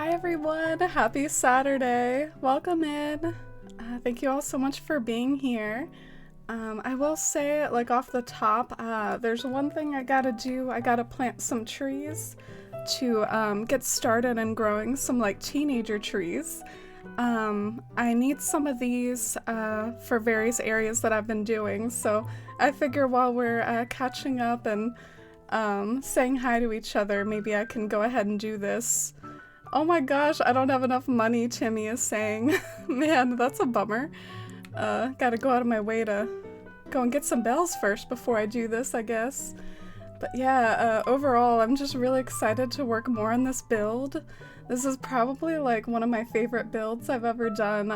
Hi everyone, happy Saturday. Welcome in. Thank you all so much for being here. I will say, like off the top, there's one thing I gotta do. I gotta plant some trees to get started in growing some like teenager trees. I need some of these for various areas that I've been doing, so I figure while we're catching up and saying hi to each other, maybe I can go ahead and do this. Oh my gosh, I don't have enough money, Timmy is saying. Man, that's a bummer. Gotta go out of my way to go and get some bells first before I do this, I guess. But yeah, overall, I'm just really excited to work more on this build. This is probably like one of my favorite builds I've ever done.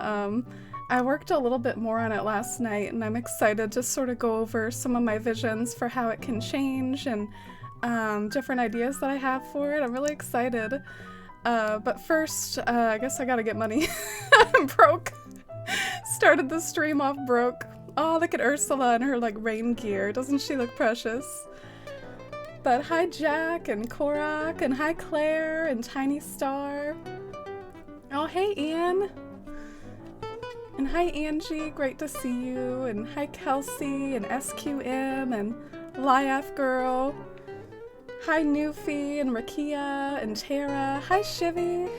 I worked a little bit more on it last night, and I'm excited to sort of go over some of my visions for how it can change and different ideas that I have for it. I'm really excited. But first, I guess I gotta get money. I'm broke. Started the stream off broke. Oh, look at Ursula in her like rain gear. Doesn't she look precious? But hi Jack and Korak and hi Claire and Tiny Star. Oh, hey Ian. And hi Angie, great to see you. And hi Kelsey and SQM and Lyaf Girl. Hi Newfie and Rakia and Tara. Hi Shivy.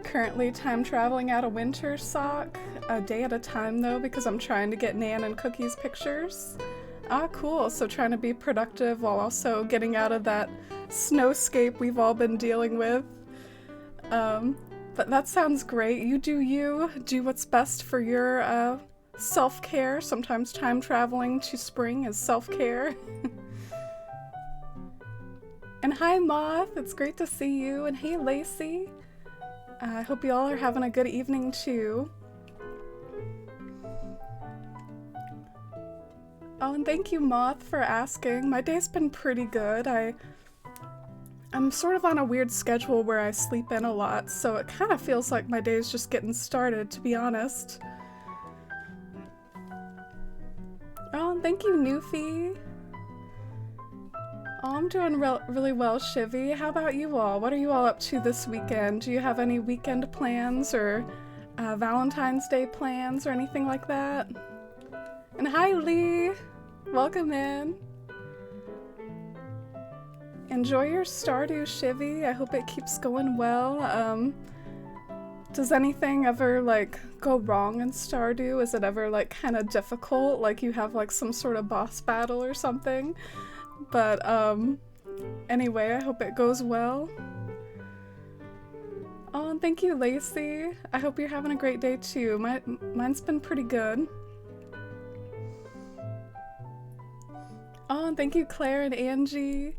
Currently time traveling out of Winter Sock. A day at a time though, because I'm trying to get Nan and Cookie's pictures. Ah, cool. So trying to be productive while also getting out of that snowscape we've all been dealing with. But that sounds great. You do you. Do what's best for your self-care. Sometimes time traveling to spring is self-care. And hi Moth, it's great to see you. And hey Lacey. I hope you all are having a good evening too. Oh, and thank you Moth for asking. My day's been pretty good. I'm sort of on a weird schedule where I sleep in a lot, so it kind of feels like my day's just getting started, to be honest. Oh, and thank you Newfie. Oh, I'm doing really well, Shivy. How about you all? What are you all up to this weekend? Do you have any weekend plans or Valentine's Day plans or anything like that? And hi, Lee. Welcome in. Enjoy your Stardew, Shivy. I hope it keeps going well. Does anything ever, like, go wrong in Stardew? Is it ever, like, kind of difficult? Like, you have, like, some sort of boss battle or something? But, anyway, I hope it goes well. Oh, and thank you, Lacey. I hope you're having a great day, too. Mine's been pretty good. Oh, and thank you, Claire and Angie.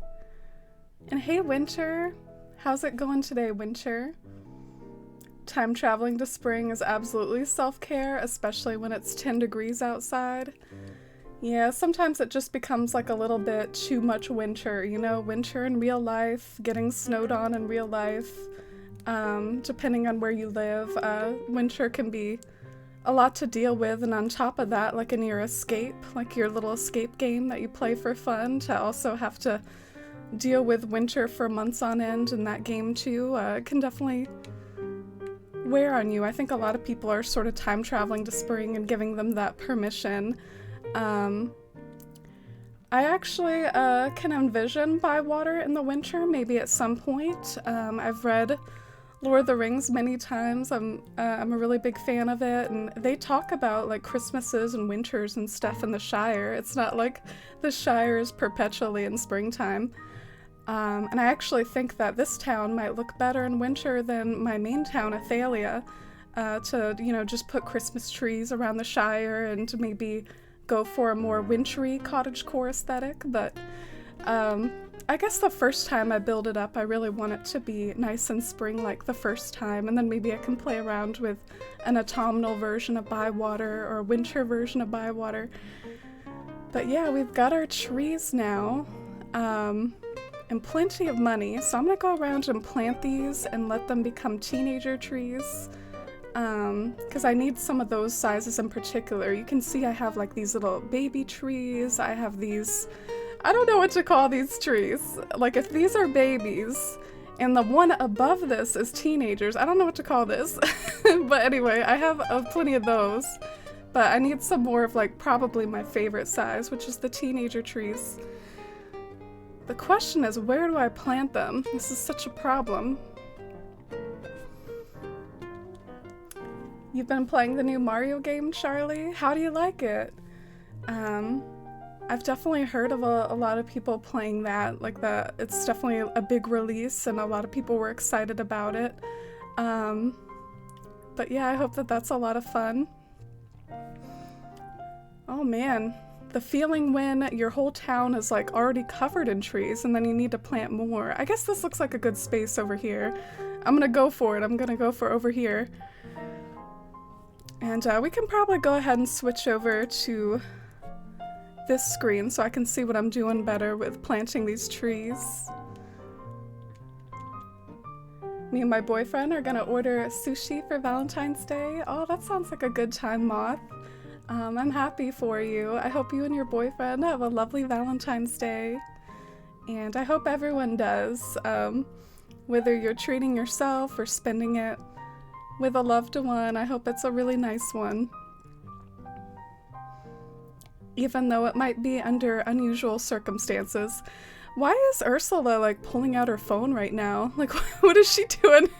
And hey, Winter. How's it going today, Winter? Time traveling to spring is absolutely self-care, especially when it's 10 degrees outside. Yeah, sometimes it just becomes like a little bit too much winter, you know? Winter in real life, getting snowed on in real life. Depending on where you live, winter can be a lot to deal with, and on top of that, like in your escape, like your little escape game that you play for fun, to also have to deal with winter for months on end in that game too, can definitely wear on you. I think a lot of people are sort of time traveling to spring and giving them that permission. I actually can envision Bywater in the winter, maybe at some point. I've read Lord of the Rings many times. I'm a really big fan of it, and they talk about like Christmases and winters and stuff in the Shire. It's not like the Shire is perpetually in springtime. And I actually think that this town might look better in winter than my main town, Athalia, to, you know, just put Christmas trees around the Shire and to maybe go for a more wintry cottagecore aesthetic. But I guess the first time I build it up, I really want it to be nice and spring like the first time, and then maybe I can play around with an autumnal version of Bywater or a winter version of Bywater. But yeah, we've got our trees now, and plenty of money, so I'm gonna go around and plant these and let them become teenager trees. Because I need some of those sizes in particular. You can see I have like these little baby trees. I have these, I don't know what to call these trees. Like if these are babies, And the one above this is teenagers. I don't know what to call this. But anyway, I have plenty of those. But I need some more of like probably my favorite size, which is the teenager trees. The question is, where do I plant them? This is such a problem. You've been playing the new Mario game, Charlie? How do you like it? I've definitely heard of a lot of people playing that, like it's definitely a big release and a lot of people were excited about it. But yeah, I hope that that's a lot of fun. Oh man, the feeling when your whole town is like already covered in trees and then you need to plant more. I guess this looks like a good space over here. I'm gonna go for it. I'm gonna go for over here. And we can probably go ahead and switch over to this screen so I can see what I'm doing better with planting these trees. Me and my boyfriend are gonna order sushi for Valentine's Day. Oh, that sounds like a good time, Moth. I'm happy for you. I hope you and your boyfriend have a lovely Valentine's Day. And I hope everyone does, whether you're treating yourself or spending it with a loved one. I hope it's a really nice one. Even though it might be under unusual circumstances. Why is Ursula like pulling out her phone right now? Like, what is she doing?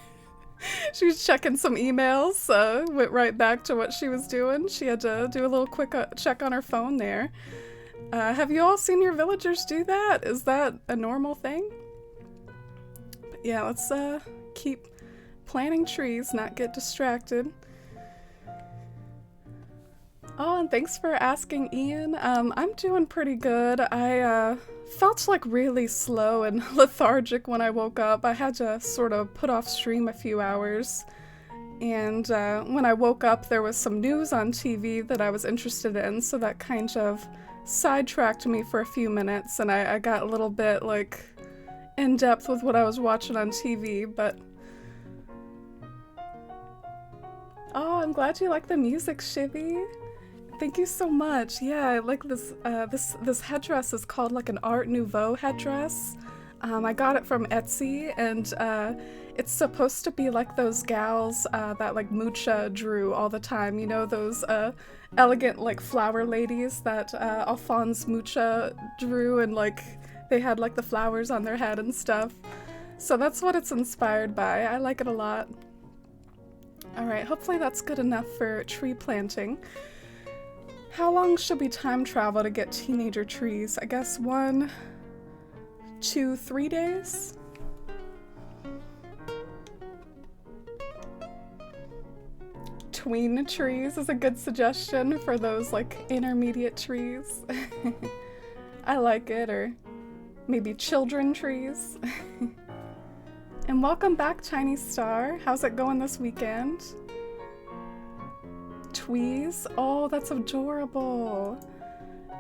She's checking some emails, went right back to what she was doing. She had to do a little quick check on her phone there. Have you all seen your villagers do that? Is that a normal thing? But yeah, let's keep planting trees, not get distracted. Oh, and thanks for asking, Ian. I'm doing pretty good. I felt like really slow and lethargic when I woke up. I had to sort of put off stream a few hours. And when I woke up, there was some news on TV that I was interested in, so that kind of sidetracked me for a few minutes, and I got a little bit like in depth with what I was watching on TV, but oh, I'm glad you like the music, Shivy. Thank you so much. Yeah, I like this. This headdress is called like an Art Nouveau headdress. I got it from Etsy, and it's supposed to be like those gals that like Mucha drew all the time. You know, those elegant like flower ladies that Alphonse Mucha drew, and like they had like the flowers on their head and stuff. So that's what it's inspired by. I like it a lot. Alright, hopefully that's good enough for tree planting. How long should we time travel to get teenager trees? I guess 1, 2, 3 days? Tween trees is a good suggestion for those like intermediate trees. I like it, or maybe children trees. And welcome back, Tiny Star. How's it going this weekend? Tweez? Oh, that's adorable.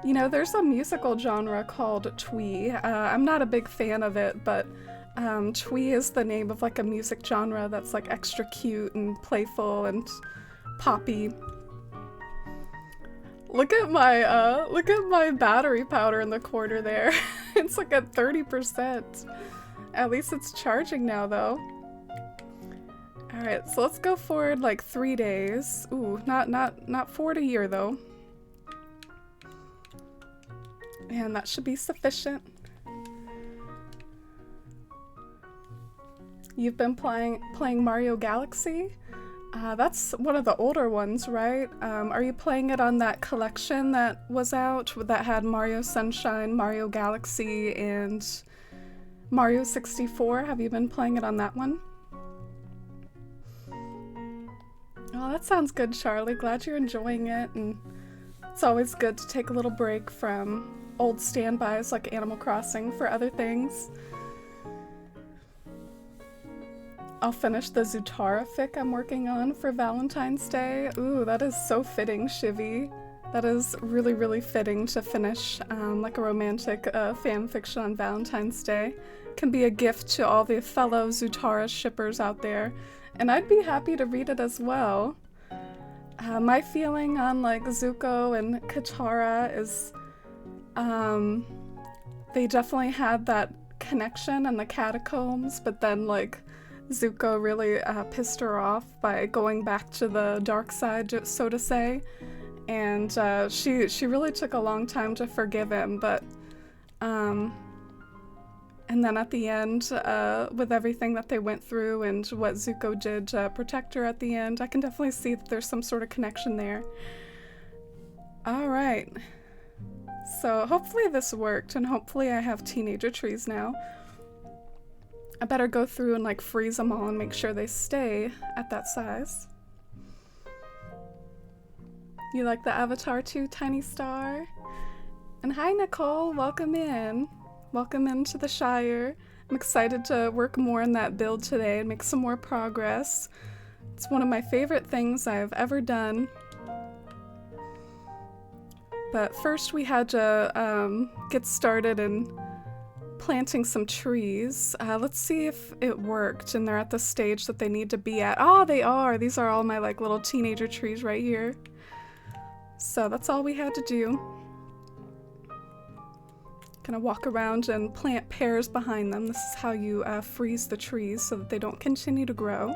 You know, there's a musical genre called twee. I'm not a big fan of it, but twee is the name of like a music genre that's like extra cute and playful and poppy. Look at my battery powder in the corner there. It's like at 30%. At least it's charging now, though. Alright, so let's go forward like 3 days. Ooh, not forward a year, though. And that should be sufficient. You've been playing Mario Galaxy? That's one of the older ones, right? Are you playing it on that collection that was out that had Mario Sunshine, Mario Galaxy, and Mario 64? Have you been playing it on that one? Oh, that sounds good, Charlie. Glad you're enjoying it, and it's always good to take a little break from old standbys like Animal Crossing for other things. I'll finish the Zutara fic I'm working on for Valentine's Day. Ooh, that is so fitting, Shivy. That is really, really fitting to finish like a romantic fan fiction on Valentine's Day. Can be a gift to all the fellow Zutara shippers out there, and I'd be happy to read it as well. My feeling on like Zuko and Katara is they definitely had that connection in the catacombs, but then like Zuko really pissed her off by going back to the dark side, so to say, and she really took a long time to forgive him, but and then at the end, with everything that they went through and what Zuko did to protect her at the end, I can definitely see that there's some sort of connection there. Alright. So hopefully this worked, and hopefully I have teenager trees now. I better go through and like freeze them all and make sure they stay at that size. You like the avatar too, Tiny Star? And hi Nicole, welcome in. Welcome into the Shire. I'm excited to work more on that build today and make some more progress. It's one of my favorite things I've ever done. But first we had to get started in planting some trees. Let's see if it worked and they're at the stage that they need to be at. Oh, they are! These are all my like little teenager trees right here. So that's all we had to do. Gonna walk around and plant pears behind them. This is how you freeze the trees so that they don't continue to grow.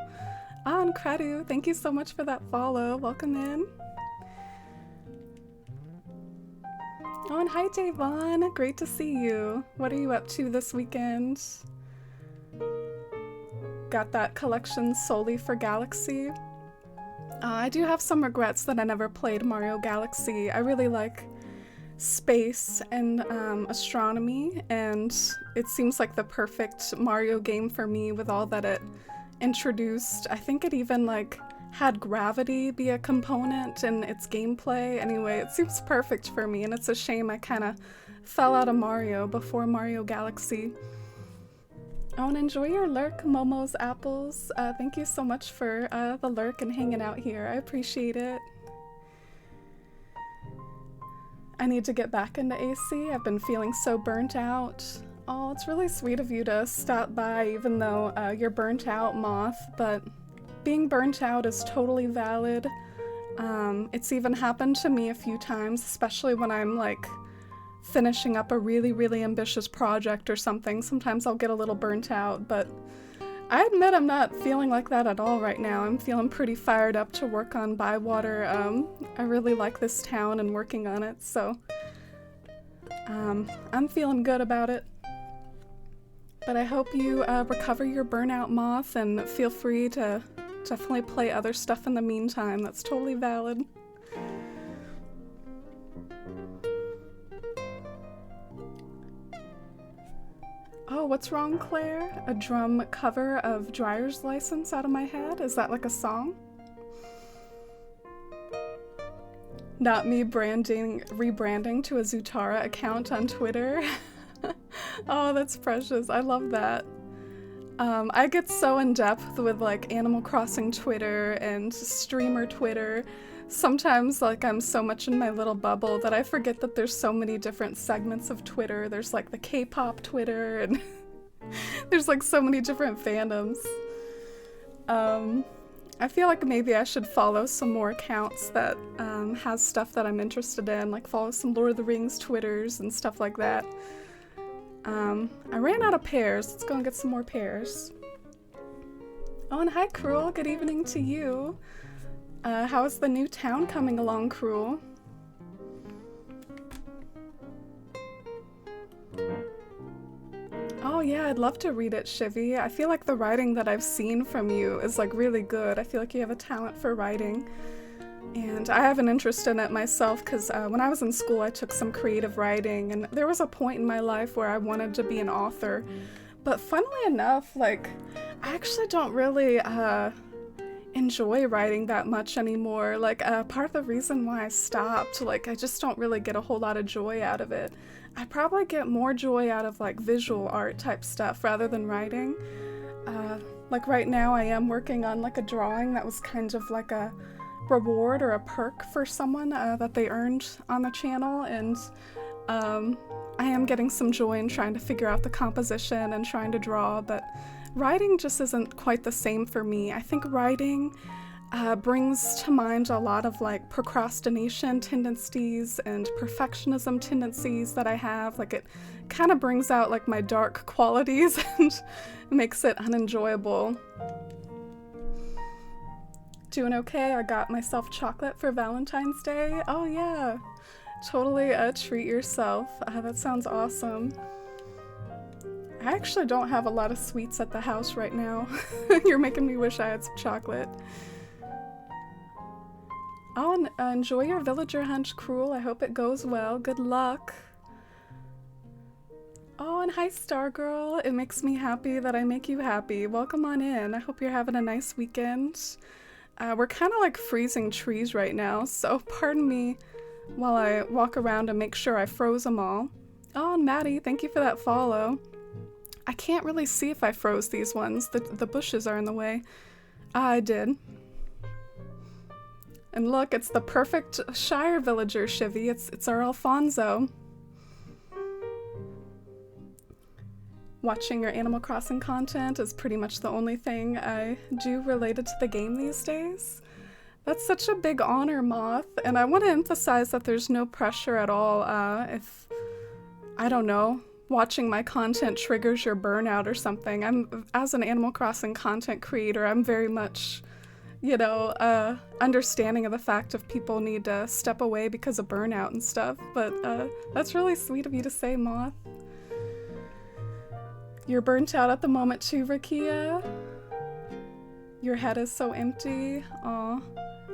Ah, and Kradu, thank you so much for that follow. Welcome in. Oh, and hi Javon, great to see you. What are you up to this weekend? Got that collection solely for Galaxy. I do have some regrets that I never played Mario Galaxy. I really like space and astronomy, and it seems like the perfect Mario game for me with all that it introduced. I think it even like had gravity be a component in its gameplay. Anyway, it seems perfect for me, and it's a shame I kind of fell out of Mario before Mario Galaxy. Oh, and enjoy your lurk, Momo's Apples. Thank you so much for the lurk and hanging out here. I appreciate it. I need to get back into AC. I've been feeling so burnt out. Oh, it's really sweet of you to stop by even though you're burnt out, Moth, but being burnt out is totally valid. It's even happened to me a few times, especially when I'm like finishing up a really, really ambitious project or something. Sometimes I'll get a little burnt out, but I admit I'm not feeling like that at all right now. I'm feeling pretty fired up to work on Bywater. I really like this town and working on it, so I'm feeling good about it. But I hope you recover your burnout, Moth, and feel free to definitely play other stuff in the meantime. That's totally valid. Oh, what's wrong, Claire? A drum cover of Driver's License out of my head? Is that like a song? Not me rebranding to a Zutara account on Twitter. Oh, that's precious. I love that. I get so in depth with like Animal Crossing Twitter and streamer Twitter. Sometimes like I'm so much in my little bubble that I forget that there's so many different segments of Twitter. There's like the K-pop Twitter and there's like so many different fandoms. I feel like maybe I should follow some more accounts that has stuff that I'm interested in, like follow some Lord of the Rings Twitters and stuff like that. I ran out of pears. Let's go and get some more pears. Oh, and hi, Cruel. Good evening to you. How is the new town coming along, Cruel? Oh yeah, I'd love to read it, Shivy. I feel like the writing that I've seen from you is like really good. I feel like you have a talent for writing. And I have an interest in it myself because when I was in school I took some creative writing, and there was a point in my life where I wanted to be an author. But funnily enough, like, I actually don't really enjoy writing that much anymore. Like, part of the reason why I stopped, like, I just don't really get a whole lot of joy out of it. I probably get more joy out of like visual art type stuff rather than writing. Like right now I am working on like a drawing that was kind of like a reward or a perk for someone that they earned on the channel, and I am getting some joy in trying to figure out the composition and trying to draw, but writing just isn't quite the same for me. I think writing brings to mind a lot of like procrastination tendencies and perfectionism tendencies that I have. Like it kind of brings out like my dark qualities and makes it unenjoyable. Doing okay. I got myself chocolate for Valentine's Day. Oh yeah, totally treat yourself. That sounds awesome. I actually don't have a lot of sweets at the house right now. You're making me wish I had some chocolate. Oh, and enjoy your villager hunt, Cruel. I hope it goes well. Good luck. Oh, and hi, Stargirl. It makes me happy that I make you happy. Welcome on in. I hope you're having a nice weekend. We're kind of like freezing trees right now, so pardon me while I walk around and make sure I froze them all. Oh, and Maddie, thank you for that follow. I can't really see if I froze these ones. The bushes are in the way. I did. And look, it's the perfect Shire villager, Shivy. It's our Alfonso. Watching your Animal Crossing content is pretty much the only thing I do related to the game these days. That's such a big honor, Moth, and I want to emphasize that there's no pressure at all if, I don't know, watching my content triggers your burnout or something. As an Animal Crossing content creator, I'm very much, you know, understanding of the fact of people need to step away because of burnout and stuff, but that's really sweet of you to say, Moth. You're burnt out at the moment too, Rakia. Your head is so empty. Aw.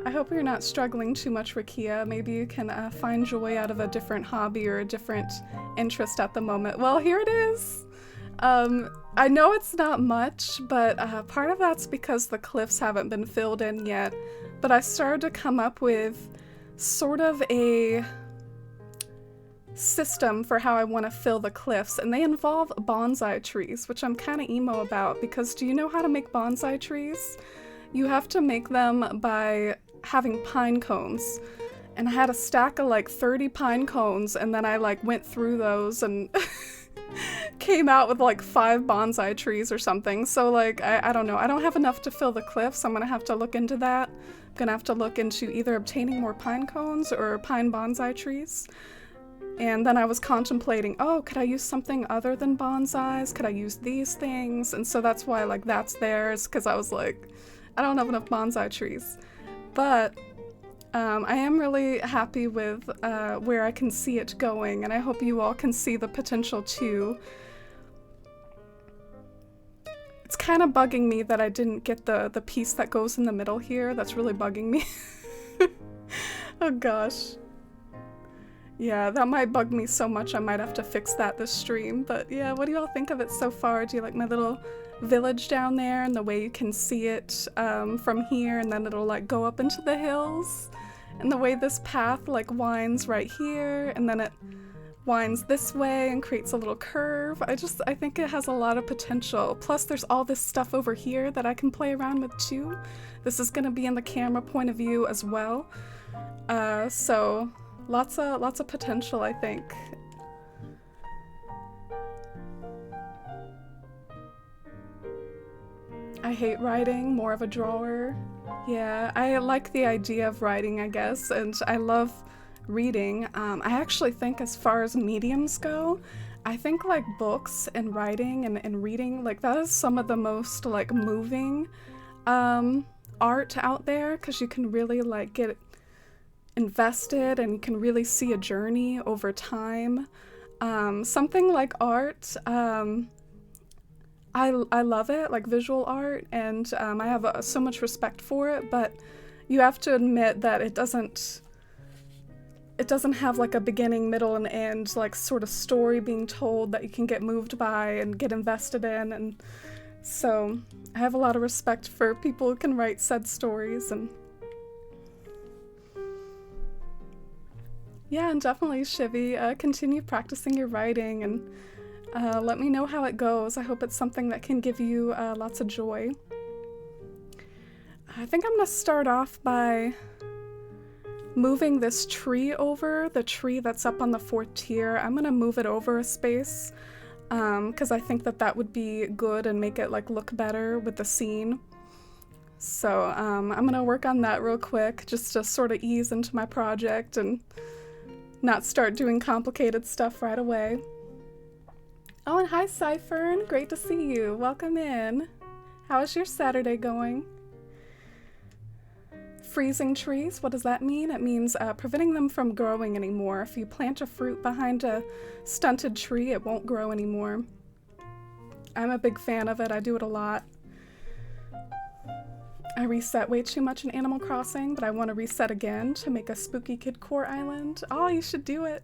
I hope you're not struggling too much, Rakia. Maybe you can find joy out of a different hobby or a different interest at the moment. Well, here it is. I know it's not much, but part of that's because the cliffs haven't been filled in yet. But I started to come up with sort of a system for how I want to fill the cliffs, and they involve bonsai trees, which I'm kind of emo about, because do you know how to make bonsai trees? You have to make them by having pine cones, and I had a stack of like 30 pine cones, and then I like went through those and came out with like 5 bonsai trees or something. So like I don't know, I don't have enough to fill the cliffs. I'm gonna have to look into that. I'm gonna have to look into either obtaining more pine cones or pine bonsai trees. And then I was contemplating, oh, could I use something other than bonsais? Could I use these things? And so that's why, like, that's theirs, because I was like, I don't have enough bonsai trees. But I am really happy with where I can see it going, and I hope you all can see the potential too. It's kind of bugging me that I didn't get the piece that goes in the middle here. That's really bugging me. Oh gosh. Yeah, that might bug me so much I might have to fix that this stream. But yeah, what do you all think of it so far? Do you like my little village down there and the way you can see it from here, and then it'll like go up into the hills? And the way this path like winds right here, and then it winds this way and creates a little curve. I think it has a lot of potential. Plus there's all this stuff over here that I can play around with too. This is gonna be in the camera point of view as well. So lots of potential, I think. I hate writing, more of a drawer. Yeah, I like the idea of writing, I guess, and I love reading. I actually think as far as mediums go, I think like books and writing and reading, like that is some of the most like moving art out there, because you can really like get invested and you can really see a journey over time. Something like art, I love it, like visual art, and I have so much respect for it, but you have to admit that it doesn't have like a beginning, middle, and end, like sort of story being told that you can get moved by and get invested in, and so I have a lot of respect for people who can write said stories. And yeah, and definitely, Shivy, continue practicing your writing and let me know how it goes. I hope it's something that can give you lots of joy. I think I'm gonna start off by moving this tree over, the tree that's up on the 4th tier. I'm gonna move it over a space because I think that would be good and make it like look better with the scene. So I'm gonna work on that real quick just to sort of ease into my project and not start doing complicated stuff right away. Oh, and hi Cypher, great to see you. Welcome in. How is your Saturday going? Freezing trees, what does that mean? It means preventing them from growing anymore. If you plant a fruit behind a stunted tree, it won't grow anymore. I'm a big fan of it. I do it a lot. I reset way too much in Animal Crossing, but I want to reset again to make a spooky kid core island. Oh, you should do it.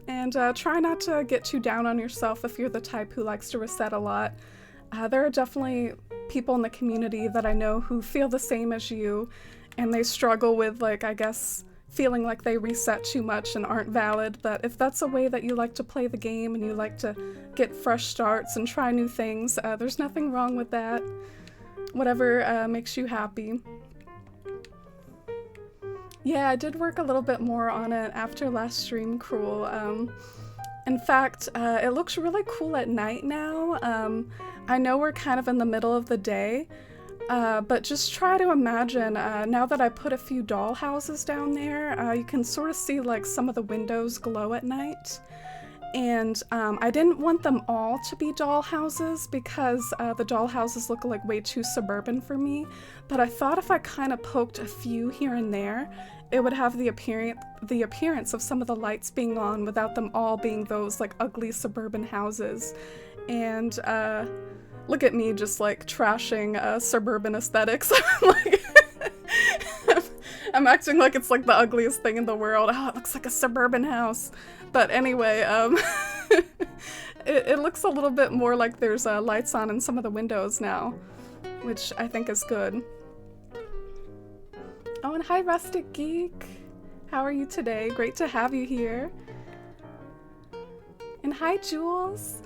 And try not to get too down on yourself if you're the type who likes to reset a lot. There are definitely people in the community that I know who feel the same as you, and they struggle with, like, I guess, feeling like they reset too much and aren't valid. But if that's a way that you like to play the game and you like to get fresh starts and try new things, there's nothing wrong with that. Whatever makes you happy. Yeah, I did work a little bit more on it after last stream, Cruel. In fact, it looks really cool at night now. I know we're kind of in the middle of the day, but just try to imagine, now that I put a few doll houses down there, you can sort of see like some of the windows glow at night. And I didn't want them all to be doll houses because the doll houses look like way too suburban for me, but I thought if I kind of poked a few here and there, it would have the appearance of some of the lights being on without them all being those like ugly suburban houses. And look at me just like trashing suburban aesthetics. Like, I'm acting like it's like the ugliest thing in the world. Oh, it looks like a suburban house. But anyway, it looks a little bit more like there's lights on in some of the windows now, which I think is good. Oh, and hi Rustic Geek. How are you today? Great to have you here. And hi Jules.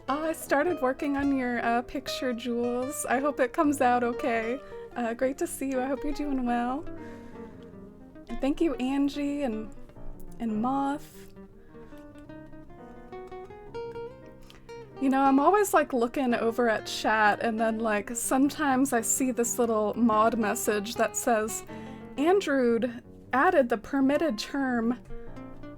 Oh, I started working on your picture, Jules. I hope it comes out okay. Great to see you. I hope you're doing well. And thank you, Angie and Moth. You know, I'm always like looking over at chat and then like sometimes I see this little mod message that says, Android added the permitted term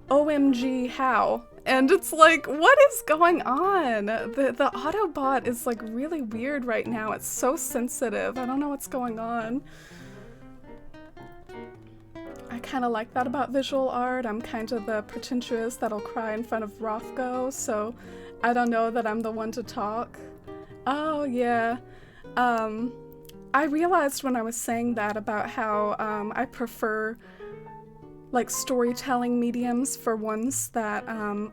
OMG how? And it's like, what is going on? The Autobot is like really weird right now. It's so sensitive. I don't know what's going on. I kind of like that about visual art. I'm kind of the pretentious that'll cry in front of Rothko, so I don't know that I'm the one to talk. Oh, yeah. I realized when I was saying that about how I prefer like storytelling mediums for ones that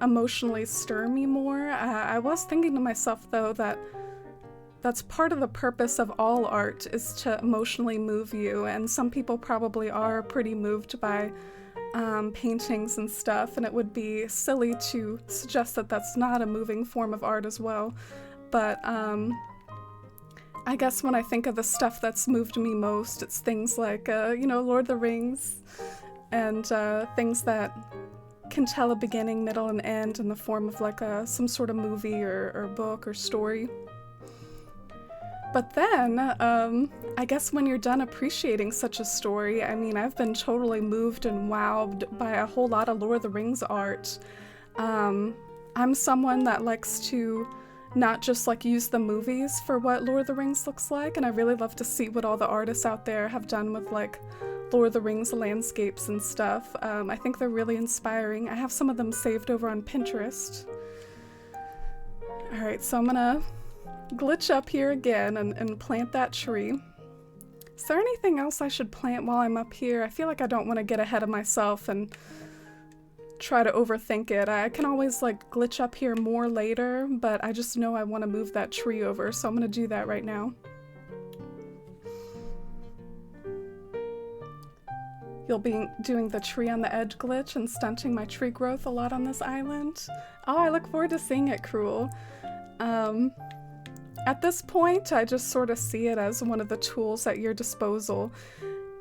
emotionally stir me more. I was thinking to myself though that that's part of the purpose of all art, is to emotionally move you, and some people probably are pretty moved by paintings and stuff, and it would be silly to suggest that that's not a moving form of art as well. But I guess when I think of the stuff that's moved me most, it's things like, you know, Lord of the Rings, and things that can tell a beginning, middle, and end in the form of like some sort of movie or book or story. But then, I guess when you're done appreciating such a story, I mean, I've been totally moved and wowed by a whole lot of Lord of the Rings art. I'm someone that likes to not just like use the movies for what Lord of the Rings looks like, and I really love to see what all the artists out there have done with like Lord of the Rings landscapes and stuff. I think they're really inspiring. I have some of them saved over on Pinterest. Alright, so I'm gonna glitch up here again and plant that tree. Is there anything else I should plant while I'm up here? I feel like I don't want to get ahead of myself and try to overthink it. I can always like glitch up here more later, but I just know I want to move that tree over, so I'm gonna do that right now. You'll be doing the tree on the edge glitch and stunting my tree growth a lot on this island. Oh, I look forward to seeing it, Cruel. At this point, I just sort of see it as one of the tools at your disposal.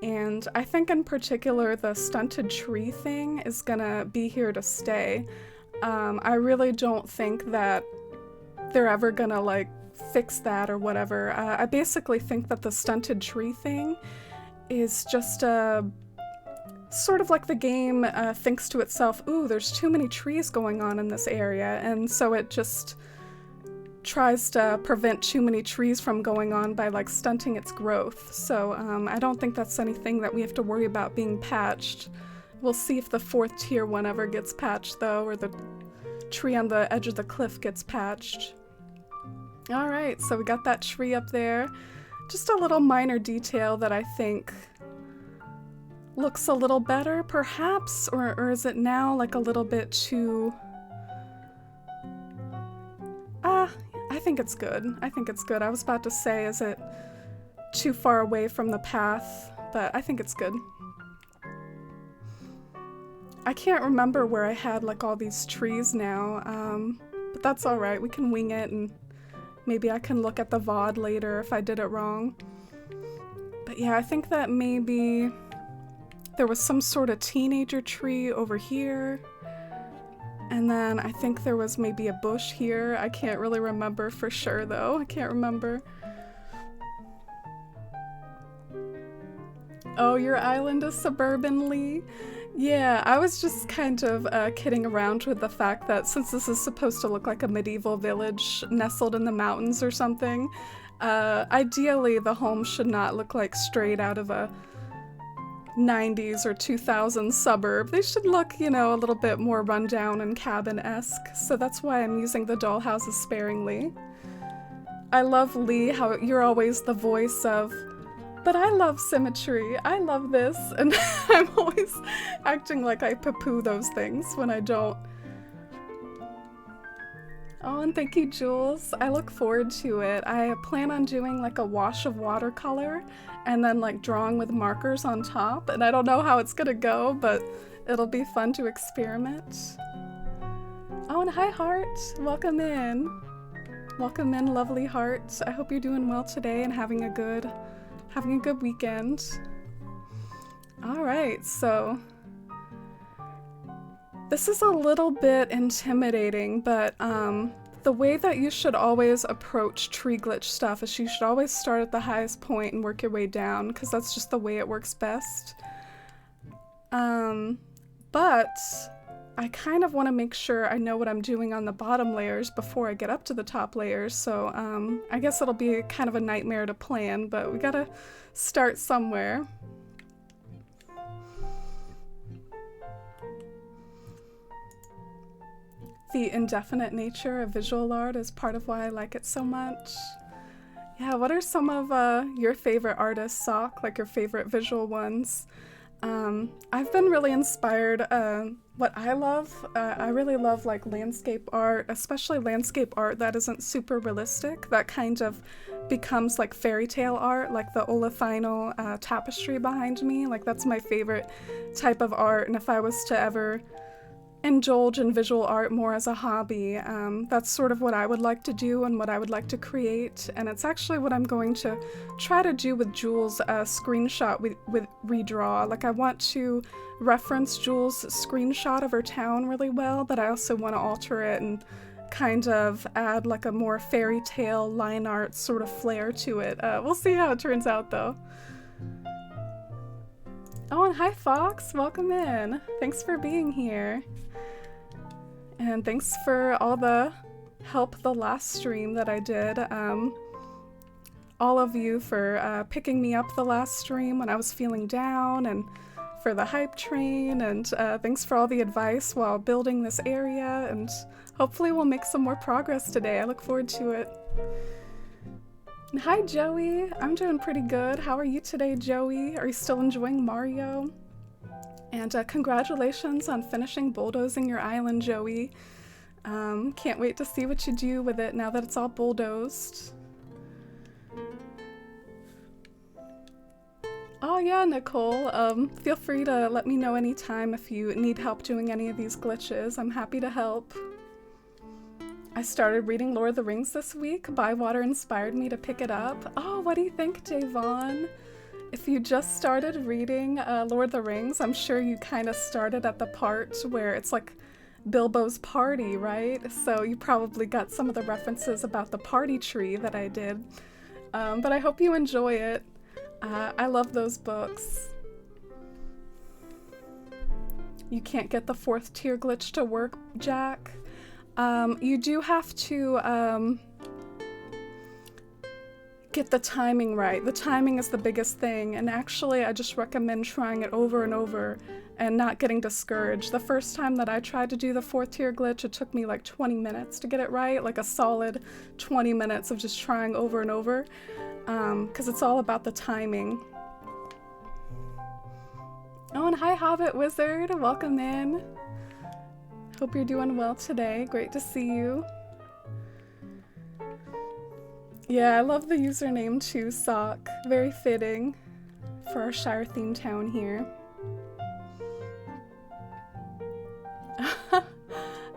And I think in particular, the stunted tree thing is gonna be here to stay. I really don't think that they're ever gonna like fix that or whatever. I basically think that the stunted tree thing is just sort of like the game thinks to itself, ooh, there's too many trees going on in this area, and so it just tries to prevent too many trees from going on by like stunting its growth. So I don't think that's anything that we have to worry about being patched. We'll see if the 4th tier one ever gets patched though, or the tree on the edge of the cliff gets patched. Alright, so we got that tree up there. Just a little minor detail that I think looks a little better, perhaps, or is it now like a little bit too... I think it's good. I think it's good. I was about to say, is it too far away from the path? But I think it's good. I can't remember where I had like all these trees now, but that's alright. We can wing it, and maybe I can look at the VOD later if I did it wrong. But yeah, I think that maybe there was some sort of teenager tree over here. And then I think there was maybe a bush here. I can't really remember for sure though. I can't remember. Oh, your island is suburbanly? Yeah, I was just kind of kidding around with the fact that since this is supposed to look like a medieval village nestled in the mountains or something, ideally the homes should not look like straight out of a 90s or 2000s suburb. They should look, you know, a little bit more rundown and cabin-esque, so that's why I'm using the dollhouses sparingly. I love, Lee, how you're always the voice of, but I love symmetry, I love this, and I'm always acting like I poo-poo those things when I don't. Oh, and thank you, Jules. I look forward to it. I plan on doing like a wash of watercolor and then like drawing with markers on top, and I don't know how it's gonna go, but it'll be fun to experiment. Oh, and hi, Heart. Welcome in. Welcome in, lovely Heart. I hope you're doing well today and having a good weekend. All right, so this is a little bit intimidating, but the way that you should always approach tree glitch stuff is you should always start at the highest point and work your way down, because that's just the way it works best. But I kind of want to make sure I know what I'm doing on the bottom layers before I get up to the top layers, so I guess it'll be kind of a nightmare to plan, but we gotta start somewhere. The indefinite nature of visual art is part of why I like it so much. Yeah, what are some of your favorite artists, Sock? Like your favorite visual ones? I've been really inspired. What I love, I really love like landscape art, especially landscape art that isn't super realistic, that kind of becomes like fairy tale art, like the olivino tapestry behind me. Like that's my favorite type of art, and if I was to ever indulge in visual art more as a hobby, that's sort of what I would like to do and what I would like to create, and it's actually what I'm going to try to do with Jules' screenshot with redraw. Like I want to reference Jules' screenshot of her town really well, but I also want to alter it and kind of add like a more fairy tale line art sort of flair to it. We'll see how it turns out though. Oh, and hi Fox, welcome in. Thanks for being here. And thanks for all the help the last stream that I did. All of you for picking me up the last stream when I was feeling down, and for the hype train, and thanks for all the advice while building this area, and hopefully we'll make some more progress today. I look forward to it. And hi Joey, I'm doing pretty good. How are you today, Joey? Are you still enjoying Mario? And congratulations on finishing bulldozing your island, Joey. Can't wait to see what you do with it now that it's all bulldozed. Oh yeah, Nicole, feel free to let me know anytime if you need help doing any of these glitches. I'm happy to help. I started reading Lord of the Rings this week. Bywater inspired me to pick it up. Oh, what do you think, Javon? If you just started reading Lord of the Rings, I'm sure you kind of started at the part where it's like Bilbo's party, right? So you probably got some of the references about the party tree that I did. But I hope you enjoy it. I love those books. You can't get the 4th tier glitch to work, Jack. You do have to get the timing right. The timing is the biggest thing, and actually I just recommend trying it over and over and not getting discouraged. The first time that I tried to do the 4th tier glitch, it took me like 20 minutes to get it right, like a solid 20 minutes of just trying over and over, because it's all about the timing. Oh, and hi Hobbit Wizard, welcome in. Hope you're doing well today, great to see you. Yeah, I love the username too, Sock. Very fitting for our Shire themed town here.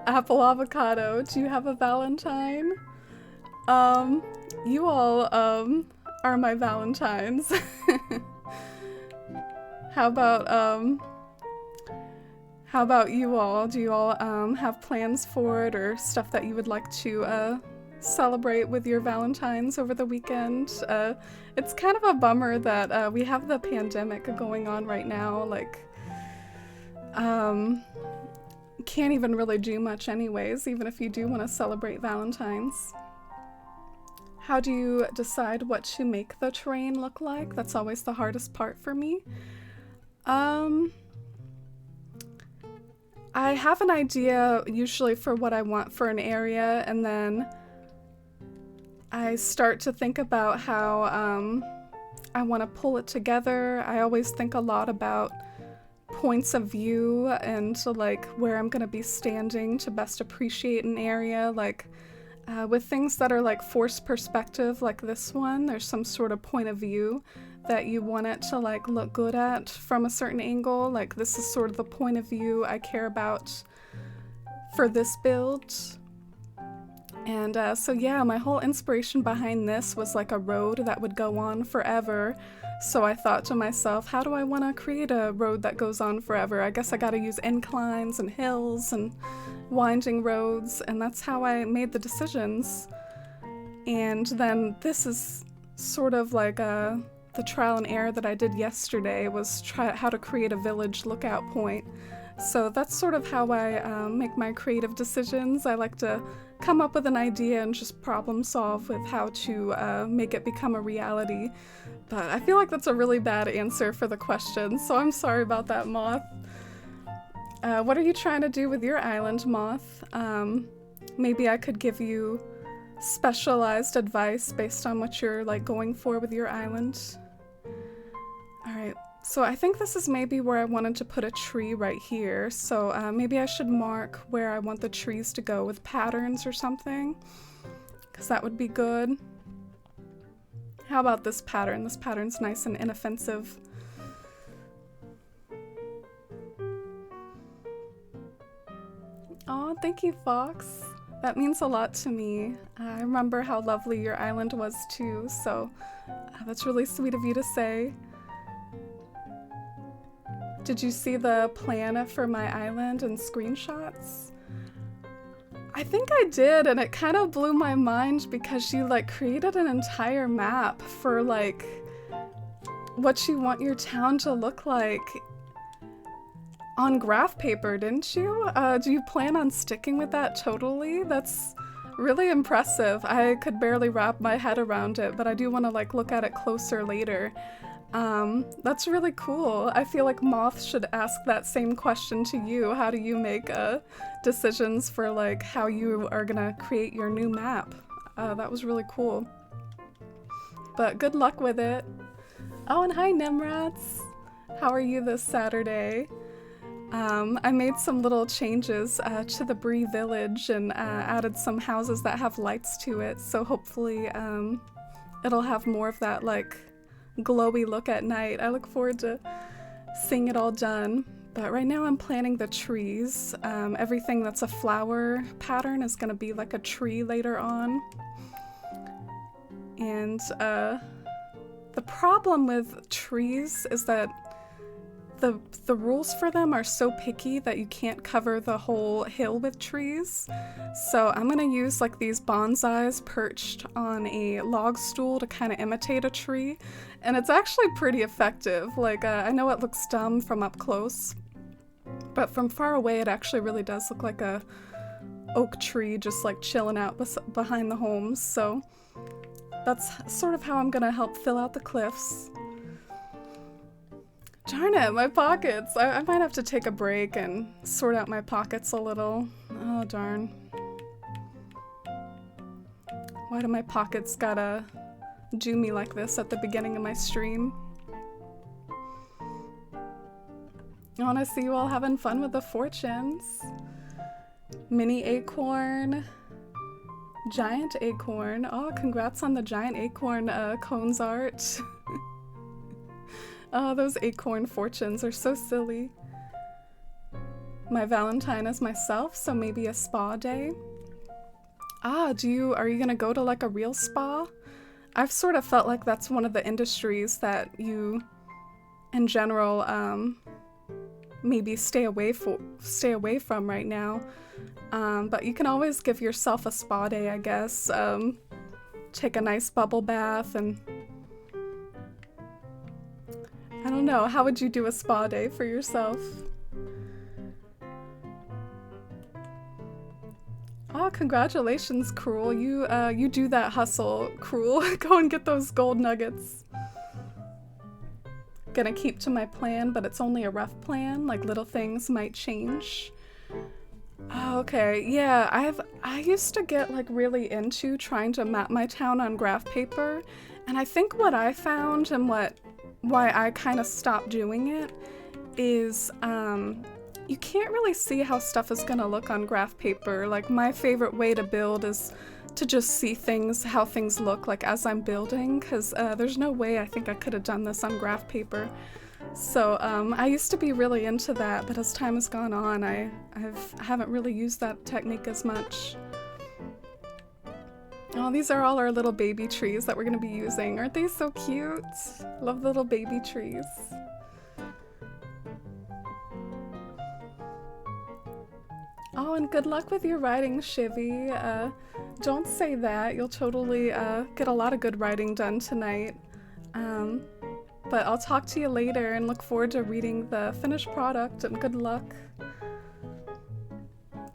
Apple avocado, do you have a Valentine? You all are my Valentines. How about you all? Do you all have plans for it or stuff that you would like to celebrate with your Valentines over the weekend? It's kind of a bummer that we have the pandemic going on right now. Like, can't even really do much anyways, even if you do want to celebrate Valentines. How do you decide what to make the terrain look like? That's always the hardest part for me. I have an idea usually for what I want for an area, and then I start to think about how I want to pull it together. I always think a lot about points of view and like where I'm gonna be standing to best appreciate an area. Like with things that are like forced perspective like this one, there's some sort of point of view that you want it to like look good at from a certain angle. Like this is sort of the point of view I care about for this build. And so yeah, my whole inspiration behind this was like a road that would go on forever. So I thought to myself, how do I want to create a road that goes on forever? I guess I gotta use inclines and hills and winding roads, and that's how I made the decisions. And then this is sort of like the trial and error that I did yesterday was try how to create a village lookout point. So that's sort of how I make my creative decisions. I like to come up with an idea and just problem solve with how to make it become a reality. But I feel like that's a really bad answer for the question, so I'm sorry about that, Moth. What are you trying to do with your island, Moth? Maybe I could give you specialized advice based on what you're like going for with your island. Alright, so I think this is maybe where I wanted to put a tree right here, so maybe I should mark where I want the trees to go with patterns or something, because that would be good. How about this pattern? This pattern's nice and inoffensive. Aw, thank you, Fox. That means a lot to me. I remember how lovely your island was too, so that's really sweet of you to say. Did you see the plan for my island and screenshots? I think I did, and it kind of blew my mind because you like created an entire map for like what you want your town to look like on graph paper, didn't you? Do you plan on sticking with that totally? That's really impressive. I could barely wrap my head around it, but I do want to like look at it closer later. That's really cool. I feel like Moth should ask that same question to you. How do you make decisions for like how you are gonna create your new map? That was really cool. But good luck with it. Oh, and hi Nimrats! How are you this Saturday? I made some little changes to the Bree village and added some houses that have lights to it, so hopefully it'll have more of that like glowy look at night. I look forward to seeing it all done. But right now I'm planting the trees. Everything that's a flower pattern is gonna be like a tree later on. And the problem with trees is that the rules for them are so picky that you can't cover the whole hill with trees. So I'm gonna use like these bonsais perched on a log stool to kind of imitate a tree, and it's actually pretty effective. Like I know it looks dumb from up close, but from far away it actually really does look like a oak tree just like chilling out behind the homes. So that's sort of how I'm gonna help fill out the cliffs. Darn it, my pockets. I might have to take a break and sort out my pockets a little. Oh, darn. Why do my pockets gotta do me like this at the beginning of my stream? I wanna see you all having fun with the fortunes. Mini acorn. Giant acorn. Oh, congrats on the giant acorn cones art. Oh, those acorn fortunes are so silly. My Valentine is myself, so maybe a spa day. Ah, are you gonna go to like a real spa? I've sort of felt like that's one of the industries that you, in general, maybe stay away from right now. But you can always give yourself a spa day, I guess. Take a nice bubble bath and I don't know, how would you do a spa day for yourself? Oh, congratulations, Cruel. You do that hustle, Cruel. Go and get those gold nuggets. Gonna keep to my plan, but it's only a rough plan. Like, little things might change. Oh, okay, yeah, I used to get like really into trying to map my town on graph paper, and I think what I found and why I kind of stopped doing it is you can't really see how stuff is gonna look on graph paper. Like, my favorite way to build is to just see how things look like as I'm building, because there's no way I think I could have done this on graph paper. So I used to be really into that, but as time has gone on, I haven't really used that technique as much. Oh, these are all our little baby trees that we're going to be using. Aren't they so cute? Love little baby trees. Oh, and good luck with your writing, Shivy. Don't say that. You'll totally get a lot of good writing done tonight. But I'll talk to you later and look forward to reading the finished product, and good luck.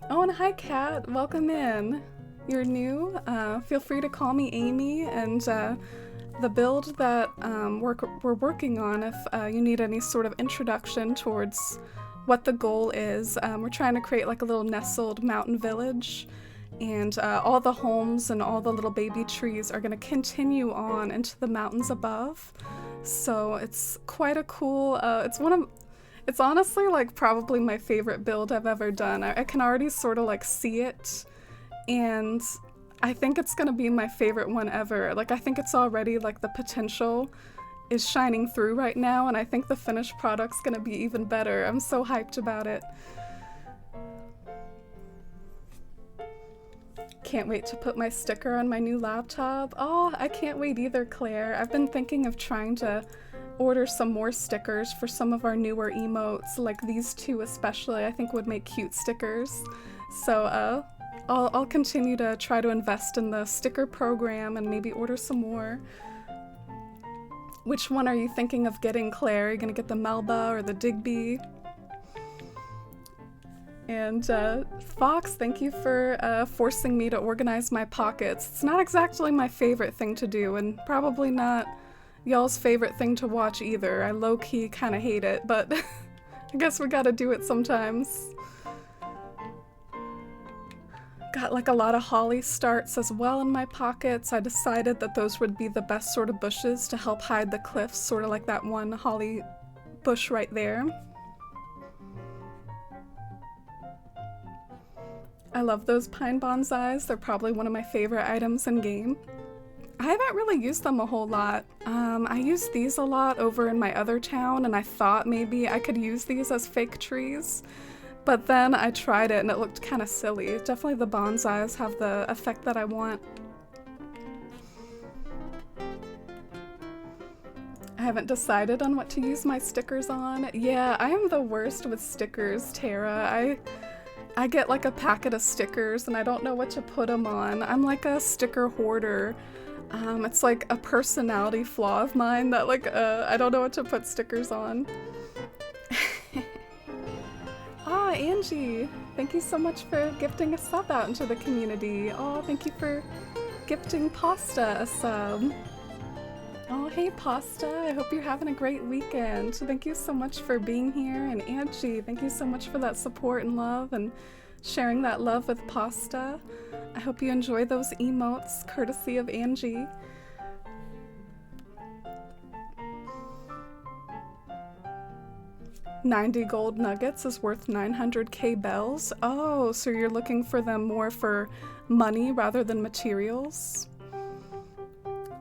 Oh, and hi, Kat. Welcome in. You're new. Feel free to call me Amy, and the build that we're working on, if you need any sort of introduction towards what the goal is, we're trying to create like a little nestled mountain village, and all the homes and all the little baby trees are going to continue on into the mountains above. So it's quite a cool, it's honestly like probably my favorite build I've ever done. I can already sort of like see it, and I think it's gonna be my favorite one ever. Like, I think it's already like the potential is shining through right now, and I think the finished product's gonna be even better. I'm so hyped about it. Can't wait to put my sticker on my new laptop. Oh, I can't wait either, Claire. I've been thinking of trying to order some more stickers for some of our newer emotes, like these two especially, I think would make cute stickers. So I'll continue to try to invest in the sticker program and maybe order some more. Which one are you thinking of getting, Claire? Are you gonna get the Melba or the Digby? And Fox, thank you for forcing me to organize my pockets. It's not exactly my favorite thing to do, and probably not y'all's favorite thing to watch either. I low-key kind of hate it, but I guess we gotta do it sometimes. Got like a lot of holly starts as well in my pockets. I decided that those would be the best sort of bushes to help hide the cliffs, sort of like that one holly bush right there. I love those pine bonsais. They're probably one of my favorite items in game. I haven't really used them a whole lot. I used these a lot over in my other town, and I thought maybe I could use these as fake trees. But then I tried it and it looked kind of silly. Definitely the bonsais have the effect that I want. I haven't decided on what to use my stickers on. Yeah, I am the worst with stickers, Tara. I get like a packet of stickers and I don't know what to put them on. I'm like a sticker hoarder. It's like a personality flaw of mine that like, I don't know what to put stickers on. Ah, Angie, thank you so much for gifting a sub out into the community. Oh, thank you for gifting Pasta a sub. Oh, hey Pasta, I hope you're having a great weekend. Thank you so much for being here. And Angie, thank you so much for that support and love and sharing that love with Pasta. I hope you enjoy those emotes courtesy of Angie. $90 gold nuggets is worth 900k bells. Oh, so you're looking for them more for money rather than materials?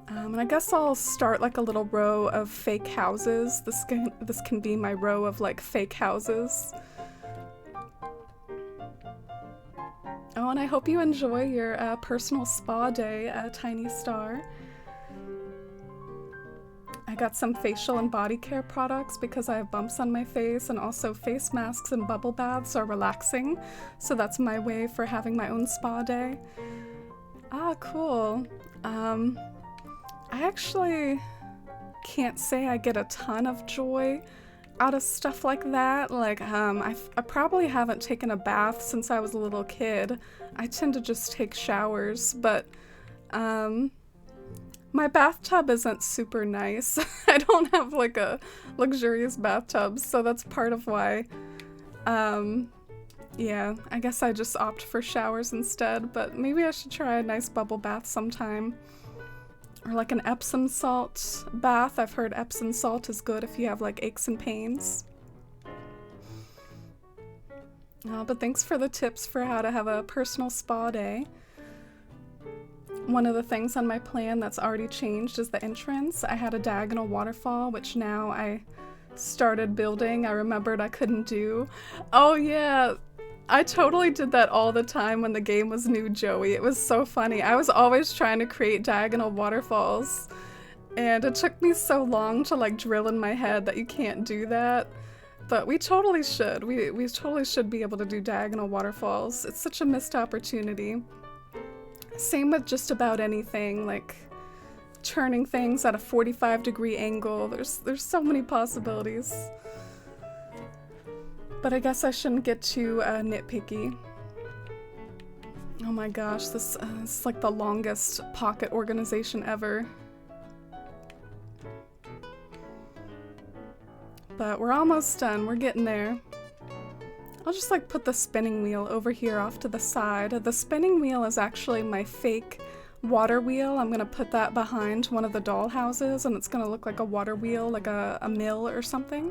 And I guess I'll start like a little row of fake houses. This can be my row of like fake houses. Oh, and I hope you enjoy your personal spa day, Tiny Star. I got some facial and body care products because I have bumps on my face, and also face masks and bubble baths are relaxing. So that's my way for having my own spa day. Ah, cool. I actually can't say I get a ton of joy out of stuff like that. Like, I probably haven't taken a bath since I was a little kid. I tend to just take showers, but, my bathtub isn't super nice. I don't have like a luxurious bathtub, so that's part of why, yeah, I guess I just opt for showers instead, but maybe I should try a nice bubble bath sometime. Or like an Epsom salt bath. I've heard Epsom salt is good if you have like aches and pains. But thanks for the tips for how to have a personal spa day. One of the things on my plan that's already changed is the entrance. I had a diagonal waterfall, which now I started building. I remembered I couldn't do. Oh yeah, I totally did that all the time when the game was new, Joey. It was so funny. I was always trying to create diagonal waterfalls, and it took me so long to like drill in my head that you can't do that. But we totally should. We totally should be able to do diagonal waterfalls. It's such a missed opportunity. Same with just about anything, like turning things at a 45-degree angle. There's so many possibilities. But I guess I shouldn't get too nitpicky. Oh my gosh, this is like the longest pocket organization ever. But we're almost done, we're getting there. I'll just like put the spinning wheel over here off to the side. The spinning wheel is actually my fake water wheel. I'm gonna put that behind one of the doll houses and it's gonna look like a water wheel, like a mill or something.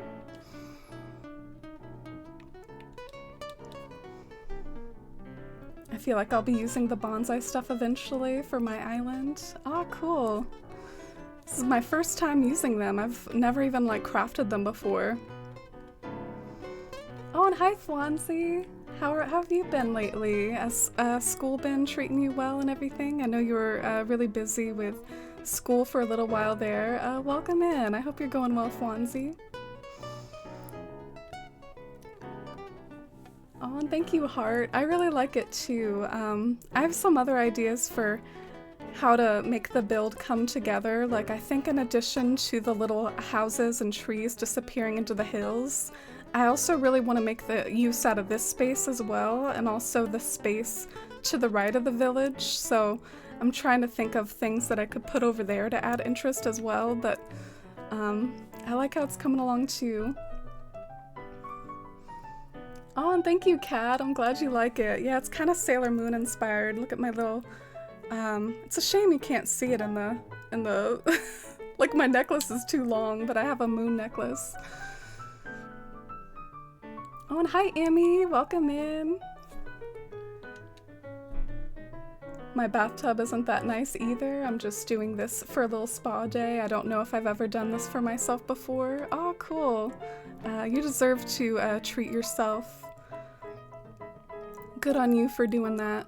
I feel like I'll be using the bonsai stuff eventually for my island. Oh, cool. This is my first time using them. I've never even like crafted them before. Oh, and hi Fwanzi! How have you been lately? Has school been treating you well and everything? I know you were really busy with school for a little while there. Welcome in. I hope you're going well, Fwanzi. Oh, and thank you, Heart. I really like it too. I have some other ideas for how to make the build come together. Like, I think in addition to the little houses and trees disappearing into the hills, I also really want to make the use out of this space as well, and also the space to the right of the village. So I'm trying to think of things that I could put over there to add interest as well, but I like how it's coming along too. Oh, and thank you, Kat. I'm glad you like it. Yeah, it's kind of Sailor Moon inspired. Look at my little, it's a shame you can't see it in the, like my necklace is too long, but I have a moon necklace. Oh, and hi, Amy. Welcome in. My bathtub isn't that nice either. I'm just doing this for a little spa day. I don't know if I've ever done this for myself before. Oh, cool. You deserve to treat yourself. Good on you for doing that.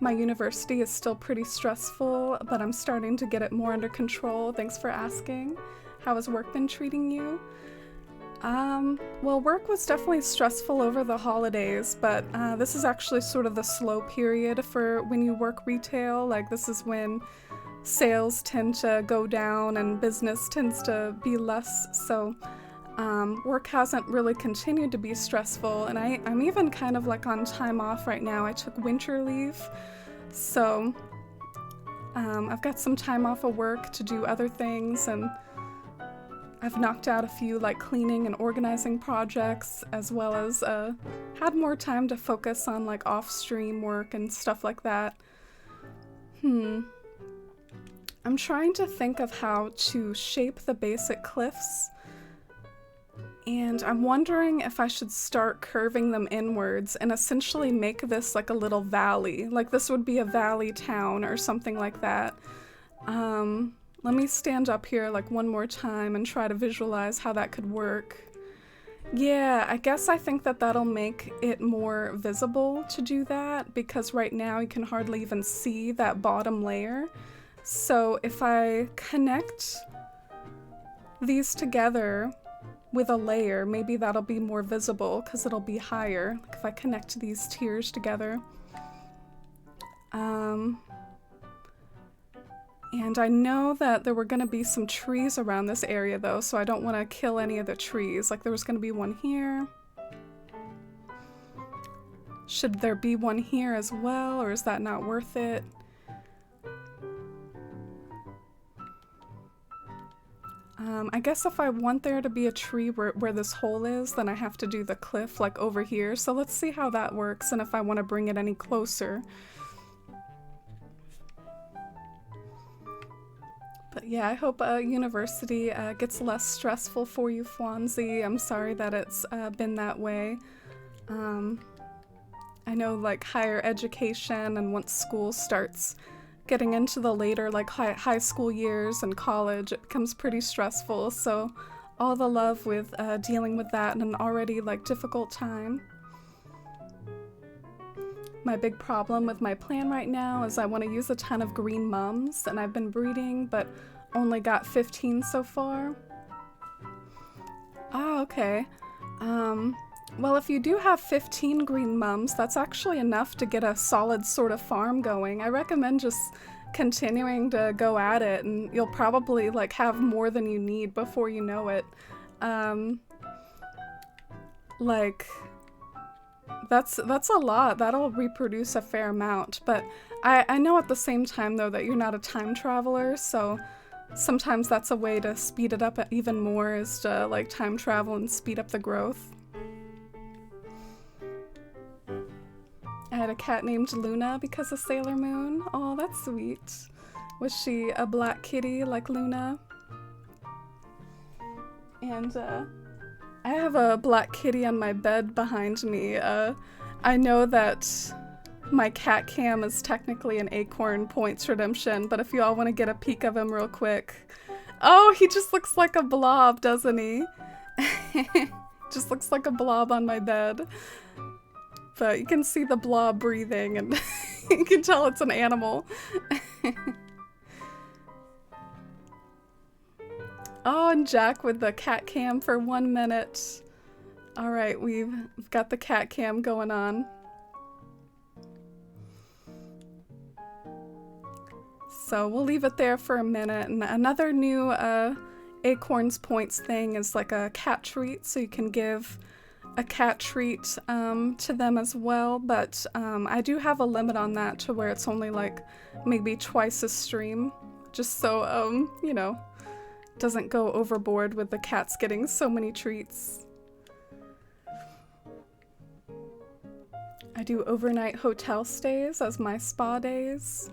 My university is still pretty stressful, but I'm starting to get it more under control. Thanks for asking. How has work been treating you? Well, work was definitely stressful over the holidays, but this is actually sort of the slow period for when you work retail. Like, this is when sales tend to go down and business tends to be less, so work hasn't really continued to be stressful, and I'm even kind of like on time off right now. I took winter leave, so I've got some time off of work to do other things, and I've knocked out a few like cleaning and organizing projects, as well as had more time to focus on like off-stream work and stuff like that. I'm trying to think of how to shape the basic cliffs, and I'm wondering if I should start curving them inwards and essentially make this like a little valley. Like, this would be a valley town or something like that. Let me stand up here like one more time and try to visualize how that could work. Yeah, I guess I think that that'll make it more visible to do that, because right now you can hardly even see that bottom layer. So if I connect these together with a layer, maybe that'll be more visible because it'll be higher. Like if I connect these tiers together. And I know that there were going to be some trees around this area though, so I don't want to kill any of the trees. Like there was going to be one here. Should there be one here as well, or is that not worth it? I guess if I want there to be a tree where this hole is, then I have to do the cliff like over here. So let's see how that works and if I want to bring it any closer. But yeah, I hope university gets less stressful for you, Fwanzi. I'm sorry that it's been that way. I know like higher education, and once school starts getting into the later like high school years and college, it becomes pretty stressful. So all the love with dealing with that in an already like difficult time. My big problem with my plan right now is I want to use a ton of green mums, and I've been breeding, but only got 15 so far. Ah, okay. Well, if you do have 15 green mums, that's actually enough to get a solid sort of farm going. I recommend just continuing to go at it, and you'll probably like have more than you need before you know it. Like, that's a lot. That'll reproduce a fair amount, but I know at the same time though that you're not a time traveler, so sometimes that's a way to speed it up even more, is to like time travel and speed up the growth. I had a cat named Luna because of Sailor Moon. Oh, that's sweet. Was she a black kitty like Luna? And I have a black kitty on my bed behind me. I know that my cat cam is technically an Acorn Points redemption, but if you all want to get a peek of him real quick. Oh, he just looks like a blob, doesn't he? Just looks like a blob on my bed. But you can see the blob breathing, and you can tell it's an animal. Oh, and Jack with the cat cam for 1 minute. Alright, we've got the cat cam going on. So we'll leave it there for a minute. And another new Acorns Points thing is like a cat treat, so you can give a cat treat to them as well, but I do have a limit on that to where it's only like maybe twice a stream, just so you know, doesn't go overboard with the cats getting so many treats. I do overnight hotel stays as my spa days.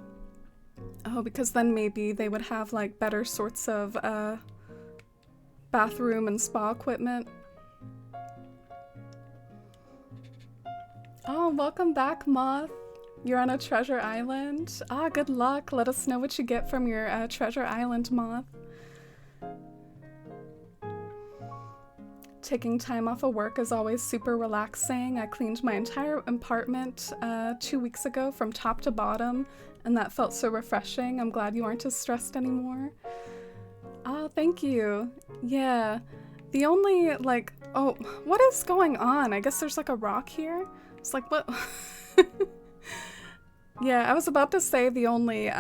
Oh, because then maybe they would have like better sorts of bathroom and spa equipment. Oh, welcome back, Moth. You're on a treasure island. Ah, good luck. Let us know what you get from your treasure island, Moth. taking time off of work is always super relaxing. I cleaned my entire apartment 2 weeks ago from top to bottom, and that felt so refreshing. I'm glad you aren't as stressed anymore. Oh, thank you. Yeah. The only, like, oh, what is going on? I guess there's like a rock here. It's like, what? Yeah, I was about to say the only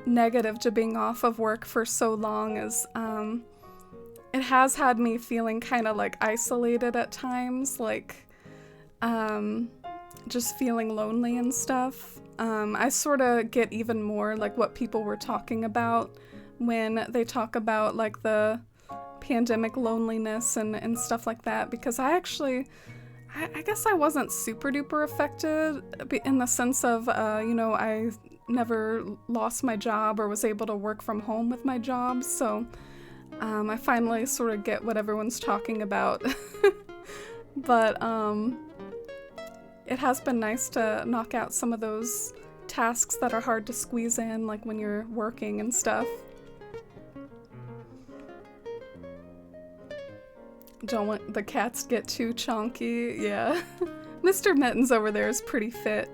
negative to being off of work for so long is it has had me feeling kind of like isolated at times, like just feeling lonely and stuff. I sort of get even more like what people were talking about when they talk about like the pandemic loneliness and stuff like that, because I guess I wasn't super duper affected in the sense of, you know, I never lost my job or was able to work from home with my job, so I finally sort of get what everyone's talking about. But it has been nice to knock out some of those tasks that are hard to squeeze in, like when you're working and stuff. Don't want the cats to get too chonky, yeah. Mr. Mittens over there is pretty fit.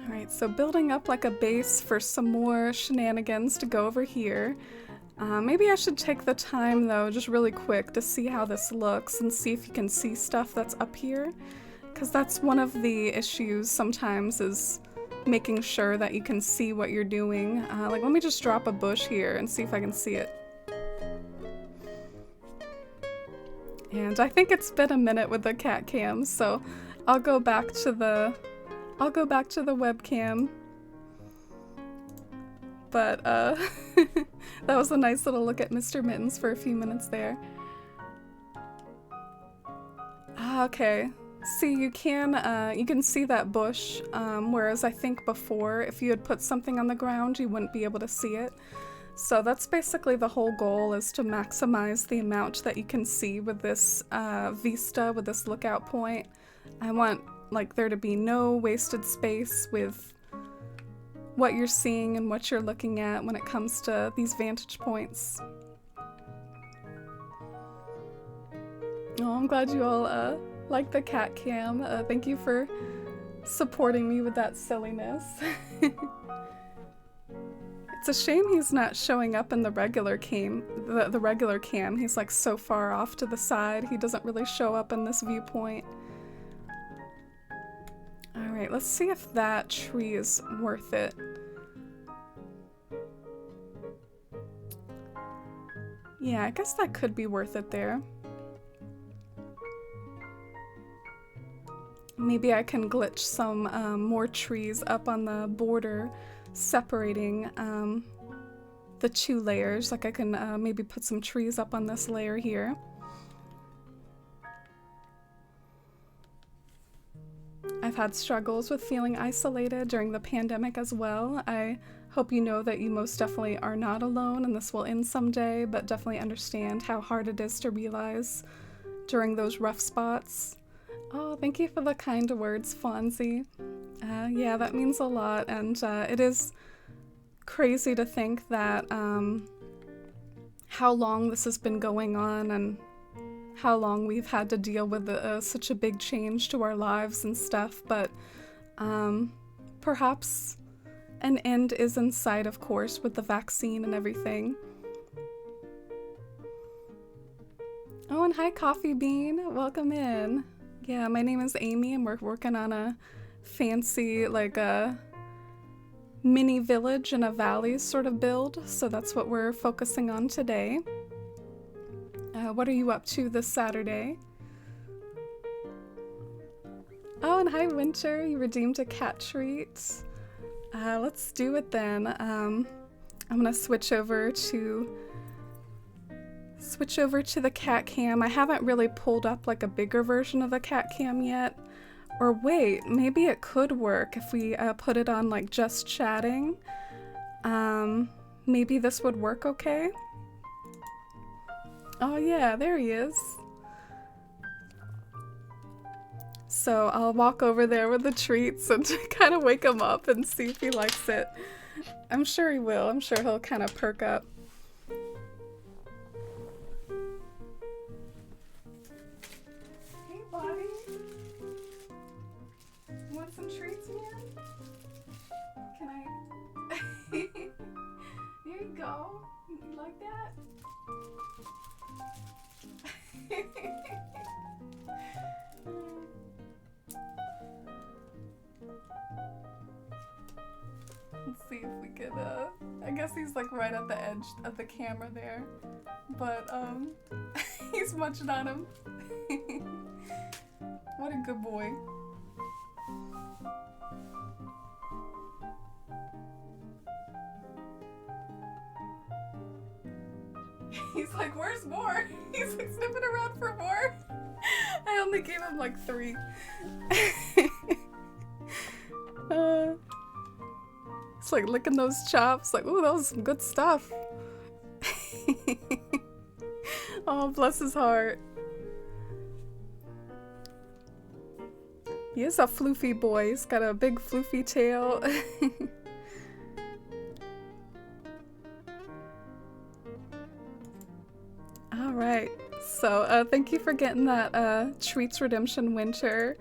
Alright, so building up like a base for some more shenanigans to go over here. Maybe I should take the time though, just really quick, to see how this looks and see if you can see stuff that's up here. Because that's one of the issues sometimes, is making sure that you can see what you're doing. Like, let me just drop a bush here and see if I can see it. And I think it's been a minute with the cat cam, so I'll go back to the webcam. But that was a nice little look at Mr. Mittens for a few minutes there. Okay. See, you can see that bush, whereas I think before, if you had put something on the ground, you wouldn't be able to see it. So that's basically the whole goal, is to maximize the amount that you can see with this vista, with this lookout point. I want, like, there to be no wasted space with what you're seeing and what you're looking at when it comes to these vantage points. Oh, I'm glad you all like the cat cam. Thank you for supporting me with that silliness. It's a shame he's not showing up in the regular cam. The regular cam. He's like so far off to the side. He doesn't really show up in this viewpoint. Alright, let's see if that tree is worth it. Yeah, I guess that could be worth it there. Maybe I can glitch some more trees up on the border, separating the two layers. Like I can maybe put some trees up on this layer here. I've had struggles with feeling isolated during the pandemic as well. I hope you know that you most definitely are not alone, and this will end someday, but definitely understand how hard it is to realize during those rough spots. Oh, thank you for the kind words, Fonzie. Yeah, that means a lot, and it is crazy to think that how long this has been going on and how long we've had to deal with such a big change to our lives and stuff, but perhaps an end is in sight, of course, with the vaccine and everything. Oh, and hi, Coffee Bean. Welcome in. Yeah, my name is Amy, and we're working on a fancy, like, a mini village in a valley sort of build, so that's what we're focusing on today. What are you up to this Saturday? Oh, and hi, Winter. You redeemed a cat treat. Let's do it then. I'm gonna switch over to the cat cam. I haven't really pulled up like a bigger version of the cat cam yet. Or wait, maybe it could work if we put it on like just chatting. Maybe this would work okay? Oh yeah, there he is. So I'll walk over there with the treats and kind of wake him up and see if he likes it. I'm sure he will. I'm sure he'll kind of perk up. Hey, buddy. Want some treats, man? Can I? Here you go. You like that? Let's see if we could, I guess he's like right at the edge of the camera there, but he's munching on him. What a good boy. He's like, where's more? He's like sniffing around for more. I only gave him like 3. It's like licking those chops, like, ooh, that was some good stuff. Oh, bless his heart. He is a floofy boy. He's got a big floofy tail. All right. So thank you for getting that Treats Redemption Winter.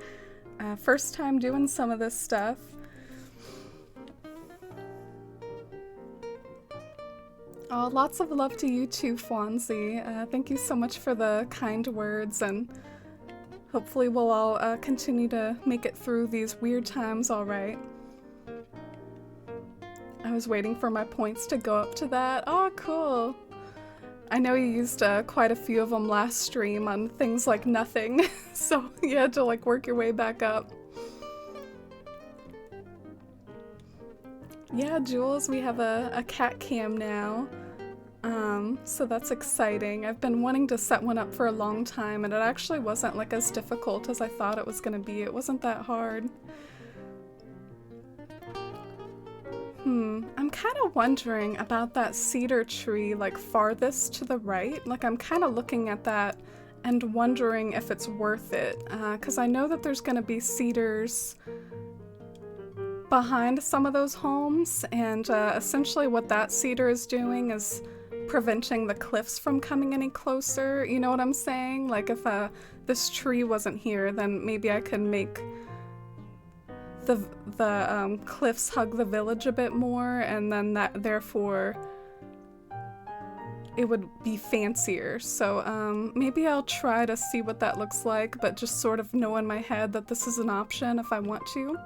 First time doing some of this stuff. Oh, lots of love to you too, Fwanzi. Thank you so much for the kind words, and hopefully we'll all continue to make it through these weird times all right. I was waiting for my points to go up to that. Oh, cool. I know you used quite a few of them last stream on things like nothing, so you had to like work your way back up. Yeah, Jules, we have a cat cam now, so that's exciting. I've been wanting to set one up for a long time, and it actually wasn't like as difficult as I thought it was gonna be. It wasn't that hard. I'm kind of wondering about that cedar tree like farthest to the right. Like I'm kind of looking at that and wondering if it's worth it, because I know that there's gonna be cedars behind some of those homes, and essentially what that cedar is doing is preventing the cliffs from coming any closer. You know what I'm saying? Like if this tree wasn't here, then maybe I could make the cliffs hug the village a bit more, and then that therefore it would be fancier. So maybe I'll try to see what that looks like, but just sort of know in my head that this is an option if I want to.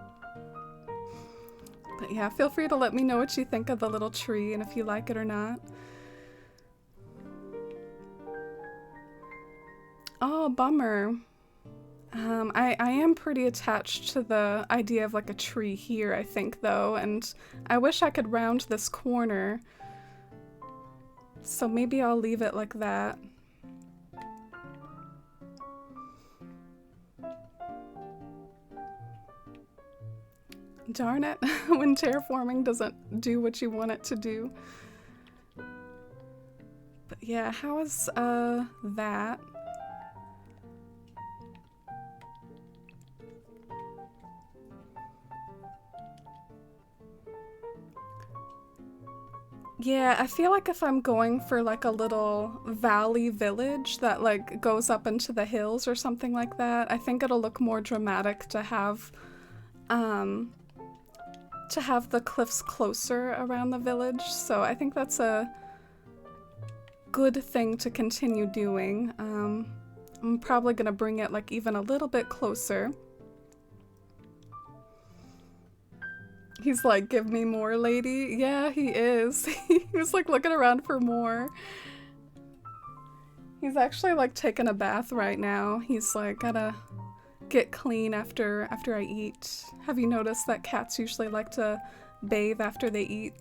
But yeah, feel free to let me know what you think of the little tree and if you like it or not. Oh, bummer. I am pretty attached to the idea of like a tree here, I think, though, and I wish I could round this corner. So maybe I'll leave it like that. Darn it, when terraforming doesn't do what you want it to do. But yeah, how is that? Yeah, I feel like if I'm going for like a little valley village that like goes up into the hills or something like that, I think it'll look more dramatic to have the cliffs closer around the village. So I think that's a good thing to continue doing. I'm probably gonna bring it like even a little bit closer. He's like, give me more, lady. Yeah, he is. He was like looking around for more. He's actually like taking a bath right now. He's like, gotta get clean after I eat. Have you noticed that cats usually like to bathe after they eat?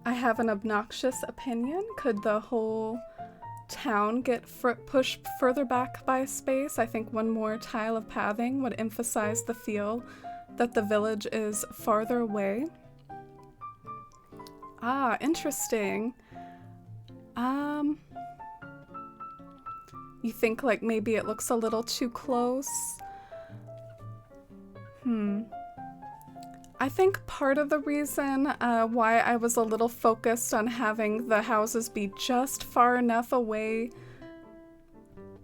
I have an obnoxious opinion. Could the whole town get pushed further back by a space? I think one more tile of pathing would emphasize the feel that the village is farther away. Ah, interesting. You think like maybe it looks a little too close? I think part of the reason why I was a little focused on having the houses be just far enough away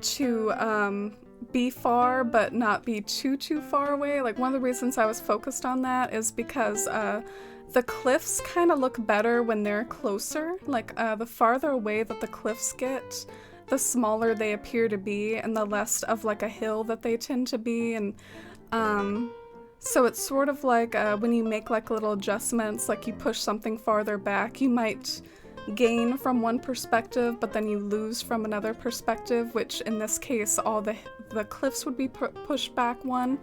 to be far but not be too far away, like one of the reasons I was focused on that is because the cliffs kind of look better when they're closer. Like the farther away that the cliffs get, the smaller they appear to be and the less of like a hill that they tend to be. And so it's sort of like when you make like little adjustments, like you push something farther back, you might gain from one perspective, but then you lose from another perspective, which in this case, all the cliffs would be pushed back one,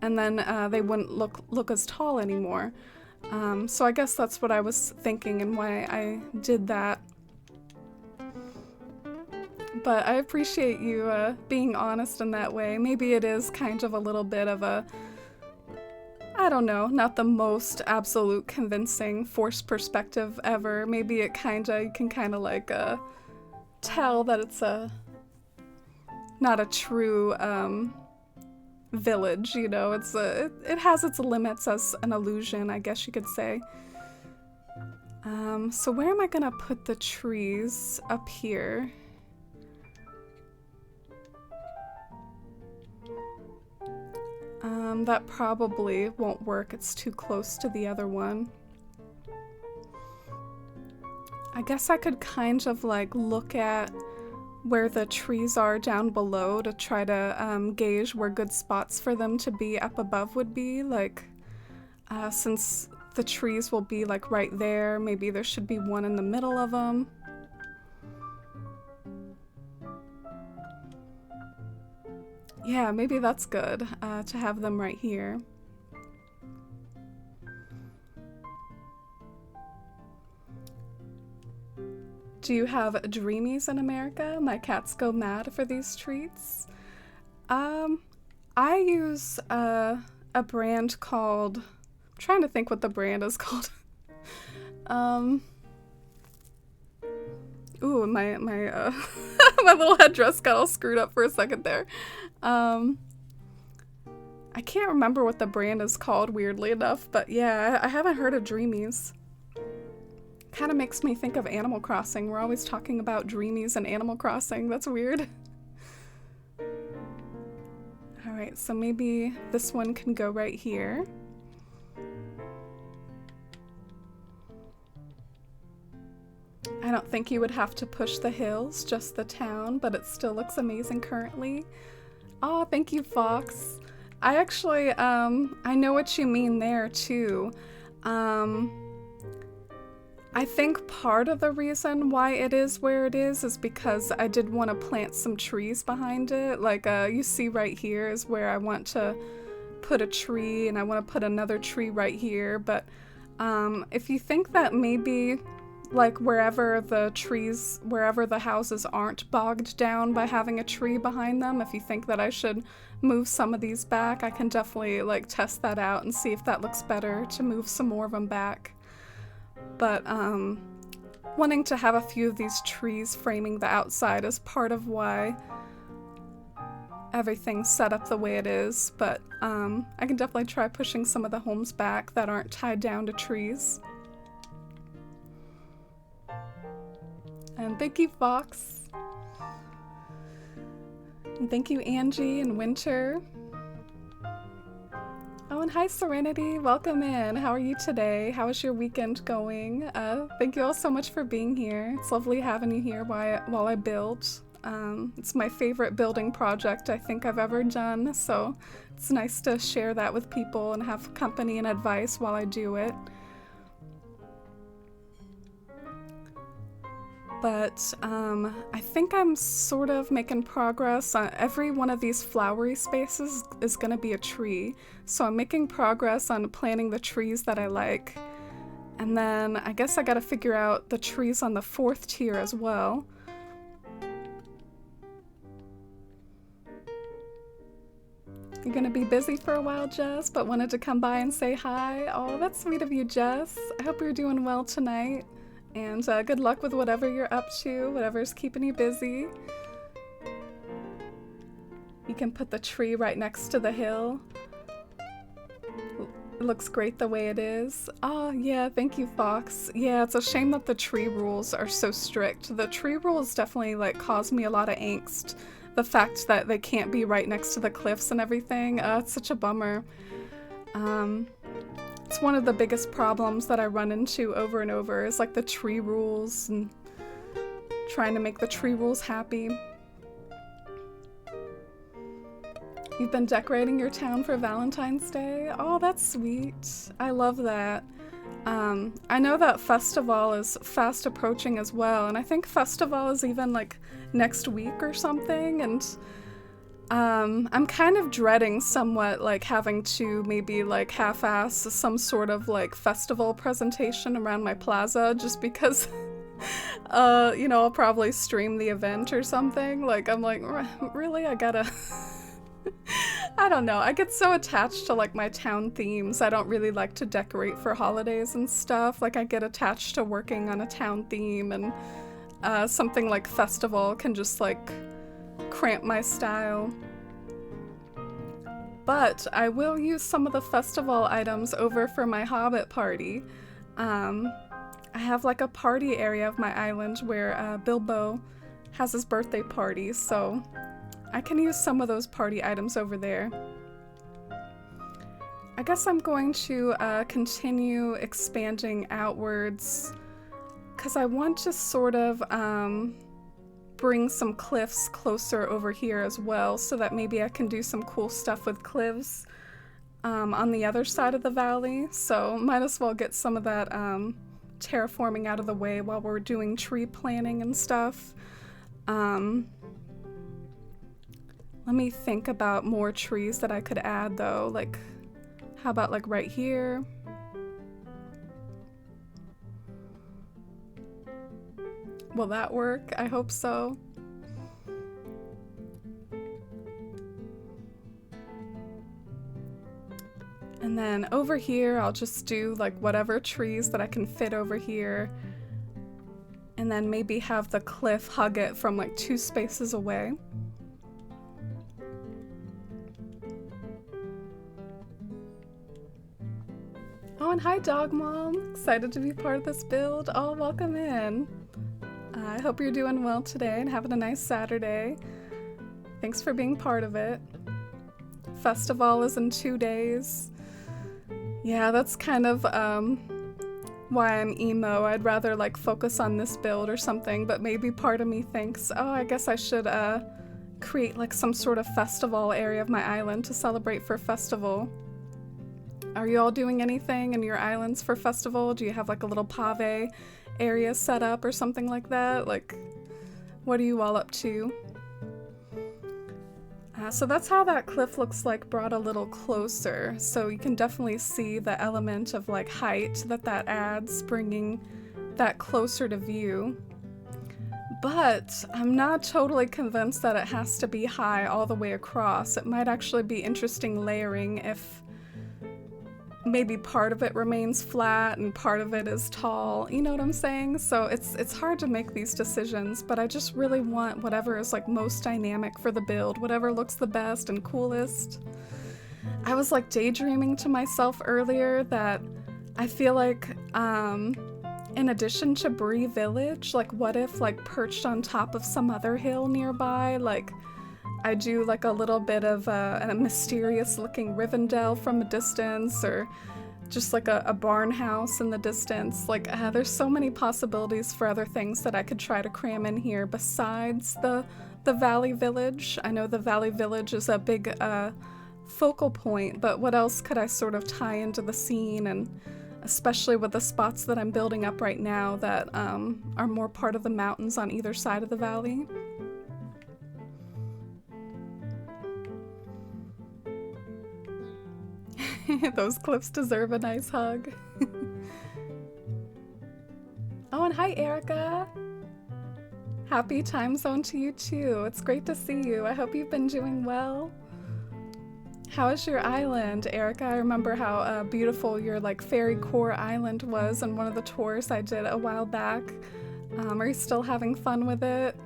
and then they wouldn't look as tall anymore. So I guess that's what I was thinking and why I did that. But I appreciate you being honest in that way. Maybe it is kind of a little bit of a, I don't know, not the most absolute convincing forced perspective ever. Maybe it you can kind of like tell that it's not a true village, you know. It has its limits as an illusion, I guess you could say. So where am I gonna put the trees? Up here. That probably won't work. It's too close to the other one. I guess I could kind of like look at where the trees are down below to try to gauge where good spots for them to be up above would be. Like, since the trees will be like right there, maybe there should be one in the middle of them. Yeah, maybe that's good, to have them right here. Do you have Dreamies in America? My cats go mad for these treats. I use a brand called, I'm trying to think what the brand is called. Ooh, my my little headdress got all screwed up for a second there. I can't remember what the brand is called, weirdly enough, but yeah, I haven't heard of Dreamies. Kind of makes me think of Animal Crossing. We're always talking about Dreamies and Animal Crossing. That's weird. Alright, so maybe this one can go right here. I don't think you would have to push the hills, just the town, but it still looks amazing currently. Oh, thank you, Fox. I actually, I know what you mean there, too. I think part of the reason why it is where it is because I did want to plant some trees behind it. Like, you see right here is where I want to put a tree, and I want to put another tree right here. But if you think that maybe, like, wherever the houses aren't bogged down by having a tree behind them, if you think that I should move some of these back, I can definitely, like, test that out and see if that looks better to move some more of them back. But wanting to have a few of these trees framing the outside is part of why everything's set up the way it is. But I can definitely try pushing some of the homes back that aren't tied down to trees. And thank you, Fox. And thank you, Angie and Winter. Oh, and hi, Serenity. Welcome in. How are you today? How is your weekend going? Thank you all so much for being here. It's lovely having you here while I build. It's my favorite building project I think I've ever done, so it's nice to share that with people and have company and advice while I do it. But I think I'm sort of making progress. Every one of these flowery spaces is going to be a tree. So I'm making progress on planting the trees that I like. And then I guess I got to figure out the trees on the 4th tier as well. You're going to be busy for a while, Jess, but wanted to come by and say hi. Oh, that's sweet of you, Jess. I hope you're doing well tonight. And good luck with whatever you're up to, whatever's keeping you busy. You can put the tree right next to the hill. It looks great the way it is. Oh, yeah, thank you, Fox. Yeah, it's a shame that the tree rules are so strict. The tree rules definitely, like, cause me a lot of angst. The fact that they can't be right next to the cliffs and everything, it's such a bummer. It's one of the biggest problems that I run into over and over is, like, the tree rules and trying to make the tree rules happy. You've been decorating your town for Valentine's Day? Oh, that's sweet. I love that. I know that Festival is fast approaching as well, and I think Festival is even like next week or something, and I'm kind of dreading somewhat like having to maybe like half-ass some sort of like festival presentation around my plaza just because you know, I'll probably stream the event or something. Like, I'm like, really? I gotta... I don't know, I get so attached to like my town themes. I don't really like to decorate for holidays and stuff. Like I get attached to working on a town theme, and something like Festival can just like cramp my style. But I will use some of the Festival items over for my Hobbit party. I have like a party area of my island where Bilbo has his birthday party, so I can use some of those party items over there. I guess I'm going to continue expanding outwards because I want to sort of bring some cliffs closer over here as well, so that maybe I can do some cool stuff with cliffs on the other side of the valley. So might as well get some of that terraforming out of the way while we're doing tree planting and stuff. Let me think about more trees that I could add though. Like, how about like right here? Will that work? I hope so. And then over here, I'll just do like whatever trees that I can fit over here. And then maybe have the cliff hug it from like 2 spaces away. Oh, and hi Dog Mom! Excited to be part of this build. Oh, welcome in. I hope you're doing well today and having a nice Saturday. Thanks for being part of it. Festival is in 2 days. Yeah, that's kind of why I'm emo. I'd rather like focus on this build or something, but maybe part of me thinks, oh, I guess I should create like some sort of festival area of my island to celebrate for Festival. Are you all doing anything in your islands for Festival? Do you have like a little pave area set up or something like that? Like, what are you all up to? So that's how that cliff looks like brought a little closer. So you can definitely see the element of like height that adds, bringing that closer to view. But I'm not totally convinced that it has to be high all the way across. It might actually be interesting layering if maybe part of it remains flat and part of it is tall, you know what I'm saying? So it's hard to make these decisions, but I just really want whatever is like most dynamic for the build, whatever looks the best and coolest. I was like daydreaming to myself earlier that I feel like in addition to Bree Village, like what if like perched on top of some other hill nearby, like I do like a little bit of a mysterious looking Rivendell from a distance, or just like a barn house in the distance. Like there's so many possibilities for other things that I could try to cram in here besides the Valley Village. I know the Valley Village is a big focal point, but what else could I sort of tie into the scene, and especially with the spots that I'm building up right now that are more part of the mountains on either side of the valley. Those cliffs deserve a nice hug. Oh, and hi Erica! Happy time zone to you too. It's great to see you. I hope you've been doing well. How is your island, Erica? I remember how beautiful your like Fairy Core Island was in one of the tours I did a while back. Are you still having fun with it?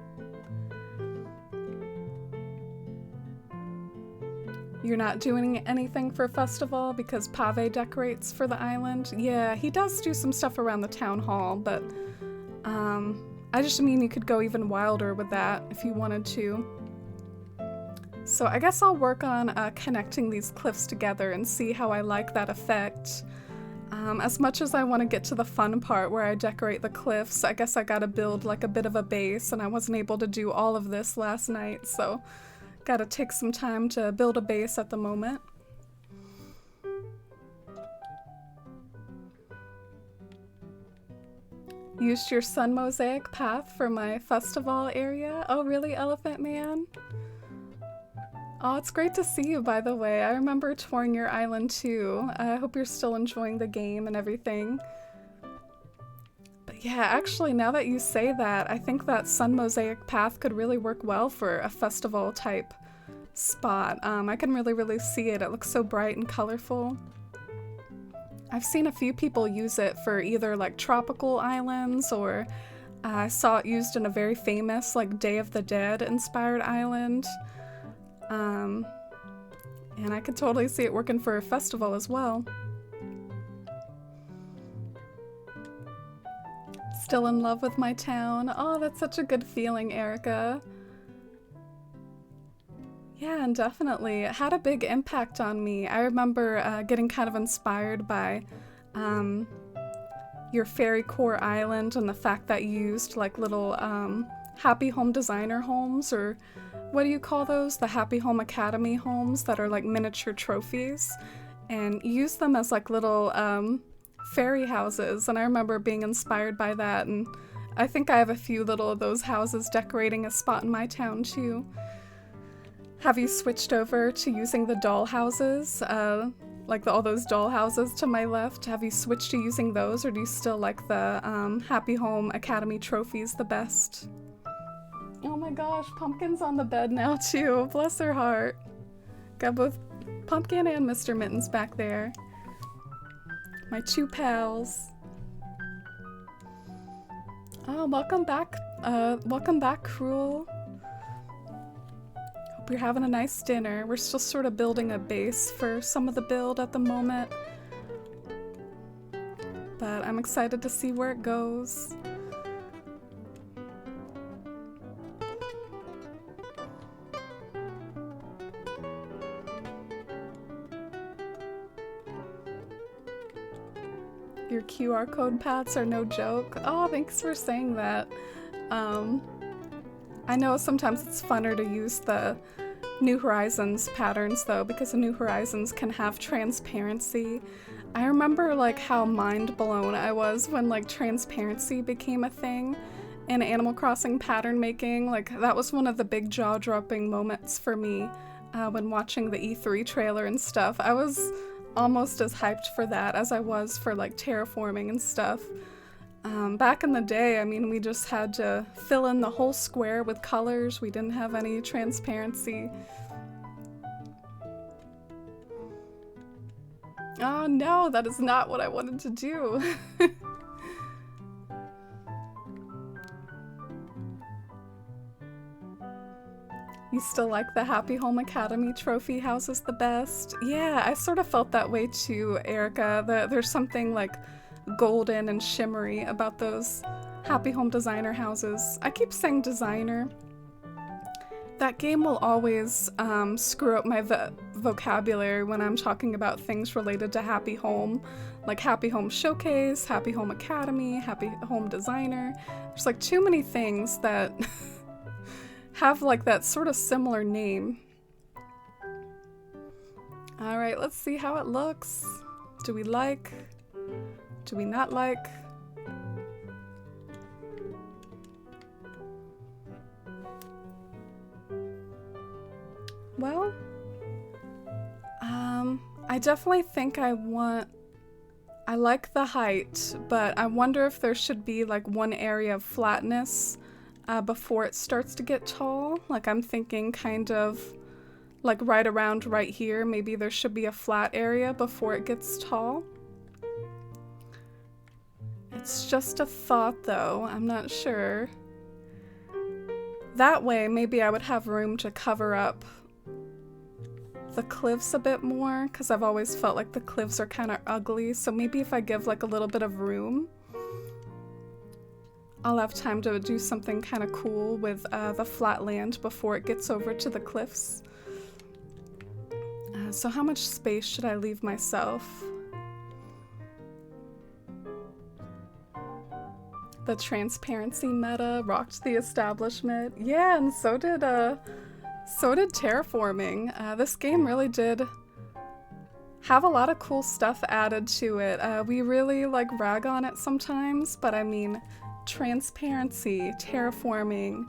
You're not doing anything for festival because Pave decorates for the island? Yeah, he does do some stuff around the town hall, but I just mean you could go even wilder with that if you wanted to. So I guess I'll work on connecting these cliffs together and see how I like that effect. As much as I want to get to the fun part where I decorate the cliffs, I guess I gotta build like a bit of a base, and I wasn't able to do all of this last night, so gotta take some time to build a base at the moment. Used your sun mosaic path for my festival area? Oh really, Elephant Man? Oh, it's great to see you, by the way. I remember touring your island too. I hope you're still enjoying the game and everything. But yeah, actually, now that you say that, I think that sun mosaic path could really work well for a festival type spot. I can really see it. It looks so bright and colorful. I've seen a few people use it for either like tropical islands, or I saw it used in a very famous like Day of the Dead inspired island. And I could totally see it working for a festival as well. Still in love with my town. Oh, that's such a good feeling, Erica. Yeah, and definitely. It had a big impact on me. I remember getting kind of inspired by your Fairy Core Island and the fact that you used like little Happy Home Designer homes, or what do you call those? The Happy Home Academy homes that are like miniature trophies. And you use them as like little fairy houses. And I remember being inspired by that. And I think I have a few little of those houses decorating a spot in my town too. Have you switched over to using the doll houses? Like all those doll houses to my left? Have you switched to using those, or do you still like the Happy Home Academy trophies the best? Oh my gosh, Pumpkin's on the bed now too. Bless her heart. Got both Pumpkin and Mr. Mittens back there. My two pals. Oh, welcome back. Welcome back, Cruel. Hope you're having a nice dinner. We're still sort of building a base for some of the build at the moment, but I'm excited to see where it goes. Your QR code paths are no joke. Oh, thanks for saying that. I know sometimes it's funner to use the New Horizons patterns though, because the New Horizons can have transparency. I remember like how mind blown I was when like transparency became a thing in Animal Crossing pattern making. Like that was one of the big jaw-dropping moments for me when watching the E3 trailer and stuff. I was almost as hyped for that as I was for like terraforming and stuff. Back in the day, I mean, we just had to fill in the whole square with colors. We didn't have any transparency. Oh no, that is not what I wanted to do. You still like the Happy Home Academy trophy houses the best? Yeah, I sort of felt that way too, Erica. There's something like golden and shimmery about those Happy Home Designer houses. I keep saying designer. That game will always screw up my vocabulary when I'm talking about things related to Happy Home, like Happy Home Showcase, Happy Home Academy, Happy Home Designer. There's like too many things that have like that sort of similar name. All right, let's see how it looks. Do we like? Do we not like? Well, I definitely think I like the height, but I wonder if there should be like one area of flatness before it starts to get tall. Like I'm thinking kind of like right around right here, maybe there should be a flat area before it gets tall. It's just a thought though, I'm not sure. That way maybe I would have room to cover up the cliffs a bit more, because I've always felt like the cliffs are kind of ugly, so maybe if I give like a little bit of room, I'll have time to do something kind of cool with the flat land before it gets over to the cliffs. So how much space should I leave myself? The transparency meta rocked the establishment. Yeah, and so did terraforming. This game really did have a lot of cool stuff added to it. We really like rag on it sometimes, but I mean, transparency, terraforming,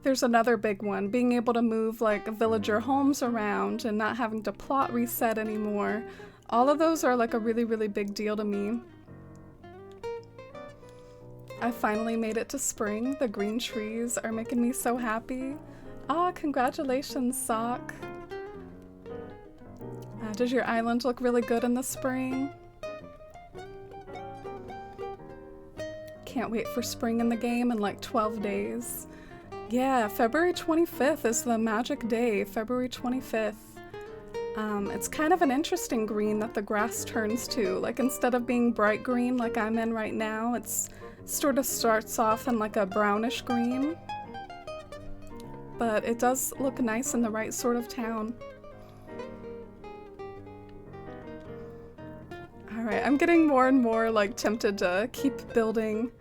there's another big one, being able to move like villager homes around and not having to plot reset anymore. All of those are like a really, really big deal to me. I finally made it to spring. The green trees are making me so happy. Ah, congratulations, Sock. Does your island look really good in the spring? Can't wait for spring in the game in like 12 days. Yeah, February 25th is the magic day, February 25th. It's kind of an interesting green that the grass turns to. Like instead of being bright green like I'm in right now, it's sort of starts off in like a brownish green. But it does look nice in the right sort of town. Alright, I'm getting more and more like tempted to keep building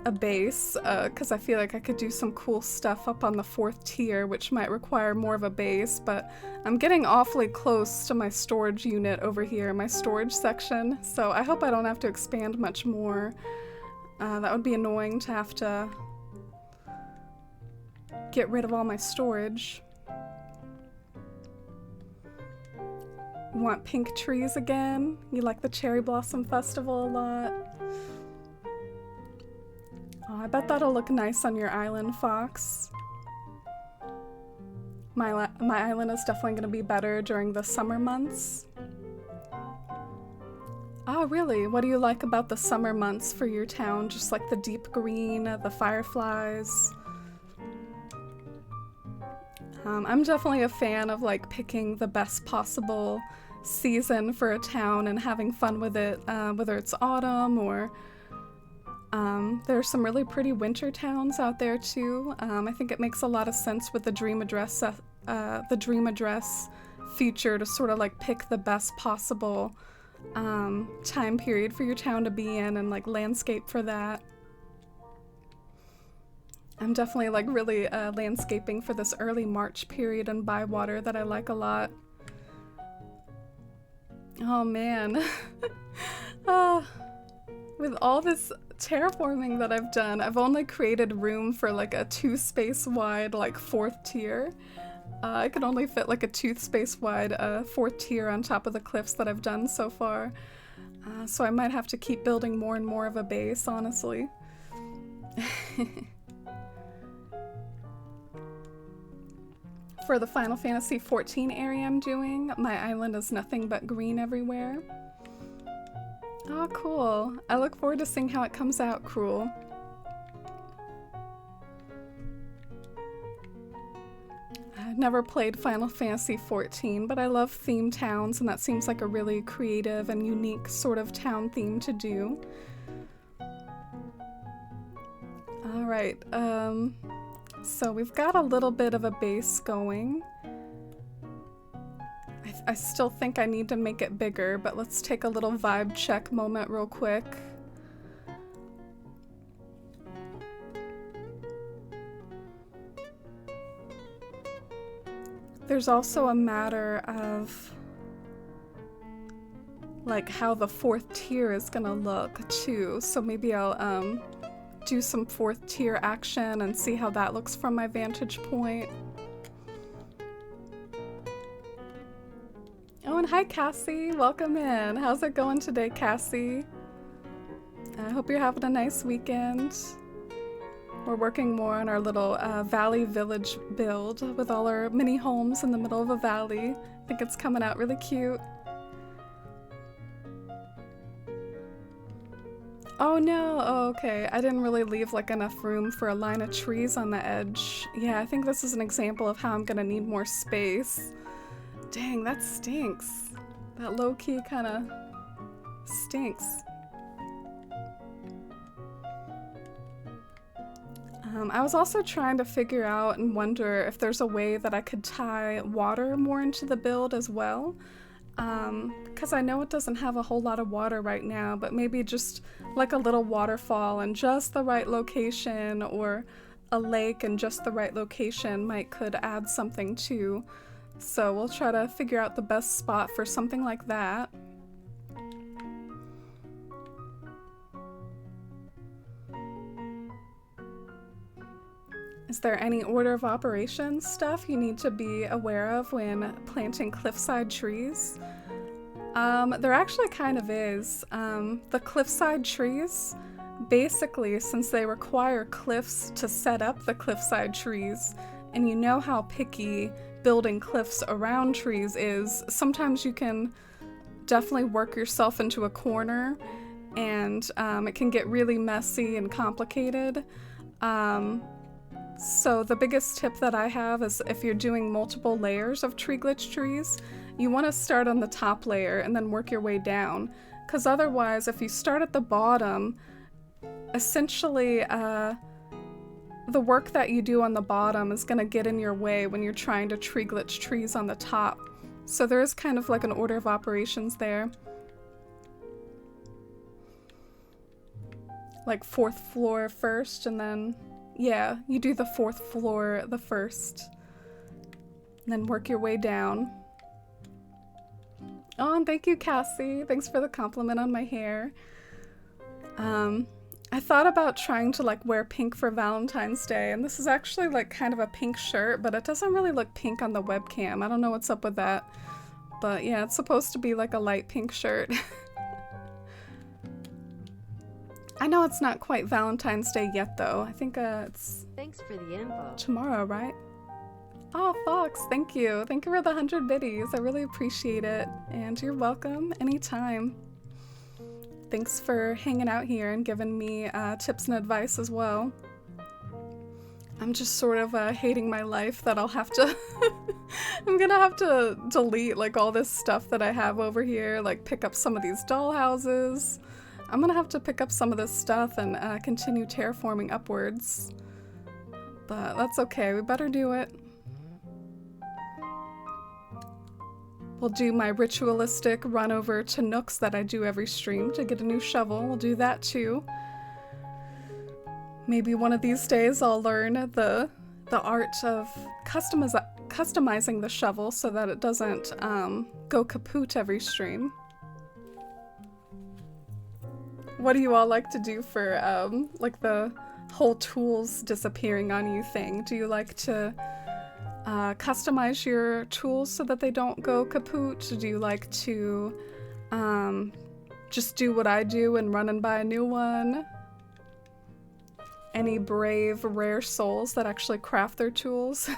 a base, because I feel like I could do some cool stuff up on the 4th tier, which might require more of a base, but I'm getting awfully close to my storage unit over here, my storage section, so I hope I don't have to expand much more. That would be annoying to have to get rid of all my storage. You want pink trees again? You like the Cherry Blossom Festival a lot? Oh, I bet that'll look nice on your island, Fox. My island is definitely going to be better during the summer months. Oh, really? What do you like about the summer months for your town? Just like the deep green, the fireflies? I'm definitely a fan of like picking the best possible season for a town and having fun with it, whether it's autumn or there are some really pretty winter towns out there too. I think it makes a lot of sense with the Dream Address feature to sort of like pick the best possible time period for your town to be in and like landscape for that. I'm definitely like really landscaping for this early March period in Bywater that I like a lot. Oh man. With all this terraforming that I've done, I've only created room for like a 2 space wide like 4th tier. I could only fit like a 2 space wide 4th tier on top of the cliffs that I've done so far. So I might have to keep building more and more of a base, honestly. For the Final Fantasy XIV area I'm doing, my island is nothing but green everywhere. Oh, cool. I look forward to seeing how it comes out, Cruel. I've never played Final Fantasy XIV, but I love theme towns, and that seems like a really creative and unique sort of town theme to do. Alright, so we've got a little bit of a base going. I still think I need to make it bigger, but let's take a little vibe check moment real quick. There's also a matter of like how the 4th tier is gonna look too, so maybe I'll do some 4th tier action and see how that looks from my vantage point. Oh, and hi Cassie, welcome in. How's it going today, Cassie? I hope you're having a nice weekend. We're working more on our little valley village build with all our mini homes in the middle of a valley. I think it's coming out really cute. Oh no, oh, okay. I didn't really leave like enough room for a line of trees on the edge. Yeah, I think this is an example of how I'm gonna need more space. Dang, that stinks. That low-key kinda stinks. I was also trying to figure out and wonder if there's a way that I could tie water more into the build as well. Because I know it doesn't have a whole lot of water right now, but maybe just like a little waterfall in just the right location, or a lake in just the right location could add something too. So we'll try to figure out the best spot for something like that. Is there any order of operations stuff you need to be aware of when planting cliffside trees? There actually kind of is. The cliffside trees, basically, since they require cliffs to set up the cliffside trees, and you know how picky building cliffs around trees is, sometimes you can definitely work yourself into a corner, and it can get really messy and complicated. So the biggest tip that I have is, if you're doing multiple layers of tree glitch trees, you want to start on the top layer and then work your way down. Because otherwise, if you start at the bottom, essentially the work that you do on the bottom is going to get in your way when you're trying to tree glitch trees on the top. So there is kind of like an order of operations there. Like 4th floor first, and then, yeah, you do the 4th floor the first. And then work your way down. Oh, and thank you, Cassie. Thanks for the compliment on my hair. I thought about trying to like wear pink for Valentine's Day, and this is actually like kind of a pink shirt, but it doesn't really look pink on the webcam. I don't know what's up with that. But yeah, it's supposed to be like a light pink shirt. I know it's not quite Valentine's Day yet though. I think it's... Thanks for the info. Tomorrow, right? Oh, Fox, thank you. Thank you for the 100 biddies. I really appreciate it. And you're welcome anytime. Thanks for hanging out here and giving me tips and advice as well. I'm just sort of hating my life that I'll have to... I'm gonna have to delete like all this stuff that I have over here, like pick up some of these doll houses. I'm gonna have to pick up some of this stuff and continue terraforming upwards. But that's okay, we better do it. We'll do my ritualistic run over to Nooks that I do every stream to get a new shovel. We'll do that too. Maybe one of these days I'll learn the art of customizing the shovel so that it doesn't go kaput every stream. What do you all like to do for like the whole tools disappearing on you thing? Do you like to customize your tools so that they don't go kaput? Do you like to just do what I do and run and buy a new one? Any brave, rare souls that actually craft their tools?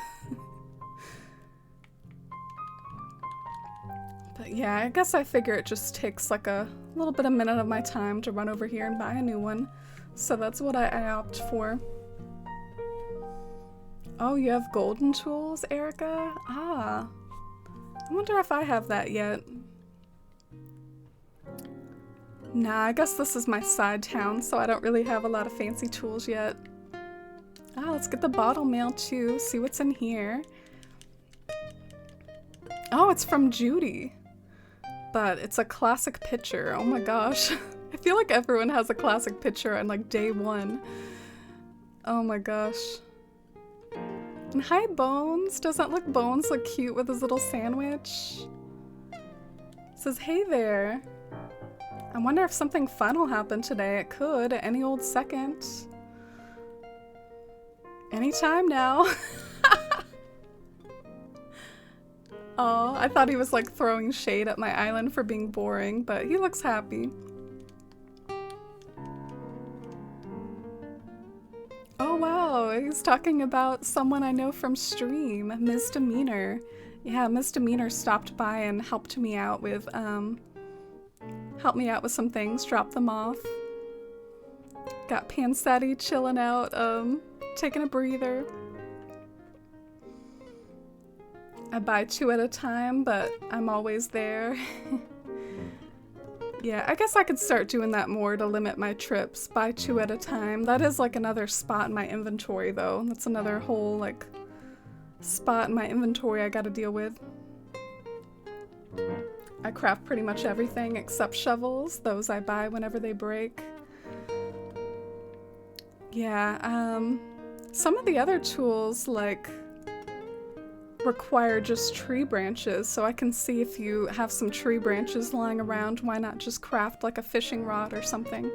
But yeah, I guess I figure it just takes like a little bit a minute of my time to run over here and buy a new one. So that's what I opt for. Oh, you have golden tools, Erica? Ah. I wonder if I have that yet. Nah, I guess this is my side town, so I don't really have a lot of fancy tools yet. Ah, let's get the bottle mail too, see what's in here. Oh, it's from Judy. But it's a classic picture. Oh my gosh. I feel like everyone has a classic picture on like day one. Oh my gosh. And hi, Bones. Doesn't Bones look cute with his little sandwich? It says, hey there. I wonder if something fun will happen today. It could at any old second. Anytime now. Oh, I thought he was like throwing shade at my island for being boring, but he looks happy. Oh wow, he's talking about someone I know from stream, Misdemeanor. Yeah, Misdemeanor stopped by and helped me out with some things, dropped them off. Got Panseti chilling out, taking a breather. I buy 2 at a time, but I'm always there. Yeah, I guess I could start doing that more to limit my trips. Buy 2 at a time. That is like another spot in my inventory though. That's another whole like spot in my inventory I gotta deal with. I craft pretty much everything except shovels. Those I buy whenever they break. Yeah, some of the other tools like require just tree branches, so I can see if you have some tree branches lying around, why not just craft like a fishing rod or something.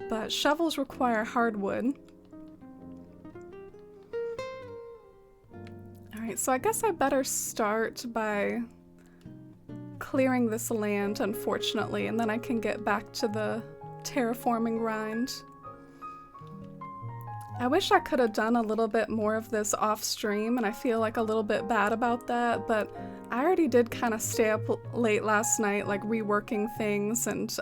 But shovels require hardwood. Alright, so I guess I better start by clearing this land, unfortunately, and then I can get back to the terraforming grind. I wish I could have done a little bit more of this off stream, and I feel like a little bit bad about that, but I already did kind of stay up late last night, like reworking things, and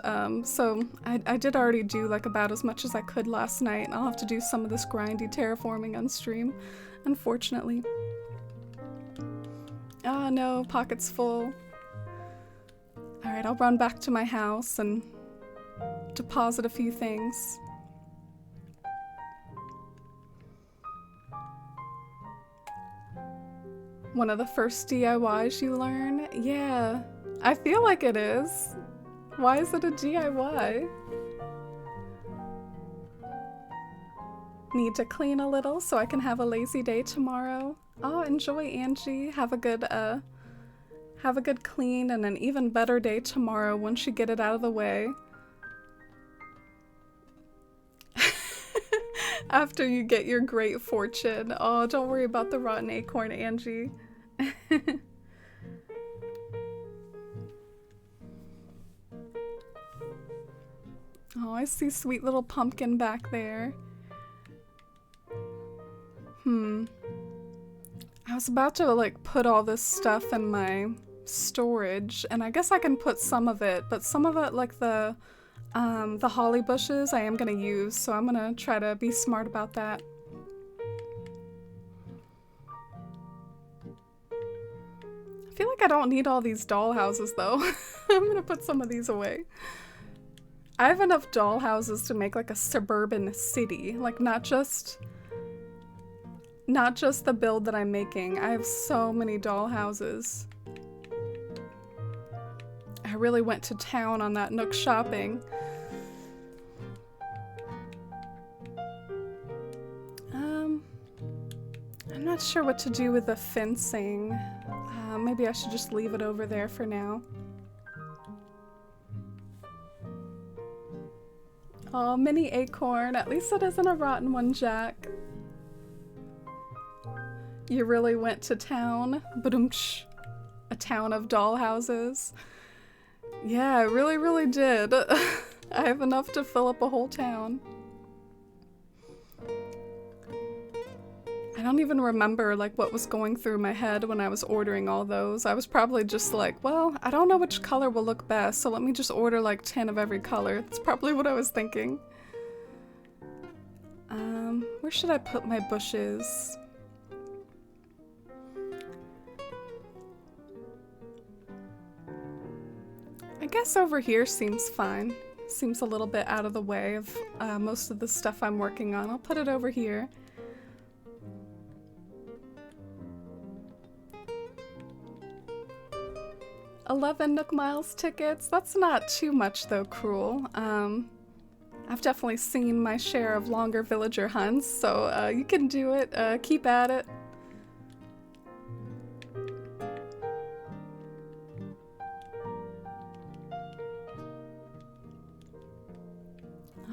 so I did already do like about as much as I could last night, and I'll have to do some of this grindy terraforming on stream, unfortunately. Oh no, pocket's full. Alright, I'll run back to my house and deposit a few things. One of the first DIYs you learn? Yeah, I feel like it is. Why is it a DIY? Need to clean a little so I can have a lazy day tomorrow. Oh, enjoy, Angie. Have a good clean and an even better day tomorrow once you get it out of the way. After you get your great fortune. Oh, don't worry about the rotten acorn, Angie. Oh, I see sweet little pumpkin back there. I was about to like put all this stuff in my storage, and I guess I can put some of it, but some of it, like the holly bushes, I am gonna use, so I'm gonna try to be smart about that. I feel like I don't need all these doll houses though. I'm gonna put some of these away. I have enough doll houses to make like a suburban city, like not just the build that I'm making. I have so many doll houses. I really went to town on that Nook shopping. I'm not sure what to do with the fencing. Maybe I should just leave it over there for now. Oh, mini acorn. At least it isn't a rotten one, Jack. You really went to town? Ba-dum-tsh. A town of doll houses. Yeah, I really, really did. I have enough to fill up a whole town. I don't even remember like what was going through my head when I was ordering all those. I was probably just like, well, I don't know which color will look best, so let me just order like 10 of every color. That's probably what I was thinking. Where should I put my bushes? I guess over here seems fine. Seems a little bit out of the way of most of the stuff I'm working on. I'll put it over here. $11 Nook Miles tickets? That's not too much though, Cruel. I've definitely seen my share of longer villager hunts, so you can do it. Keep at it.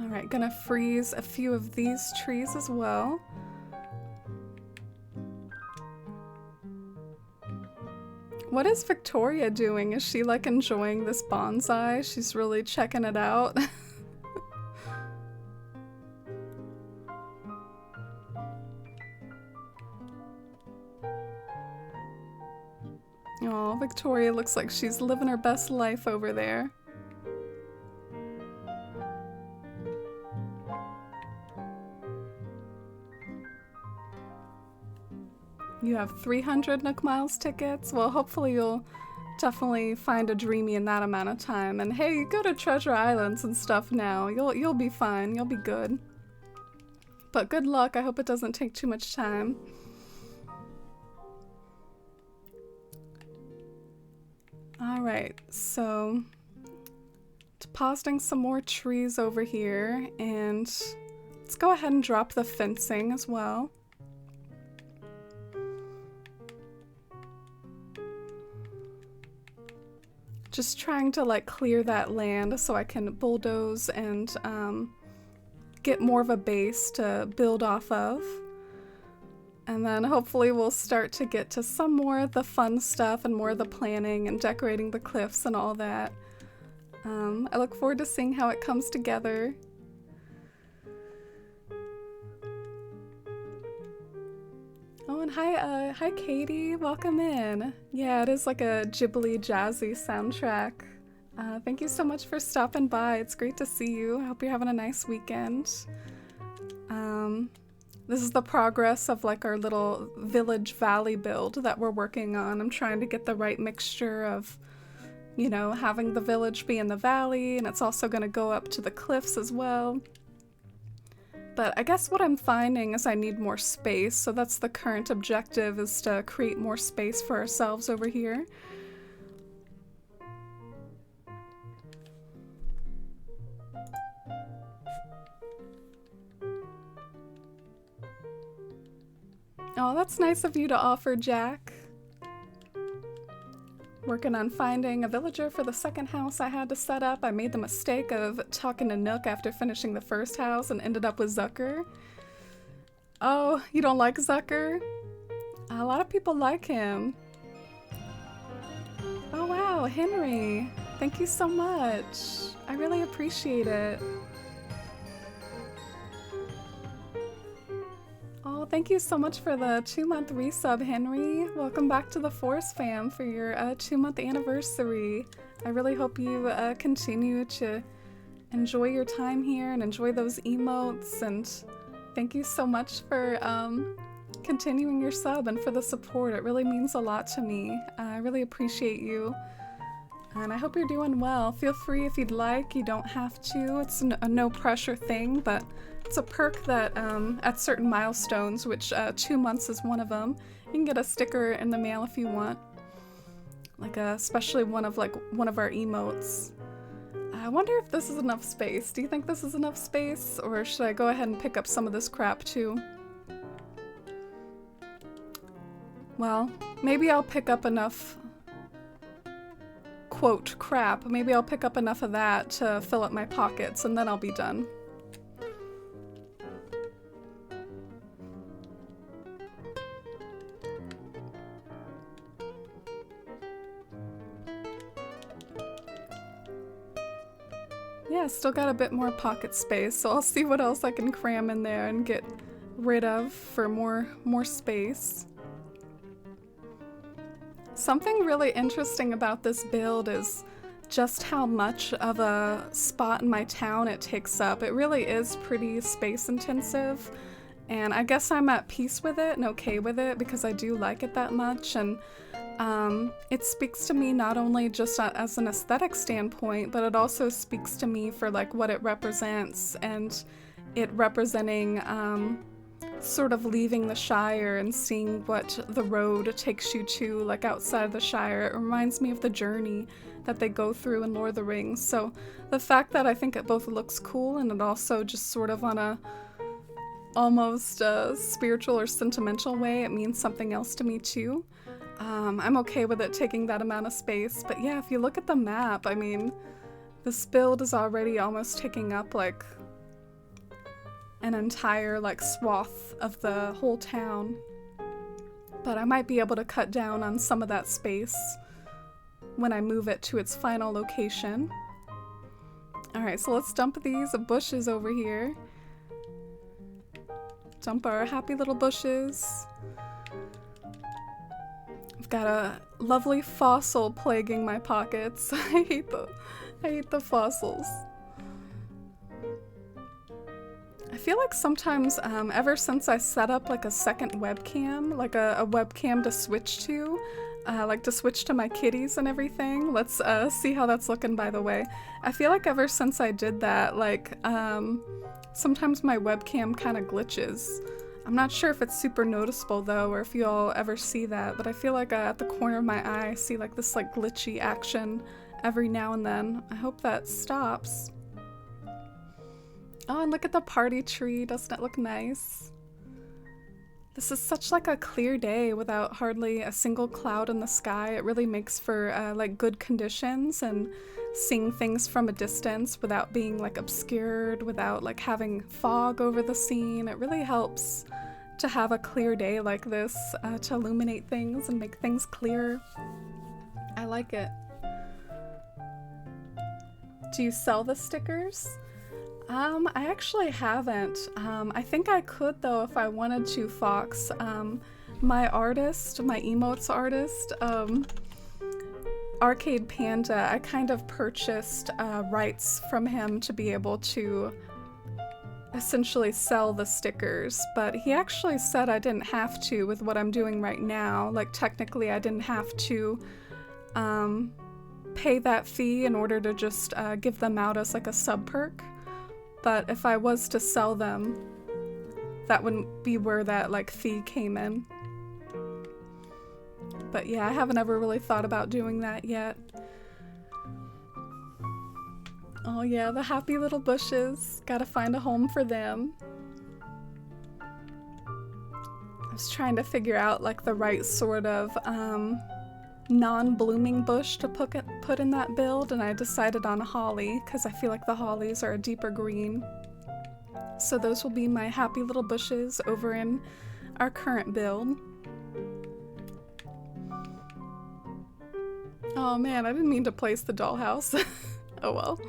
Alright, gonna freeze a few of these trees as well. What is Victoria doing? Is she like enjoying this bonsai? She's really checking it out. Oh, Victoria looks like she's living her best life over there. You have 300 Nook Miles tickets? Well, hopefully you'll definitely find a dreamy in that amount of time. And hey, you go to Treasure Islands and stuff now. You'll be fine. You'll be good. But good luck. I hope it doesn't take too much time. Alright, so depositing some more trees over here, and let's go ahead and drop the fencing as well. Just trying to like clear that land so I can bulldoze and get more of a base to build off of. And then hopefully we'll start to get to some more of the fun stuff and more of the planning and decorating the cliffs and all that. I look forward to seeing how it comes together. Oh, and hi Katie, welcome in. Yeah, it is like a Ghibli jazzy soundtrack. Thank you so much for stopping by. It's great to see you. I hope you're having a nice weekend. This is the progress of like our little village valley build that we're working on. I'm trying to get the right mixture of, you know, having the village be in the valley, and it's also going to go up to the cliffs as well. But I guess what I'm finding is I need more space, so that's the current objective, is to create more space for ourselves over here. Oh, that's nice of you to offer, Jack. Working on finding a villager for the second house I had to set up. I made the mistake of talking to Nook after finishing the first house and ended up with Zucker. Oh, you don't like Zucker? A lot of people like him. Oh wow, Henry. Thank you so much. I really appreciate it. Oh, thank you so much for the 2-month resub, Henry. Welcome back to the Force fam for your 2-month anniversary. I really hope you continue to enjoy your time here and enjoy those emotes, and thank you so much for continuing your sub and for the support. It really means a lot to me. I really appreciate you. And I hope you're doing well. Feel free if you'd like. You don't have to. It's a no pressure thing, but it's a perk that at certain milestones, which 2 months is one of them, you can get a sticker in the mail if you want. Like especially one of our emotes. I wonder if this is enough space. Do you think this is enough space? Or should I go ahead and pick up some of this crap too? Well, maybe I'll pick up enough, quote, crap. Maybe I'll pick up enough of that to fill up my pockets, and then I'll be done. Yeah, still got a bit more pocket space, so I'll see what else I can cram in there and get rid of for more space. Something really interesting about this build is just how much of a spot in my town it takes up. It really is pretty space intensive, and I guess I'm at peace with it and okay with it because I do like it that much, and it speaks to me not only just as an aesthetic standpoint, but it also speaks to me for like what it represents, and it representing sort of leaving the Shire and seeing what the road takes you to, like outside the Shire. It reminds me of the journey that they go through in Lord of the Rings. So the fact that I think it both looks cool and it also just sort of on a almost spiritual or sentimental way, it means something else to me too. I'm okay with it taking that amount of space, but yeah, if you look at the map, I mean, this build is already almost taking up like an entire like swath of the whole town. But I might be able to cut down on some of that space when I move it to its final location. Alright, so let's dump these bushes over here. Dump our happy little bushes. I've got a lovely fossil plaguing my pockets. I hate the fossils. I feel like sometimes, ever since I set up like a second webcam, like a webcam to switch to, like to switch to my kitties and everything. Let's see how that's looking, by the way. I feel like ever since I did that, like, sometimes my webcam kind of glitches. I'm not sure if it's super noticeable though, or if you all ever see that, but I feel like at the corner of my eye I see like this like glitchy action every now and then. I hope that stops. Oh, and look at the party tree. Doesn't it look nice? This is such like a clear day without hardly a single cloud in the sky. It really makes for like good conditions and seeing things from a distance without being like obscured, without like having fog over the scene. It really helps to have a clear day like this to illuminate things and make things clearer. I like it. Do you sell the stickers? I actually haven't. I think I could though if I wanted to, Fox. My artist, my emotes artist, Arcade Panda, I kind of purchased rights from him to be able to essentially sell the stickers, but he actually said I didn't have to with what I'm doing right now. Like technically I didn't have to pay that fee in order to just give them out as like a sub perk. But if I was to sell them, that wouldn't be where that like fee came in. But yeah, I haven't ever really thought about doing that yet. Oh yeah, the happy little bushes. Gotta find a home for them. I was trying to figure out like the right sort of non-blooming bush to put in that build, and I decided on holly because I feel like the hollies are a deeper green. So those will be my happy little bushes over in our current build. Oh man, I didn't mean to place the dollhouse. Oh well.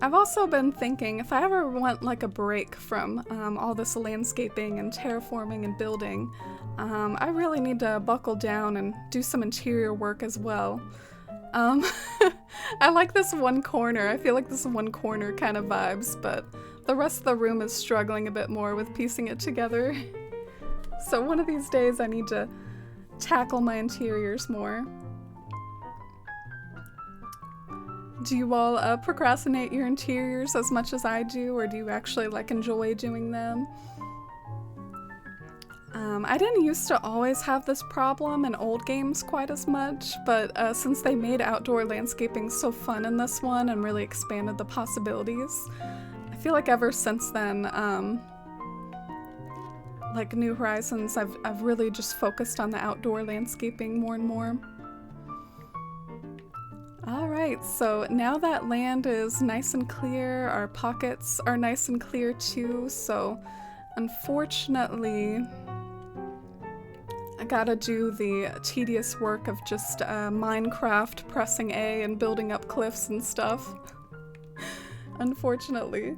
I've also been thinking if I ever want like a break from all this landscaping and terraforming and building, I really need to buckle down and do some interior work as well. I like this one corner. I feel like this one corner kind of vibes, but the rest of the room is struggling a bit more with piecing it together. So one of these days I need to tackle my interiors more. Do you all procrastinate your interiors as much as I do, or do you actually like enjoy doing them? I didn't used to always have this problem in old games quite as much, but since they made outdoor landscaping so fun in this one and really expanded the possibilities, I feel like ever since then, like New Horizons, I've really just focused on the outdoor landscaping more and more. Alright, so now that land is nice and clear, our pockets are nice and clear too, so unfortunately I gotta do the tedious work of just Minecraft pressing A and building up cliffs and stuff. Unfortunately.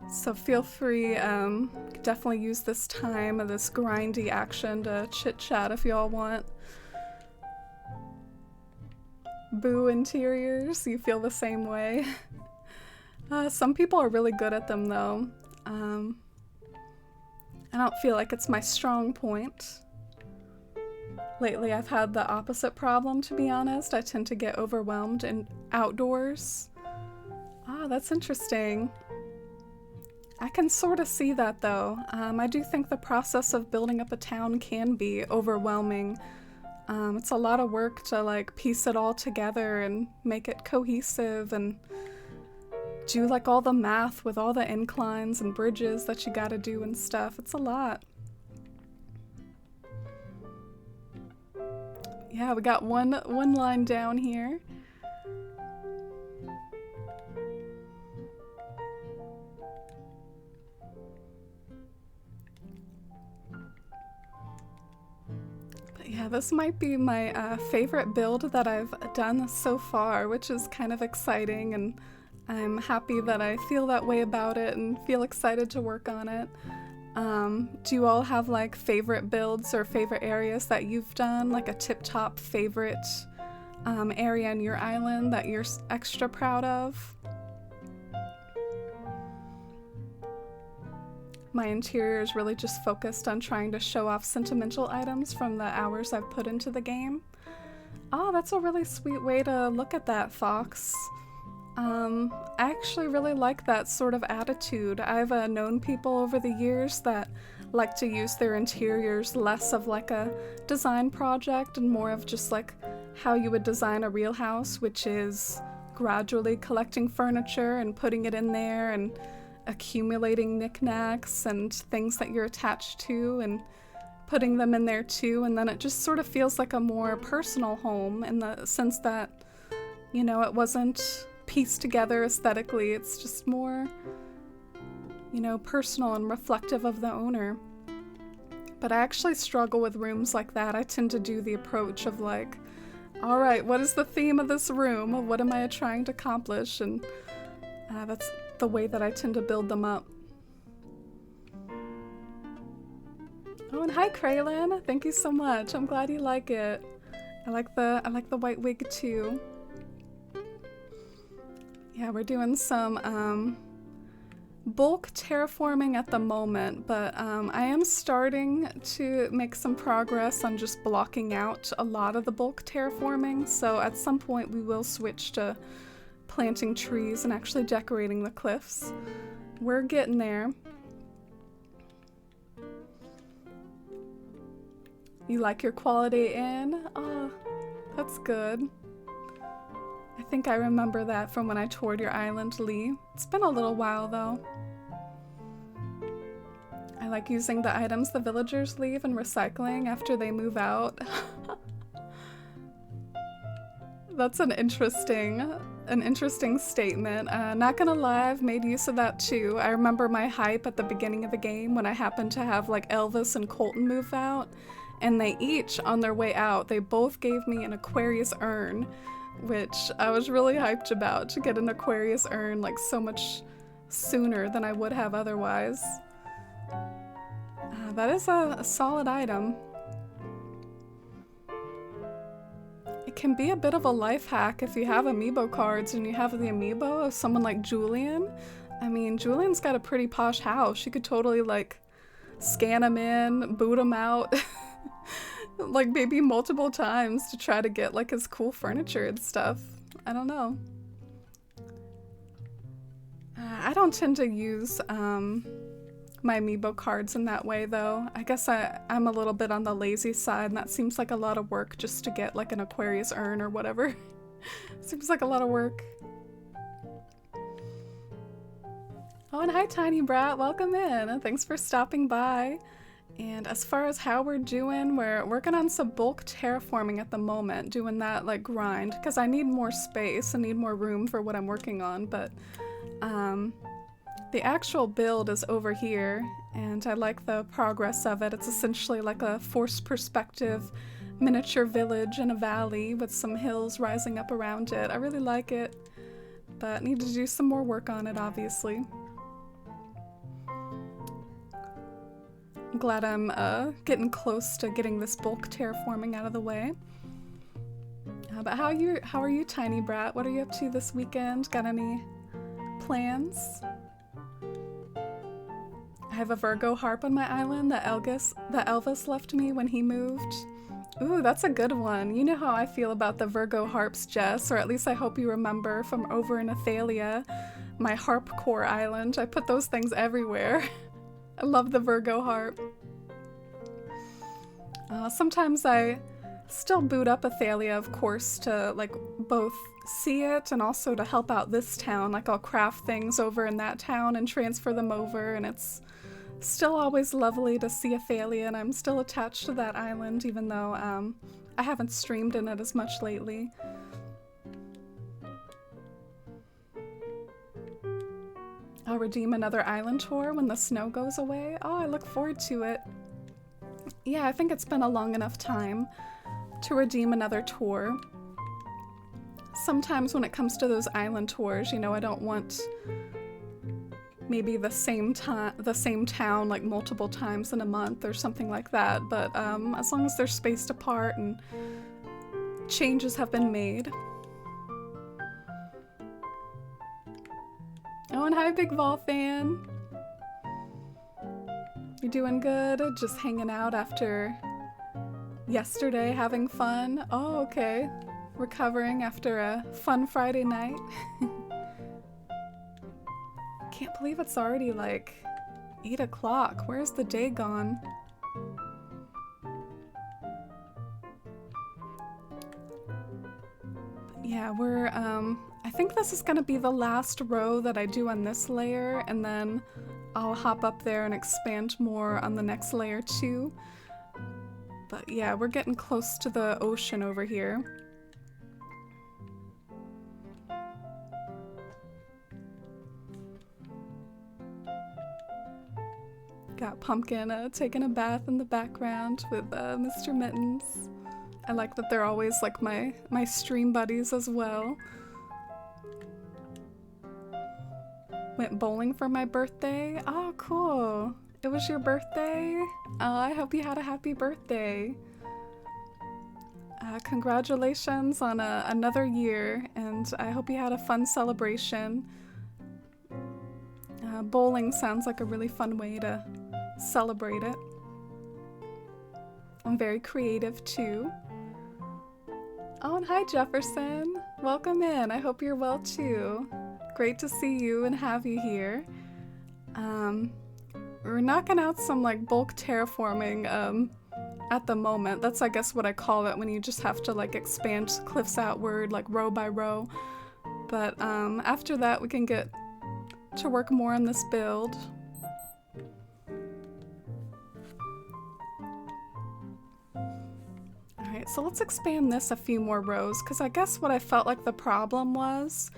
So feel free, definitely use this time, this grindy action to chit-chat if y'all want. Boo interiors, you feel the same way? Some people are really good at them though. I don't feel like it's my strong point. Lately I've had the opposite problem, to be honest. I tend to get overwhelmed in outdoors. Ah, that's interesting. I can sort of see that though. I do think the process of building up a town can be overwhelming. It's a lot of work to like piece it all together and make it cohesive and do like all the math with all the inclines and bridges that you gotta do and stuff. It's a lot. Yeah, we got one line down here. Yeah, this might be my favorite build that I've done so far, which is kind of exciting, and I'm happy that I feel that way about it and feel excited to work on it. Do you all have like favorite builds or favorite areas that you've done, like a tip-top favorite area in your island that you're extra proud of. My interior is really just focused on trying to show off sentimental items from the hours I've put into the game. Oh, that's a really sweet way to look at that, Fox. I actually really like that sort of attitude. I've known people over the years that like to use their interiors less of like a design project and more of just like how you would design a real house, which is gradually collecting furniture and putting it in there and accumulating knickknacks and things that you're attached to and putting them in there too, and then it just sort of feels like a more personal home in the sense that, you know, it wasn't pieced together aesthetically. It's just more, you know, personal and reflective of the owner. But I actually struggle with rooms like that. I tend to do the approach of like, all right, what is the theme of this room? What am I trying to accomplish? And that's the way that I tend to build them up. Oh, and hi, Kraylin. Thank you so much. I'm glad you like it. I like the white wig too. Yeah, we're doing some bulk terraforming at the moment, but I am starting to make some progress on just blocking out a lot of the bulk terraforming. So at some point we will switch to planting trees and actually decorating the cliffs. We're getting there. You like your Quality Inn? Oh, that's good. I think I remember that from when I toured your island, Lee. It's been a little while though. I like using the items the villagers leave and recycling after they move out. That's an interesting statement. Not gonna lie, I've made use of that too. I remember my hype at the beginning of the game when I happened to have like Elvis and Colton move out, and they each, on their way out, they both gave me an Aquarius urn, which I was really hyped about, to get an Aquarius urn like so much sooner than I would have otherwise. That is a solid item. It can be a bit of a life hack if you have amiibo cards and you have the amiibo of someone like Julian. I mean, Julian's got a pretty posh house. You could totally like scan him in, boot him out, like maybe multiple times to try to get like his cool furniture and stuff. I don't know. I don't tend to use my amiibo cards in that way though. I guess I'm a little bit on the lazy side, and that seems like a lot of work just to get like an Aquarius urn or whatever. Seems like a lot of work. Oh, and hi Tiny Brat, welcome in, and thanks for stopping by. And as far as how we're doing, we're working on some bulk terraforming at the moment, doing that like grind, because I need more space and need more room for what I'm working on, but the actual build is over here, and I like the progress of it. It's essentially like a forced perspective miniature village in a valley with some hills rising up around it. I really like it, but need to do some more work on it, obviously. I'm glad I'm getting close to getting this bulk terraforming out of the way. But how are you, Tiny Brat? What are you up to this weekend? Got any plans? I have a Virgo harp on my island that Elvis left me when he moved. Ooh, that's a good one. You know how I feel about the Virgo harps, Jess, or at least I hope you remember from over in Athalia, my harp core island. I put those things everywhere. I love the Virgo harp. Sometimes I still boot up Athalia, of course, to like both see it and also to help out this town. Like I'll craft things over in that town and transfer them over, and it's still always lovely to see Athalia, and I'm still attached to that island even though I haven't streamed in it as much lately. I'll redeem another island tour when the snow goes away. Oh, I look forward to it. Yeah, I think it's been a long enough time to redeem another tour. Sometimes when it comes to those island tours, you know, I don't want maybe the same town like multiple times in a month or something like that, but as long as they're spaced apart and changes have been made. Oh, and hi, Big Ball fan. You doing good? Just hanging out after yesterday, having fun? Oh, okay. Recovering after a fun Friday night. Can't believe it's already like 8 o'clock. Where's the day gone? Yeah, we're, I think this is gonna be the last row that I do on this layer, and then I'll hop up there and expand more on the next layer too. But yeah, we're getting close to the ocean over here. Got Pumpkin taking a bath in the background with Mr. Mittens. I like that they're always like my stream buddies as well. Went bowling for my birthday. Oh, cool. It was your birthday? I hope you had a happy birthday. Congratulations on another year, and I hope you had a fun celebration. Bowling sounds like a really fun way to celebrate it. I'm very creative too. Oh, and hi Jefferson. Welcome in. I hope you're well too. Great to see you and have you here. We're knocking out some like bulk terraforming at the moment. That's I guess what I call it when you just have to like expand cliffs outward like row by row. But after that we can get to work more on this build. Alright, so let's expand this a few more rows, because I guess what I felt like the problem was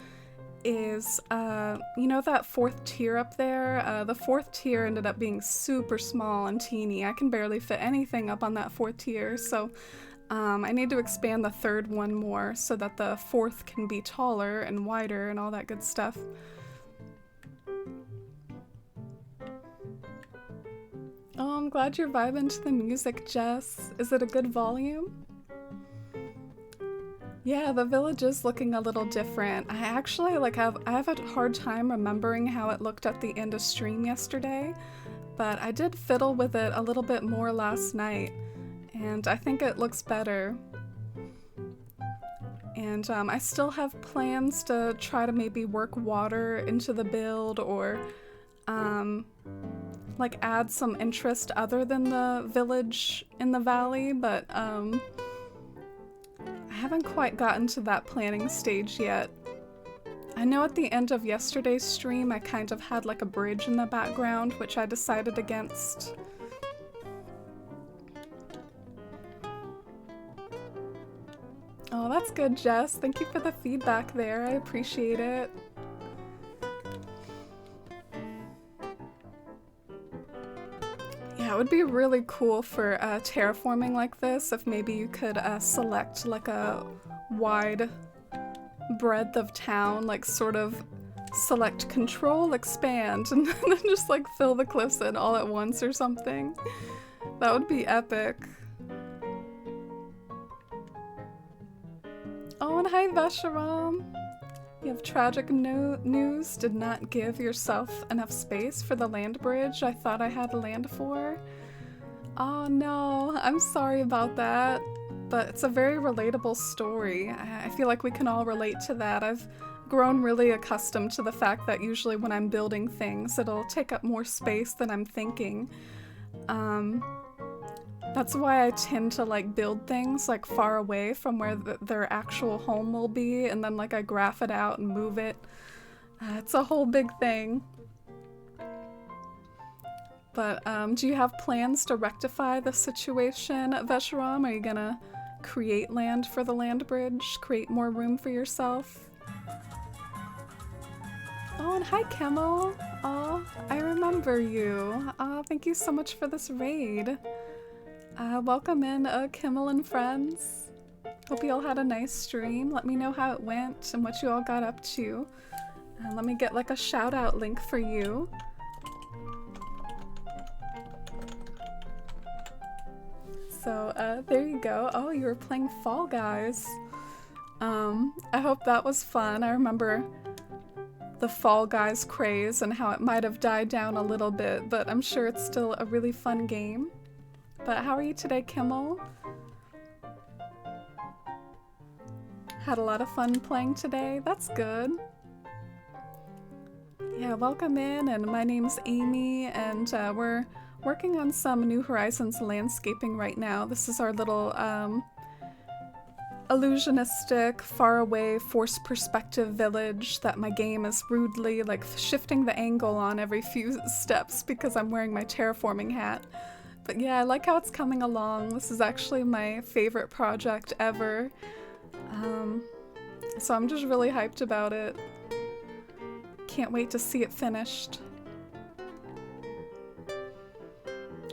is, you know that 4th tier up there? The 4th tier ended up being super small and teeny. I can barely fit anything up on that 4th tier, so I need to expand the 3rd one more so that the 4th can be taller and wider and all that good stuff. Oh, I'm glad you're vibing to the music, Jess. Is it a good volume? Yeah, the village is looking a little different. I actually I have a hard time remembering how it looked at the end of stream yesterday, but I did fiddle with it a little bit more last night, and I think it looks better. And I still have plans to try to maybe work water into the build, or like add some interest other than the village in the valley, but I haven't quite gotten to that planning stage yet. I know at the end of yesterday's stream I kind of had like a bridge in the background, which I decided against. Oh, that's good, Jess. Thank you for the feedback there. I appreciate it. Yeah, it would be really cool for terraforming like this if maybe you could select like a wide breadth of town, like sort of select control, expand, and then just like fill the cliffs in all at once or something. That would be epic. Oh, and hi Vesharam! You have tragic news. Did not give yourself enough space for the land bridge I thought I had land for. Oh no, I'm sorry about that. But it's a very relatable story. I feel like we can all relate to that. I've grown really accustomed to the fact that usually when I'm building things, it'll take up more space than I'm thinking. That's why I tend to like build things like far away from where their actual home will be, and then like I graph it out and move it. It's a whole big thing. But do you have plans to rectify the situation, Vesharam? Are you gonna create land for the land bridge? Create more room for yourself? Oh, and hi Kimmel! Oh, I remember you. Oh, thank you so much for this raid. Welcome in, Kimmel and friends. Hope you all had a nice stream. Let me know how it went and what you all got up to. Let me get like a shout out link for you. So, there you go. Oh, you were playing Fall Guys. I hope that was fun. I remember the Fall Guys craze and how it might have died down a little bit, but I'm sure it's still a really fun game. But how are you today, Kimmel? Had a lot of fun playing today. That's good. Yeah, welcome in, and my name's Amy, and we're working on some New Horizons landscaping right now. This is our little illusionistic, faraway, forced perspective village that my game is rudely like shifting the angle on every few steps because I'm wearing my terraforming hat. But yeah, I like how it's coming along. This is actually my favorite project ever. So I'm just really hyped about it. Can't wait to see it finished.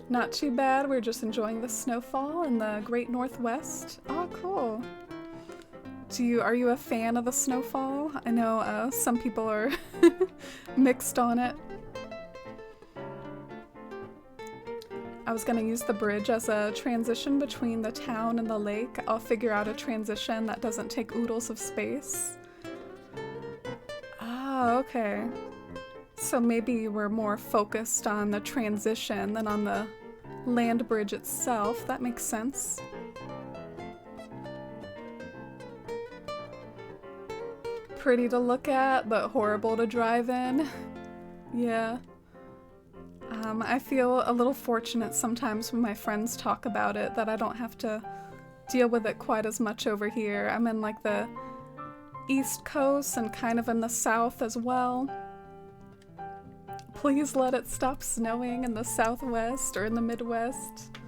Not too bad, we're just enjoying the snowfall in the Great Northwest. Oh, cool. Are you a fan of the snowfall? I know some people are mixed on it. I was gonna use the bridge as a transition between the town and the lake. I'll figure out a transition that doesn't take oodles of space. Oh, okay. So maybe we're more focused on the transition than on the land bridge itself. That makes sense. Pretty to look at, but horrible to drive in. Yeah. I feel a little fortunate sometimes when my friends talk about it that I don't have to deal with it quite as much over here. I'm in like the East Coast and kind of in the South as well. Please let it stop snowing in the Southwest or in the Midwest.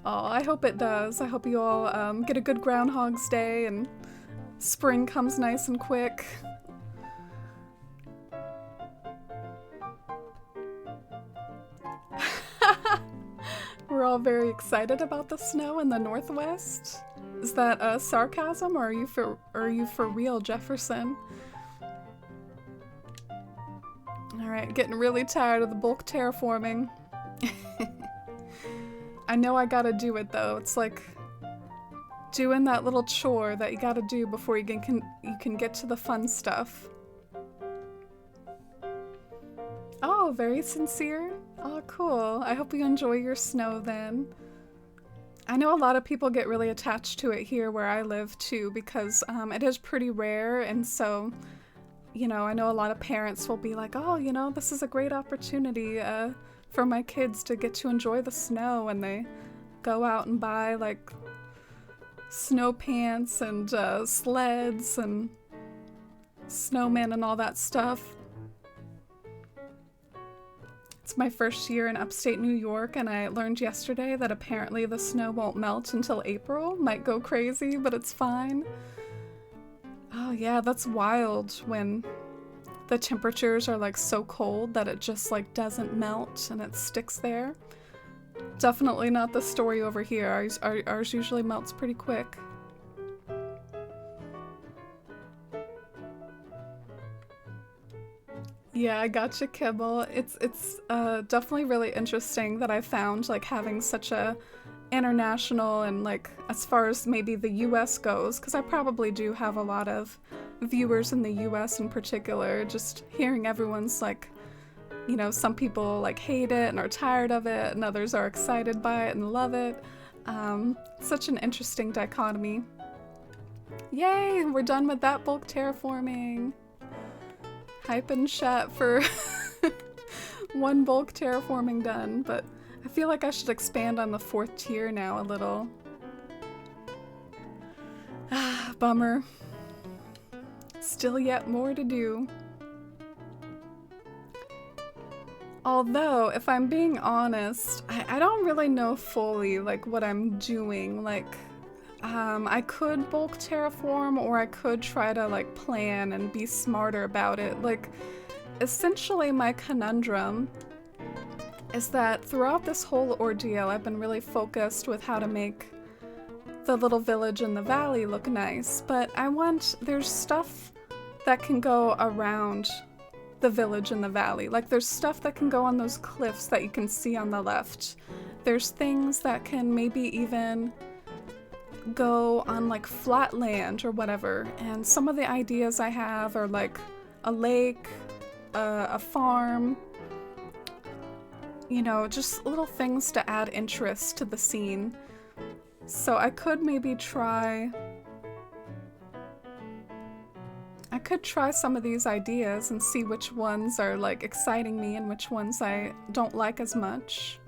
Oh, I hope it does. I hope you all get a good Groundhog's Day and spring comes nice and quick. We're all very excited about the snow in the Northwest. Is that sarcasm, or are you for real, Jefferson? Alright, getting really tired of the bulk terraforming. I know I gotta do it though. It's like doing that little chore that you gotta do before you can get to the fun stuff. Oh, very sincere. Oh, cool. I hope you enjoy your snow then. I know a lot of people get really attached to it here where I live too because it is pretty rare, and so, you know, I know a lot of parents will be like, oh, you know, this is a great opportunity for my kids to get to enjoy the snow, and they go out and buy like snow pants and sleds and snowmen and all that stuff. It's my first year in upstate New York, and I learned yesterday that apparently the snow won't melt until April. Might go crazy, but it's fine. Oh yeah, that's wild when the temperatures are like so cold that it just like doesn't melt and it sticks there. Definitely not the story over here. Ours usually melts pretty quick. Yeah, I gotcha, Kibble. It's definitely really interesting that I found like having such a international and like as far as maybe the US goes, because I probably do have a lot of viewers in the US in particular, just hearing everyone's like, you know, some people like hate it and are tired of it, and others are excited by it and love it. Such an interesting dichotomy. Yay, we're done with that bulk terraforming. Hype and chat for one bulk terraforming done, but I feel like I should expand on the 4th tier now a little. Ah, bummer. Still yet more to do. Although, if I'm being honest, I don't really know fully like what I'm doing. Like, I could bulk terraform, or I could try to like plan and be smarter about it. Like, essentially my conundrum is that throughout this whole ordeal I've been really focused with how to make the little village in the valley look nice, but there's stuff that can go around the village in the valley. Like, there's stuff that can go on those cliffs that you can see on the left. there's things that can maybe even go on like flat land or whatever. And some of the ideas I have are like a lake, a farm, you know, just little things to add interest to the scene. So I could maybe try some of these ideas and see which ones are like exciting me and which ones I don't like as much.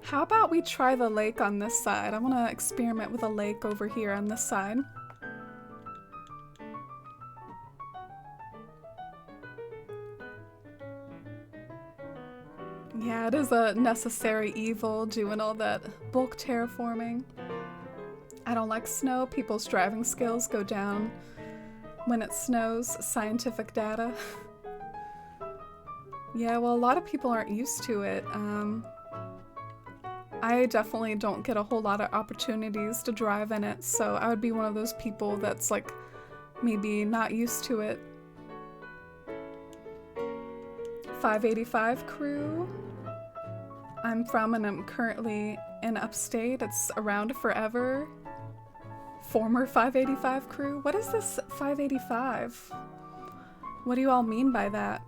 How about we try the lake on this side? I want to experiment with a lake over here on this side. Yeah, it is a necessary evil doing all that bulk terraforming. I don't like snow. People's driving skills go down when it snows. Scientific data. Yeah, well, a lot of people aren't used to it. I definitely don't get a whole lot of opportunities to drive in it, so I would be one of those people that's like maybe not used to it. 585 crew. I'm from and I'm currently in upstate. It's around forever. Former 585 crew? What is this 585? What do you all mean by that?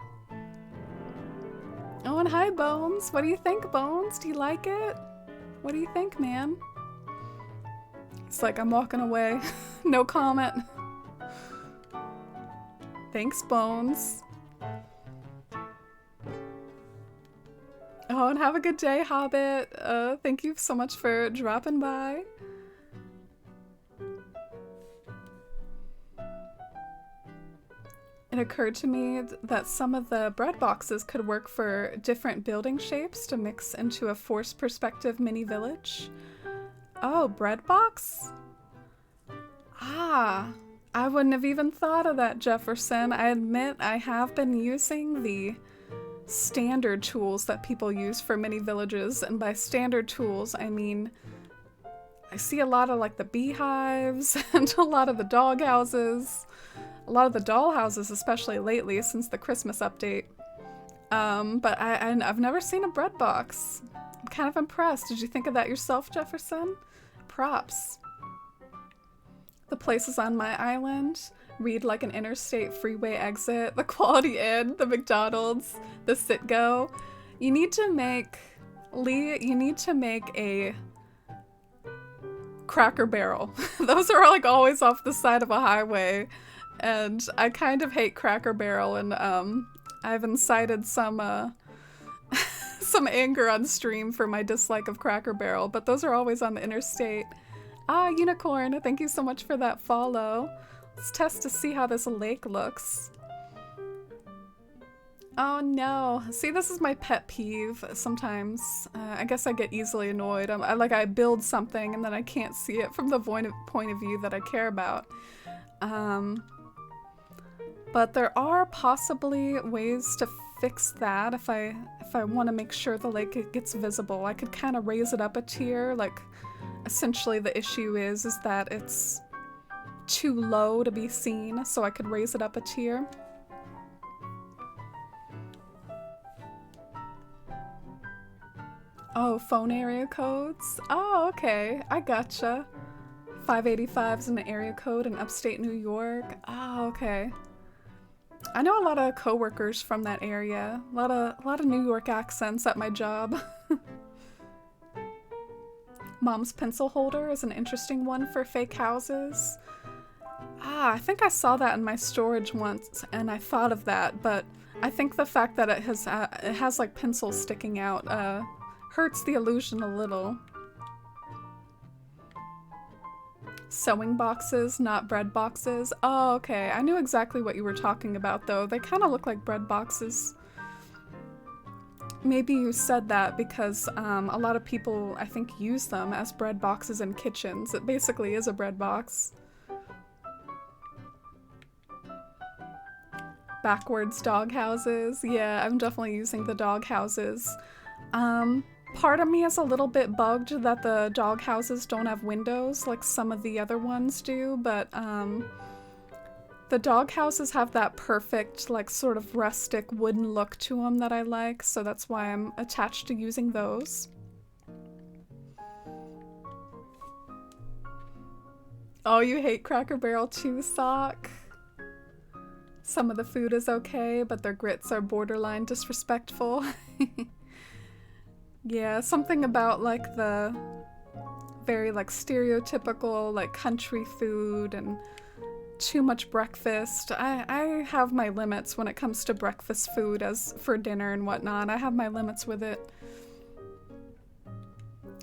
Oh, and hi, Bones. What do you think, Bones? Do you like it? What do you think, man? It's like I'm walking away. No comment. Thanks, Bones. Oh, and have a good day, Hobbit. Thank you so much for dropping by. It occurred to me that some of the bread boxes could work for different building shapes to mix into a forced perspective mini village. Oh, bread box? Ah, I wouldn't have even thought of that, Jefferson. I admit I have been using the standard tools that people use for mini villages, and by standard tools, I mean I see a lot of like the beehives and a lot of the dog houses. A lot of the doll houses, especially lately, since the Christmas update. But I've never seen a bread box. I'm kind of impressed. Did you think of that yourself, Jefferson? Props. The places on my island read like an interstate freeway exit, the Quality Inn, the McDonald's, the Citgo. You need to make, Lee, you need to make a Cracker Barrel. Those are like always off the side of a highway. And I kind of hate Cracker Barrel, and I've incited some some anger on stream for my dislike of Cracker Barrel, but those are always on the interstate. Ah, Unicorn, thank you so much for that follow. Let's test to see how this lake looks. Oh no. See, this is my pet peeve sometimes. I guess I get easily annoyed. I build something and then I can't see it from the point of view that I care about. But there are possibly ways to fix that if I want to make sure the lake gets visible. I could kind of raise it up a tier. Like, essentially the issue is that it's too low to be seen, so I could raise it up a tier. Oh, phone area codes? Oh, okay. I gotcha. 585 is an area code in upstate New York. Oh, okay. I know a lot of coworkers from that area. A lot of New York accents at my job. Mom's pencil holder is an interesting one for fake houses. Ah, I think I saw that in my storage once and I thought of that, but I think the fact that it has like pencils sticking out hurts the illusion a little. Sewing boxes, not bread boxes. Oh, okay. I knew exactly what you were talking about, though. They kind of look like bread boxes. Maybe you said that because a lot of people, I think, use them as bread boxes in kitchens. It basically is a bread box. Backwards dog houses. Yeah, I'm definitely using the dog houses. Part of me is a little bit bugged that the dog houses don't have windows like some of the other ones do, but The dog houses have that perfect, like, sort of rustic wooden look to them that I like, so that's why I'm attached to using those. Oh, you hate Cracker Barrel too, Sock? Some of the food is okay, but their grits are borderline disrespectful. Yeah, something about, like, the very, like, stereotypical, like, country food and too much breakfast. I have my limits when it comes to breakfast food as for dinner and whatnot. I have my limits with it.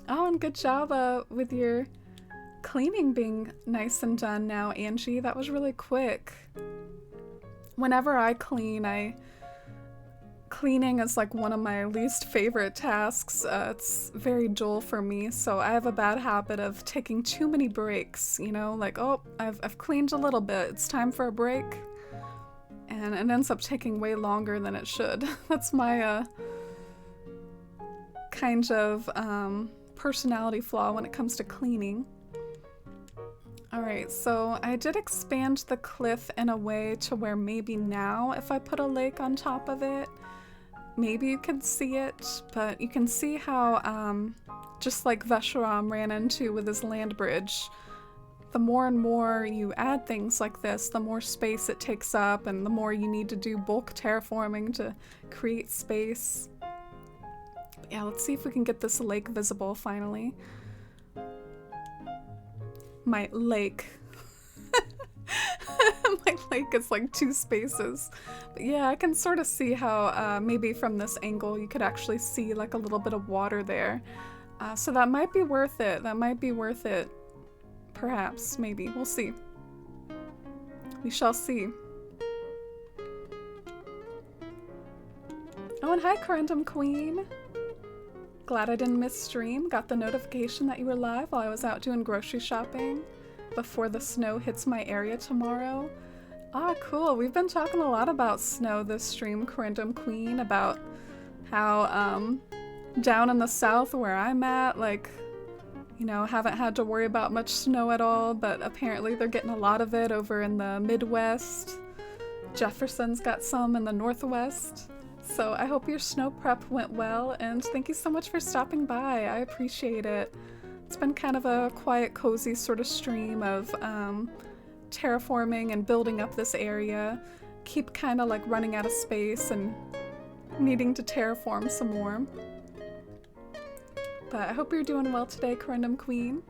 Oh, and good job with your cleaning being nice and done now, Angie. That was really quick. Whenever I clean, cleaning is like one of my least favorite tasks. It's very dull for me, so I have a bad habit of taking too many breaks, you know, like, oh, I've cleaned a little bit, it's time for a break, and it ends up taking way longer than it should. That's my kind of personality flaw when it comes to cleaning. Alright, so I did expand the cliff in a way to where maybe now if I put a lake on top of it, maybe you can see it, but you can see how, just like Vesharam ran into with his land bridge, the more and more you add things like this, the more space it takes up, and the more you need to do bulk terraforming to create space. But yeah, let's see if we can get this lake visible finally. My lake. My lake is like two spaces. But yeah, I can sort of see how maybe from this angle you could actually see like a little bit of water there. So that might be worth it. That might be worth it. Perhaps, maybe. We'll see. We shall see. Oh, and hi, Corundum Queen. Glad I didn't miss stream. Got the notification that you were live while I was out doing grocery shopping before the snow hits my area tomorrow. Ah, cool. We've been talking a lot about snow this stream, Corundum Queen, about how down in the south where I'm at, like, you know, haven't had to worry about much snow at all, but apparently they're getting a lot of it over in the Midwest. Jefferson's got some in the Northwest. So I hope your snow prep went well, and thank you so much for stopping by. I appreciate it. It's been kind of a quiet, cozy sort of stream of terraforming and building up this area. Keep kind of like running out of space and needing to terraform some more. But I hope you're doing well today, Corundum Queen.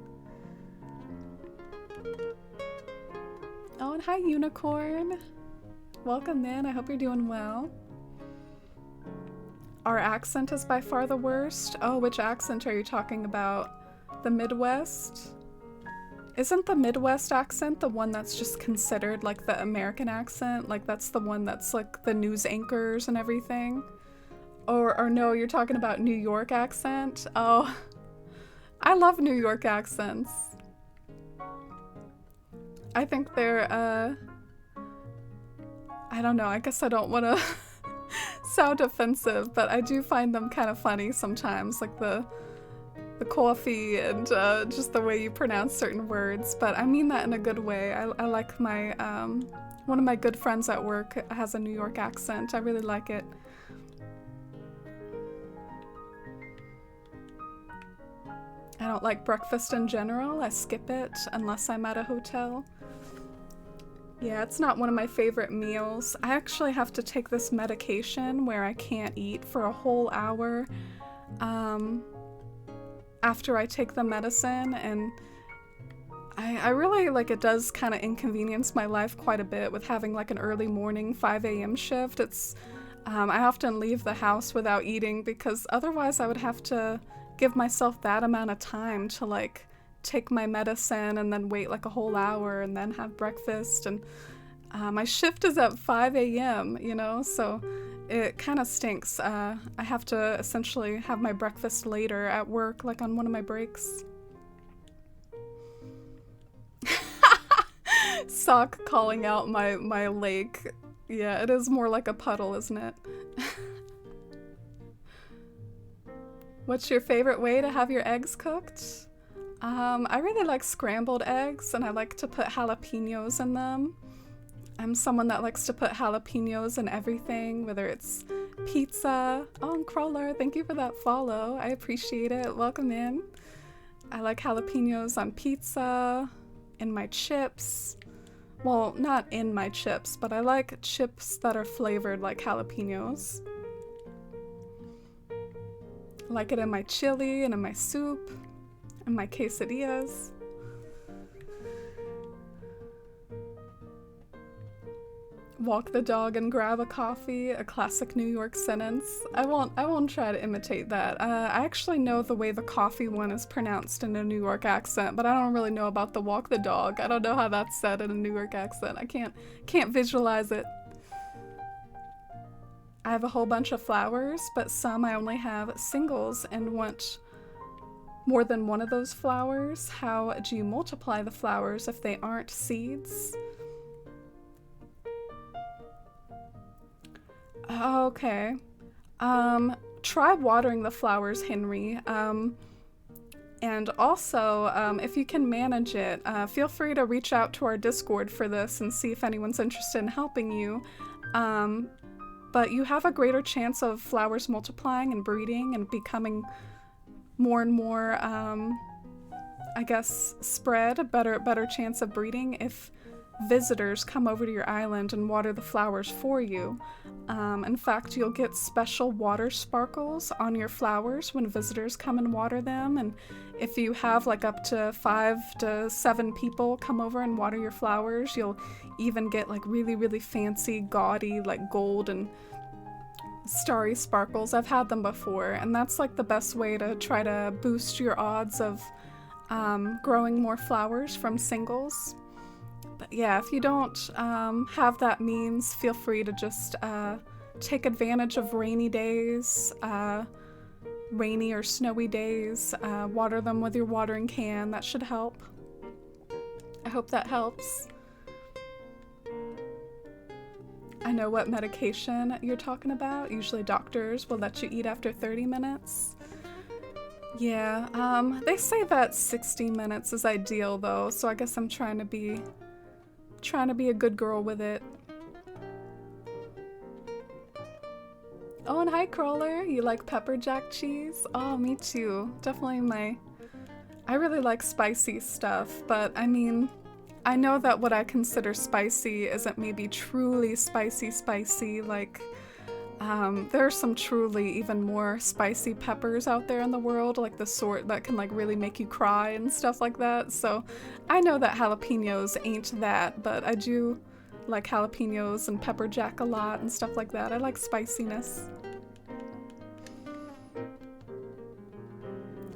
Oh, and hi, Unicorn. Welcome in. I hope you're doing well. Our accent is by far the worst. Oh, which accent are you talking about? The Midwest? Isn't the Midwest accent the one that's just considered like the American accent? Like that's the one that's like the news anchors and everything? Or no, you're talking about New York accent? Oh, I love New York accents. I think they're, I don't know, I guess I don't want to sound offensive, but I do find them kind of funny sometimes, like the coffee and just the way you pronounce certain words, but I mean that in a good way. I like my, one of my good friends at work has a New York accent. I really like it. I don't like breakfast in general. I skip it unless I'm at a hotel. Yeah, it's not one of my favorite meals. I actually have to take this medication where I can't eat for a whole hour after I take the medicine, and I really, like, it does kind of inconvenience my life quite a bit with having like an early morning 5 a.m. shift. It's, I often leave the house without eating because otherwise I would have to give myself that amount of time to like take my medicine and then wait like a whole hour and then have breakfast, and my shift is at 5 a.m., you know, so it kind of stinks. I have to essentially have my breakfast later at work, like on one of my breaks. Sock calling out my lake. Yeah, it is more like a puddle, isn't it? What's your favorite way to have your eggs cooked? I really like scrambled eggs, and I like to put jalapenos in them. I'm someone that likes to put jalapenos in everything, whether it's pizza. Oh, and Crawler, thank you for that follow. I appreciate it. Welcome in. I like jalapenos on pizza, in my chips. Well, not in my chips, but I like chips that are flavored like jalapenos. I like it in my chili and in my soup, and my quesadillas. Walk the dog and grab a coffee, a classic New York sentence. I won't try to imitate that. I actually know the way the coffee one is pronounced in a New York accent, but I don't really know about the walk the dog. I don't know how that's said in a New York accent. I can't visualize it. I have a whole bunch of flowers, but some I only have singles and want more than one of those flowers. How do you multiply the flowers if they aren't seeds? Okay. Try watering the flowers, Henry. And also, if you can manage it, feel free to reach out to our Discord for this and see if anyone's interested in helping you. But you have a greater chance of flowers multiplying and breeding and becoming more and more, I guess, spread, a better chance of breeding if visitors come over to your island and water the flowers for you. In fact, you'll get special water sparkles on your flowers when visitors come and water them, and if you have like up to 5 to 7 people come over and water your flowers, you'll even get like really fancy, gaudy, like gold and starry sparkles. I've had them before, and that's like the best way to try to boost your odds of growing more flowers from singles. But yeah, if you don't have that means, feel free to just take advantage of rainy days, rainy or snowy days, water them with your watering can. That should help. I hope that helps. I know what medication you're talking about. Usually doctors will let you eat after 30 minutes. Yeah, they say that 60 minutes is ideal though, so I guess I'm trying to be a good girl with it. Oh, and hi Crawler, you like pepper jack cheese? Oh, me too. Definitely I really like spicy stuff, but I mean, I know that what I consider spicy isn't maybe truly spicy, like, there are some truly even more spicy peppers out there in the world, like the sort that can like really make you cry and stuff like that, so I know that jalapenos ain't that, but I do like jalapenos and pepper jack a lot and stuff like that. I like spiciness.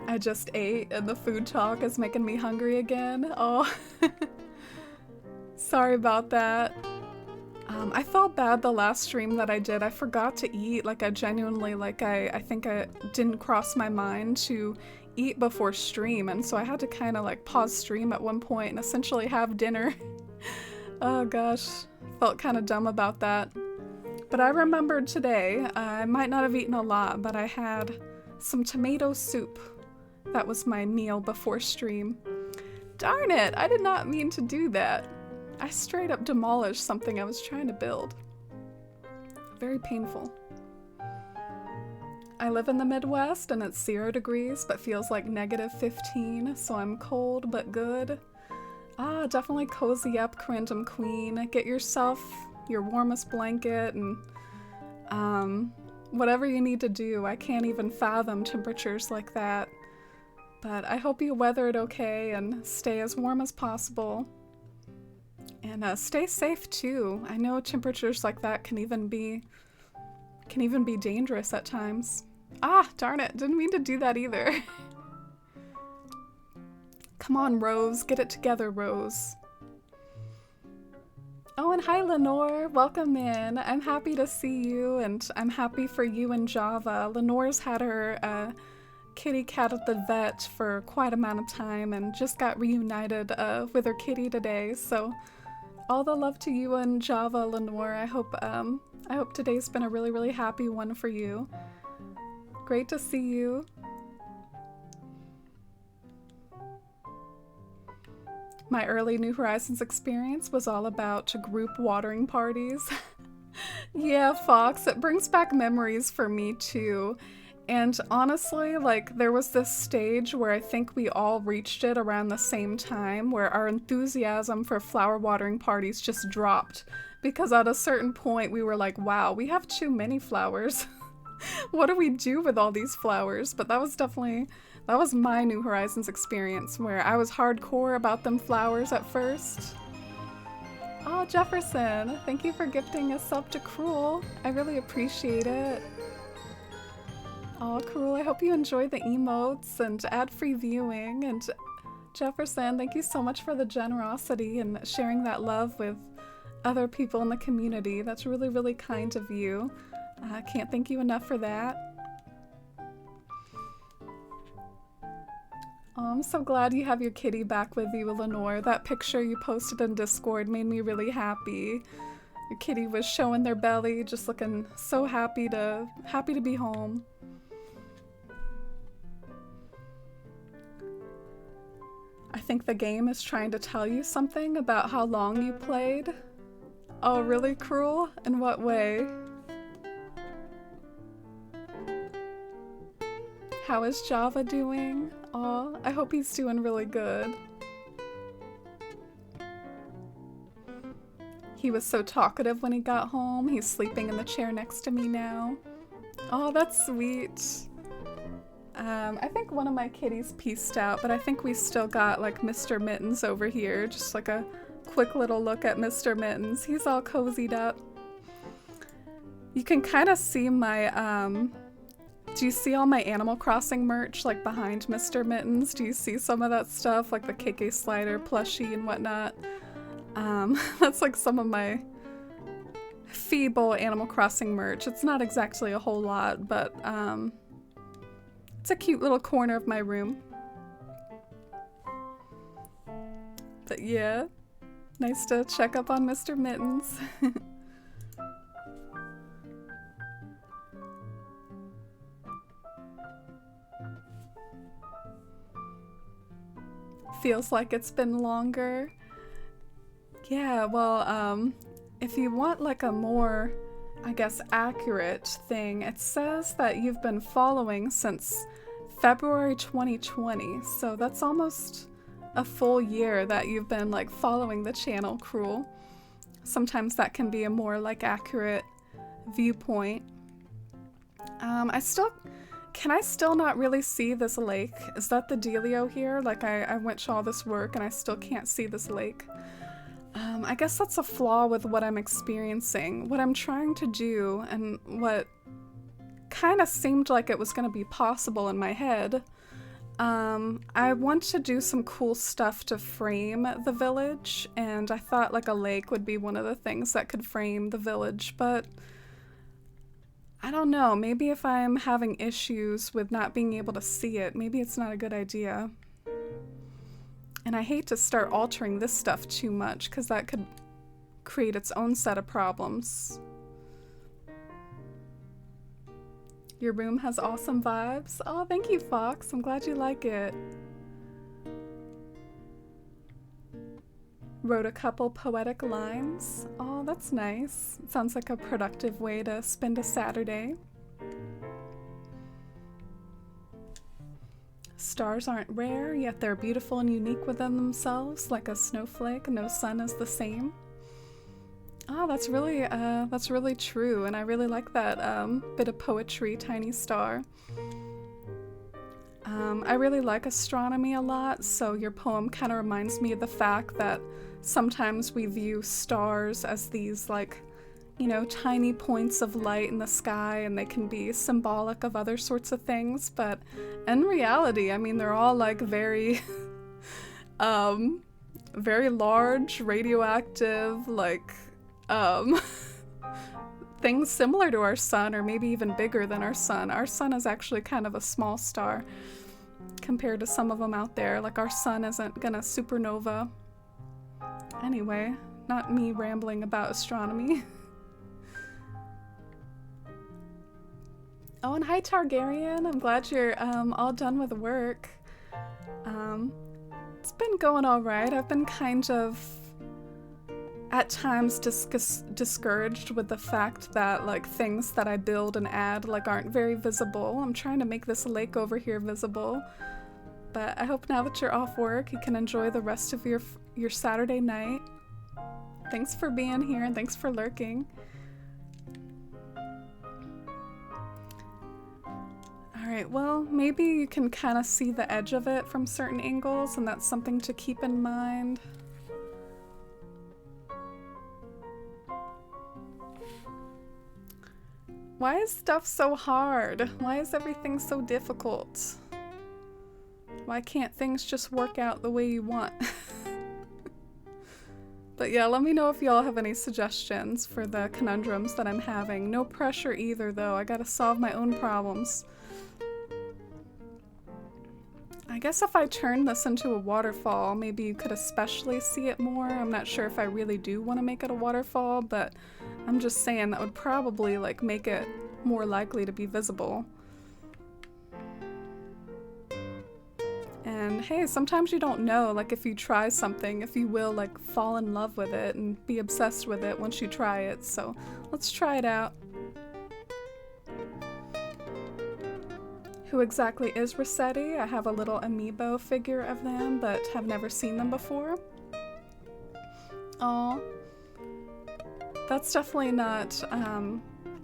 I just ate and the food talk is making me hungry again. Oh, sorry about that. I felt bad the last stream that I did. I forgot to eat. Like, I genuinely, like, I think it didn't cross my mind to eat before stream, and so I had to kind of, like, pause stream at one point and essentially have dinner. Oh gosh, felt kind of dumb about that. But I remembered today, I might not have eaten a lot, but I had some tomato soup. That was my meal before stream. Darn it, I did not mean to do that. I straight up demolished something I was trying to build. Very painful. I live in the Midwest and it's 0 degrees, but feels like -15, so I'm cold but good. Ah, definitely cozy up, Corindum Queen. Get yourself your warmest blanket and whatever you need to do. I can't even fathom temperatures like that. But I hope you weather it okay and stay as warm as possible. And stay safe too. I know temperatures like that can even be dangerous at times. Ah, darn it, didn't mean to do that either. Come on, Rose, get it together, Rose. Oh, and hi, Lenore, welcome in. I'm happy to see you, and I'm happy for you and Java. Lenore's had her kitty cat at the vet for quite a amount of time and just got reunited with her kitty today, so all the love to you and Java, Lenore. I hope today's been a really happy one for you. Great to see you. My early New Horizons experience was all about group watering parties. Yeah, Fox, it brings back memories for me too. And honestly, like, there was this stage where I think we all reached it around the same time, where our enthusiasm for flower watering parties just dropped. Because at a certain point, we were like, wow, we have too many flowers. What do we do with all these flowers? But that was definitely, that was my New Horizons experience, where I was hardcore about them flowers at first. Oh, Jefferson, thank you for gifting a sub to Cruel. I really appreciate it. Oh, Cruel, I hope you enjoy the emotes and ad-free viewing. And Jefferson, thank you so much for the generosity and sharing that love with other people in the community. That's really, really kind of you. I can't thank you enough for that. Oh, I'm so glad you have your kitty back with you, Lenore. That picture you posted in Discord made me really happy. Your kitty was showing their belly, just looking so happy to be home. I think the game is trying to tell you something about how long you played. Oh, really, Cruel? In what way? How is Java doing? Aw, I hope he's doing really good. He was so talkative when he got home. He's sleeping in the chair next to me now. Oh, that's sweet. I think one of my kitties pieced out, but I think we still got like Mr. Mittens over here. Just like a quick little look at Mr. Mittens. He's all cozied up. You can kind of see my, do you see all my Animal Crossing merch like behind Mr. Mittens? Do you see some of that stuff like the KK Slider plushie and whatnot? That's like some of my feeble Animal Crossing merch. It's not exactly a whole lot, but it's a cute little corner of my room. But yeah, nice to check up on Mr. Mittens. Feels like it's been longer. Yeah, well, if you want like a more, I guess, accurate thing, it says that you've been following since February 2020, so that's almost a full year that you've been like following the channel, Cruel. Sometimes that can be a more like accurate viewpoint. Can I still not really see this lake? Is that the dealio here? Like I went to all this work and I still can't see this lake. I guess that's a flaw with what I'm experiencing. What I'm trying to do, and what kind of seemed like it was going to be possible in my head, I want to do some cool stuff to frame the village, and I thought like a lake would be one of the things that could frame the village, but I don't know, maybe if I'm having issues with not being able to see it, maybe it's not a good idea. And I hate to start altering this stuff too much, because that could create its own set of problems. Your room has awesome vibes. Oh, thank you, Fox. I'm glad you like it. Wrote a couple poetic lines. Oh, that's nice. Sounds like a productive way to spend a Saturday. Stars aren't rare, yet they're beautiful and unique within themselves, like a snowflake. No sun is the same. Oh, that's really true, and I really like that bit of poetry, Tiny Star. I really like astronomy a lot, so your poem kind of reminds me of the fact that sometimes we view stars as these, like, you know, tiny points of light in the sky, and they can be symbolic of other sorts of things, but in reality, I mean, they're all like very, very large, radioactive, like, things similar to our sun, or maybe even bigger than our sun. Our sun is actually kind of a small star compared to some of them out there. Like, our sun isn't gonna supernova. Anyway, not me rambling about astronomy. Oh, and hi Targaryen, I'm glad you're all done with work. It's been going all right. I've been kind of, at times, discouraged with the fact that, like, things that I build and add, like, aren't very visible. I'm trying to make this lake over here visible. But I hope now that you're off work, you can enjoy the rest of your Saturday night. Thanks for being here and thanks for lurking. Alright, well, maybe you can kind of see the edge of it from certain angles, and that's something to keep in mind. Why is stuff so hard? Why is everything so difficult? Why can't things just work out the way you want? But yeah, let me know if y'all have any suggestions for the conundrums that I'm having. No pressure either, though. I gotta solve my own problems. I guess if I turn this into a waterfall, maybe you could especially see it more. I'm not sure if I really do want to make it a waterfall, but I'm just saying that would probably, like, make it more likely to be visible. And hey, sometimes you don't know, like, if you try something, if you will, like, fall in love with it and be obsessed with it once you try it. So let's try it out. Who exactly is Rossetti? I have a little amiibo figure of them, but have never seen them before. Aw. That's definitely not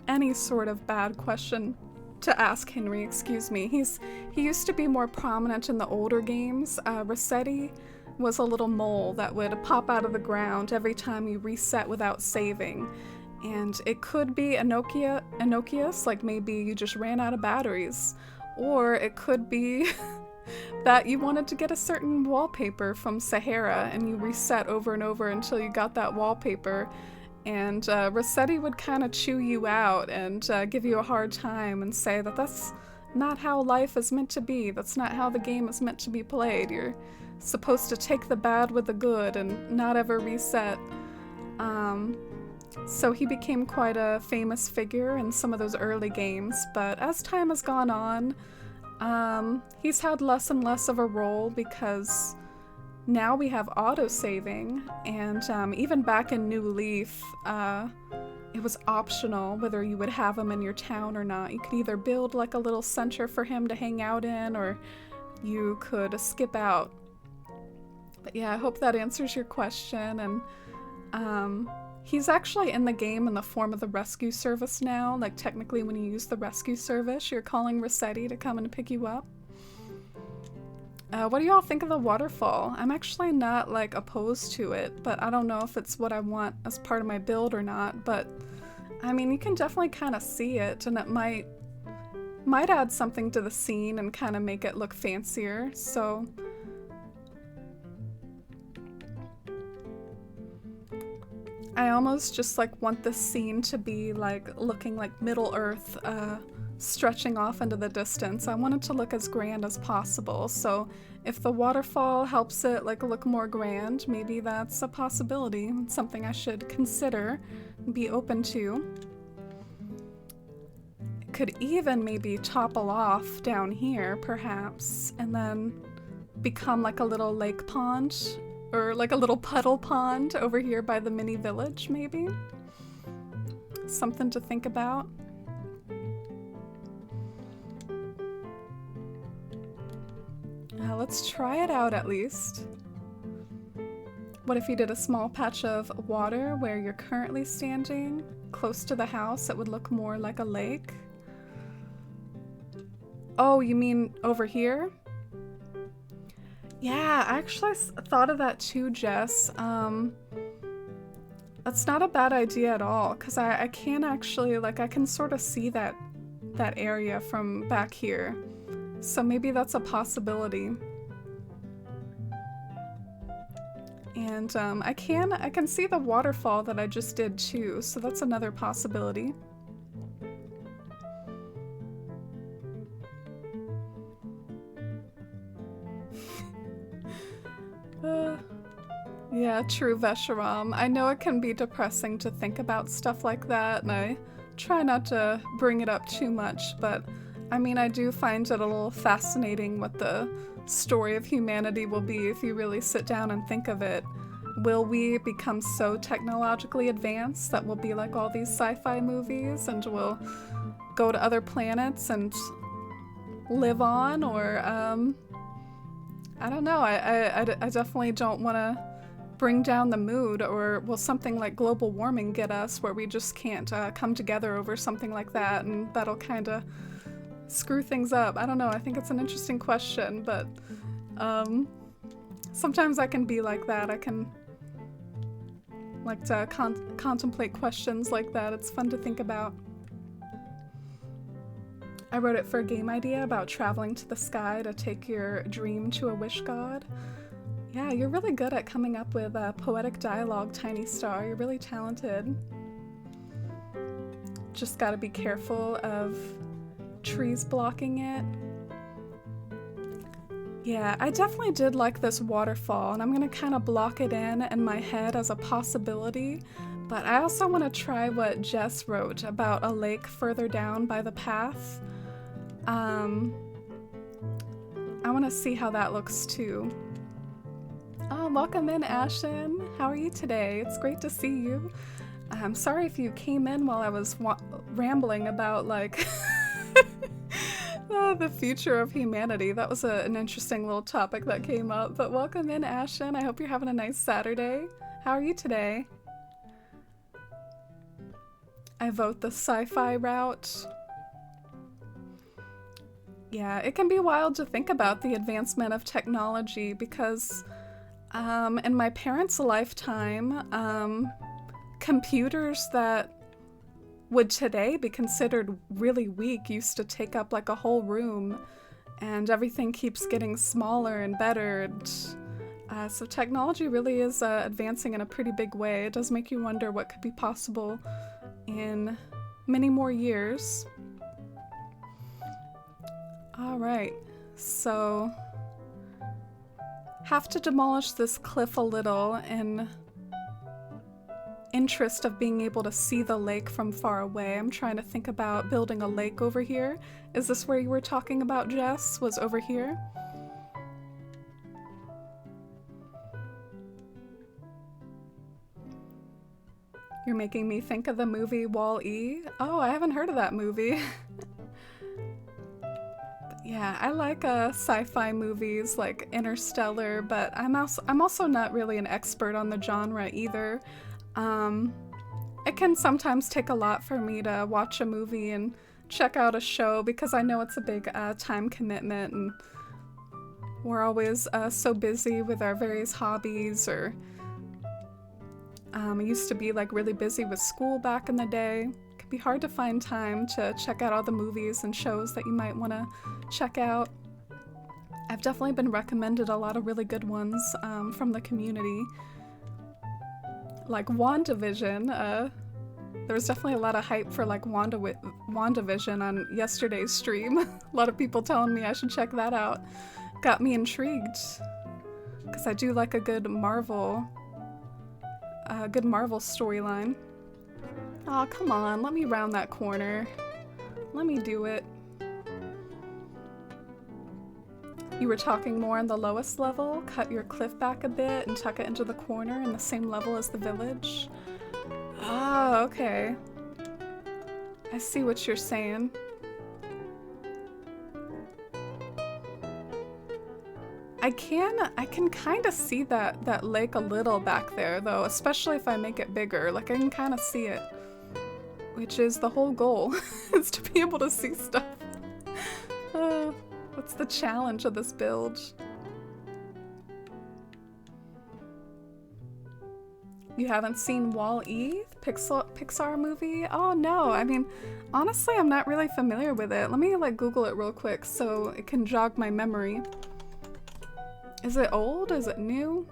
any sort of bad question to ask Henry, excuse me. He used to be more prominent in the older games. Rossetti was a little mole that would pop out of the ground every time you reset without saving. And it could be Enochius, like maybe you just ran out of batteries. Or it could be that you wanted to get a certain wallpaper from Sahara and you reset over and over until you got that wallpaper. And Rossetti would kind of chew you out and give you a hard time and say that that's not how life is meant to be. That's not how the game is meant to be played. You're supposed to take the bad with the good and not ever reset. So he became quite a famous figure in some of those early games, but as time has gone on, he's had less and less of a role because now we have autosaving, and even back in New Leaf, it was optional whether you would have him in your town or not. You could either build like a little center for him to hang out in, or you could skip out. But yeah, I hope that answers your question, and he's actually in the game in the form of the rescue service now. Like, technically when you use the rescue service, you're calling Rossetti to come and pick you up. What do y'all think of the waterfall? I'm actually not, like, opposed to it, but I don't know if it's what I want as part of my build or not. But, I mean, you can definitely kind of see it, and it might add something to the scene and kind of make it look fancier, so... I almost just like want this scene to be like looking like Middle Earth, stretching off into the distance. I want it to look as grand as possible, so if the waterfall helps it like look more grand, maybe that's a possibility. It's something I should consider and be open to. It could even maybe topple off down here, perhaps, and then become like a little lake pond. Or like a little puddle pond over here by the mini village, maybe? Something to think about. Let's try it out at least. What if you did a small patch of water where you're currently standing, close to the house? It would look more like a lake. Oh, you mean over here? Yeah, I actually thought of that too, Jess. That's not a bad idea at all, because I can actually, like, I can sort of see that area from back here. So maybe that's a possibility. And I can see the waterfall that I just did too, so that's another possibility. Yeah, true, Vesharam. I know it can be depressing to think about stuff like that, and I try not to bring it up too much, but I mean, I do find it a little fascinating what the story of humanity will be if you really sit down and think of it. Will we become so technologically advanced that we'll be like all these sci-fi movies and we'll go to other planets and live on? Or I don't know. I definitely don't want to bring down the mood. Or will something like global warming get us where we just can't come together over something like that, and that'll kind of screw things up? I don't know. I think it's an interesting question, but sometimes I can be like that. I can like to contemplate questions like that. It's fun to think about. I wrote it for a game idea about traveling to the sky to take your dream to a wish god. Yeah, you're really good at coming up with poetic dialogue, Tiny Star. You're really talented. Just gotta be careful of trees blocking it. Yeah, I definitely did like this waterfall, and I'm gonna kind of block it in my head as a possibility, but I also want to try what Jess wrote about a lake further down by the path. I want to see how that looks too. Oh, welcome in, Ashton. How are you today? It's great to see you. I'm sorry if you came in while I was rambling about like the future of humanity. That was an interesting little topic that came up, but welcome in, Ashton. I hope you're having a nice Saturday. How are you today? I vote the sci-fi route. Yeah, it can be wild to think about the advancement of technology because in my parents' lifetime, computers that would today be considered really weak used to take up like a whole room, and everything keeps getting smaller and better. And, so technology really is advancing in a pretty big way. It does make you wonder what could be possible in many more years. All right, so have to demolish this cliff a little in interest of being able to see the lake from far away. I'm trying to think about building a lake over here. Is this where you were talking about, Jess? Was over here? You're making me think of the movie Wall-E. Oh, I haven't heard of that movie. Yeah, I like sci-fi movies like Interstellar, but I'm also not really an expert on the genre either. It can sometimes take a lot for me to watch a movie and check out a show because I know it's a big time commitment, and we're always so busy with our various hobbies, or I used to be like really busy with school back in the day. It can be hard to find time to check out all the movies and shows that you might want to check out. I've definitely been recommended a lot of really good ones from the community. Like WandaVision, there was definitely a lot of hype for like WandaVision on yesterday's stream. A lot of people telling me I should check that out. Got me intrigued, because I do like a good Marvel storyline. Aw, come on, let me round that corner. Let me do it. You were talking more on the lowest level? Cut your cliff back a bit and tuck it into the corner in the same level as the village? Oh, okay. I see what you're saying. I can kind of see that lake a little back there though, especially if I make it bigger. Like I can kind of see it, which is the whole goal, is to be able to see stuff. What's the challenge of this build? You haven't seen Wall-E? Pixar movie? Oh no, I mean, honestly, I'm not really familiar with it. Let me like Google it real quick so it can jog my memory. Is it old? Is it new?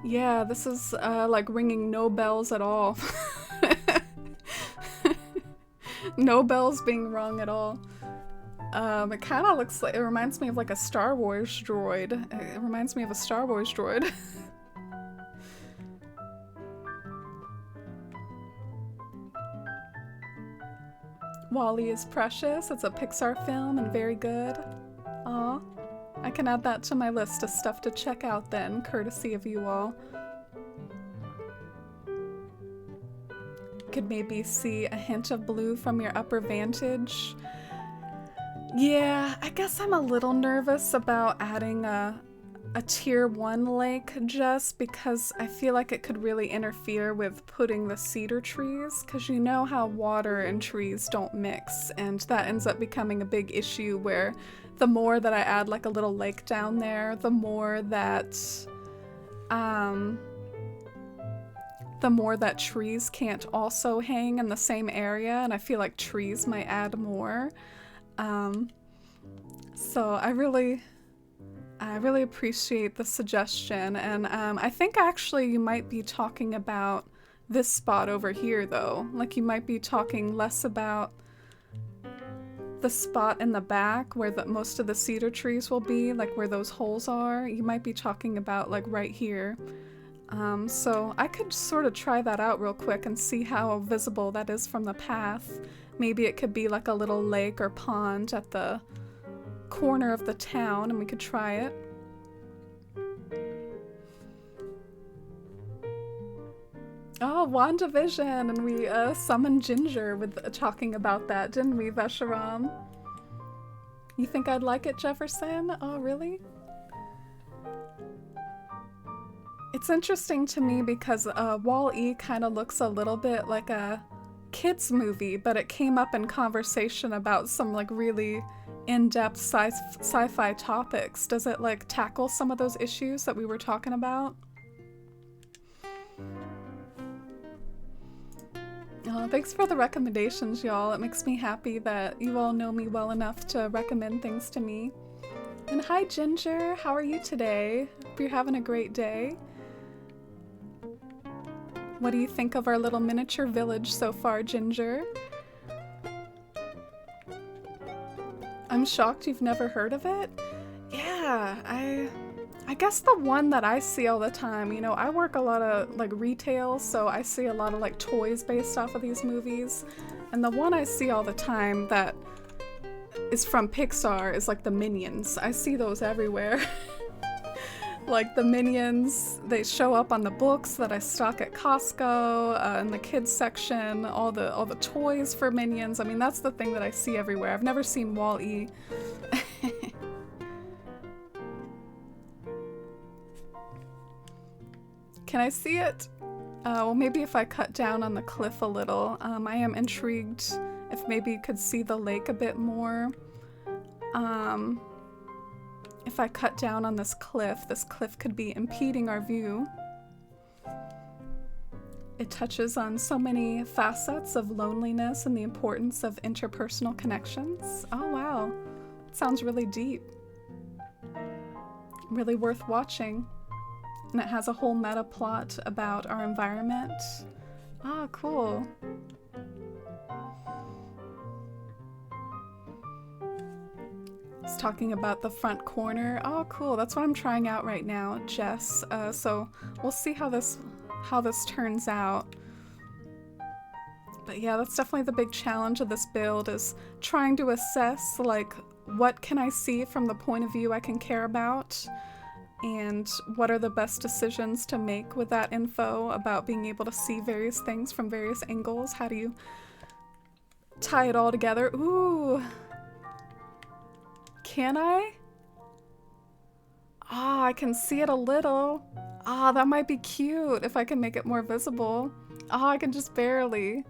Yeah, this is like ringing no bells at all. No bells being rung at all. It kind of looks like, it reminds me of like a Star Wars droid. It reminds me of a Star Wars droid. WALL-E is precious. It's a Pixar film and very good. Aw. I can add that to my list of stuff to check out then, courtesy of you all. Could maybe see a hint of blue from your upper vantage. Yeah, I guess I'm a little nervous about adding a tier 1 lake just because I feel like it could really interfere with putting the cedar trees, because you know how water and trees don't mix, and that ends up becoming a big issue where the more that I add like a little lake down there, the more that trees can't also hang in the same area, and I feel like trees might add more. So I really appreciate the suggestion, and I think actually you might be talking about this spot over here though. Like you might be talking less about the spot in the back where most of the cedar trees will be, like where those holes are. You might be talking about like right here. So I could sort of try that out real quick and see how visible that is from the path. Maybe it could be like a little lake or pond at the corner of the town, and we could try it. Oh, WandaVision, and we summoned Ginger with talking about that, didn't we, Vesharam? You think I'd like it, Jefferson? Oh, really? It's interesting to me because WALL-E kind of looks a little bit like a kids movie, but it came up in conversation about some like really in-depth sci-fi topics. Does it like tackle some of those issues that we were talking about? Thanks for the recommendations, y'all. It makes me happy that you all know me well enough to recommend things to me. And hi, Ginger. How are you today? Hope you're having a great day. What do you think of our little miniature village so far, Ginger? I'm shocked you've never heard of it? Yeah, I guess the one that I see all the time, you know, I work a lot of like retail, so I see a lot of like toys based off of these movies. And the one I see all the time that is from Pixar is like the Minions. I see those everywhere. Like the Minions, they show up on the books that I stock at Costco, in the kids section, all the toys for Minions. I mean, that's the thing that I see everywhere. I've never seen WALL-E. Can I see it? Well, maybe if I cut down on the cliff a little. I am intrigued if maybe you could see the lake a bit more. If I cut down on this cliff could be impeding our view. It touches on so many facets of loneliness and the importance of interpersonal connections. Oh wow, it sounds really deep. Really worth watching. And it has a whole meta plot about our environment. Ah, cool. It's talking about the front corner. Oh, cool. That's what I'm trying out right now, Jess. So we'll see how this turns out. But yeah, that's definitely the big challenge of this build, is trying to assess, like, what can I see from the point of view I can care about, and what are the best decisions to make with that info about being able to see various things from various angles. How do you tie it all together? Ooh. Can I? Ah, I can see it a little. Ah, that might be cute if I can make it more visible. Ah, I can just barely.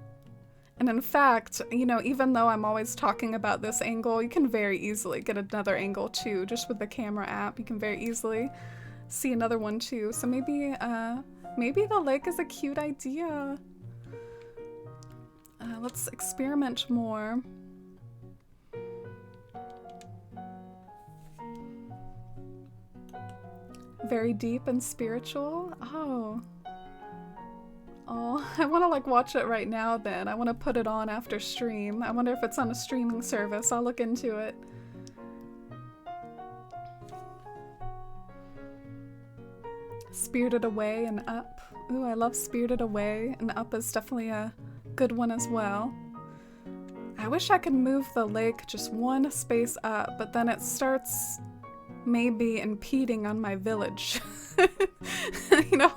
And in fact, you know, even though I'm always talking about this angle, you can very easily get another angle too. Just with the camera app, you can very easily see another one too. So maybe the lake is a cute idea. Let's experiment more. Very deep and spiritual. Oh. Oh, I want to like watch it right now then. I want to put it on after stream. I wonder if it's on a streaming service. I'll look into it. Spirited Away and Up. Ooh, I love Spirited Away, and Up is definitely a good one as well. I wish I could move the lake just one space up, but then it starts maybe impeding on my village. You know,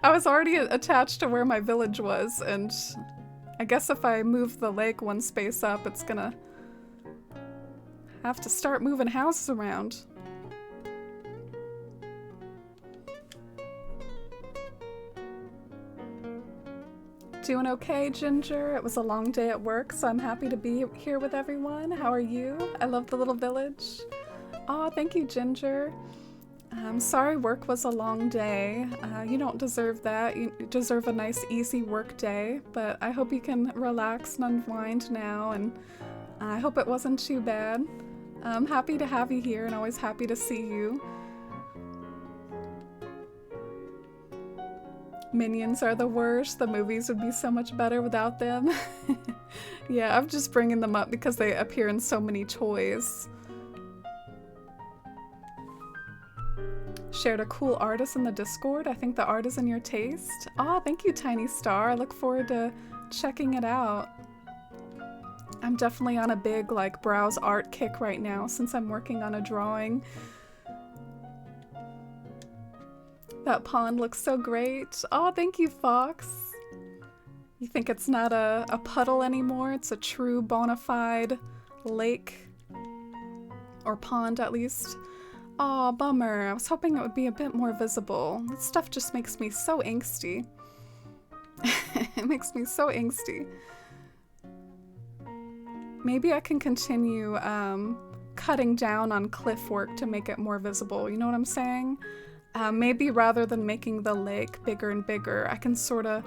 I was already attached to where my village was, and I guess if I move the lake one space up, it's gonna have to start moving houses around. Doing okay, Ginger? It was a long day at work, so I'm happy to be here with everyone. How are you? I love the little village. Aw, thank you, Ginger. I'm sorry work was a long day. You don't deserve that. You deserve a nice, easy work day, but I hope you can relax and unwind now, and I hope it wasn't too bad. I'm happy to have you here and always happy to see you. Minions are the worst. The movies would be so much better without them. Yeah, I'm just bringing them up because they appear in so many toys. Shared a cool artist in the Discord. I think the art is in your taste. Aw, thank you, Tiny Star. I look forward to checking it out. I'm definitely on a big, like, browse art kick right now since I'm working on a drawing. That pond looks so great. Oh, thank you, Fox. You think it's not a puddle anymore? It's a true bona fide lake. Or pond, at least. Aw, bummer. I was hoping it would be a bit more visible. This stuff just makes me so angsty. It makes me so angsty. Maybe I can continue cutting down on cliff work to make it more visible. You know what I'm saying? Maybe rather than making the lake bigger and bigger, I can sort of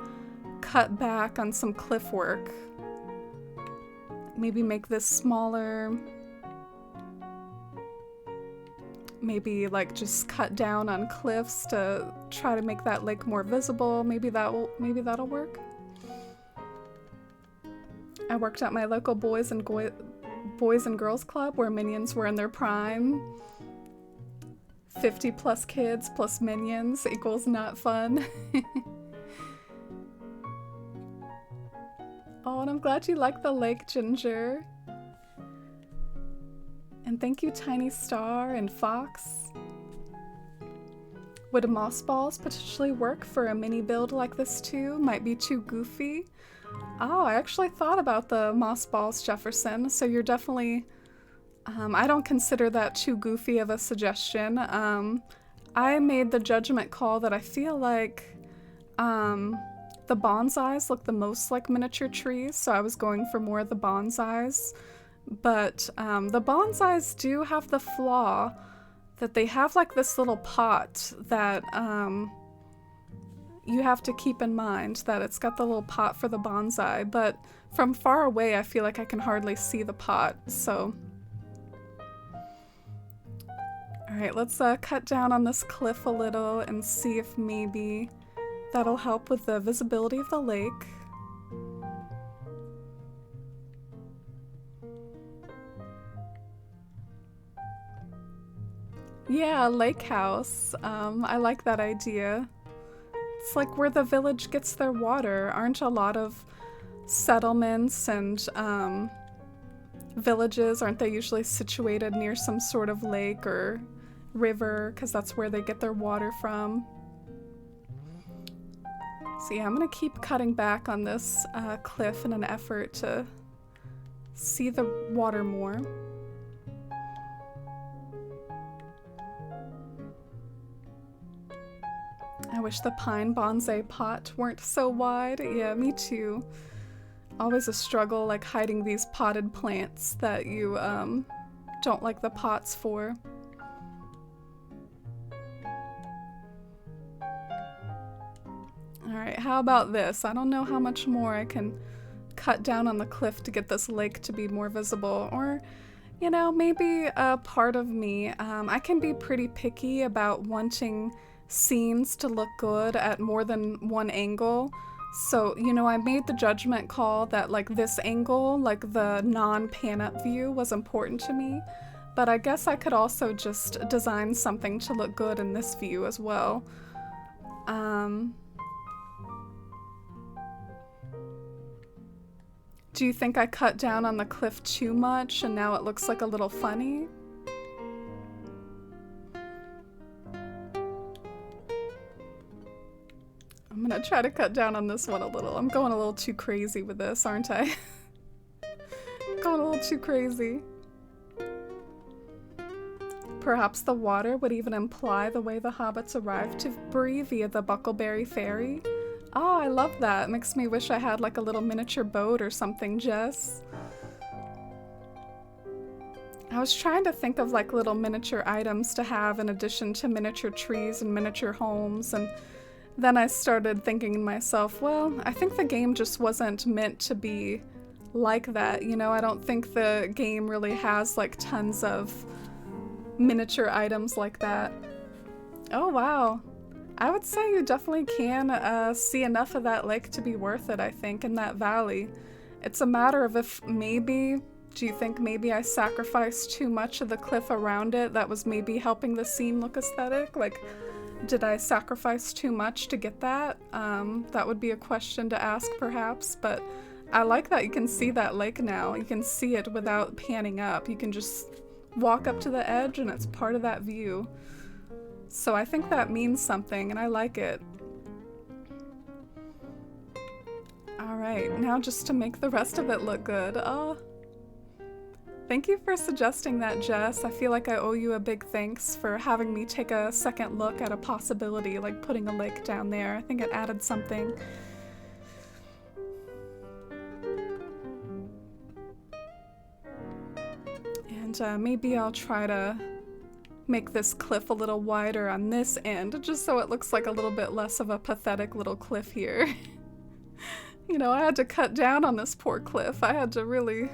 cut back on some cliff work. Maybe make this smaller. Maybe like just cut down on cliffs to try to make that lake more visible. Maybe that'll work. I worked at my local Boys and Girls Club where minions were in their prime. 50 plus kids plus minions equals not fun. Oh, and I'm glad you like the lake, Ginger. And thank you, Tiny Star and Fox. Would moss balls potentially work for a mini build like this too? Might be too goofy. Oh, I actually thought about the moss balls, Jefferson, so you're definitely... I don't consider that too goofy of a suggestion. I made the judgment call that I feel like the bonsais look the most like miniature trees, so I was going for more of the bonsais. But the bonsais do have the flaw that they have like this little pot that you have to keep in mind, that it's got the little pot for the bonsai, but from far away I feel like I can hardly see the pot, so... Alright, let's cut down on this cliff a little and see if maybe that'll help with the visibility of the lake. Yeah, lake house. I like that idea. It's like where the village gets their water. Aren't a lot of settlements and villages, aren't they usually situated near some sort of lake or river, because that's where they get their water from? So yeah, I'm gonna keep cutting back on this cliff in an effort to see the water more. I wish the pine bonsai pot weren't so wide. Yeah, me too. Always a struggle, like hiding these potted plants that you don't like the pots for. Alright, how about this? I don't know how much more I can cut down on the cliff to get this lake to be more visible, or, you know, maybe a part of me. I can be pretty picky about wanting scenes to look good at more than one angle. So, you know, I made the judgment call that, like, this angle, like the non-pan-up view, was important to me. But I guess I could also just design something to look good in this view as well. Do you think I cut down on the cliff too much and now it looks like a little funny? I'm gonna try to cut down on this one a little. I'm going a little too crazy with this, aren't I? Going a little too crazy. Perhaps the water would even imply the way the hobbits arrived to Bree via the Buckleberry Ferry. Oh, I love that. It makes me wish I had like a little miniature boat or something, Jess. I was trying to think of like little miniature items to have in addition to miniature trees and miniature homes, and then I started thinking to myself, well, I think the game just wasn't meant to be like that, you know? I don't think the game really has like tons of miniature items like that. Oh wow. I would say you definitely can see enough of that lake to be worth it, I think, in that valley. It's a matter of if maybe, do you think maybe I sacrificed too much of the cliff around it that was maybe helping the scene look aesthetic? Like, did I sacrifice too much to get that? That would be a question to ask perhaps, but I like that you can see that lake now. You can see it without panning up. You can just walk up to the edge and it's part of that view. So I think that means something and I like it. Alright, now just to make the rest of it look good. Oh, thank you for suggesting that, Jess. I feel like I owe you a big thanks for having me take a second look at a possibility, like putting a lake down there. I think it added something. And maybe I'll try to make this cliff a little wider on this end, just so it looks like a little bit less of a pathetic little cliff here. You know, I had to cut down on this poor cliff. I had to really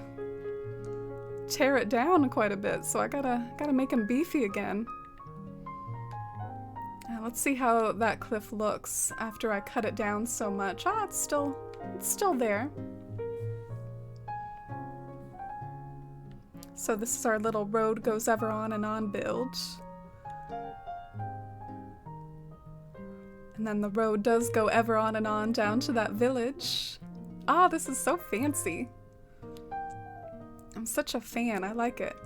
tear it down quite a bit, so I gotta make him beefy again. Let's see how that cliff looks after I cut it down so much. Ah, it's still there. So this is our little road goes ever on and on build. And then the road does go ever on and on down to that village. Ah, this is so fancy. I'm such a fan, I like it.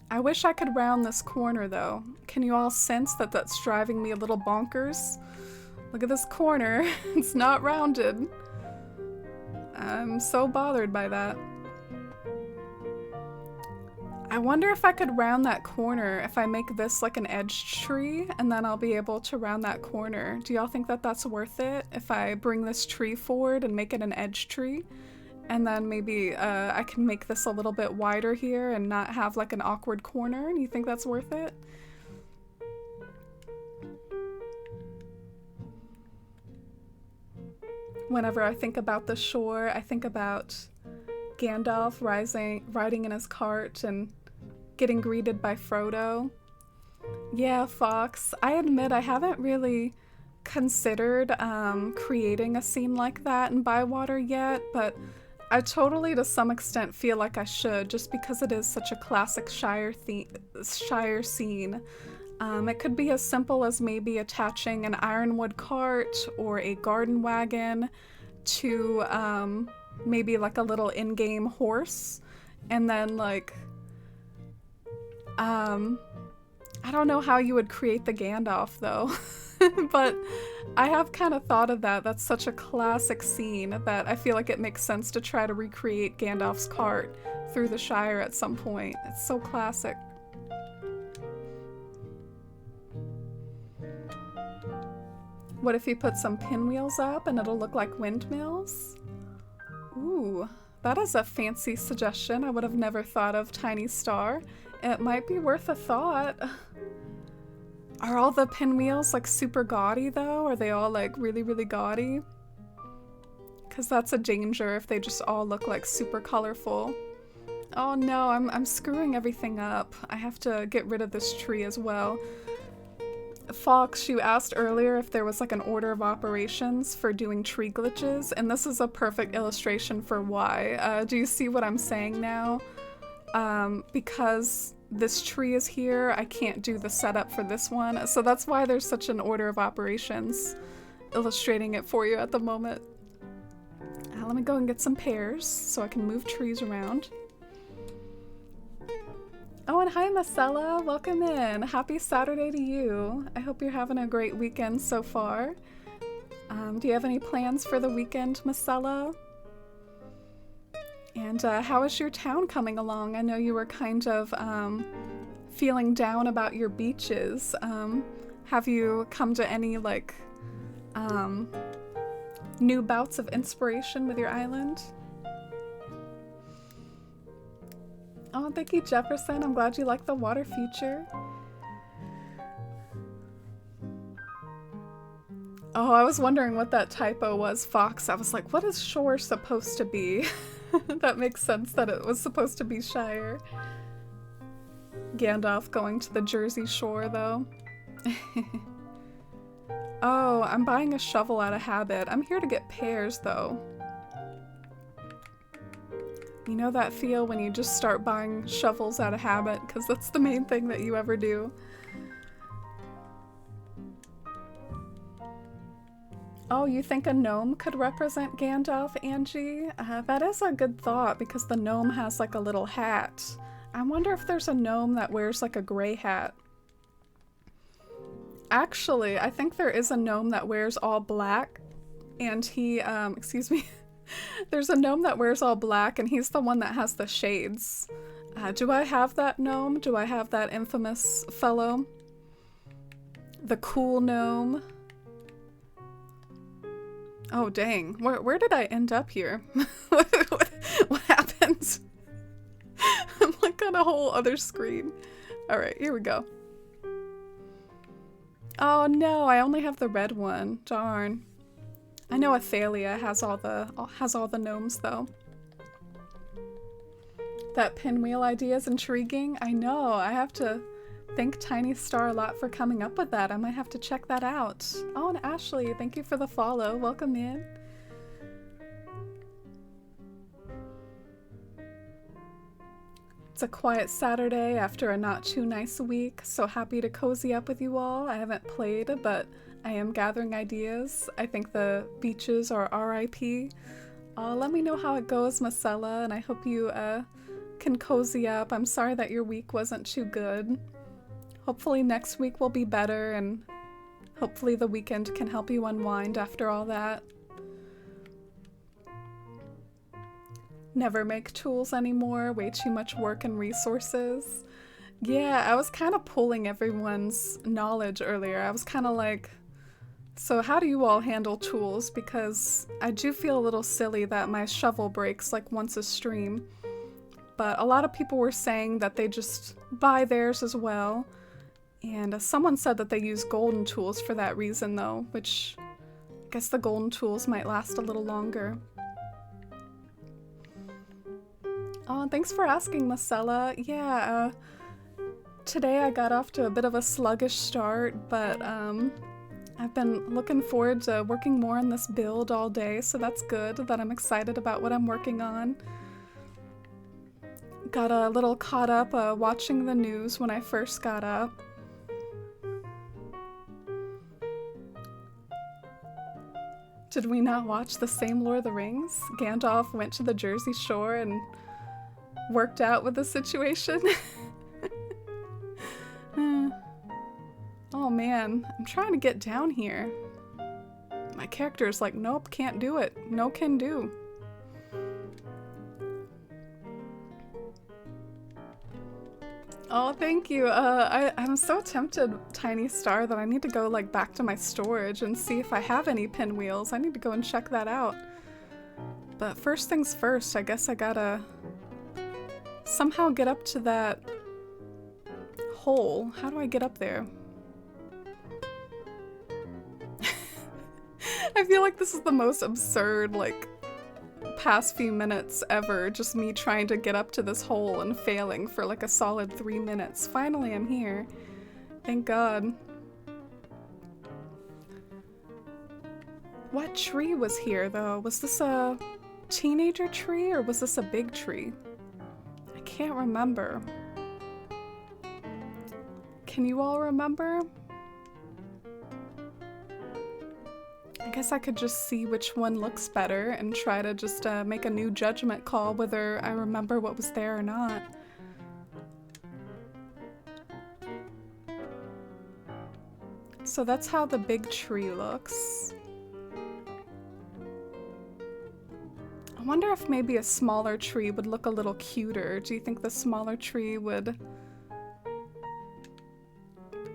I wish I could round this corner though. Can you all sense that that's driving me a little bonkers? Look at this corner, it's not rounded. I'm so bothered by that. I wonder if I could round that corner if I make this like an edge tree, and then I'll be able to round that corner. Do y'all think that that's worth it? If I bring this tree forward and make it an edge tree, and then maybe I can make this a little bit wider here and not have like an awkward corner? Do you think that's worth it? Whenever I think about the shore, I think about Gandalf riding in his cart and getting greeted by Frodo. Yeah, Fox, I admit I haven't really considered creating a scene like that in Bywater yet, but I totally to some extent feel like I should, just because it is such a classic Shire scene. It could be as simple as maybe attaching an ironwood cart or a garden wagon to maybe like a little in-game horse, and then like I don't know how you would create the Gandalf though. But I have kind of thought of that. That's such a classic scene that I feel like it makes sense to try to recreate Gandalf's cart through the Shire at some point. It's so classic. What if you put some pinwheels up and it'll look like windmills? Ooh, that is a fancy suggestion I would have never thought of, Tiny Star. It might be worth a thought. Are all the pinwheels like super gaudy though? Are they all like really, really gaudy? Because that's a danger if they just all look like super colorful. Oh no, I'm screwing everything up. I have to get rid of this tree as well. Fox, you asked earlier if there was like an order of operations for doing tree glitches, and this is a perfect illustration for why. Do you see what I'm saying now? Because this tree is here, I can't do the setup for this one, so that's why there's such an order of operations illustrating it for you at the moment. Let me go and get some pears so I can move trees around. Oh, and hi, Marcella. Welcome in. Happy Saturday to you. I hope you're having a great weekend so far. Do you have any plans for the weekend, Marcella? And how is your town coming along? I know you were kind of feeling down about your beaches. Have you come to any, like, new bouts of inspiration with your island? Oh, thank you, Jefferson. I'm glad you like the water feature. Oh, I was wondering what that typo was, Fox. I was like, what is shore supposed to be? That makes sense that it was supposed to be Shire. Gandalf going to the Jersey Shore, though. Oh, I'm buying a shovel out of habit. I'm here to get pears, though. You know that feel when you just start buying shovels out of habit? Because that's the main thing that you ever do. Oh, you think a gnome could represent Gandalf, Angie? That is a good thought because the gnome has like a little hat. I wonder if there's a gnome that wears like a gray hat. Actually, I think there is a gnome that wears all black and he, excuse me. There's a gnome that wears all black and he's the one that has the shades. Do I have that gnome? Do I have that infamous fellow? The cool gnome? Oh, dang. Where did I end up here? What happened? I'm like on a whole other screen. Alright, here we go. Oh no, I only have the red one. Darn. I know Athalia has all the gnomes though. That pinwheel idea is intriguing. I know. I have to thank Tiny Star a lot for coming up with that. I might have to check that out. Oh, and Ashley, thank you for the follow. Welcome in. It's a quiet Saturday after a not too nice week. So happy to cozy up with you all. I haven't played, but I am gathering ideas. I think the beaches are RIP. Let me know how it goes, Marcella, and I hope you can cozy up. I'm sorry that your week wasn't too good. Hopefully next week will be better, and hopefully the weekend can help you unwind after all that. Never make tools anymore, way too much work and resources. Yeah, I was kind of pulling everyone's knowledge earlier. I was kind of like, so how do you all handle tools? Because I do feel a little silly that my shovel breaks like once a stream. But a lot of people were saying that they just buy theirs as well. And someone said that they use golden tools for that reason though, which I guess the golden tools might last a little longer. Oh, thanks for asking, Marcella. Yeah, today I got off to a bit of a sluggish start, but I've been looking forward to working more on this build all day, so that's good that I'm excited about what I'm working on. Got a little caught up watching the news when I first got up. Did we not watch the same Lord of the Rings? Gandalf went to the Jersey Shore and worked out with the situation. Oh man, I'm trying to get down here. My character's like, nope, can't do it. No can do. Oh, thank you. I'm so tempted, Tiny Star, that I need to go like back to my storage and see if I have any pinwheels. I need to go and check that out. But first things first, I guess I gotta somehow get up to that hole. How do I get up there? I feel like this is the most absurd, like, past few minutes ever. Just me trying to get up to this hole and failing for like a solid 3 minutes. Finally, I'm here. Thank God. What tree was here, though? Was this a teenager tree or was this a big tree? I can't remember. Can you all remember? I guess I could just see which one looks better and try to just make a new judgment call whether I remember what was there or not. So that's how the big tree looks. I wonder if maybe a smaller tree would look a little cuter. Do you think the smaller tree would...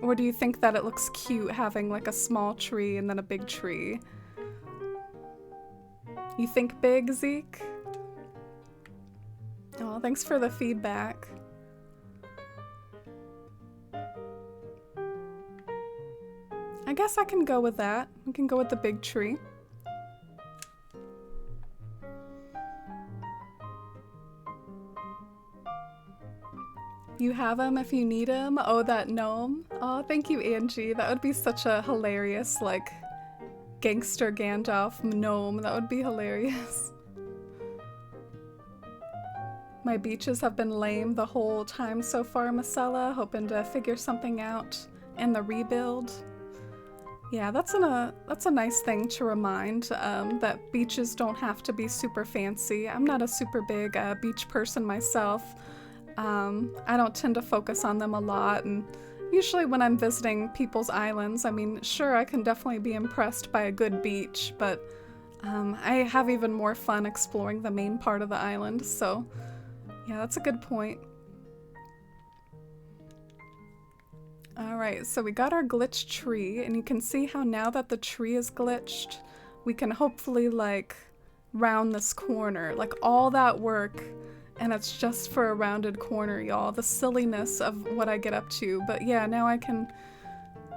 Or do you think that it looks cute having like a small tree and then a big tree? You think big, Zeke? Oh, thanks for the feedback. I guess I can go with that. We can go with the big tree. You have him if you need him. Oh, that gnome. Oh, thank you, Angie. That would be such a hilarious, like, gangster Gandalf gnome. That would be hilarious. My beaches have been lame the whole time so far, Marcella. Hoping to figure something out in the rebuild. Yeah, that's a nice thing to remind, that beaches don't have to be super fancy. I'm not a super big beach person myself. I don't tend to focus on them a lot, and usually when I'm visiting people's islands, I mean, sure, I can definitely be impressed by a good beach, but I have even more fun exploring the main part of the island, so yeah, that's a good point. Alright, so we got our glitched tree, and you can see how now that the tree is glitched, we can hopefully, like, round this corner. Like, all that work, and it's just for a rounded corner, y'all. The silliness of what I get up to. But yeah, now I can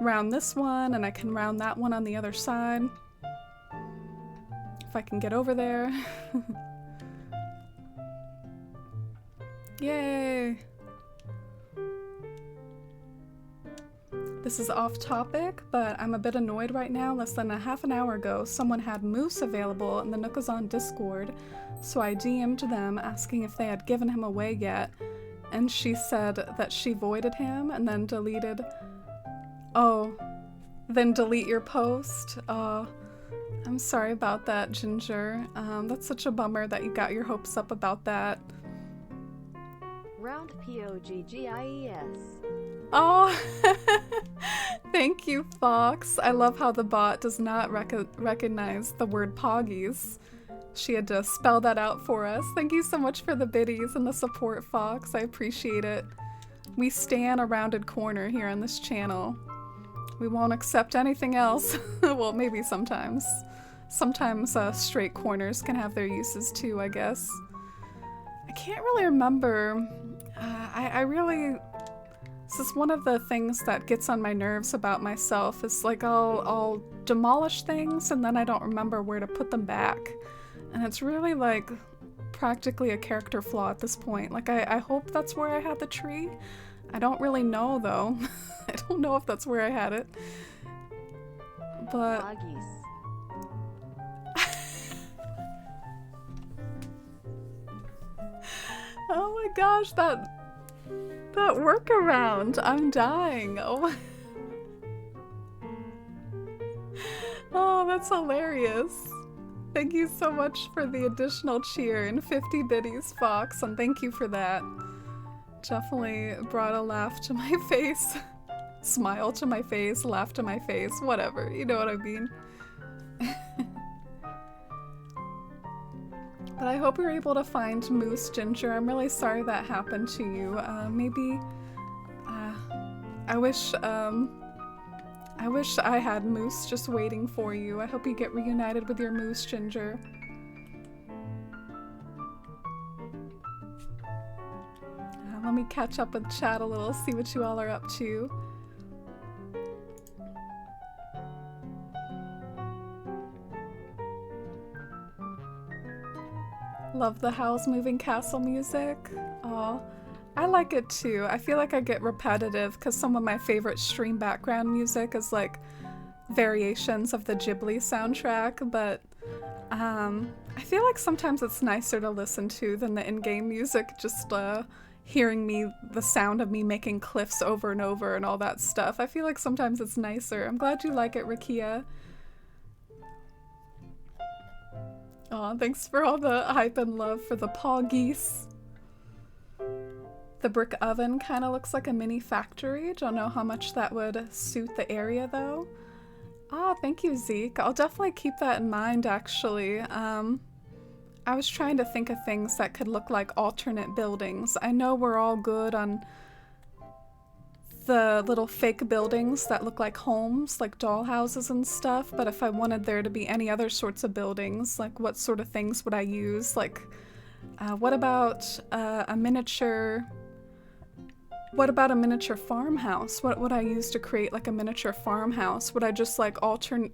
round this one, and I can round that one on the other side. If I can get over there. Yay! This is off topic, but I'm a bit annoyed right now. Less than a half an hour ago, someone had moose available in the Nookazon Discord, so I DM'd them asking if they had given him away yet, and she said that she voided him and then deleted... Oh, then delete your post? Oh, I'm sorry about that, Ginger. That's such a bummer that you got your hopes up about that. Round POGGIES. Oh, thank you, Fox. I love how the bot does not recognize the word poggies. She had to spell that out for us. Thank you so much for the biddies and the support, Fox. I appreciate it. We stan a rounded corner here on this channel. We won't accept anything else. Well, maybe sometimes. Sometimes straight corners can have their uses too, I guess. I can't really remember. I really... This is one of the things that gets on my nerves about myself, is like I'll demolish things and then I don't remember where to put them back. And it's really like practically a character flaw at this point. Like I hope that's where I had the tree. I don't really know though. I don't know if that's where I had it. But... Oh my gosh, that workaround! I'm dying. Oh, oh, that's hilarious. Thank you so much for the additional cheer and 50 biddies, Fox, and thank you for that. Definitely brought a laugh to my face. Smile to my face, laugh to my face, whatever, you know what I mean. But I hope you're able to find Moose, Ginger. I'm really sorry that happened to you. Maybe... I wish I had Moose just waiting for you. I hope you get reunited with your Moose, Ginger. Let me catch up with chat a little, see what you all are up to. Love the Howl's Moving Castle music. Aw, I like it too. I feel like I get repetitive because some of my favorite stream background music is like variations of the Ghibli soundtrack, but I feel like sometimes it's nicer to listen to than the in-game music, just hearing the sound of me making cliffs over and over and all that stuff. I feel like sometimes it's nicer. I'm glad you like it, Rakia. Aw, thanks for all the hype and love for the paw geese. The brick oven kind of looks like a mini factory. Don't know how much that would suit the area though. Ah, thank you, Zeke. I'll definitely keep that in mind, actually. I was trying to think of things that could look like alternate buildings. I know we're all good on the little fake buildings that look like homes, like doll houses and stuff, but if I wanted there to be any other sorts of buildings, like what sort of things would I use? Like, what about a miniature... What about a miniature farmhouse? What would I use to create like a miniature farmhouse? Would I just like alter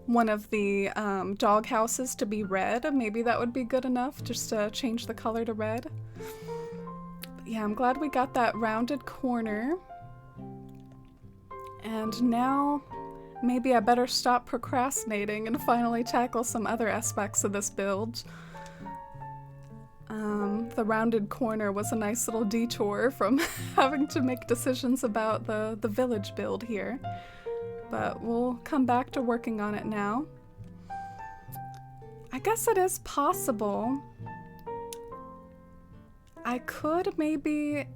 one of the dog houses to be red? Maybe that would be good enough, just to change the color to red. But yeah, I'm glad we got that rounded corner. And now maybe I better stop procrastinating and finally tackle some other aspects of this build. The rounded corner was a nice little detour from having to make decisions about the village build here. But we'll come back to working on it now. I guess it is possible. I could maybe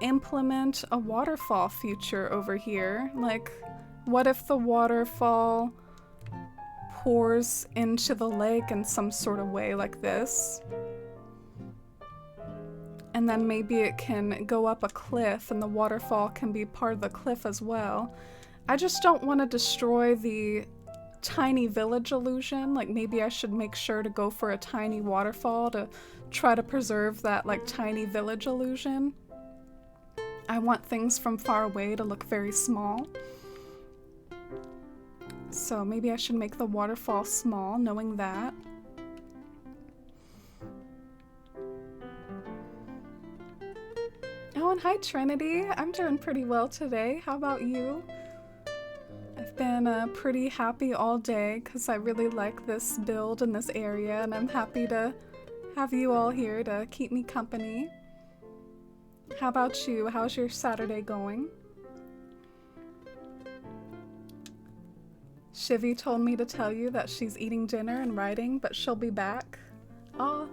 implement a waterfall feature over here. Like, what if the waterfall pours into the lake in some sort of way like this? And then maybe it can go up a cliff and the waterfall can be part of the cliff as well. I just don't want to destroy the tiny village illusion. Like maybe I should make sure to go for a tiny waterfall to try to preserve that like tiny village illusion. I want things from far away to look very small. So maybe I should make the waterfall small, knowing that. Oh, and hi Trinity. I'm doing pretty well today. How about you? I've been pretty happy all day because I really like this build in this area, and I'm happy to have you all here to keep me company. How about you? How's your Saturday going? Shivy told me to tell you that she's eating dinner and writing, but she'll be back. Aw.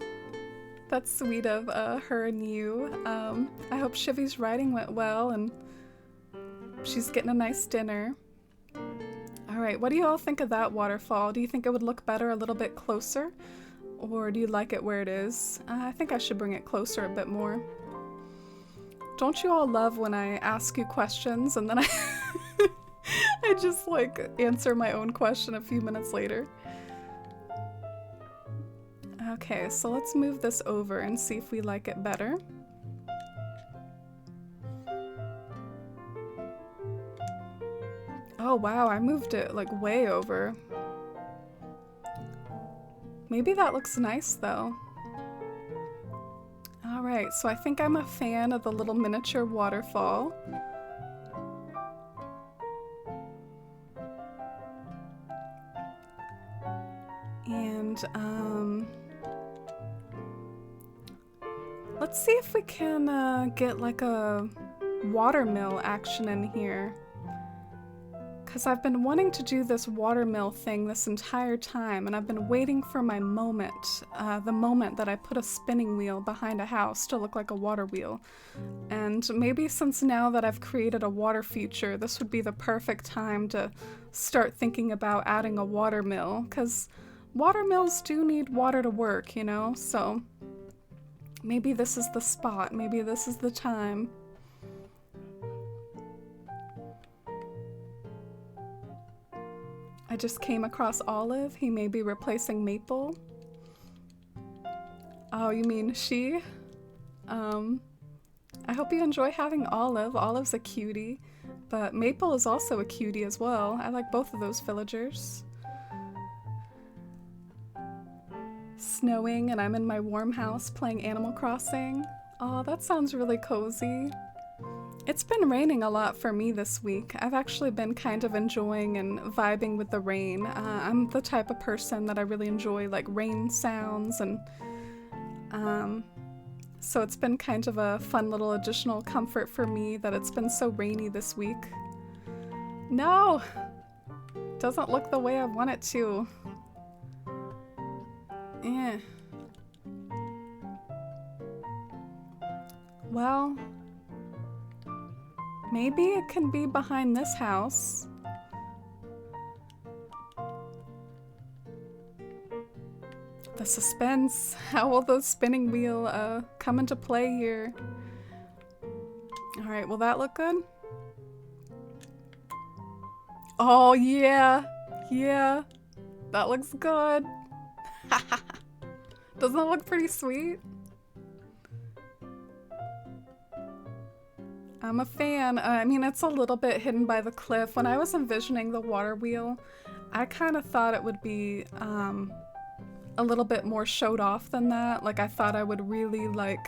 That's sweet of her and you. I hope Shivy's writing went well and she's getting a nice dinner. Alright, what do you all think of that waterfall? Do you think it would look better a little bit closer? Or do you like it where it is? I think I should bring it closer a bit more. Don't you all love when I ask you questions and then I just like answer my own question a few minutes later? Okay, so let's move this over and see if we like it better. Oh wow, I moved it like way over. Maybe that looks nice though. Alright, so I think I'm a fan of the little miniature waterfall. And let's see if we can get like a watermill action in here. Because I've been wanting to do this watermill thing this entire time, and I've been waiting for my moment, the moment that I put a spinning wheel behind a house to look like a water wheel. And maybe since now that I've created a water feature, this would be the perfect time to start thinking about adding a watermill, because watermills do need water to work, you know? So maybe this is the spot, maybe this is the time. I just came across Olive. He may be replacing Maple. Oh, you mean she? I hope you enjoy having Olive. Olive's a cutie, but Maple is also a cutie as well. I like both of those villagers. Snowing and I'm in my warm house playing Animal Crossing. Oh, that sounds really cozy. It's been raining a lot for me this week. I've actually been kind of enjoying and vibing with the rain. I'm the type of person that I really enjoy like rain sounds, and so it's been kind of a fun little additional comfort for me that it's been so rainy this week. No! Doesn't look the way I want it to. Eh. Well, maybe it can be behind this house. The suspense. How will the spinning wheel come into play here? Alright, will that look good? Oh, yeah. Yeah. That looks good. Doesn't it look pretty sweet? I'm a fan. I mean, it's a little bit hidden by the cliff. When I was envisioning the water wheel, I kind of thought it would be a little bit more showed off than that. Like, I thought I would really, like,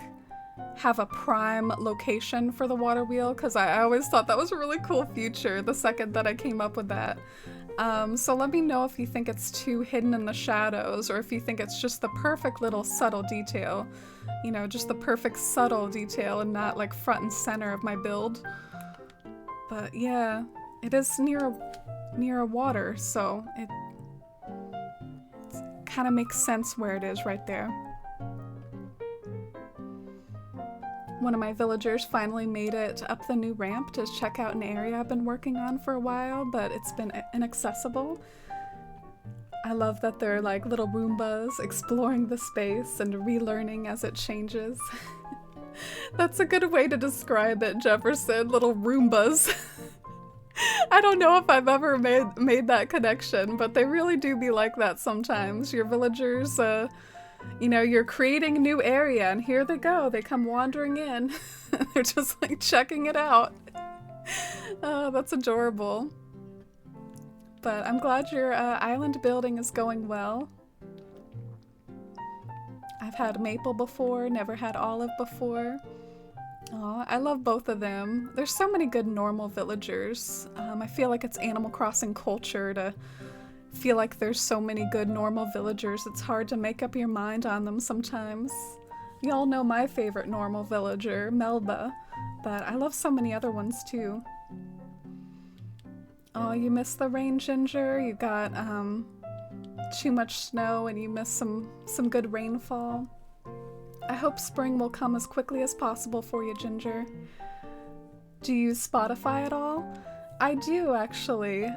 have a prime location for the water wheel, because I always thought that was a really cool feature the second that I came up with that. So let me know if you think it's too hidden in the shadows, or if you think it's just the perfect little subtle detail. You know, just the perfect subtle detail and not like front and center of my build. But yeah, it is near a water, so it kind of makes sense where it is right there. One of my villagers finally made it up the new ramp to check out an area I've been working on for a while, but it's been inaccessible. I love that they're like little Roombas exploring the space and relearning as it changes. That's a good way to describe it, Jefferson. Little Roombas. I don't know if I've ever made that connection, but they really do be like that sometimes. Your villagers, you know, you're creating a new area and here they go. They come wandering in. They're just like checking it out. Oh, that's adorable. But I'm glad your island building is going well. I've had Maple before, never had Olive before. Aw, I love both of them. There's so many good normal villagers. I feel like it's Animal Crossing culture to feel like there's so many good normal villagers. It's hard to make up your mind on them sometimes. Y'all know my favorite normal villager, Melba, but I love so many other ones too. Oh, you missed the rain, Ginger? You got too much snow and you missed some good rainfall. I hope spring will come as quickly as possible for you, Ginger. Do you use Spotify at all? I do, actually.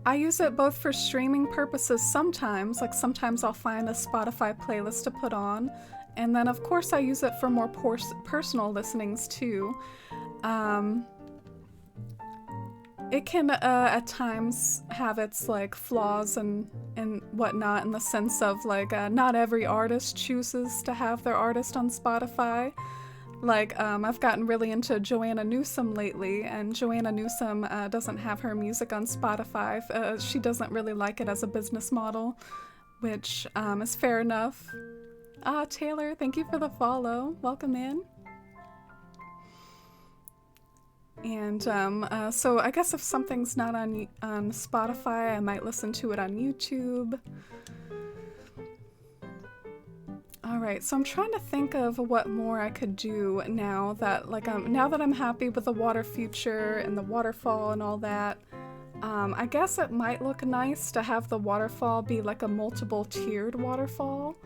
I use it both for streaming purposes sometimes, like sometimes I'll find a Spotify playlist to put on, and then of course I use it for more personal listenings too. It can at times have its like flaws and whatnot, in the sense of like not every artist chooses to have their artist on Spotify. Like I've gotten really into Joanna Newsom lately, and Joanna Newsom doesn't have her music on Spotify. She doesn't really like it as a business model, which is fair enough. Taylor, thank you for the follow. Welcome in. And so I guess if something's not on Spotify, I might listen to it on YouTube. Alright, so I'm trying to think of what more I could do now that I'm happy with the water feature and the waterfall and all that. I guess it might look nice to have the waterfall be like a multiple tiered waterfall.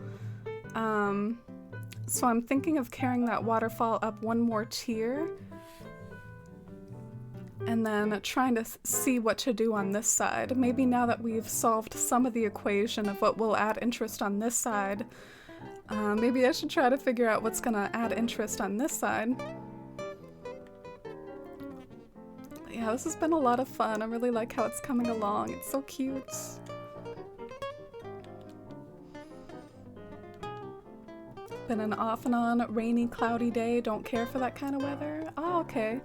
So I'm thinking of carrying that waterfall up one more tier, and then trying to see what to do on this side. Maybe now that we've solved some of the equation of what will add interest on this side, maybe I should try to figure out what's gonna add interest on this side. But yeah, this has been a lot of fun. I really like how it's coming along. It's so cute. Been an off and on rainy, cloudy day. Don't care for that kind of weather. Oh, okay.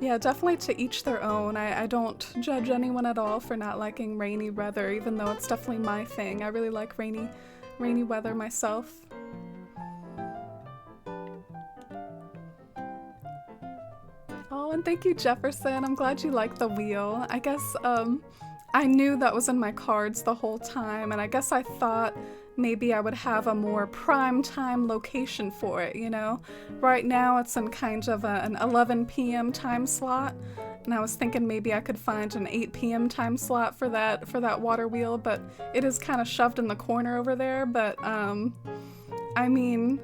Yeah, definitely to each their own. I don't judge anyone at all for not liking rainy weather, even though it's definitely my thing. I really like rainy weather myself. Oh, and thank you, Jefferson. I'm glad you like the wheel. I guess I knew that was in my cards the whole time, and I guess I thought maybe I would have a more prime time location for it, you know? Right now it's in kind of an 11 p.m. time slot, And I was thinking maybe I could find an 8 p.m. time slot for that water wheel, but it is kind of shoved in the corner over there. But I mean,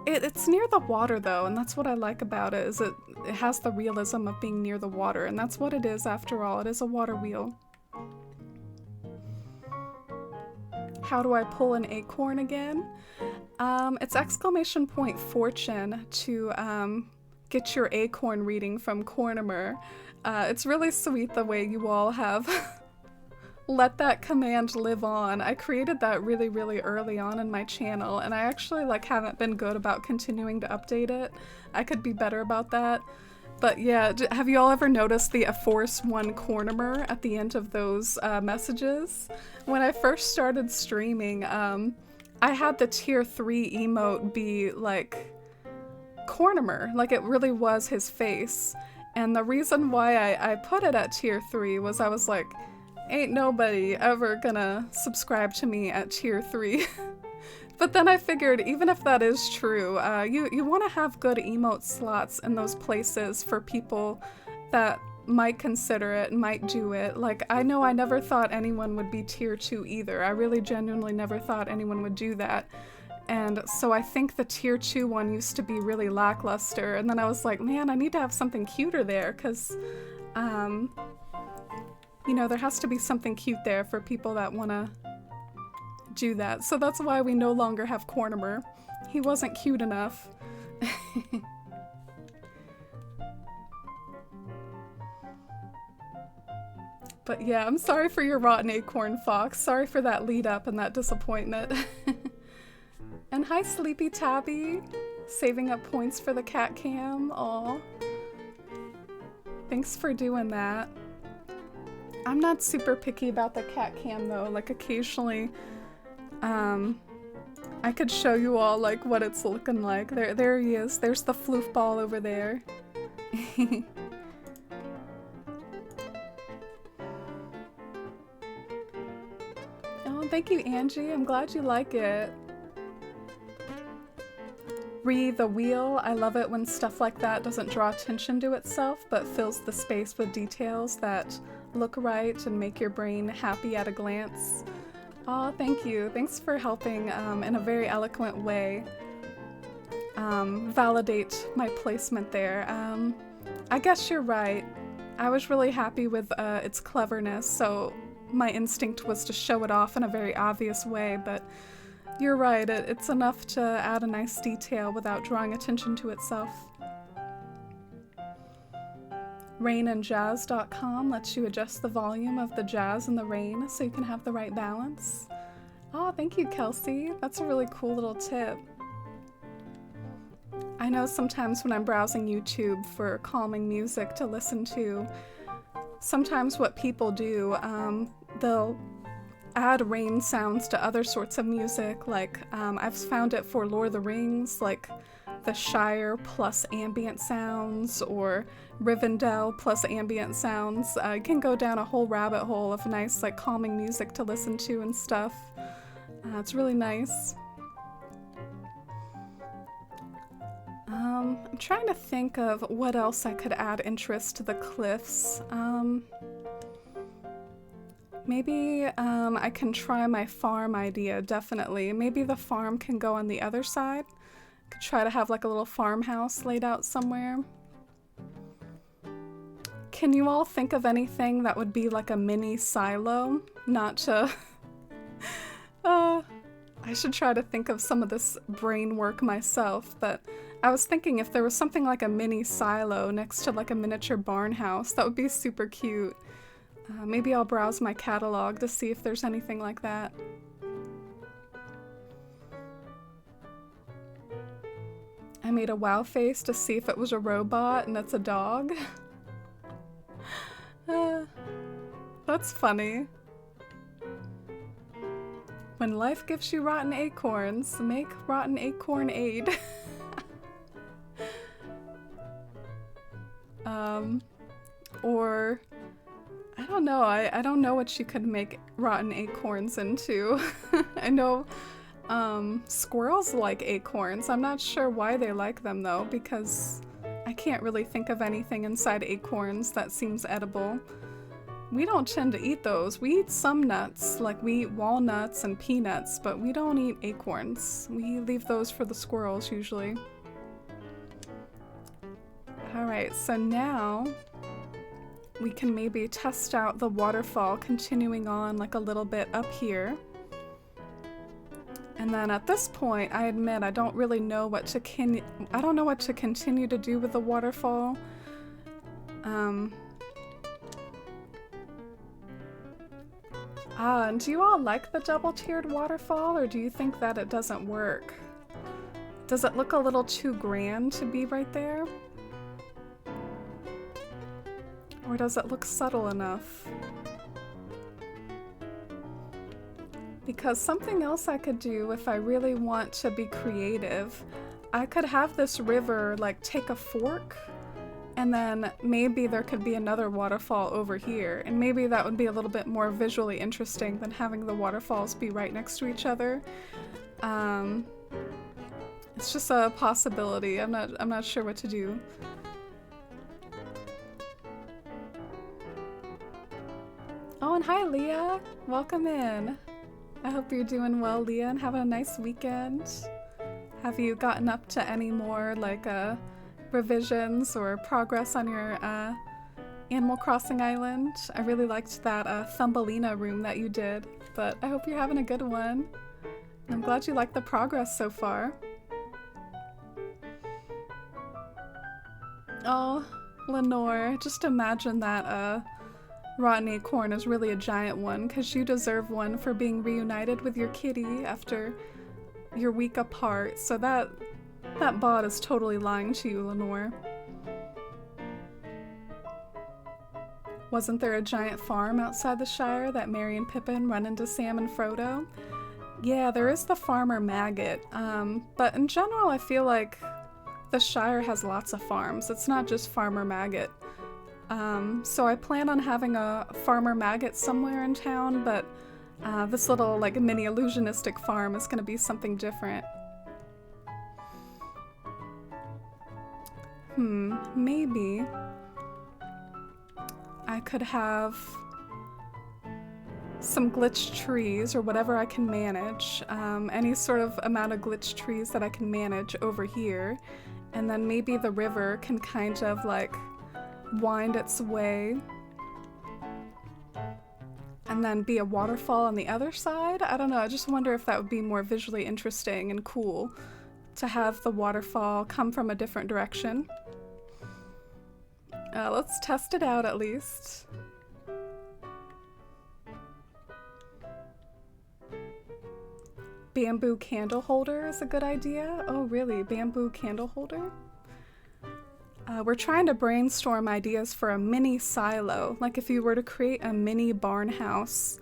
it's near the water though, and that's what I like about it. Is it has the realism of being near the water, and that's what it is after all. It is a water wheel. How do I pull an acorn again? It's exclamation point fortune to get your acorn reading from Cornimer. It's really sweet the way you all have let that command live on. I created that really, really early on in my channel, and I actually haven't been good about continuing to update it. I could be better about that. But yeah, have you all ever noticed the A Force 1 Cornimer at the end of those messages? When I first started streaming, I had the tier 3 emote be Cornimer, it really was his face. And the reason why I put it at tier 3 was I was like, ain't nobody ever gonna subscribe to me at tier 3. But then I figured, even if that is true, you want to have good emote slots in those places for people that might consider it, might do it. I know I never thought anyone would be tier 2 either. I really genuinely never thought anyone would do that. And so I think the tier 2 one used to be really lackluster, and then I was like, man, I need to have something cuter there, because, you know, there has to be something cute there for people that want to do that. So that's why we no longer have Cornimer. He wasn't cute enough. But yeah, I'm sorry for your rotten acorn, Fox. Sorry for that lead up and that disappointment. And hi, Sleepy Tabby. Saving up points for the cat cam. Aw. Thanks for doing that. I'm not super picky about the cat cam though. Occasionally, I could show you all what it's looking like. There he is. There's the floof ball over there. Oh, thank you, Angie. I'm glad you like it. The wheel. I love it when stuff like that doesn't draw attention to itself, but fills the space with details that look right and make your brain happy at a glance. Oh, thank you. Thanks for helping in a very eloquent way validate my placement there. I guess you're right. I was really happy with its cleverness, so my instinct was to show it off in a very obvious way, but you're right, it's enough to add a nice detail without drawing attention to itself. Rainandjazz.com lets you adjust the volume of the jazz and the rain so you can have the right balance. Oh, thank you, Kelsey. That's a really cool little tip. I know sometimes when I'm browsing YouTube for calming music to listen to, sometimes what people do, they'll add rain sounds to other sorts of music, I've found it for Lord of the Rings, the Shire plus ambient sounds, or Rivendell plus ambient sounds. You can go down a whole rabbit hole of nice, calming music to listen to and stuff. It's really nice. I'm trying to think of what else I could add interest to the cliffs. Maybe I can try my farm idea, definitely. Maybe the farm can go on the other side. Could try to have a little farmhouse laid out somewhere. Can you all think of anything that would be a mini silo? Not to... I should try to think of some of this brain work myself, but I was thinking if there was something like a mini silo next to a miniature barn house, that would be super cute. Maybe I'll browse my catalog to see if there's anything like that. I made a wow face to see if it was a robot and it's a dog. That's funny. When life gives you rotten acorns, make rotten acorn aid. Or... I don't know. I don't know what you could make rotten acorns into. I know squirrels like acorns. I'm not sure why they like them though, because I can't really think of anything inside acorns that seems edible. We don't tend to eat those. We eat some nuts, like we eat walnuts and peanuts, but we don't eat acorns. We leave those for the squirrels usually. Alright, so now we can maybe test out the waterfall continuing on like a little bit up here. And then at this point, I admit I don't really know what to continue to do with the waterfall. And do you all like the double-tiered waterfall, or do you think that it doesn't work? Does it look a little too grand to be right there? Or does it look subtle enough? Because something else I could do if I really want to be creative, I could have this river like take a fork, and then maybe there could be another waterfall over here, and maybe that would be a little bit more visually interesting than having the waterfalls be right next to each other. It's just a possibility. I'm not sure what to do. Oh, and hi Leah! Welcome in. I hope you're doing well, Leah, and having a nice weekend. Have you gotten up to any more like revisions or progress on your Animal Crossing island? I really liked that Thumbelina room that you did, but I hope you're having a good one. I'm glad you liked the progress so far. Oh, Lenore, just imagine that rotten acorn is really a giant one, because you deserve one for being reunited with your kitty after your week apart, so that bot is totally lying to you, Lenore. Wasn't there a giant farm outside the Shire that Merry and Pippin run into Sam and Frodo? Yeah, there is the Farmer Maggot, but in general I feel like the Shire has lots of farms. It's not just Farmer Maggot. So I plan on having a Farmer Maggot somewhere in town, but this little like mini illusionistic farm is gonna be something different. Maybe I could have some glitch trees or whatever I can manage, any sort of amount of glitch trees that I can manage over here, and then maybe the river can kind of like wind its way and then be a waterfall on the other side. I don't know, I just wonder if that would be more visually interesting and cool to have the waterfall come from a different direction. Let's test it out at least. Bamboo candle holder is a good idea. Oh really, bamboo candle holder? We're trying to brainstorm ideas for a mini silo. Like if you were to create a mini barn house,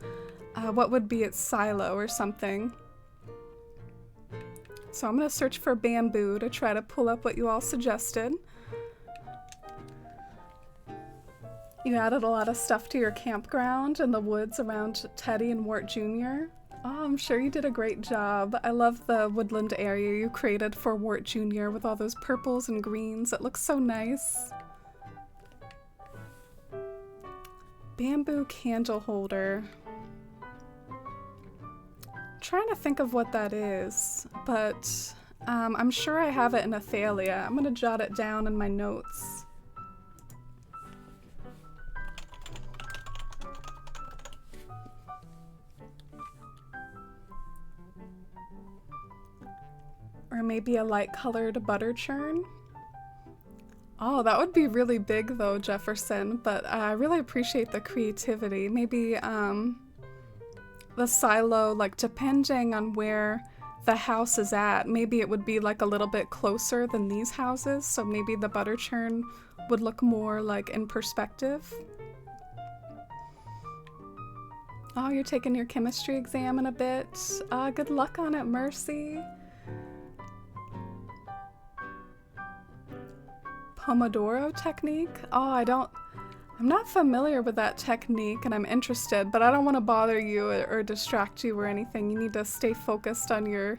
what would be its silo or something? So I'm gonna search for bamboo to try to pull up what you all suggested. You added a lot of stuff to your campground in the woods around Teddy and Wart Jr. Oh, I'm sure you did a great job. I love the woodland area you created for Wart Jr. with all those purples and greens. It looks so nice. Bamboo candle holder. I'm trying to think of what that is, but I'm sure I have it in Athalia. I'm gonna jot it down in my notes. Or maybe a light-colored butter churn. Oh, that would be really big though, Jefferson, but I really appreciate the creativity. Maybe the silo, like depending on where the house is at, maybe it would be like a little bit closer than these houses, so maybe the butter churn would look more like in perspective. Oh, you're taking your chemistry exam in a bit. Good luck on it, Mercy. Pomodoro technique? Oh, I'm not familiar with that technique and I'm interested, but I don't want to bother you or distract you or anything. You need to stay focused on your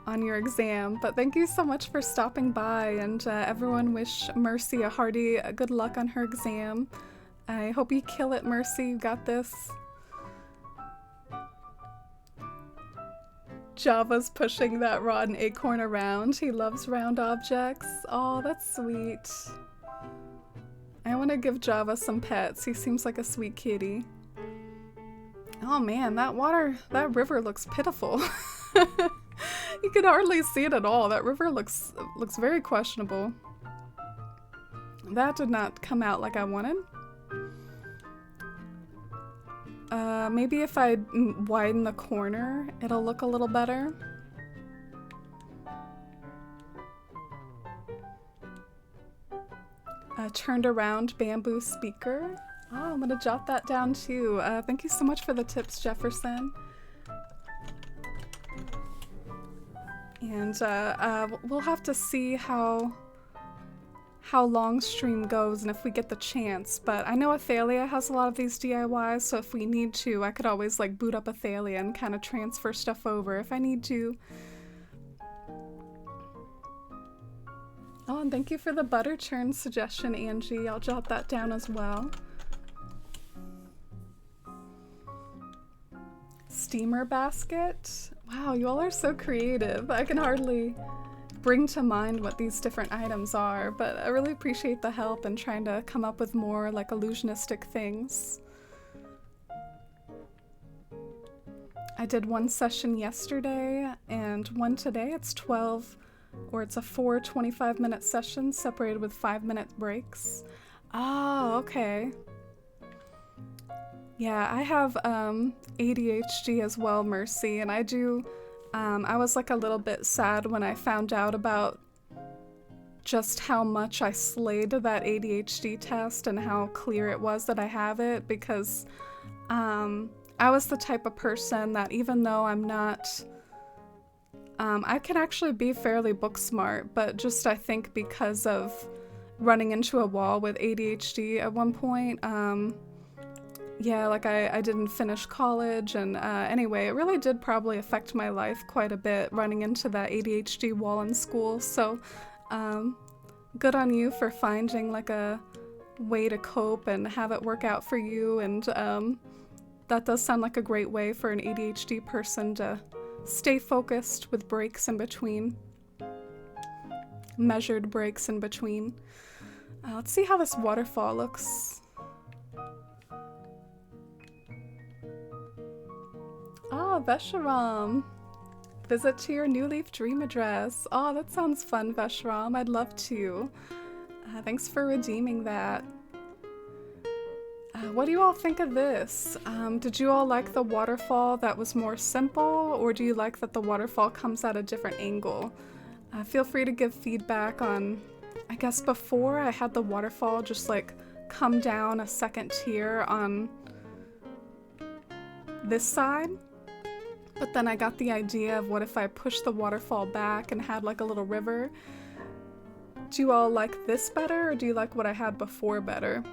on your exam. But thank you so much for stopping by, and everyone wish Mercy a hearty good luck on her exam. I hope you kill it, Mercy. You got this. Java's pushing that rotten acorn around. He loves round objects. Oh, that's sweet. I want to give Java some pets. He seems like a sweet kitty. Oh man, that river looks pitiful. You can hardly see it at all. That river looks very questionable. That did not come out like I wanted. Maybe if I widen the corner, it'll look a little better. Turned around bamboo speaker. Oh, I'm gonna jot that down too. Thank you so much for the tips, Jefferson. And we'll have to see how long stream goes and if we get the chance, but I know Athalia has a lot of these DIYs, so if we need to, I could always like boot up Athalia and kind of transfer stuff over if I need to. Oh, and thank you for the butter churn suggestion, Angie. I'll jot that down as well. Steamer basket. Wow, you all are so creative. I can hardly bring to mind what these different items are, but I really appreciate the help and trying to come up with more like illusionistic things. I did one session yesterday and one today. It's 12, or it's a 4 25-minute sessions separated with 5-minute breaks. Oh, okay. Yeah, I have ADHD as well, Mercy, and I do. I was like a little bit sad when I found out about just how much I slayed that ADHD test and how clear it was that I have it, because I was the type of person that even though I'm not, I can actually be fairly book smart, but just I think because of running into a wall with ADHD at one point, yeah, like I didn't finish college, and anyway, it really did probably affect my life quite a bit running into that ADHD wall in school, so good on you for finding like a way to cope and have it work out for you, and that does sound like a great way for an ADHD person to stay focused with breaks in between. Measured breaks in between. Let's see how this waterfall looks. Oh, Vesharam. Visit to your New Leaf dream address. Oh, that sounds fun, Vesharam. I'd love to. Thanks for redeeming that. What do you all think of this? Did you all like the waterfall that was more simple, or do you like that the waterfall comes at a different angle? Feel free to give feedback on, I guess before I had the waterfall just like come down a second tier on this side. But then I got the idea of what if I pushed the waterfall back and had like a little river. Do you all like this better, or do you like what I had before better?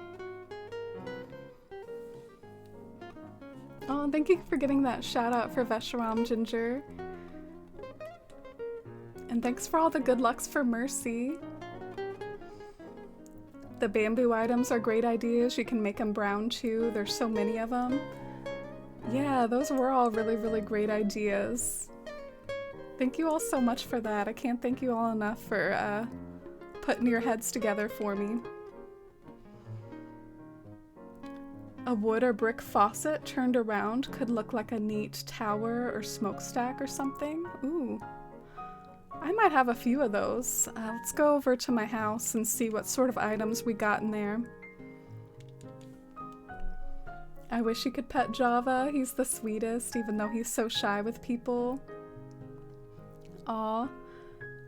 Oh, thank you for getting that shout out for Vesharam, Ginger. And thanks for all the good lucks for Mercy. The bamboo items are great ideas. You can make them brown too. There's so many of them. Yeah, those were all really, really great ideas. Thank you all so much for that. I can't thank you all enough for putting your heads together for me. A wood or brick faucet turned around could look like a neat tower or smokestack or something. Ooh. I might have a few of those. Let's go over to my house and see what sort of items we got in there. I wish you could pet Java. He's the sweetest, even though he's so shy with people. Aw.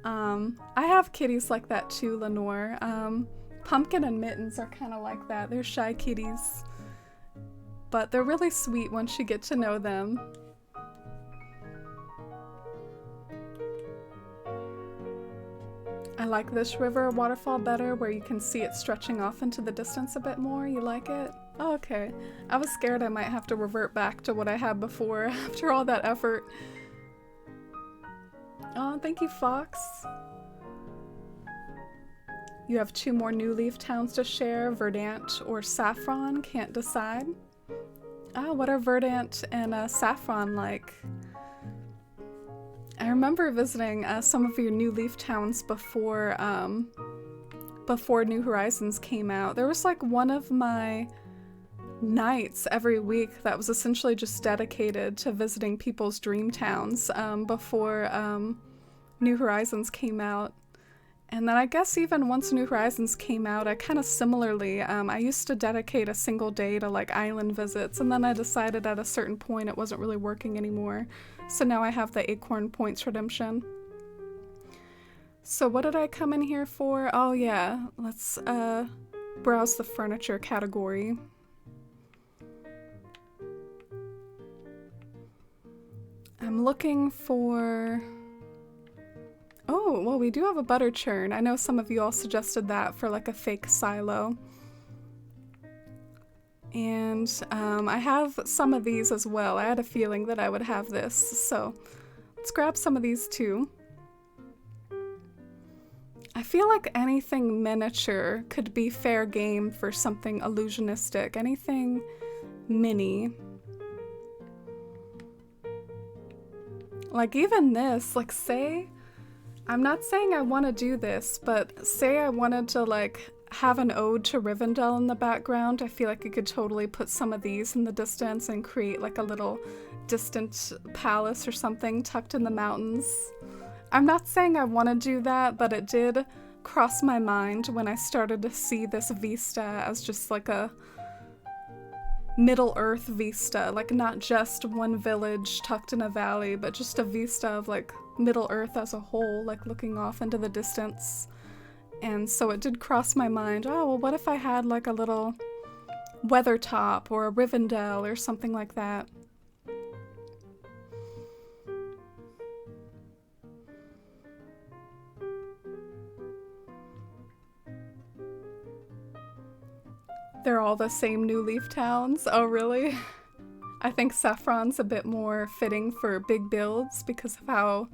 I have kitties like that too, Lenore. Pumpkin and Mittens are kind of like that. They're shy kitties. But they're really sweet once you get to know them. I like this river waterfall better, where you can see it stretching off into the distance a bit more. You like it? Oh, okay. I was scared I might have to revert back to what I had before after all that effort. Oh, thank you, Fox. You have 2 more New Leaf towns to share, Verdant or Saffron, can't decide. Ah, what are Verdant and Saffron like? I remember visiting some of your New Leaf towns before New Horizons came out. There was like one of my nights every week that was essentially just dedicated to visiting people's dream towns before New Horizons came out. And then I guess even once New Horizons came out, I kind of similarly, I used to dedicate a single day to like island visits, and then I decided at a certain point it wasn't really working anymore. So now I have the Acorn Points redemption. So what did I come in here for? Oh yeah, let's browse the furniture category. I'm looking for... Oh, well, we do have a butter churn. I know some of you all suggested that for like a fake silo. And I have some of these as well. I had a feeling that I would have this. So let's grab some of these too. I feel like anything miniature could be fair game for something illusionistic. Anything mini. Like even this, like say, I'm not saying I want to do this, but say I wanted to like have an ode to Rivendell in the background, I feel like you could totally put some of these in the distance and create like a little distant palace or something tucked in the mountains. I'm not saying I want to do that, but it did cross my mind when I started to see this vista as just like a Middle-earth vista, like not just one village tucked in a valley, but just a vista of like Middle-earth as a whole, like looking off into the distance. And so it did cross my mind, oh, well, what if I had like a little Weathertop or a Rivendell or something like that? They're all the same New Leaf towns. Oh, really? I think Saffron's a bit more fitting for big builds because of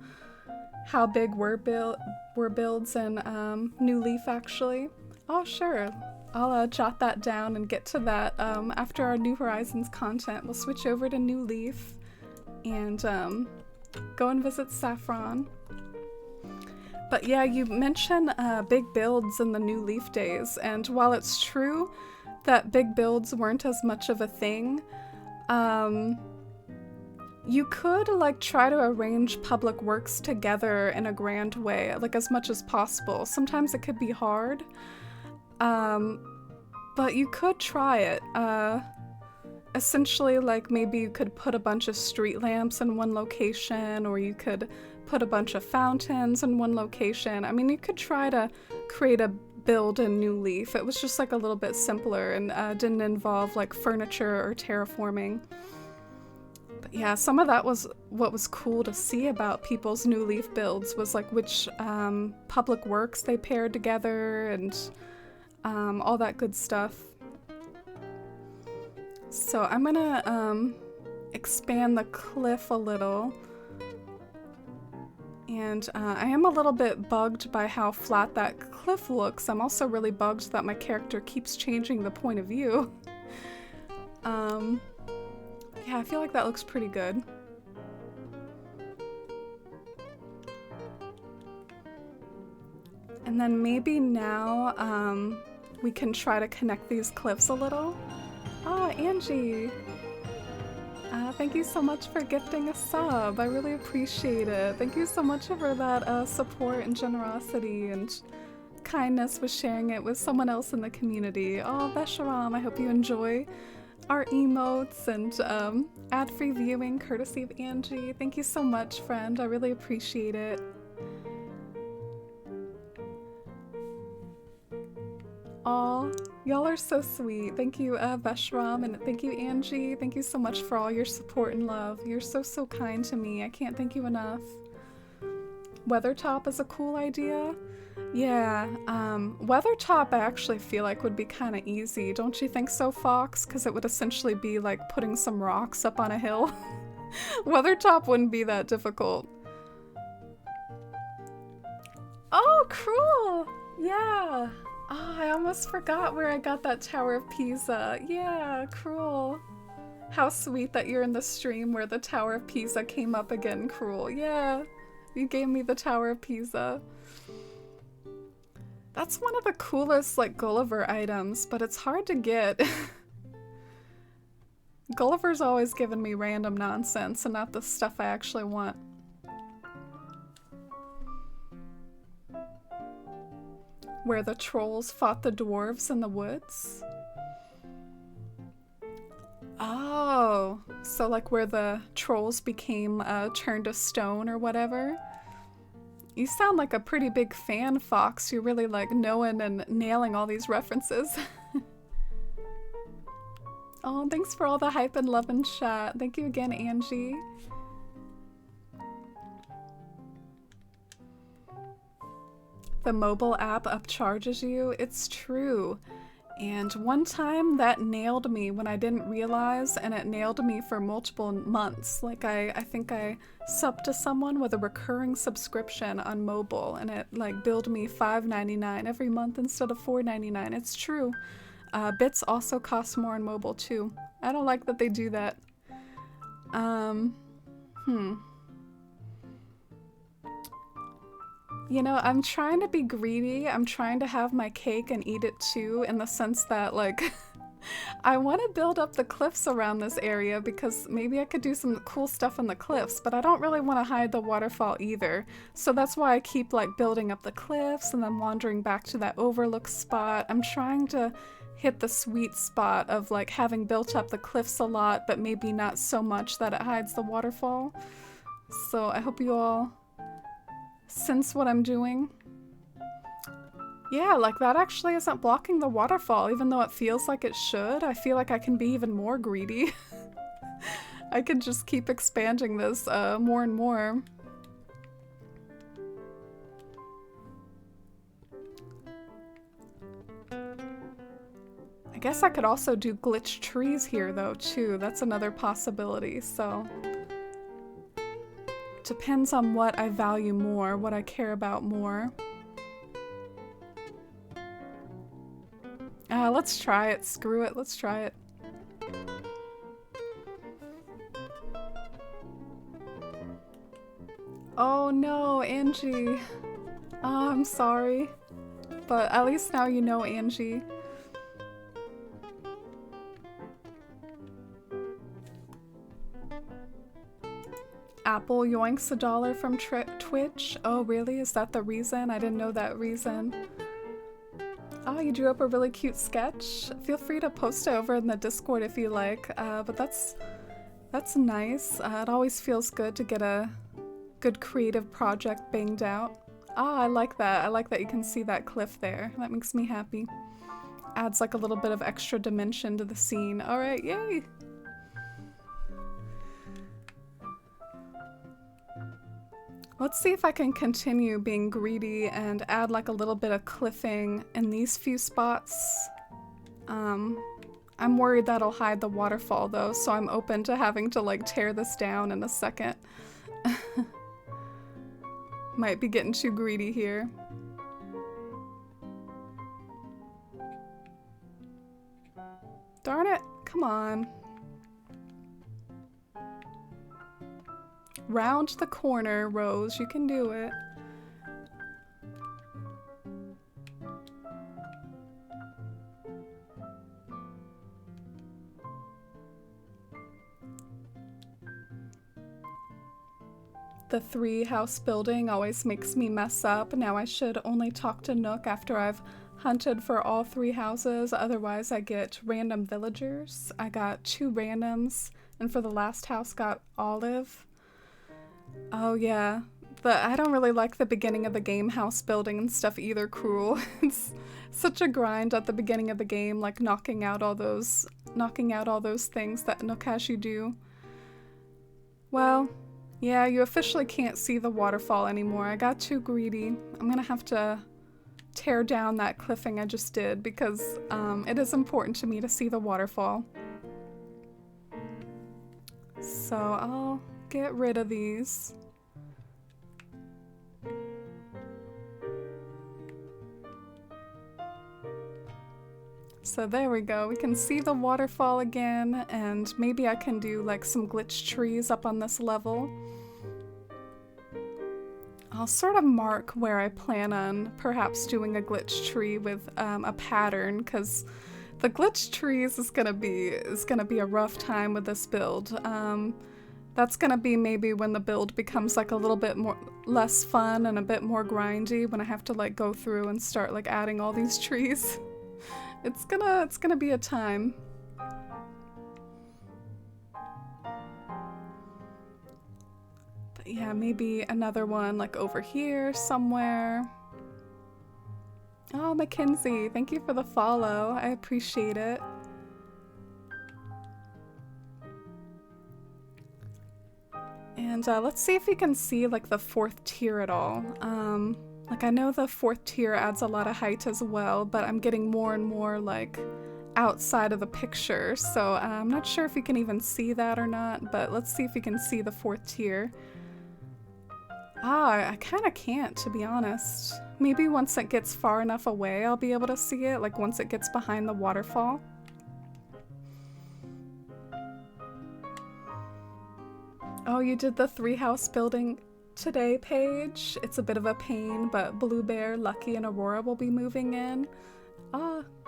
how big were builds in New Leaf, actually. Oh, sure. I'll jot that down and get to that after our New Horizons content. We'll switch over to New Leaf and go and visit Saffron. But yeah, you mentioned big builds in the New Leaf days, and while it's true that big builds weren't as much of a thing, you could like try to arrange public works together in a grand way, like as much as possible. Sometimes it could be hard, but you could try it. Essentially, like maybe you could put a bunch of street lamps in one location, or you could put a bunch of fountains in one location. I mean, you could try to create a build in New Leaf. It was just like a little bit simpler and didn't involve like furniture or terraforming. But yeah, some of that was what was cool to see about people's New Leaf builds, was like which public works they paired together and all that good stuff. So I'm gonna expand the cliff a little. And I am a little bit bugged by how flat that cliff looks. I'm also really bugged that my character keeps changing the point of view. Yeah, I feel like that looks pretty good. And then maybe now we can try to connect these cliffs a little. Ah, Angie! Thank you so much for gifting a sub. I really appreciate it. Thank you so much for that support and generosity and kindness with sharing it with someone else in the community. Oh, Besharam, I hope you enjoy our emotes and ad-free viewing courtesy of Angie. Thank you so much, friend. I really appreciate it. Aw, y'all are so sweet. Thank you, Veshram, and thank you, Angie. Thank you so much for all your support and love. You're so kind to me. I can't thank you enough. Weathertop is a cool idea. Yeah, Weathertop I actually feel like would be kind of easy. Don't you think so, Fox? Because it would essentially be like putting some rocks up on a hill. Weathertop wouldn't be that difficult. Oh, cruel! Yeah. Oh, I almost forgot where I got that Tower of Pisa. Yeah, cruel. How sweet that you're in the stream where the Tower of Pisa came up again, cruel. Yeah, you gave me the Tower of Pisa. That's one of the coolest, like, Gulliver items, but it's hard to get. Gulliver's always given me random nonsense and not the stuff I actually want. Where the trolls fought the dwarves in the woods? Oh, so like where the trolls became turned to stone or whatever? You sound like a pretty big fan, Fox. You're really like knowing and nailing all these references. Oh, thanks for all the hype and love and chat. Thank you again, Angie. The mobile app upcharges you. It's true. And one time that nailed me when I didn't realize, and it nailed me for multiple months. Like I think I subbed to someone with a recurring subscription on mobile, and it like billed me $5.99 every month instead of $4.99. It's true. Bits also cost more on mobile too. I don't like that they do that. You know, I'm trying to be greedy. I'm trying to have my cake and eat it too, in the sense that, like, I want to build up the cliffs around this area because maybe I could do some cool stuff on the cliffs, but I don't really want to hide the waterfall either. So that's why I keep, like, building up the cliffs and then wandering back to that overlook spot. I'm trying to hit the sweet spot of, like, having built up the cliffs a lot, but maybe not so much that it hides the waterfall. So I hope you all sense what I'm doing. Yeah, like that actually isn't blocking the waterfall, even though it feels like it should. I feel like I can be even more greedy. I can just keep expanding this more and more. I guess I could also do glitch trees here though too. That's another possibility, so depends on what I value more, what I care about more. Let's try it. Screw it. Let's try it. Oh no, Angie. Oh, I'm sorry. But at least now you know, Angie. Apple yoinks $1 from Twitch. Oh, really? Is that the reason? I didn't know that reason. Oh, you drew up a really cute sketch. Feel free to post it over in the Discord if you like. But that's nice. It always feels good to get a good creative project banged out. Ah, I like that. I like that you can see that cliff there. That makes me happy. Adds like a little bit of extra dimension to the scene. All right, yay! Let's see if I can continue being greedy and add like a little bit of cliffing in these few spots. I'm worried that'll hide the waterfall though, so I'm open to having to like tear this down in a second. Might be getting too greedy here. Darn it, come on. Round the corner, Rose, you can do it. The 3-house building always makes me mess up. Now I should only talk to Nook after I've hunted for all 3 houses, otherwise I get random villagers. I got 2 randoms, and for the last house got Olive. Oh yeah, but I don't really like the beginning of the game house building and stuff either, Cruel. It's such a grind at the beginning of the game, like knocking out all those things that Nook has you do. Well, yeah, you officially can't see the waterfall anymore. I got too greedy. I'm gonna have to tear down that cliffing I just did because it is important to me to see the waterfall. So I'll get rid of these. So there we go. We can see the waterfall again, and maybe I can do like some glitch trees up on this level. I'll sort of mark where I plan on perhaps doing a glitch tree with a pattern, because the glitch trees is gonna be a rough time with this build. That's gonna be maybe when the build becomes like a little bit less fun and a bit more grindy, when I have to like go through and start like adding all these trees. It's gonna be a time. But yeah, maybe another one like over here somewhere. Oh, Mackenzie, thank you for the follow. I appreciate it. And let's see if we can see like the 4th tier at all. Like I know the 4th tier adds a lot of height as well, but I'm getting more and more like outside of the picture, so I'm not sure if you can even see that or not, but let's see if we can see the 4th tier. I kind of can't, to be honest. Maybe once it gets far enough away I'll be able to see it, like once it gets behind the waterfall. Oh, you did the 3-house building today, Paige. It's a bit of a pain, but Blue Bear, Lucky, and Aurora will be moving in.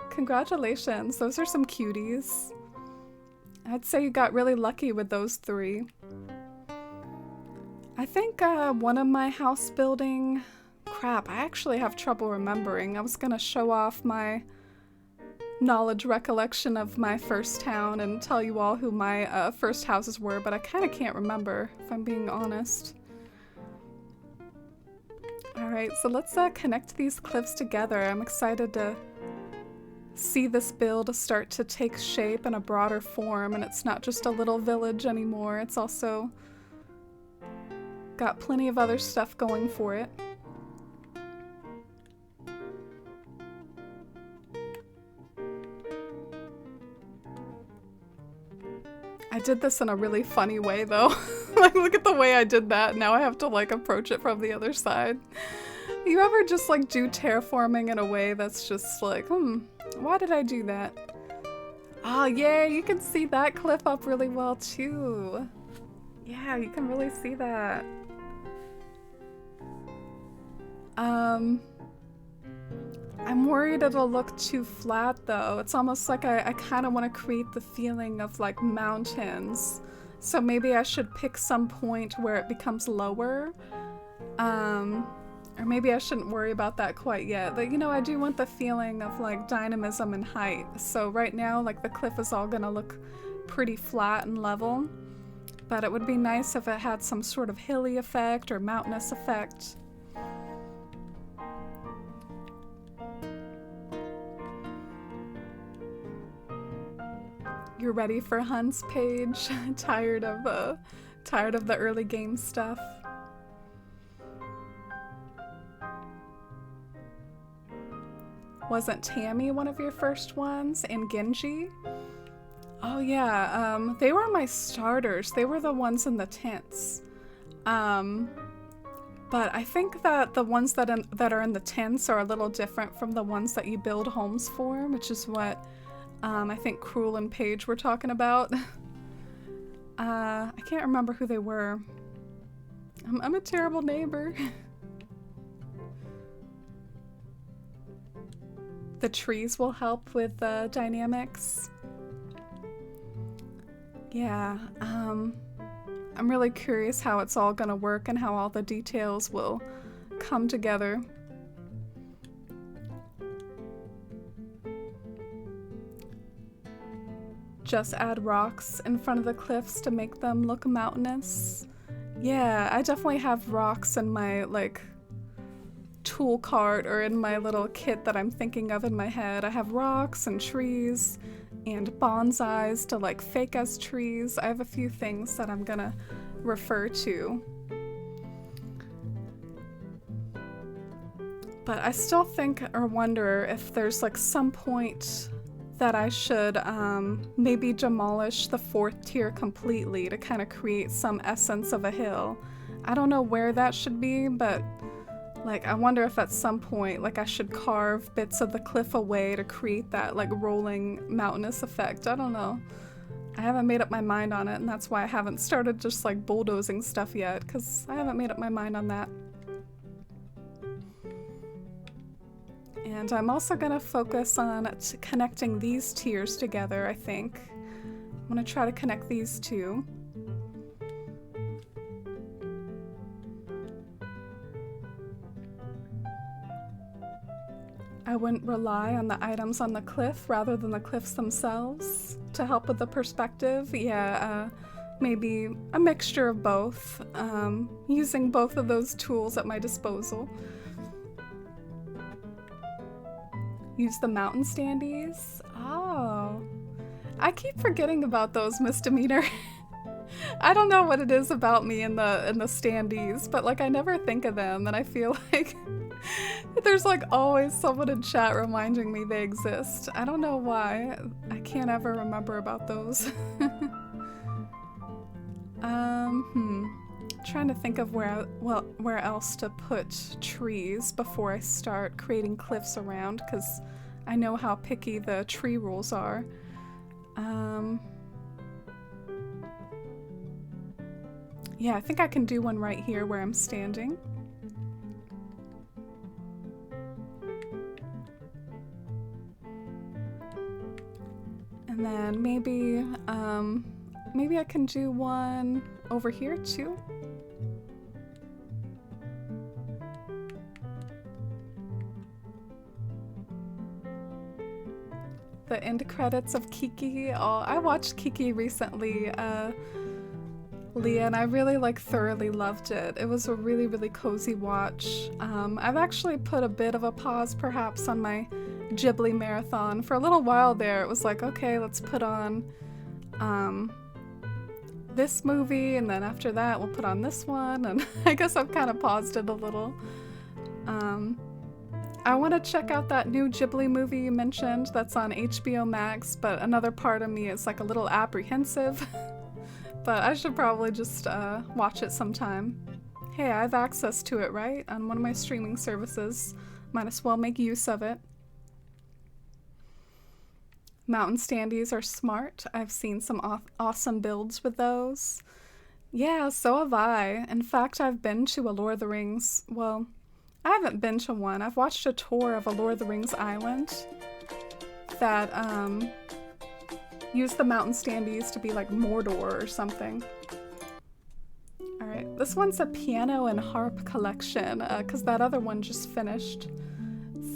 Congratulations. Those are some cuties. I'd say you got really lucky with those 3. I think one of my house building... Crap, I actually have trouble remembering. I was gonna show off my knowledge recollection of my first town and tell you all who my first houses were, but I kind of can't remember, if I'm being honest. Alright, so let's connect these cliffs together. I'm excited to see this build start to take shape in a broader form, and it's not just a little village anymore, it's also got plenty of other stuff going for it. I did this in a really funny way though. Like, look at the way I did that. Now I have to like approach it from the other side. You ever just like do terraforming in a way that's just like, why did I do that? Oh yay, you can see that cliff up really well too. Yeah, you can really see that. I'm worried it'll look too flat though. It's almost like I kind of want to create the feeling of like mountains. So maybe I should pick some point where it becomes lower. Or maybe I shouldn't worry about that quite yet. But you know, I do want the feeling of like dynamism and height. So right now, like the cliff is all gonna look pretty flat and level. But it would be nice if it had some sort of hilly effect or mountainous effect. You're ready for hunts, Paige? Tired of the early game stuff. Wasn't Tammy one of your first ones? And Genji? Oh yeah, they were my starters. They were the ones in the tents. But I think that the ones that are in the tents are a little different from the ones that you build homes for, which is what I think Cruel and Paige were talking about. I can't remember who they were. I'm a terrible neighbor. The trees will help with the dynamics. Yeah, I'm really curious how it's all gonna work and how all the details will come together. Just add rocks in front of the cliffs to make them look mountainous. Yeah, I definitely have rocks in my like tool cart or in my little kit that I'm thinking of in my head. I have rocks and trees and bonsais to like fake as trees. I have a few things that I'm gonna refer to. But I still think or wonder if there's like some point that I should maybe demolish the 4th tier completely to kind of create some essence of a hill. I don't know where that should be, but Like, I wonder if at some point, like, I should carve bits of the cliff away to create that, like, rolling mountainous effect. I don't know. I haven't made up my mind on it, and that's why I haven't started just, like, bulldozing stuff yet, because I haven't made up my mind on that. And I'm also going to focus on connecting these tiers together, I think. I'm going to try to connect these two. I wouldn't rely on the items on the cliff rather than the cliffs themselves to help with the perspective. Yeah, maybe a mixture of both, using both of those tools at my disposal. Use the mountain standees. Oh, I keep forgetting about those, Misdemeanor. I don't know what it is about me in the standees, but like I never think of them, and I feel like there's like always someone in chat reminding me they exist. I don't know why. I can't ever remember about those. Trying to think of where else to put trees before I start creating cliffs around, because I know how picky the tree rules are. Yeah, I think I can do one right here where I'm standing. And then maybe I can do one over here too. The end credits of Kiki. Oh, I watched Kiki recently, Leah, and I really thoroughly loved it. It was a really, really cozy watch. I've actually put a bit of a pause perhaps on my Ghibli marathon. For a little while there, it was like, okay, let's put on this movie, and then after that we'll put on this one, and I guess I've kind of paused it a little. I want to check out that new Ghibli movie you mentioned that's on HBO Max, but another part of me is like a little apprehensive. But I should probably just watch it sometime. Hey, I have access to it, right? On one of my streaming services. Might as well make use of it. Mountain standees are smart. I've seen some awesome builds with those. Yeah, so have I. In fact, I've been to a Lord of the Rings, well, I haven't been to one. I've watched a tour of a Lord of the Rings island that used the mountain standees to be like Mordor or something. Alright, this one's a piano and harp collection, because that other one just finished.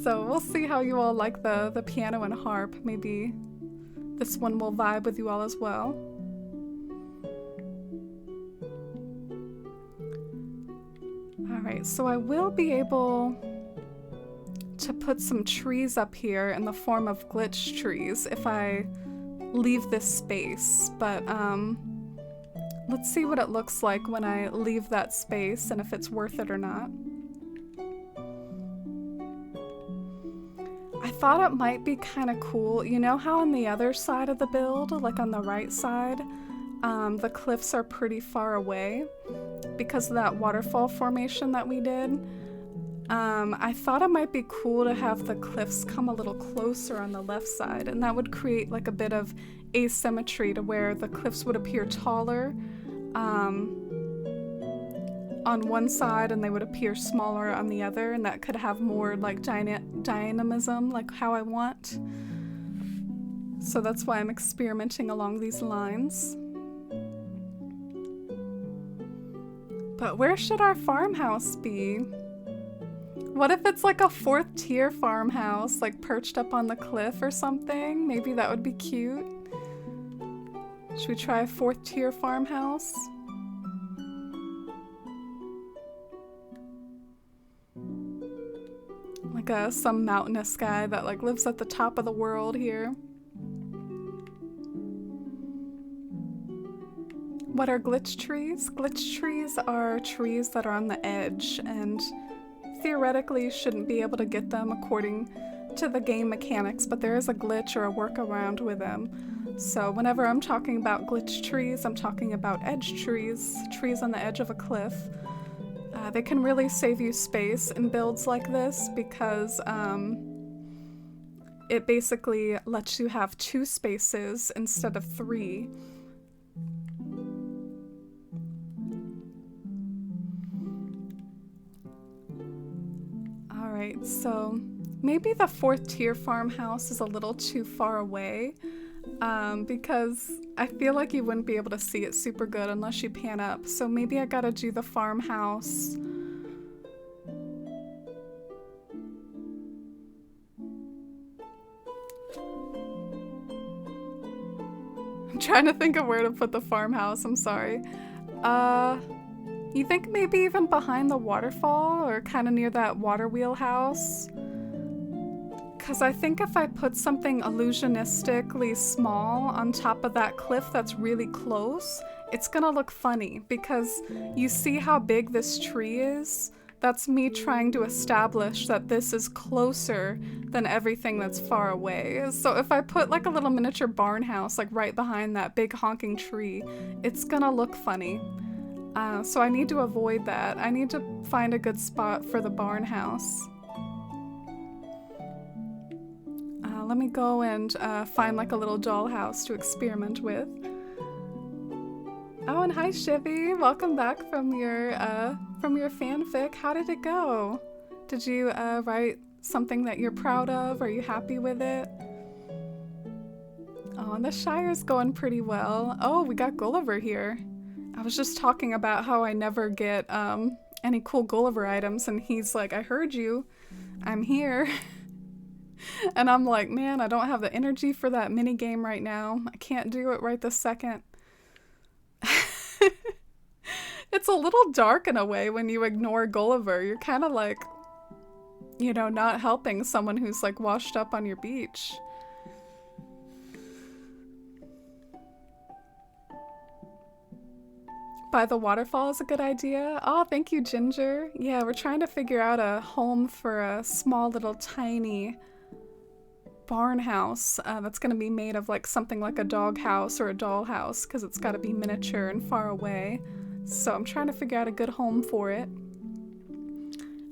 So we'll see how you all like the piano and harp. Maybe this one will vibe with you all as well. Alright, so I will be able to put some trees up here in the form of glitch trees if I leave this space, but let's see what it looks like when I leave that space and if it's worth it or not. I thought it might be kind of cool. You know how on the other side of the build, like on the right side, the cliffs are pretty far away because of that waterfall formation that we did? I thought it might be cool to have the cliffs come a little closer on the left side, and that would create like a bit of asymmetry to where the cliffs would appear taller on one side and they would appear smaller on the other, and that could have more like dynamism, like how I want. So that's why I'm experimenting along these lines. But where should our farmhouse be? What if it's like a 4th tier farmhouse, like perched up on the cliff or something? Maybe that would be cute. Should we try a 4th tier farmhouse? Like some mountainous guy that like lives at the top of the world here. What are glitch trees? Glitch trees are trees that are on the edge and theoretically shouldn't be able to get them according to the game mechanics, but there is a glitch or a workaround with them. So whenever I'm talking about glitch trees, I'm talking about edge trees, trees on the edge of a cliff. They can really save you space in builds like this because it basically lets you have 2 spaces instead of 3. Alright, so maybe the 4th tier farmhouse is a little too far away because I feel like you wouldn't be able to see it super good unless you pan up. So maybe I gotta do the farmhouse. I'm trying to think of where to put the farmhouse, I'm sorry. You think maybe even behind the waterfall or kind of near that water wheel house? Because I think if I put something illusionistically small on top of that cliff that's really close, it's gonna look funny because you see how big this tree is? That's me trying to establish that this is closer than everything that's far away. So if I put like a little miniature barn house like right behind that big honking tree, it's gonna look funny. So I need to avoid that. I need to find a good spot for the barn house. Let me go and find like a little dollhouse to experiment with. Oh, and hi Shivy, welcome back from your fanfic. How did it go? Did you write something that you're proud of? Are you happy with it? Oh, and the Shire's going pretty well. Oh, we got Gulliver here. I was just talking about how I never get any cool Gulliver items, and he's like, I heard you. I'm here. And I'm like, man, I don't have the energy for that mini game right now. I can't do it right this second. It's a little dark in a way when you ignore Gulliver. You're kind of like, you know, not helping someone who's like washed up on your beach. By the waterfall is a good idea. Oh, thank you, Ginger. Yeah, we're trying to figure out a home for a small little tiny barn house that's going to be made of like something like a dog house or a doll house because it's got to be miniature and far away. So I'm trying to figure out a good home for it.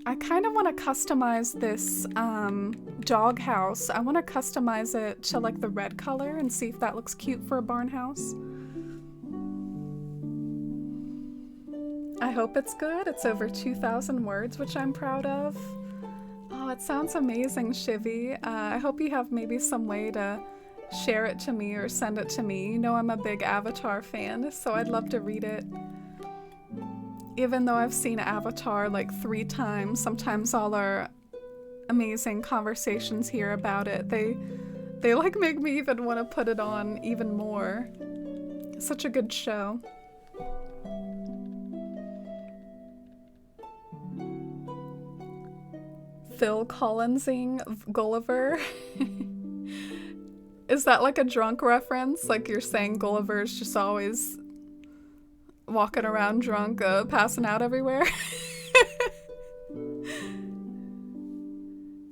I kind of want to customize this dog house. I want to customize it to like the red color and see if that looks cute for a barn house. I hope it's good. It's over 2,000 words, which I'm proud of. Oh, it sounds amazing, Shivy. I hope you have maybe some way to share it to me or send it to me. You know I'm a big Avatar fan, so I'd love to read it. Even though I've seen Avatar like 3 times, sometimes all our amazing conversations here about it, they like make me even want to put it on even more. It's such a good show. Phil Collinsing Gulliver. Is that like a drunk reference? Like you're saying Gulliver's just always walking around drunk, passing out everywhere?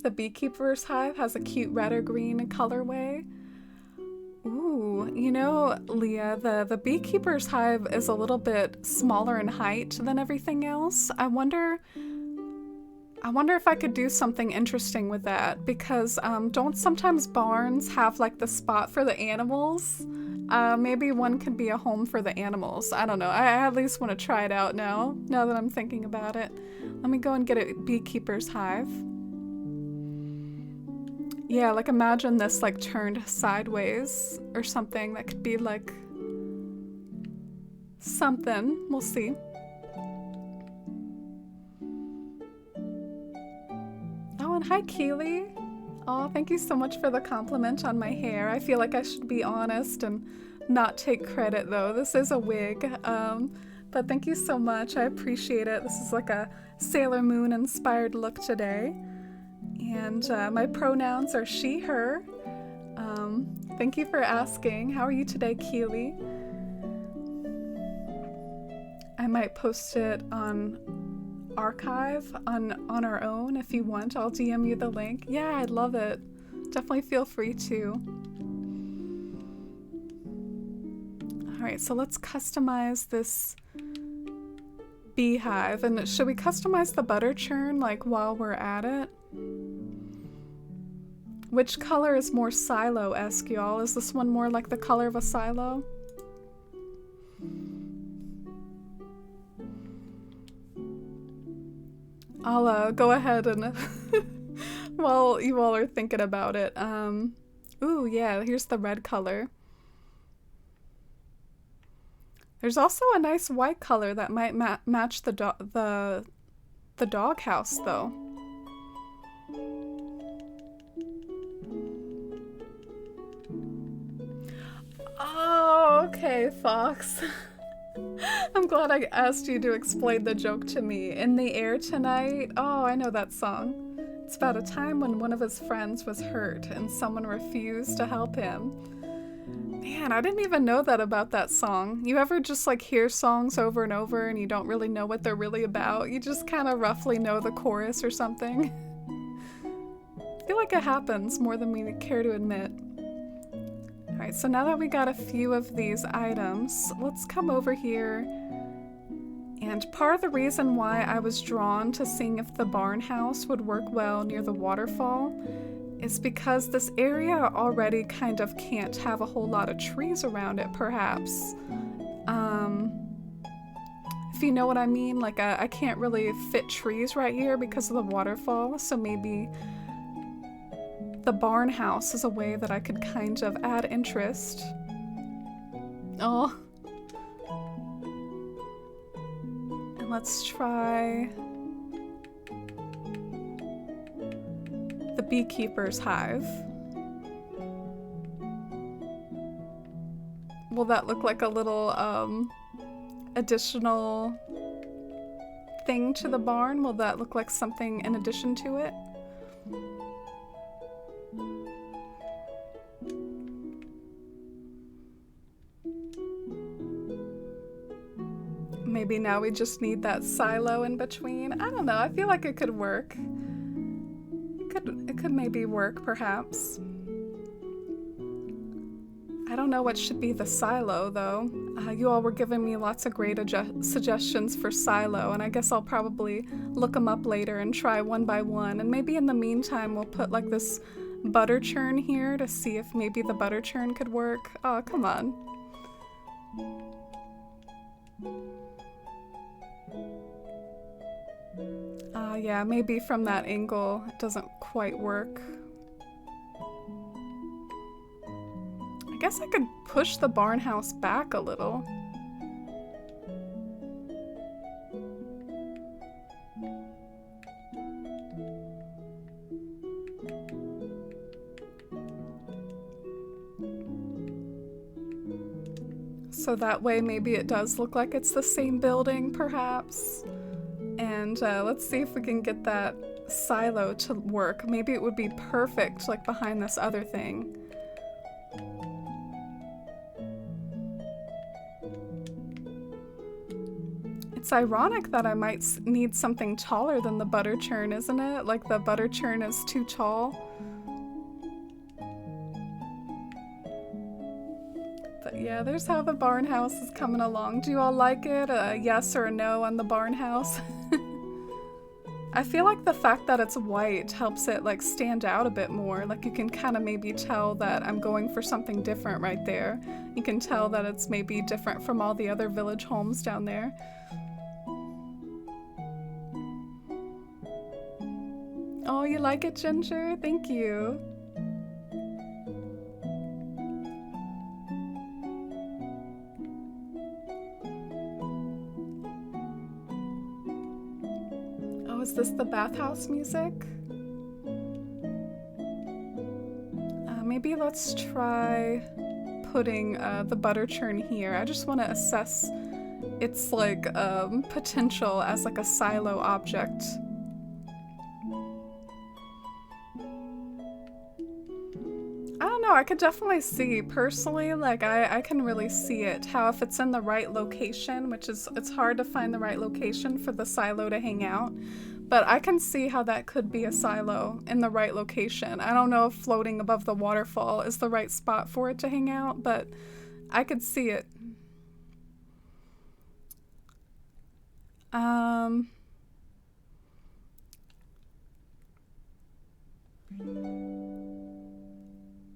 The Beekeeper's Hive has a cute red or green colorway. Ooh, you know, Leah, the Beekeeper's Hive is a little bit smaller in height than everything else. I wonder if I could do something interesting with that, because don't sometimes barns have like the spot for the animals? Maybe one could be a home for the animals. I don't know. I at least want to try it out now that I'm thinking about it. Let me go and get a Beekeeper's Hive. Yeah, like imagine this like turned sideways or something. That could be like something. We'll see. Oh, and hi, Keely. Oh, thank you so much for the compliment on my hair. I feel like I should be honest and not take credit, though. This is a wig. But thank you so much. I appreciate it. This is like a Sailor Moon inspired look today. And my pronouns are she, her. Thank you for asking. How are you today, Keely? I might post it on archive on our own if you want. I'll DM you the link. Yeah, I'd love it. Definitely feel free to. Alright, so let's customize this beehive. And should we customize the butter churn like while we're at it? Which color is more silo-esque, y'all? Is this one more like the color of a silo? I'll go ahead and while you all are thinking about it. Ooh, yeah, here's the red color. There's also a nice white color that might match the doghouse, though. Oh, okay, Fox. I'm glad I asked you to explain the joke to me. In the Air Tonight. Oh, I know that song. It's about a time when one of his friends was hurt and someone refused to help him. Man, I didn't even know that about that song. You ever just like hear songs over and over and you don't really know what they're really about? You just kind of roughly know the chorus or something. I feel like it happens more than we care to admit. Alright, so now that we got a few of these items, let's come over here. And part of the reason why I was drawn to seeing if the barn house would work well near the waterfall is because this area already kind of can't have a whole lot of trees around it, perhaps. If you know what I mean, like I can't really fit trees right here because of the waterfall, so maybe the barn house is a way that I could kind of add interest. Oh. And let's try the beekeeper's hive. Will that look like a little additional thing to the barn? Will that look like something in addition to it? Maybe now we just need that silo in between. I don't know, I feel like it could work. It could maybe work, perhaps. I don't know what should be the silo, though. You all were giving me lots of great suggestions for silo, and I guess I'll probably look them up later and try one by one. And maybe in the meantime, we'll put like this butter churn here to see if maybe the butter churn could work. Oh, come on. Yeah, maybe from that angle it doesn't quite work. I guess I could push the barn house back a little. So that way maybe it does look like it's the same building, perhaps. And let's see if we can get that silo to work. Maybe it would be perfect, like behind this other thing. It's ironic that I might need something taller than the butter churn, isn't it? Like the butter churn is too tall. But yeah, there's how the barn house is coming along. Do you all like it? A yes or a no on the barn house? I feel like the fact that it's white helps it like stand out a bit more. Like you can kind of maybe tell that I'm going for something different right there. You can tell that it's maybe different from all the other village homes down there. Oh, you like it, Ginger? Thank you. Is this the bathhouse music? Maybe let's try putting the butter churn here. I just want to assess its like potential as like a silo object. I don't know, I could definitely see, personally, like I can really see it, how if it's in the right location, which is, it's hard to find the right location for the silo to hang out. But I can see how that could be a silo in the right location. I don't know if floating above the waterfall is the right spot for it to hang out, but I could see it. Um,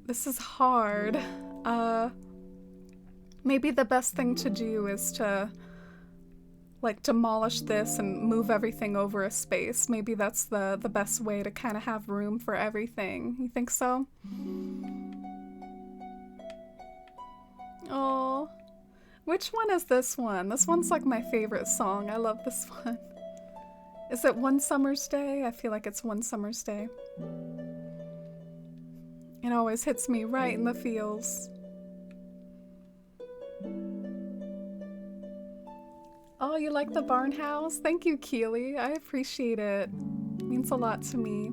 this is hard. Maybe the best thing to do is to like demolish this and move everything over a space. Maybe that's the best way to kind of have room for everything. You think so? Oh, which one is this one? This one's like my favorite song. I love this one. Is it One Summer's Day? I feel like it's One Summer's Day. It always hits me right in the feels. Oh, you like the barn house? Thank you, Keely. I appreciate it. It means a lot to me.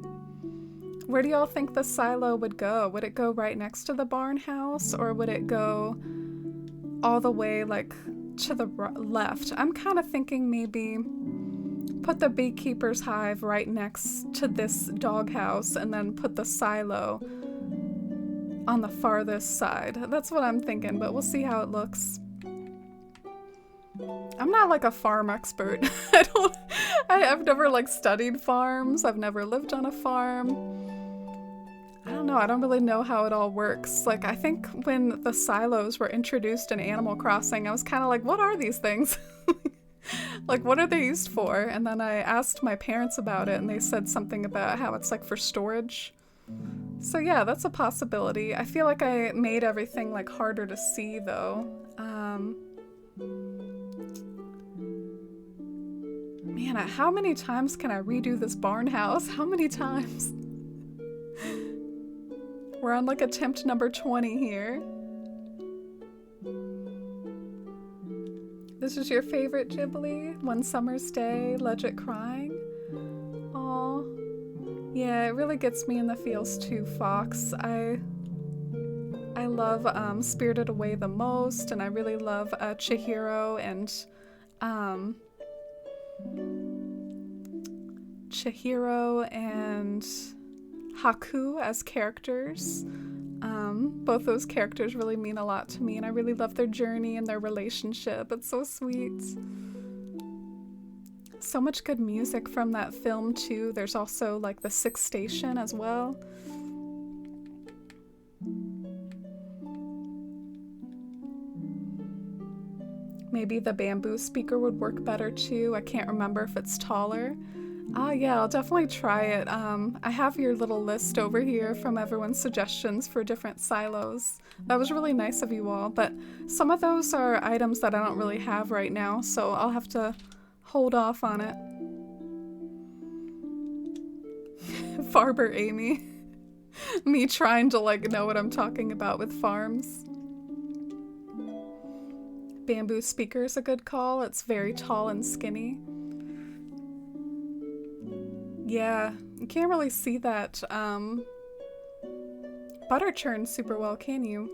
Where do y'all think the silo would go? Would it go right next to the barn house, or would it go all the way like to the left? I'm kind of thinking maybe put the beekeeper's hive right next to this doghouse and then put the silo on the farthest side. That's what I'm thinking, but we'll see how it looks. I'm not like a farm expert. I've never like studied farms. I've never lived on a farm. I don't know. I don't really know how it all works. Like, I think when the silos were introduced in Animal Crossing, I was kind of like, what are these things? Like, what are they used for? And then I asked my parents about it, and they said something about how it's like for storage. So yeah, that's a possibility. I feel like I made everything like harder to see though. Man, how many times can I redo this barn house? How many times? We're on like attempt number 20 here. This is your favorite Ghibli? One Summer's Day, Legit Crying? Aw. Yeah, it really gets me in the feels too, Fox. I love Spirited Away the most, and I really love Chihiro and Haku as characters. Both those characters really mean a lot to me, and I really love their journey and their relationship. It's so sweet. So much good music from that film too. There's also like the Sixth Station as well. Maybe the bamboo speaker would work better too. I can't remember if it's taller. Yeah, I'll definitely try it. I have your little list over here from everyone's suggestions for different silos. That was really nice of you all, but some of those are items that I don't really have right now, so I'll have to hold off on it. Farber Amy. Me trying to like know what I'm talking about with farms. Bamboo speaker is a good call. It's very tall and skinny. Yeah, you can't really see that butter churn super well, can you?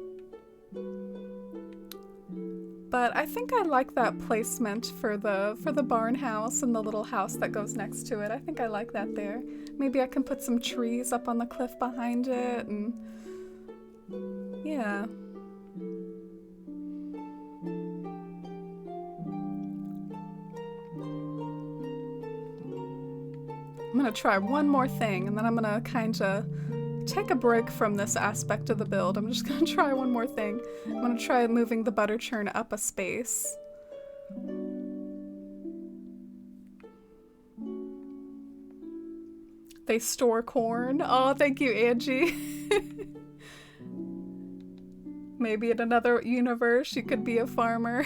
But I think I like that placement for the barn house and the little house that goes next to it. I think I like that there. Maybe I can put some trees up on the cliff behind it, and yeah. I'm gonna try one more thing, and then I'm gonna kinda take a break from this aspect of the build. I'm just gonna try one more thing. I'm gonna try moving the butter churn up a space. They store corn. Oh, thank you, Angie. Maybe in another universe you could be a farmer.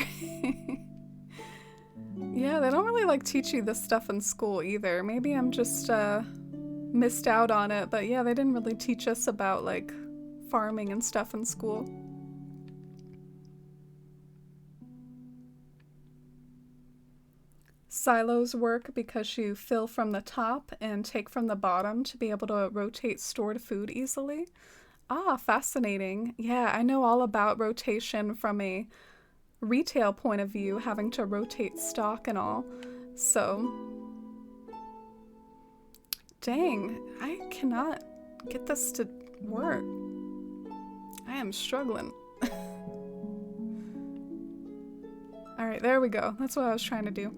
Yeah, they don't really like teach you this stuff in school either. Maybe I'm just missed out on it, but yeah, they didn't really teach us about like farming and stuff in school. Silos work because you fill from the top and take from the bottom to be able to rotate stored food easily. Ah, fascinating. Yeah, I know all about rotation from a retail point of view, having to rotate stock and all. So, dang, I cannot get this to work. I am struggling. Alright, there we go. That's what I was trying to do.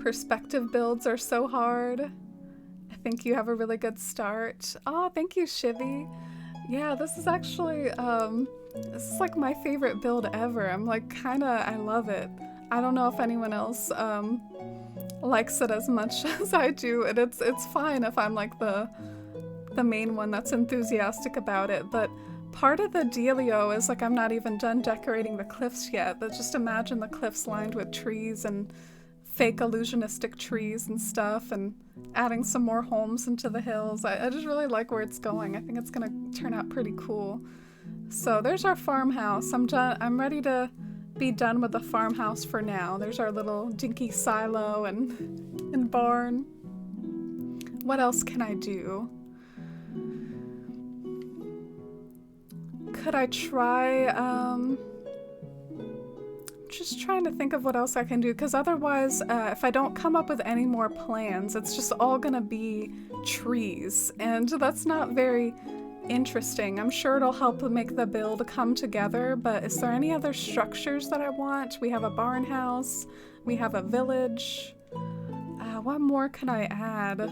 perspective builds are so hard. I think you have a really good start. Oh, thank you, Shivy. Yeah, this is actually, this is like my favorite build ever. I'm like I love it. I don't know if anyone else, likes it as much as I do, and it's fine if I'm like the main one that's enthusiastic about it, but part of the dealio is like I'm not even done decorating the cliffs yet. But just imagine the cliffs lined with trees and fake illusionistic trees and stuff, and adding some more homes into the hills. I just really like where it's going. I think it's gonna turn out pretty cool. So there's our farmhouse. I'm ready to be done with the farmhouse for now. There's our little dinky silo and barn. What else can I do? Could I try, just trying to think of what else I can do, because otherwise, if I don't come up with any more plans, it's just all gonna be trees, and that's not very interesting. I'm sure it'll help make the build come together, but is there any other structures that I want? We have a barn house, we have a village. What more can I add?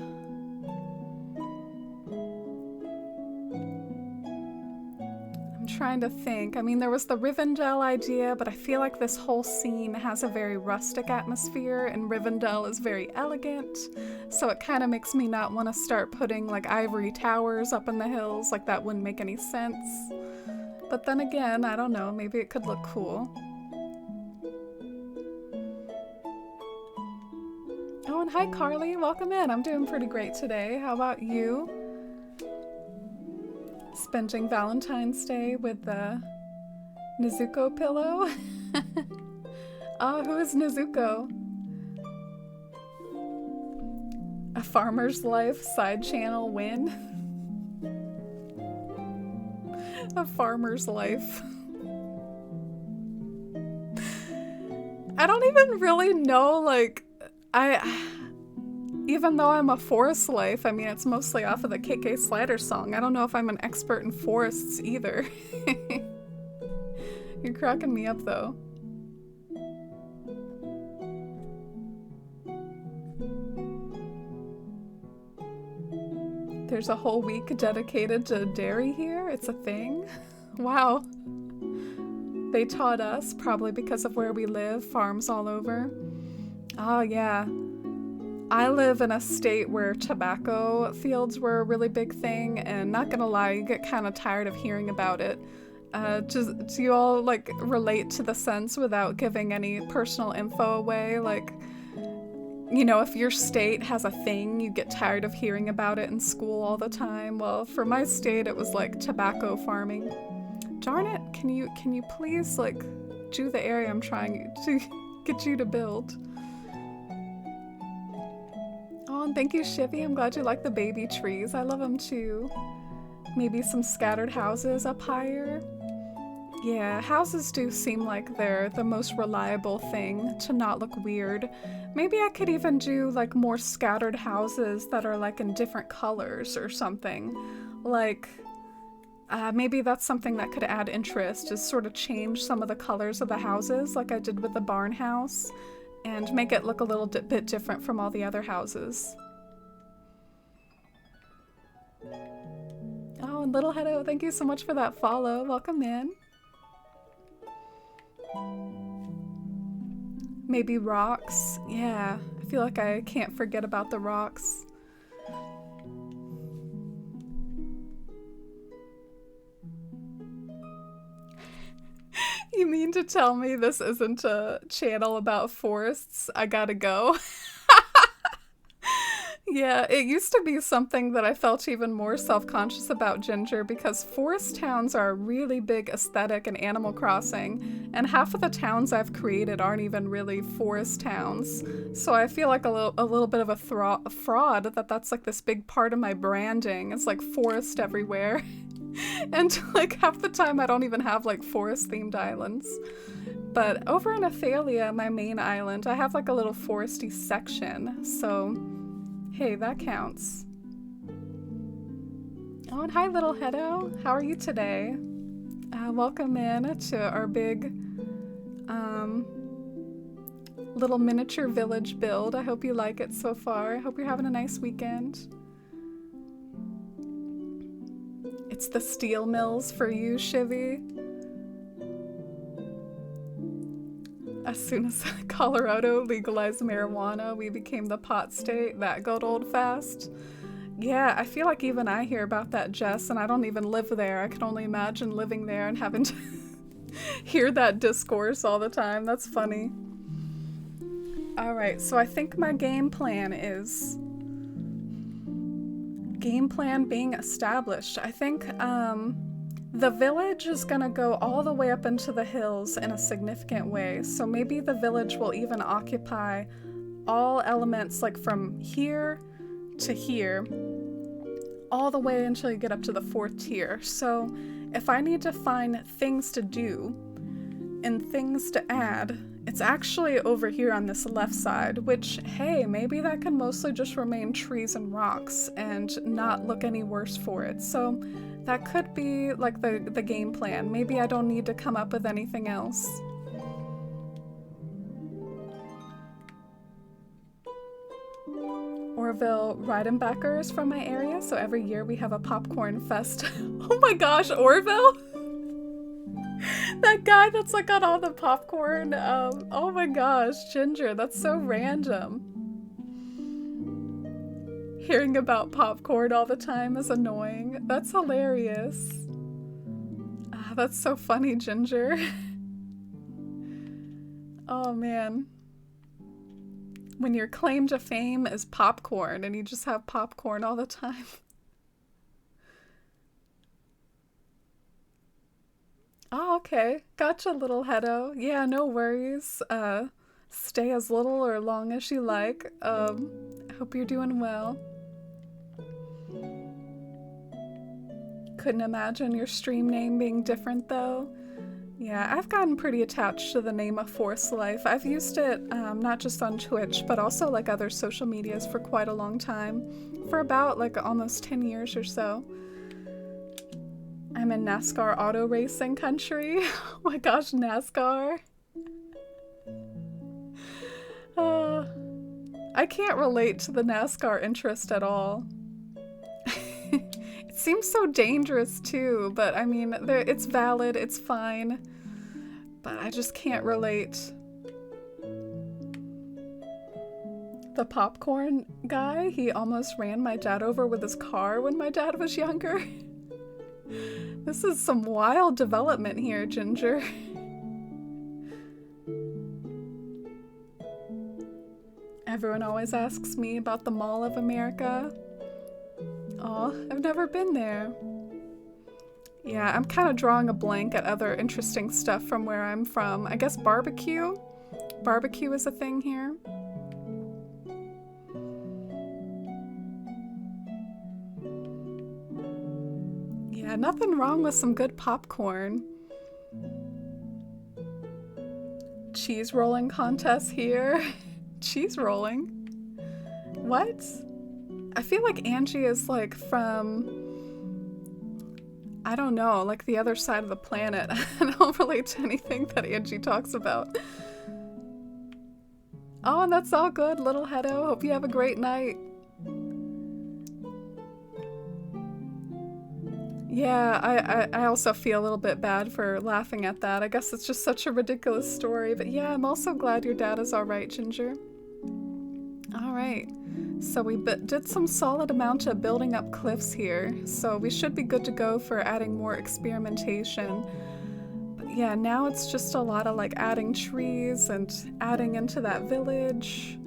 Trying to think. I mean, there was the Rivendell idea, but I feel like this whole scene has a very rustic atmosphere, and Rivendell is very elegant, so it kind of makes me not want to start putting like ivory towers up in the hills. Like, that wouldn't make any sense. But then again, I don't know, maybe it could look cool. Oh, and hi Carly, welcome in. I'm doing pretty great today. How about you? Spending Valentine's Day with the Nezuko pillow. Oh, who is Nezuko? A Farmer's Life side channel win. A Farmer's Life. I don't even really know, like, even though I'm a forest life, I mean, it's mostly off of the KK Slider song. I don't know if I'm an expert in forests either. You're cracking me up, though. There's a whole week dedicated to dairy here? It's a thing? Wow. They taught us, probably because of where we live, farms all over. Oh, yeah. I live in a state where tobacco fields were a really big thing, and not gonna lie, you get kind of tired of hearing about it. Do you all like relate to the sense without giving any personal info away? Like, you know, if your state has a thing, you get tired of hearing about it in school all the time. Well, for my state, it was like tobacco farming. Darn it, can you please like do the area I'm trying to get you to build? Oh, and thank you, Shivy. I'm glad you like the baby trees. I love them too. Maybe some scattered houses up higher. Yeah, houses do seem like they're the most reliable thing to not look weird. Maybe I could even do like more scattered houses that are like in different colors or something. Like, maybe that's something that could add interest, is sort of change some of the colors of the houses like I did with the barn house, and make it look a little bit different from all the other houses. Oh, and Little Hedo, thank you so much for that follow. Welcome in. Maybe rocks. Yeah, I feel like I can't forget about the rocks. You mean to tell me this isn't a channel about forests? I gotta go. Yeah, it used to be something that I felt even more self-conscious about, Ginger, because forest towns are a really big aesthetic in Animal Crossing, and half of the towns I've created aren't even really forest towns. So I feel like a little bit of a fraud that's like this big part of my branding. It's like forest everywhere. And like half the time I don't even have like forest themed islands. But over in Athalia, my main island, I have like a little foresty section. So hey, that counts. Oh, and hi Little Hedo. How are you today? Welcome in to our big little miniature village build. I hope you like it so far. I hope you're having a nice weekend. It's the steel mills for you, Shivy. As soon as Colorado legalized marijuana, we became the pot state. That good old fast. Yeah, I feel like even I hear about that, Jess, and I don't even live there. I can only imagine living there and having to hear that discourse all the time. That's funny. Alright, so I think my game plan is... Game plan being established. I think the village is gonna go all the way up into the hills in a significant way. So maybe the village will even occupy all elements like from here to here, all the way until you get up to the 4th tier. So if I need to find things to do and things to add, it's actually over here on this left side, which, hey, maybe that can mostly just remain trees and rocks and not look any worse for it. So that could be like the game plan. Maybe I don't need to come up with anything else. Orville Reidenbacher is from my area, so every year we have a popcorn fest. Oh my gosh, Orville? That guy that's like got all the popcorn. Oh my gosh, Ginger, that's so random. Hearing about popcorn all the time is annoying. That's hilarious. Ah, that's so funny, Ginger. Oh man. When your claim to fame is popcorn and you just have popcorn all the time. Oh, okay. Gotcha, little Hedo. Yeah, no worries. Stay as little or long as you like. I hope you're doing well. Couldn't imagine your stream name being different though. Yeah, I've gotten pretty attached to the name of Force Life. I've used it not just on Twitch, but also like other social medias for quite a long time. For about like almost 10 years or so. I'm in NASCAR auto racing country. Oh my gosh, NASCAR. I can't relate to the NASCAR interest at all. It seems so dangerous too, but I mean, it's valid, it's fine. But I just can't relate. The popcorn guy, he almost ran my dad over with his car when my dad was younger. This is some wild development here, Ginger. Everyone always asks me about the Mall of America. Oh, I've never been there. Yeah, I'm kind of drawing a blank at other interesting stuff from where I'm from. I guess barbecue? Barbecue is a thing here. Yeah, nothing wrong with some good popcorn. Cheese rolling contest here. Cheese rolling? What? I feel like Angie is like from, I don't know, like the other side of the planet. I don't relate to anything that Angie talks about. Oh, and that's all good, little Hedo. Hope you have a great night. Yeah, I also feel a little bit bad for laughing at that. I guess it's just such a ridiculous story. But yeah, I'm also glad your dad is alright, Ginger. Alright, so we did some solid amount of building up cliffs here. So we should be good to go for adding more experimentation. But yeah, now it's just a lot of like adding trees and adding into that village.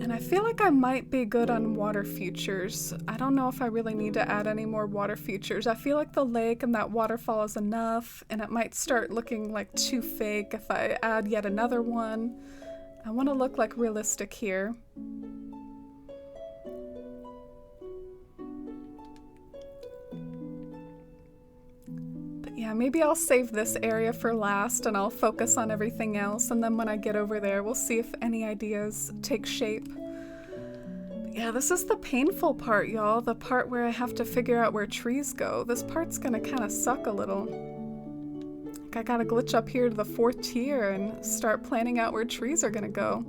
And I feel like I might be good on water features. I don't know if I really need to add any more water features. I feel like the lake and that waterfall is enough, and it might start looking like too fake if I add yet another one. I want to look like realistic here. Yeah, maybe I'll save this area for last and I'll focus on everything else, and then when I get over there, we'll see if any ideas take shape. But yeah, this is the painful part, y'all. The part where I have to figure out where trees go. This part's gonna kind of suck a little. I gotta glitch up here to the 4th tier and start planning out where trees are gonna go.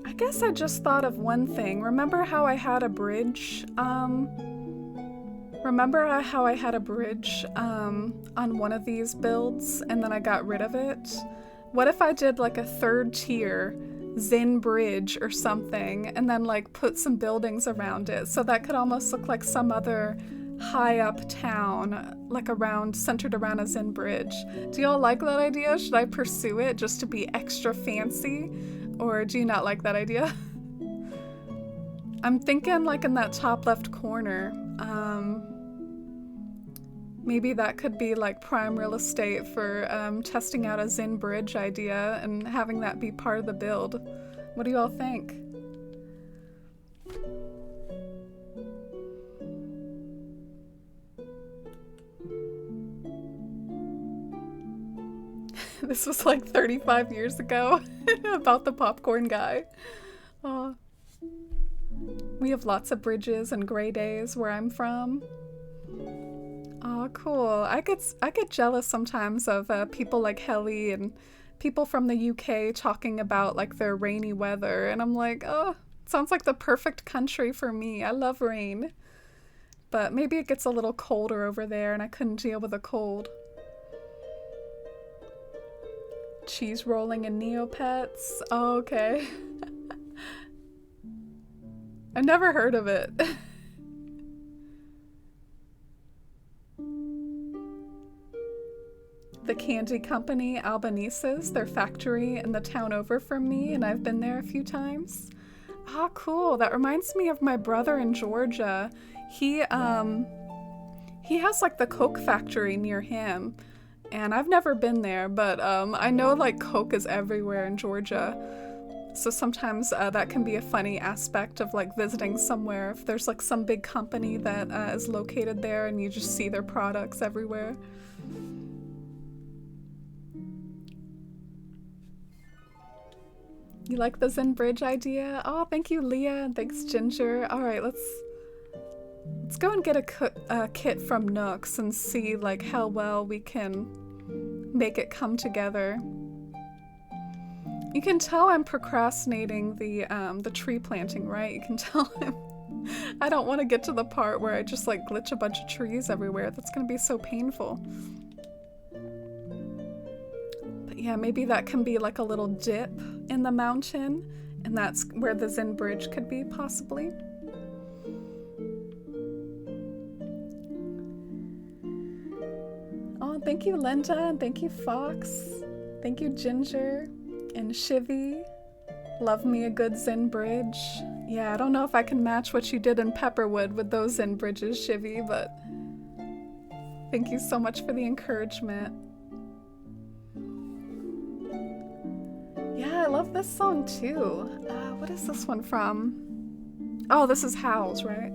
I guess I just thought of one thing. Remember how I had a bridge? Remember how I had a bridge on one of these builds and then I got rid of it? What if I did like a 3rd tier Zen bridge or something and then like put some buildings around it, so that could almost look like some other high up town, like centered around a Zen bridge. Do y'all like that idea? Should I pursue it just to be extra fancy, or do you not like that idea? I'm thinking like in that top left corner, maybe that could be like prime real estate for testing out a Zen bridge idea and having that be part of the build. What do you all think? This was like 35 years ago about the popcorn guy. Oh. We have lots of bridges and gray days where I'm from. Oh, cool. I get jealous sometimes of people like Helly and people from the UK talking about like their rainy weather, and I'm like, oh, sounds like the perfect country for me. I love rain. But maybe it gets a little colder over there and I couldn't deal with a cold. Cheese rolling and Neopets. Oh, okay. I've never heard of it. The candy company Albanese's, their factory in the town over from me, and I've been there a few times. Ah, cool. That reminds me of my brother in Georgia. He has like the Coke factory near him, and I've never been there, but I know like Coke is everywhere in Georgia. So sometimes that can be a funny aspect of like visiting somewhere, if there's like some big company that is located there and you just see their products everywhere. You like the Zen bridge idea? Oh, thank you, Leah, and thanks, Ginger. All right, let's go and get a kit from Nooks and see like how well we can make it come together. You can tell I'm procrastinating the tree planting, right? You can tell I don't want to get to the part where I just like glitch a bunch of trees everywhere. That's gonna be so painful. But yeah, maybe that can be like a little dip in the mountain, and that's where the Zen bridge could be, possibly. Oh, thank you, Linda, and thank you, Fox. Thank you, Ginger and Shivy. Love me a good Zen bridge. Yeah, I don't know if I can match what you did in Pepperwood with those Zen bridges, Shivy, but thank you so much for the encouragement. Yeah, I love this song too. What is this one from? Oh, this is Howl's, right?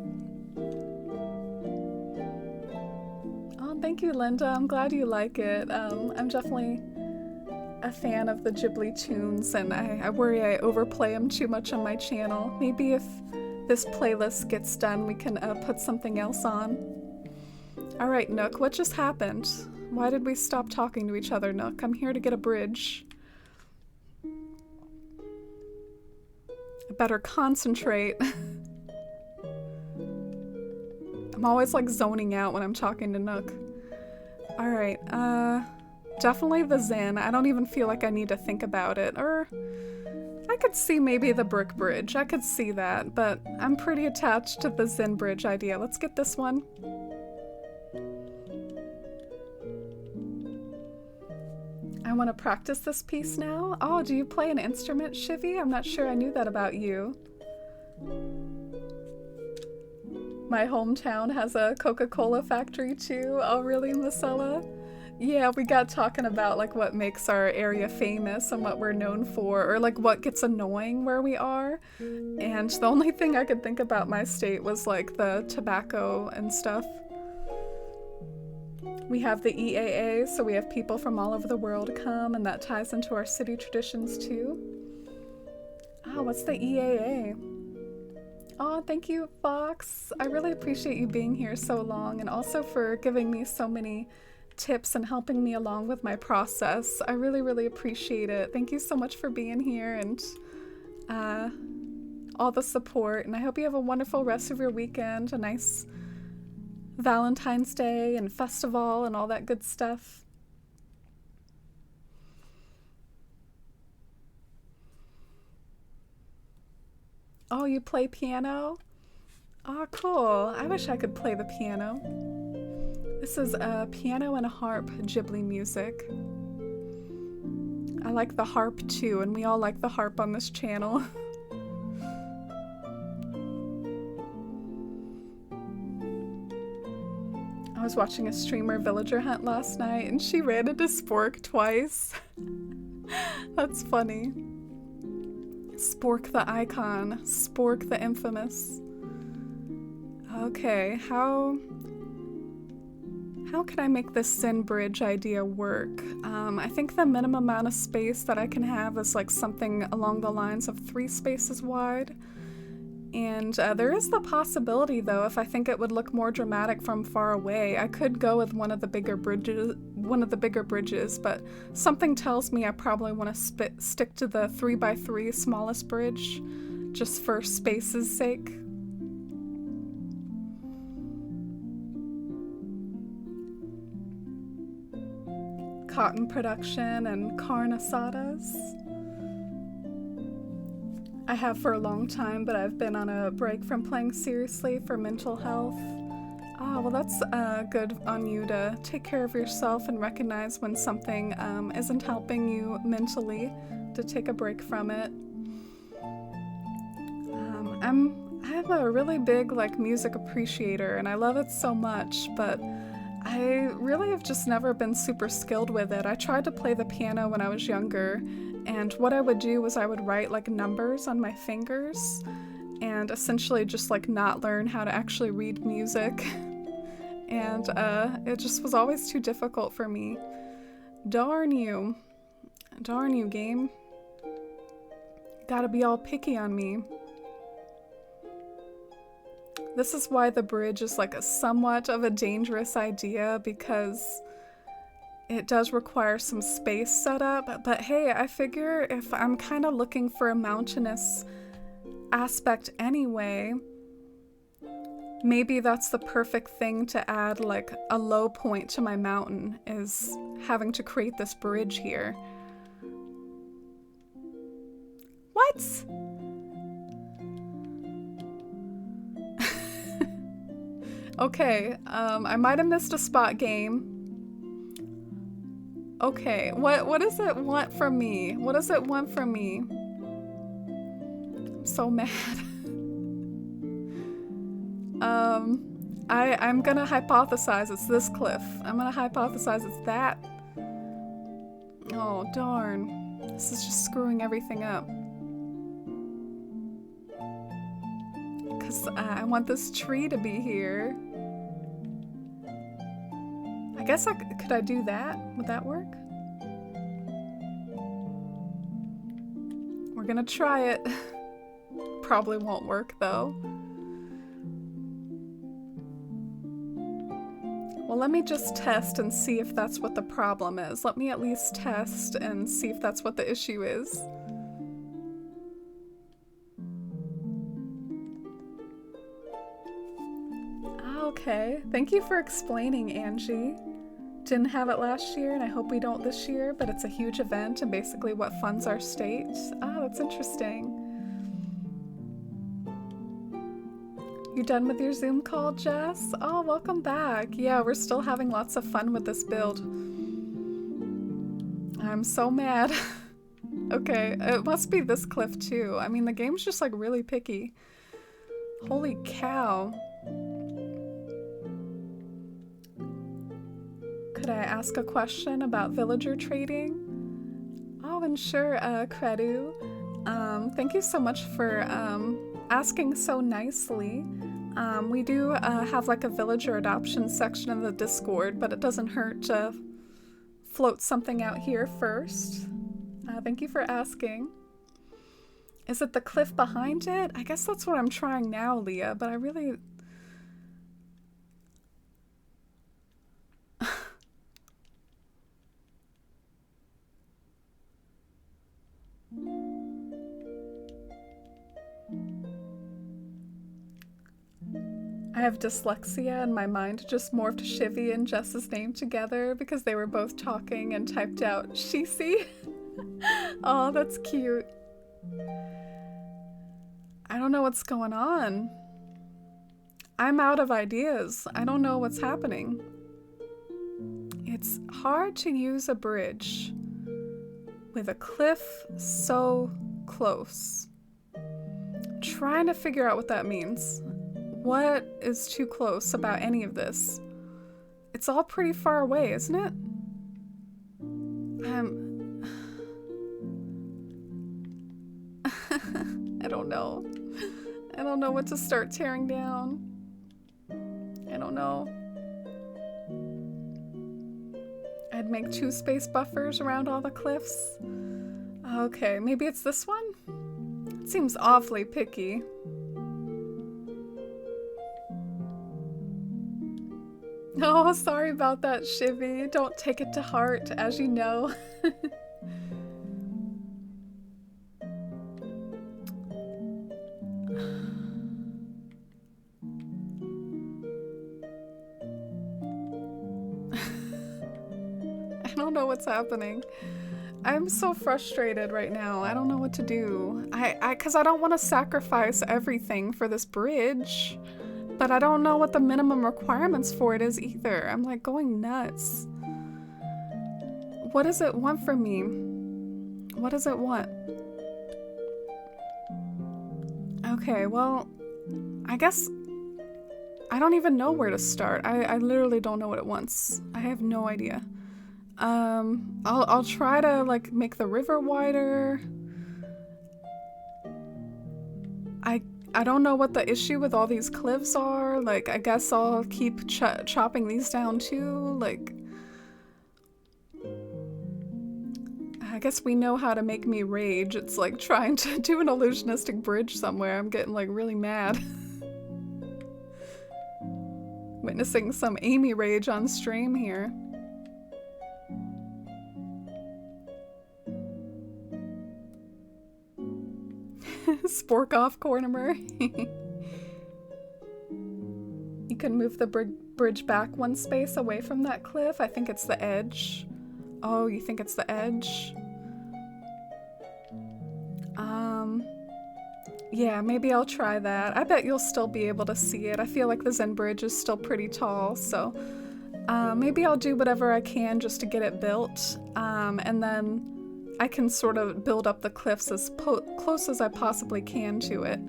Oh, thank you, Linda. I'm glad you like it. I'm definitely a fan of the Ghibli tunes, and I worry I overplay them too much on my channel. Maybe if this playlist gets done, we can put something else on. Alright, Nook, what just happened? Why did we stop talking to each other, Nook? I'm here to get a bridge. I better concentrate. I'm always like zoning out when I'm talking to Nook. Alright, definitely the Zen. I don't even feel like I need to think about it. Or I could see maybe the brick bridge. I could see that, but I'm pretty attached to the Zen bridge idea. Let's get this one. I want to practice this piece now. Oh, do you play an instrument, Shivy? I'm not sure I knew that about you. My hometown has a Coca-Cola factory too. Oh, really, Marcella? Yeah, we got talking about like what makes our area famous and what we're known for, or like what gets annoying where we are. And the only thing I could think about my state was like the tobacco and stuff. We have the EAA, so we have people from all over the world come, and that ties into our city traditions too. Oh, what's the EAA? Oh, thank you, Fox. I really appreciate you being here so long and also for giving me so many tips and helping me along with my process. I really, really appreciate it. Thank you so much for being here and uh, all the support. And I hope you have a wonderful rest of your weekend, a nice Valentine's Day and festival and all that good stuff. Oh, you play piano? Oh, cool. I wish I could play the piano. This is a piano and a harp Ghibli music. I like the harp too, and we all like the harp on this channel. I was watching a streamer Villager Hunt last night, and she ran into Spork twice. That's funny. Spork the icon. Spork the infamous. Okay, how can I make this Sin Bridge idea work? I think the minimum amount of space that I can have is like something along the lines of 3 spaces wide. And there is the possibility, though, if I think it would look more dramatic from far away, I could go with one of the bigger bridges, but something tells me I probably want to stick to the 3x3 smallest bridge, just for space's sake. Cotton production and carne asadas. I have for a long time, but I've been on a break from playing seriously for mental health. Ah, well, that's good on you to take care of yourself and recognize when something isn't helping you mentally, to take a break from it. I'm a really big music appreciator, and I love it so much, but I really have just never been super skilled with it. I tried to play the piano when I was younger, and what I would do was I would write numbers on my fingers and essentially just not learn how to actually read music. And it just was always too difficult for me. Darn you. Darn you, game. Gotta be all picky on me. This is why the bridge is a somewhat of a dangerous idea, because it does require some space setup, but hey, I figure if I'm kind of looking for a mountainous aspect anyway, maybe that's the perfect thing to add a low point to my mountain, is having to create this bridge here. What? Okay, I might have missed a spot, game. Okay, what does it want from me? What does it want from me? I'm so mad. I'm gonna hypothesize it's this cliff. I'm gonna hypothesize it's that. Oh, darn. This is just screwing everything up. Because I want this tree to be here. I guess could I do that? Would that work? We're gonna try it. Probably won't work though. Well, let me just test and see if that's what the problem is. Let me at least test and see if that's what the issue is. Okay, thank you for explaining, Angie. Didn't have it last year, and I hope we don't this year, but it's a huge event and basically what funds our state. Ah, that's interesting. You done with your Zoom call, Jess? Oh, welcome back. Yeah, we're still having lots of fun with this build. I'm so mad. Okay, it must be this cliff too. I mean, the game's just really picky. Holy cow. Could I ask a question about villager trading? Oh, and sure, Credu. Thank you so much for asking so nicely. We do have a villager adoption section in the Discord, but it doesn't hurt to float something out here first. Thank you for asking. Is it the cliff behind it? I guess that's what I'm trying now, Leah, but I really... I have dyslexia and my mind just morphed Shivy and Jess's name together because they were both talking and typed out Shisi. Oh, that's cute. I don't know what's going on. I'm out of ideas. I don't know what's happening. It's hard to use a bridge with a cliff so close. I'm trying to figure out what that means. What is too close about any of this? It's all pretty far away, isn't it? I don't know. I don't know what to start tearing down. I don't know. I'd make 2 space buffers around all the cliffs. Okay, maybe it's this one? It seems awfully picky. Oh, sorry about that, Shivy. Don't take it to heart, as you know. I don't know what's happening. I'm so frustrated right now. I don't know what to do. Cause I don't want to sacrifice everything for this bridge. But I don't know what the minimum requirements for it is either. I'm like going nuts. What does it want from me? What does it want? Okay, well, I guess I don't even know where to start. I literally don't know what it wants. I have no idea. I'll try to like make the river wider. I don't know what the issue with all these cliffs are. Like, I guess I'll keep chopping these down too. Like, I guess we know how to make me rage. It's like trying to do an illusionistic bridge somewhere. I'm getting like really mad. Witnessing some Amy rage on stream here. Spork off Cornimer. You can move the bridge back 1 space away from that cliff. I think it's the edge. Oh, you think it's the edge? Yeah, maybe I'll try that. I bet you'll still be able to see it. I feel like the Zen Bridge is still pretty tall, so maybe I'll do whatever I can just to get it built, and then I can sort of build up the cliffs as close as I possibly can to it.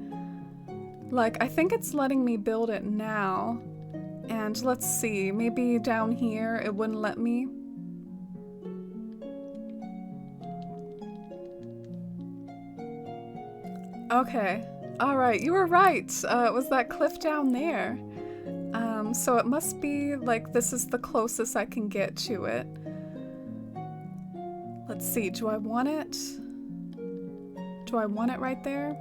Like, I think it's letting me build it now. And let's see, maybe down here it wouldn't let me. Okay. Alright, you were right. It was that cliff down there. So it must be like this is the closest I can get to it. Let's see, do I want it? Do I want it right there?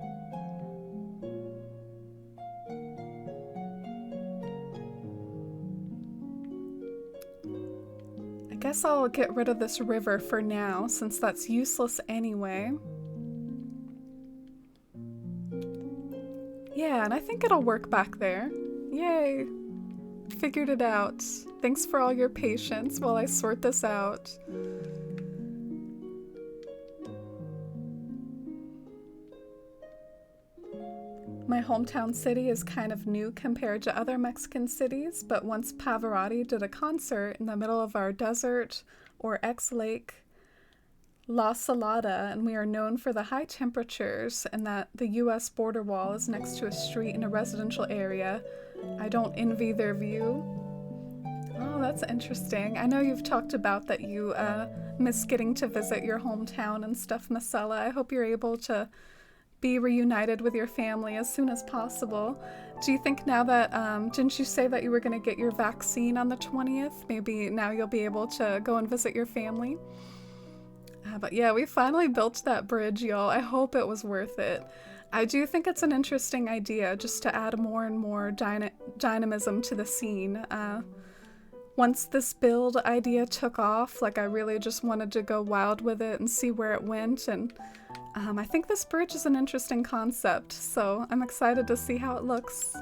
I guess I'll get rid of this river for now, since that's useless anyway. Yeah, and I think it'll work back there. Yay! Figured it out. Thanks for all your patience while I sort this out. My hometown city is kind of new compared to other Mexican cities, but once Pavarotti did a concert in the middle of our desert or ex-lake, La Salada, and we are known for the high temperatures and that the US border wall is next to a street in a residential area. I don't envy their view. Oh, that's interesting. I know you've talked about that you miss getting to visit your hometown and stuff, Marcella. I hope you're able to be reunited with your family as soon as possible. Do you think now that, didn't you say that you were going to get your vaccine on the 20th? Maybe now you'll be able to go and visit your family? But yeah, we finally built that bridge, y'all. I hope it was worth it. I do think it's an interesting idea just to add more and more dynamism to the scene. Once this build idea took off, like I really just wanted to go wild with it and see where it went, and I think this bridge is an interesting concept, so I'm excited to see how it looks.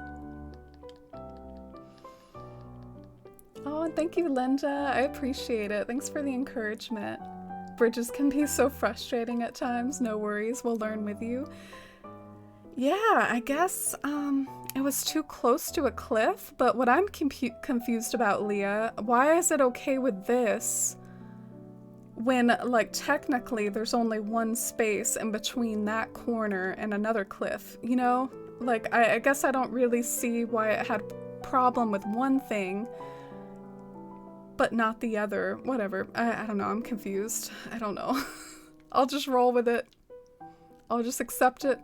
Oh, and thank you, Linda. I appreciate it. Thanks for the encouragement. Bridges can be so frustrating at times. No worries, we'll learn with you. Yeah, I guess it was too close to a cliff, but what I'm confused about, Leah, why is it okay with this when, like, technically there's only one space in between that corner and another cliff, you know? Like, I guess I don't really see why it had problem with one thing but not the other. Whatever. I don't know. I'm confused. I don't know. I'll just roll with it. I'll just accept it.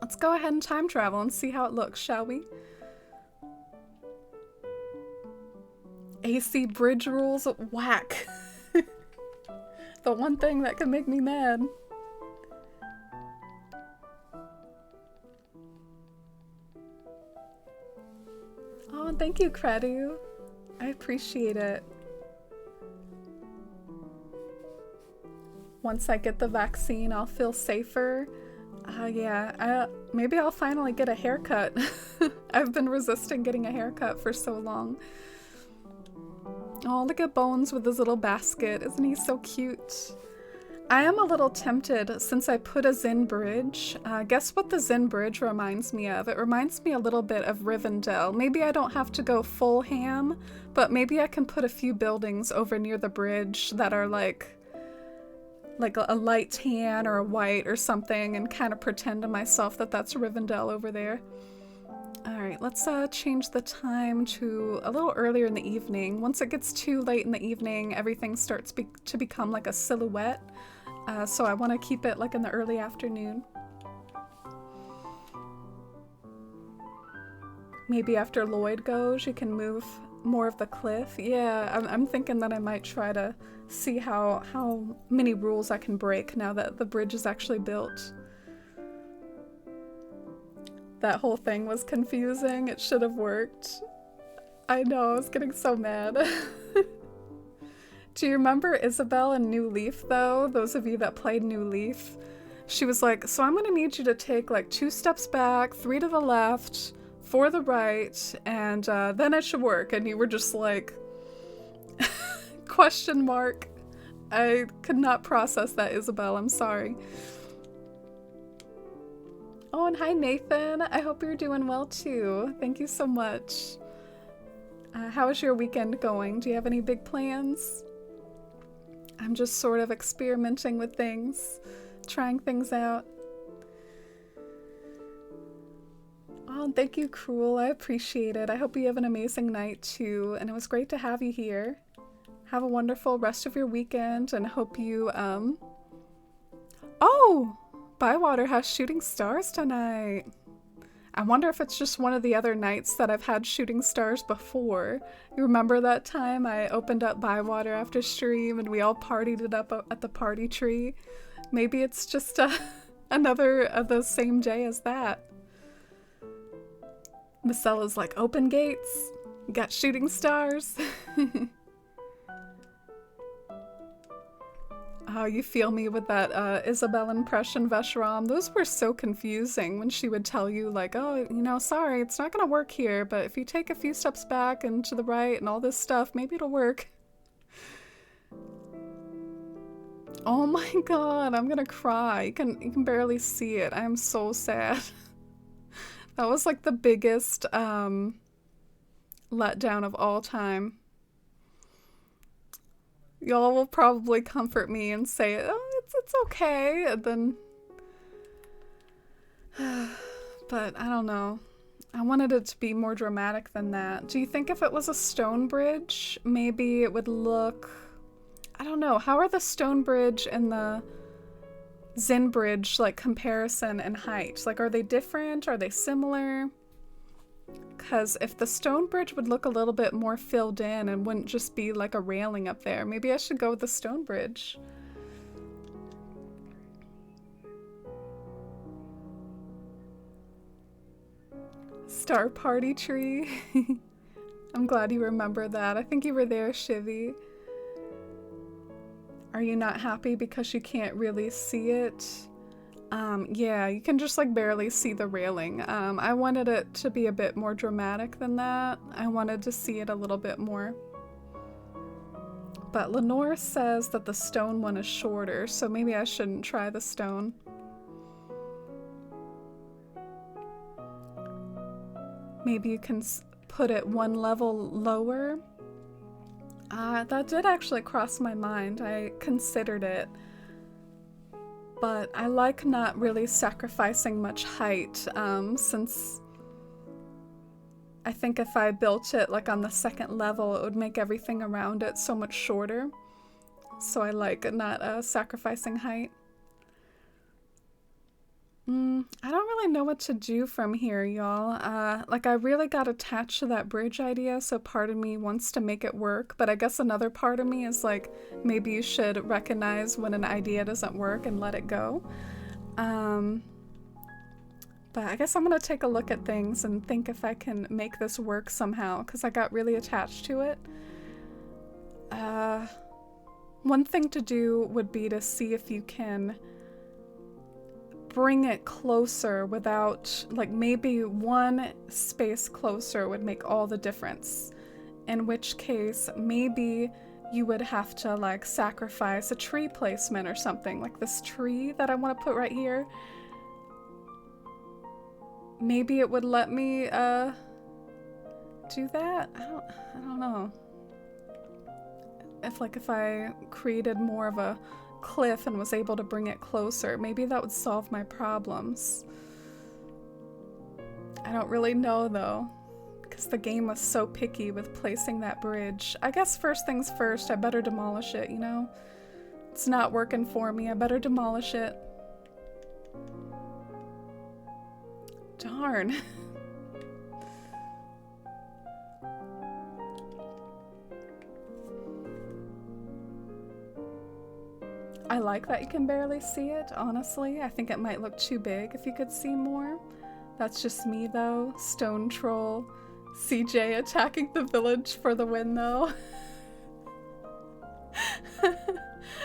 Let's go ahead and time travel and see how it looks, shall we? AC bridge rules, whack. The one thing that can make me mad. Oh, and thank you, Credu. I appreciate it. Once I get the vaccine, I'll feel safer. Yeah, maybe I'll finally get a haircut. I've been resisting getting a haircut for so long. Oh, look at Bones with his little basket. Isn't he so cute? I am a little tempted since I put a Zen bridge. Guess what the Zen bridge reminds me of? It reminds me a little bit of Rivendell. Maybe I don't have to go full ham, but maybe I can put a few buildings over near the bridge that are like a light tan or a white or something and kind of pretend to myself that that's Rivendell over there. Alright, let's change the time to a little earlier in the evening. Once it gets too late in the evening, everything starts to become like a silhouette. So I want to keep it like in the early afternoon. Maybe after Lloyd goes, you can move more of the cliff. Yeah, I'm thinking that I might try to see how many rules I can break now that the bridge is actually built. That whole thing was confusing. It should have worked. I know, I was getting so mad. Do you remember Isabelle in New Leaf, though? Those of you that played New Leaf? She was like, so I'm gonna need you to take like 2 steps back, 3 to the left, 4 to the right, and then it should work. And you were just like, question mark. I could not process that, Isabelle. I'm sorry. Oh, and hi, Nathan. I hope you're doing well, too. Thank you so much. How is your weekend going? Do you have any big plans? I'm just sort of experimenting with things, trying things out. Oh, and thank you, Cruel. I appreciate it. I hope you have an amazing night, too. And it was great to have you here. Have a wonderful rest of your weekend, and hope you, Oh! Bywater has shooting stars tonight. I wonder if it's just one of the other nights that I've had shooting stars before. You remember that time I opened up Bywater after stream and we all partied it up at the party tree? Maybe it's just another of the same day as that. Macella's like, open gates, got shooting stars. Oh, you feel me with that Isabelle impression, Veshram. Those were so confusing when she would tell you, like, oh, you know, sorry, it's not gonna work here, but if you take a few steps back and to the right and all this stuff, maybe it'll work. Oh my god, I'm gonna cry. You can barely see it. I am so sad. That was like the biggest letdown of all time. Y'all will probably comfort me and say, oh, it's okay, and then... But I don't know. I wanted it to be more dramatic than that. Do you think if it was a stone bridge, maybe it would look... I don't know. How are the stone bridge and the Zen bridge, like, comparison and height? Like, are they different? Are they similar? Because if the stone bridge would look a little bit more filled in and wouldn't just be like a railing up there, maybe I should go with the stone bridge. Star Party Tree. I'm glad you remember that. I think you were there, Shivy. Are you not happy because you can't really see it? Yeah, you can just like barely see the railing. I wanted it to be a bit more dramatic than that. I wanted to see it a little bit more. But Lenore says that the stone one is shorter, so maybe I shouldn't try the stone. Maybe you can put it one level lower. That did actually cross my mind. I considered it. But I like not really sacrificing much height, since I think if I built it like on the second level, it would make everything around it so much shorter. So I like not sacrificing height. I don't really know what to do from here, y'all. Like I really got attached to that bridge idea, so part of me wants to make it work, but I guess another part of me is like, maybe you should recognize when an idea doesn't work and let it go. But I guess I'm gonna take a look at things and think if I can make this work somehow, because I got really attached to it. One thing to do would be to see if you can bring it closer without, like maybe one space closer would make all the difference. In which case, maybe you would have to like sacrifice a tree placement or something, like this tree that I want to put right here. Maybe it would let me do that? I don't know. If I created more of a cliff and was able to bring it closer, maybe that would solve my problems. I don't really know though, because the game was so picky with placing that bridge. I guess first things first, I better demolish it, you know? It's not working for me, I better demolish it. Darn. I like that you can barely see it, honestly. I think it might look too big if you could see more. That's just me though. Stone Troll. CJ attacking the village for the win though.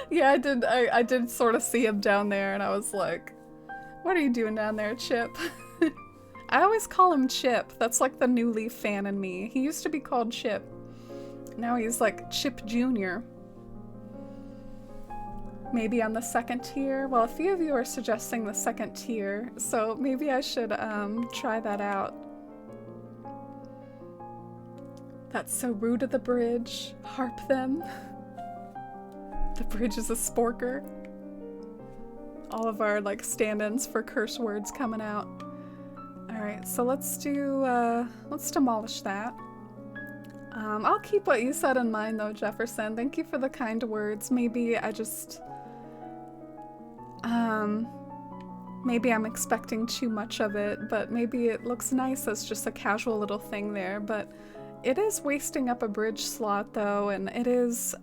Yeah, I did sort of see him down there and I was like, what are you doing down there, Chip? I always call him Chip. That's like the New Leaf fan in me. He used to be called Chip. Now he's like Chip Jr. Maybe on the second tier? Well, a few of you are suggesting the second tier, so maybe I should try that out. That's so rude of the bridge. Harp them. The bridge is a sporker. All of our like stand-ins for curse words coming out. Alright, so let's demolish that. I'll keep what you said in mind though, Jefferson. Thank you for the kind words. Maybe I just... maybe I'm expecting too much of it, but maybe it looks nice as just a casual little thing there, but it is wasting up a bridge slot though, and it is,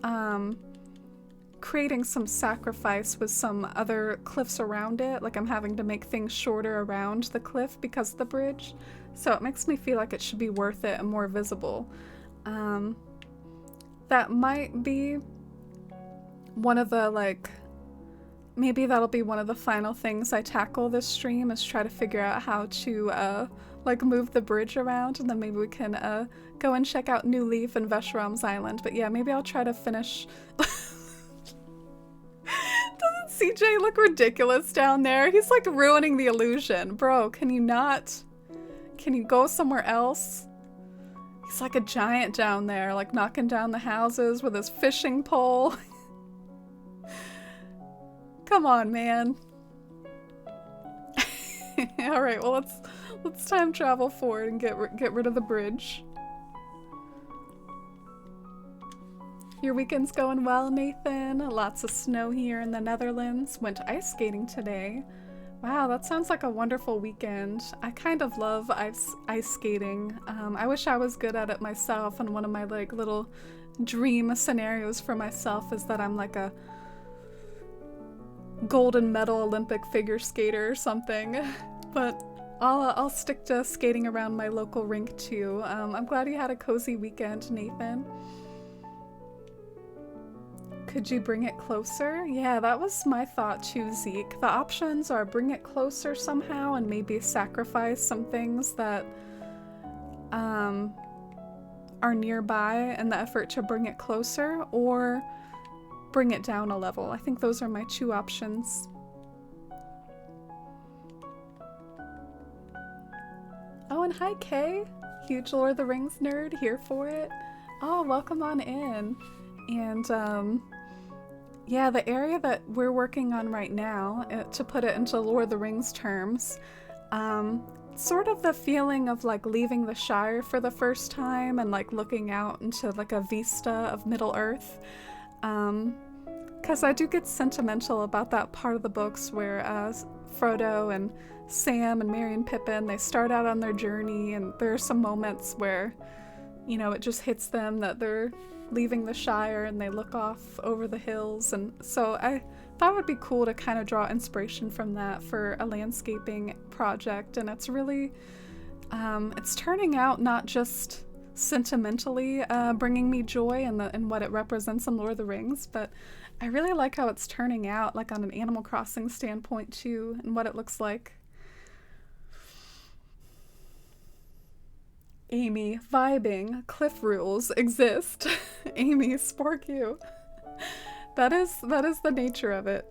creating some sacrifice with some other cliffs around it. Like I'm having to make things shorter around the cliff because of the bridge, so it makes me feel like it should be worth it and more visible. That might be one of the, like, maybe that'll be one of the final things I tackle this stream, is try to figure out how to, like, move the bridge around, and then maybe we can, go and check out New Leaf and Veshram's Island. But yeah, maybe I'll try to finish... Doesn't CJ look ridiculous down there? He's, like, ruining the illusion. Bro, can you not? Can you go somewhere else? He's like a giant down there, like knocking down the houses with his fishing pole. Come on, man. All right, well let's time travel forward and get rid of the bridge. Your weekend's going well, Nathan. Lots of snow here in the Netherlands. Went ice skating today. Wow, that sounds like a wonderful weekend. I kind of love ice skating. I wish I was good at it myself, and one of my like little dream scenarios for myself is that I'm like a golden medal Olympic figure skater or something. But I'll stick to skating around my local rink too. I'm glad you had a cozy weekend, Nathan. Could you bring it closer? Yeah, that was my thought too, Zeke. The options are bring it closer somehow and maybe sacrifice some things that are nearby in the effort to bring it closer, or bring it down a level. I think those are my two options. Oh, and hi Kay, huge Lord of the Rings nerd, here for it. Oh, welcome on in. And yeah, the area that we're working on right now, to put it into Lord of the Rings terms, sort of the feeling of like leaving the Shire for the first time and like looking out into like a vista of Middle Earth. Because I do get sentimental about that part of the books where Frodo and Sam and Merry and Pippin, they start out on their journey, and there are some moments where, you know, it just hits them that they're leaving the Shire and they look off over the hills. And so I thought it would be cool to kind of draw inspiration from that for a landscaping project. And it's really, it's turning out not just sentimentally bringing me joy in what it represents in Lord of the Rings, but I really like how it's turning out, like on an Animal Crossing standpoint too, and what it looks like. Amy, vibing, cliff rules exist. Amy, spork you. That is the nature of it.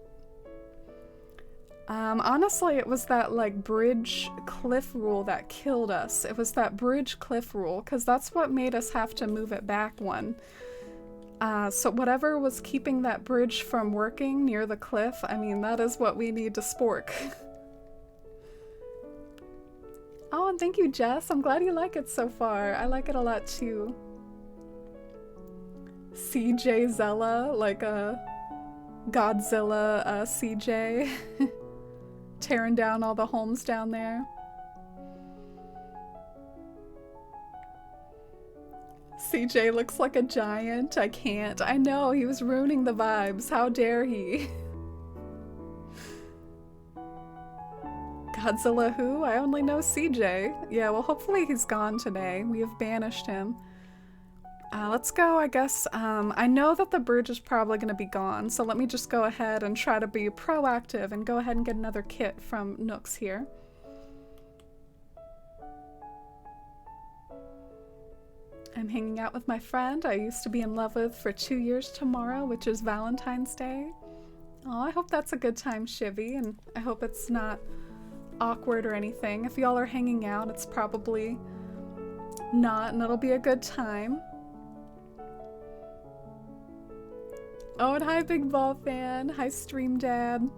Honestly, it was that like bridge cliff rule that killed us. It was that bridge cliff rule, because that's what made us have to move it back one. So whatever was keeping that bridge from working near the cliff, I mean, that is what we need to spork. Oh, and thank you, Jess. I'm glad you like it so far. I like it a lot too. CJ Zella, like a Godzilla CJ. Tearing down all the homes down there. CJ looks like a giant. I can't. I know, he was ruining the vibes. How dare he? Godzilla who? I only know CJ. Yeah, well, hopefully he's gone today. We have banished him. Let's go, I guess. I know that the bridge is probably going to be gone, so let me just go ahead and try to be proactive and go ahead and get another kit from Nooks here. I'm hanging out with my friend I used to be in love with for 2 years tomorrow, which is Valentine's Day. Oh, I hope that's a good time, Shivy, and I hope it's not awkward or anything. If y'all are hanging out, it's probably not, and it'll be a good time. Oh, and hi, Big Ball Fan. Hi, Stream Dad.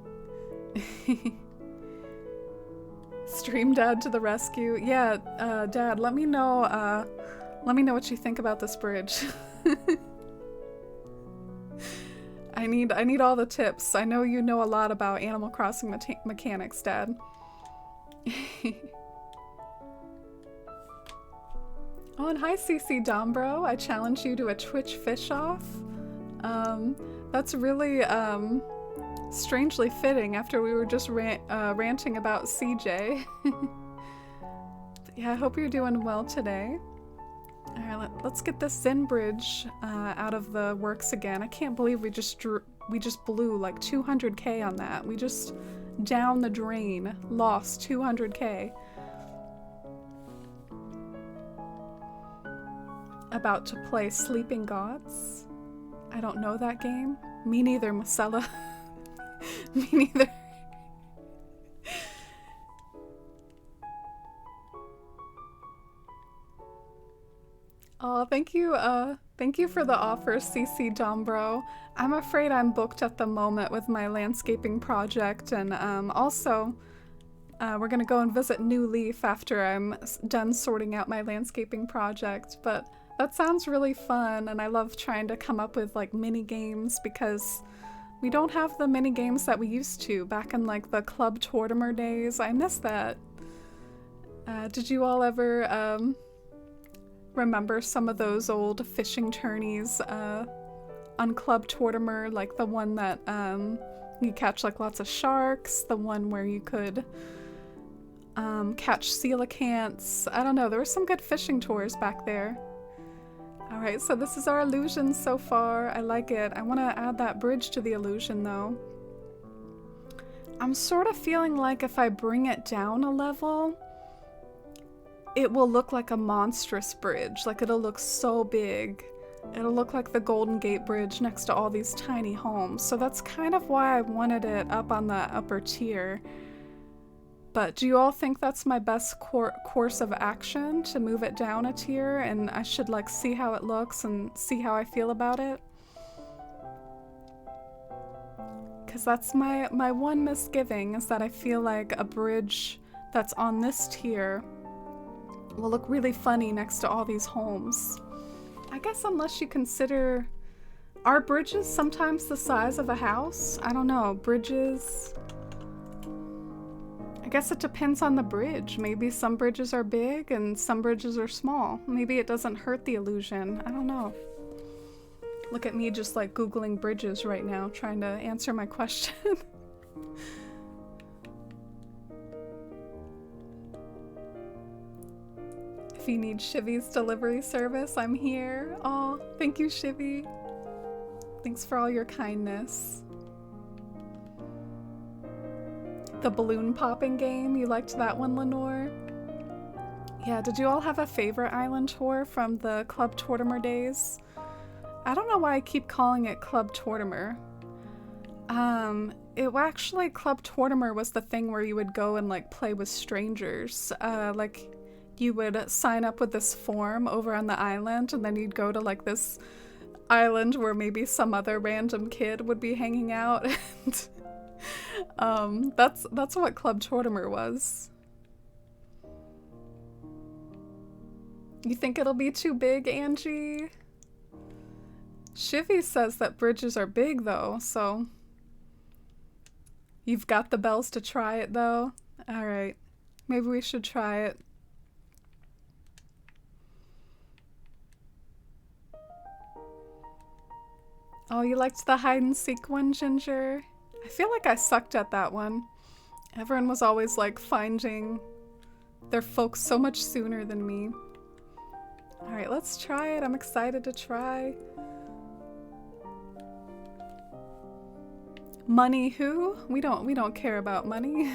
Stream Dad to the rescue. Yeah, Dad, let me know what you think about this bridge. I need all the tips. I know you know a lot about Animal Crossing mechanics, Dad. Oh, and hi, CC Dombro. I challenge you to a Twitch fish-off. That's really, strangely fitting after we were just ranting about CJ. Yeah, I hope you're doing well today. Alright, let's get this Zen bridge out of the works again. I can't believe we just blew like 200k on that. We just down the drain lost 200k. About to play Sleeping Gods. I don't know that game. Me neither, Marcella. Me neither. Oh, thank you for the offer, CC Dombro. I'm afraid I'm booked at the moment with my landscaping project, and also we're gonna go and visit New Leaf after I'm done sorting out my landscaping project, but that sounds really fun, and I love trying to come up with like mini games because we don't have the mini games that we used to back in like the Club Tortimer days. I miss that. Did you all ever remember some of those old fishing tourneys on Club Tortimer, like the one that you catch like lots of sharks, the one where you could catch coelacanths. I don't know, there were some good fishing tours back there. Alright, so this is our illusion so far. I like it. I want to add that bridge to the illusion though. I'm sort of feeling like if I bring it down a level, it will look like a monstrous bridge. Like it'll look so big. It'll look like the Golden Gate Bridge next to all these tiny homes. So that's kind of why I wanted it up on the upper tier. But do you all think that's my best course of action, to move it down a tier, and I should like see how it looks and see how I feel about it? Because that's my one misgiving, is that I feel like a bridge that's on this tier will look really funny next to all these homes. I guess unless you consider, are bridges sometimes the size of a house? I don't know, bridges... I guess it depends on the bridge. Maybe some bridges are big and some bridges are small. Maybe it doesn't hurt the illusion. I don't know. Look at me just like Googling bridges right now, trying to answer my question. If you need Shivy's delivery service, I'm here. Aw, thank you, Shivy. Thanks for all your kindness. The balloon popping game, you liked that one, Lenore? Yeah, did you all have a favorite island tour from the Club Tortimer days? I don't know why I keep calling it Club Tortimer. Actually, Club Tortimer was the thing where you would go and like play with strangers. Like you would sign up with this form over on the island, and then you'd go to like this island where maybe some other random kid would be hanging out. And that's what Club Tortimer was. You think it'll be too big, Angie? Shivy says that bridges are big though, so you've got the bells to try it though? Alright, maybe we should try it. Oh, you liked the hide and seek one, Ginger? I feel like I sucked at that one. Everyone was always like finding their folks so much sooner than me. Alright, let's try it. I'm excited to try. Money who? We don't care about money.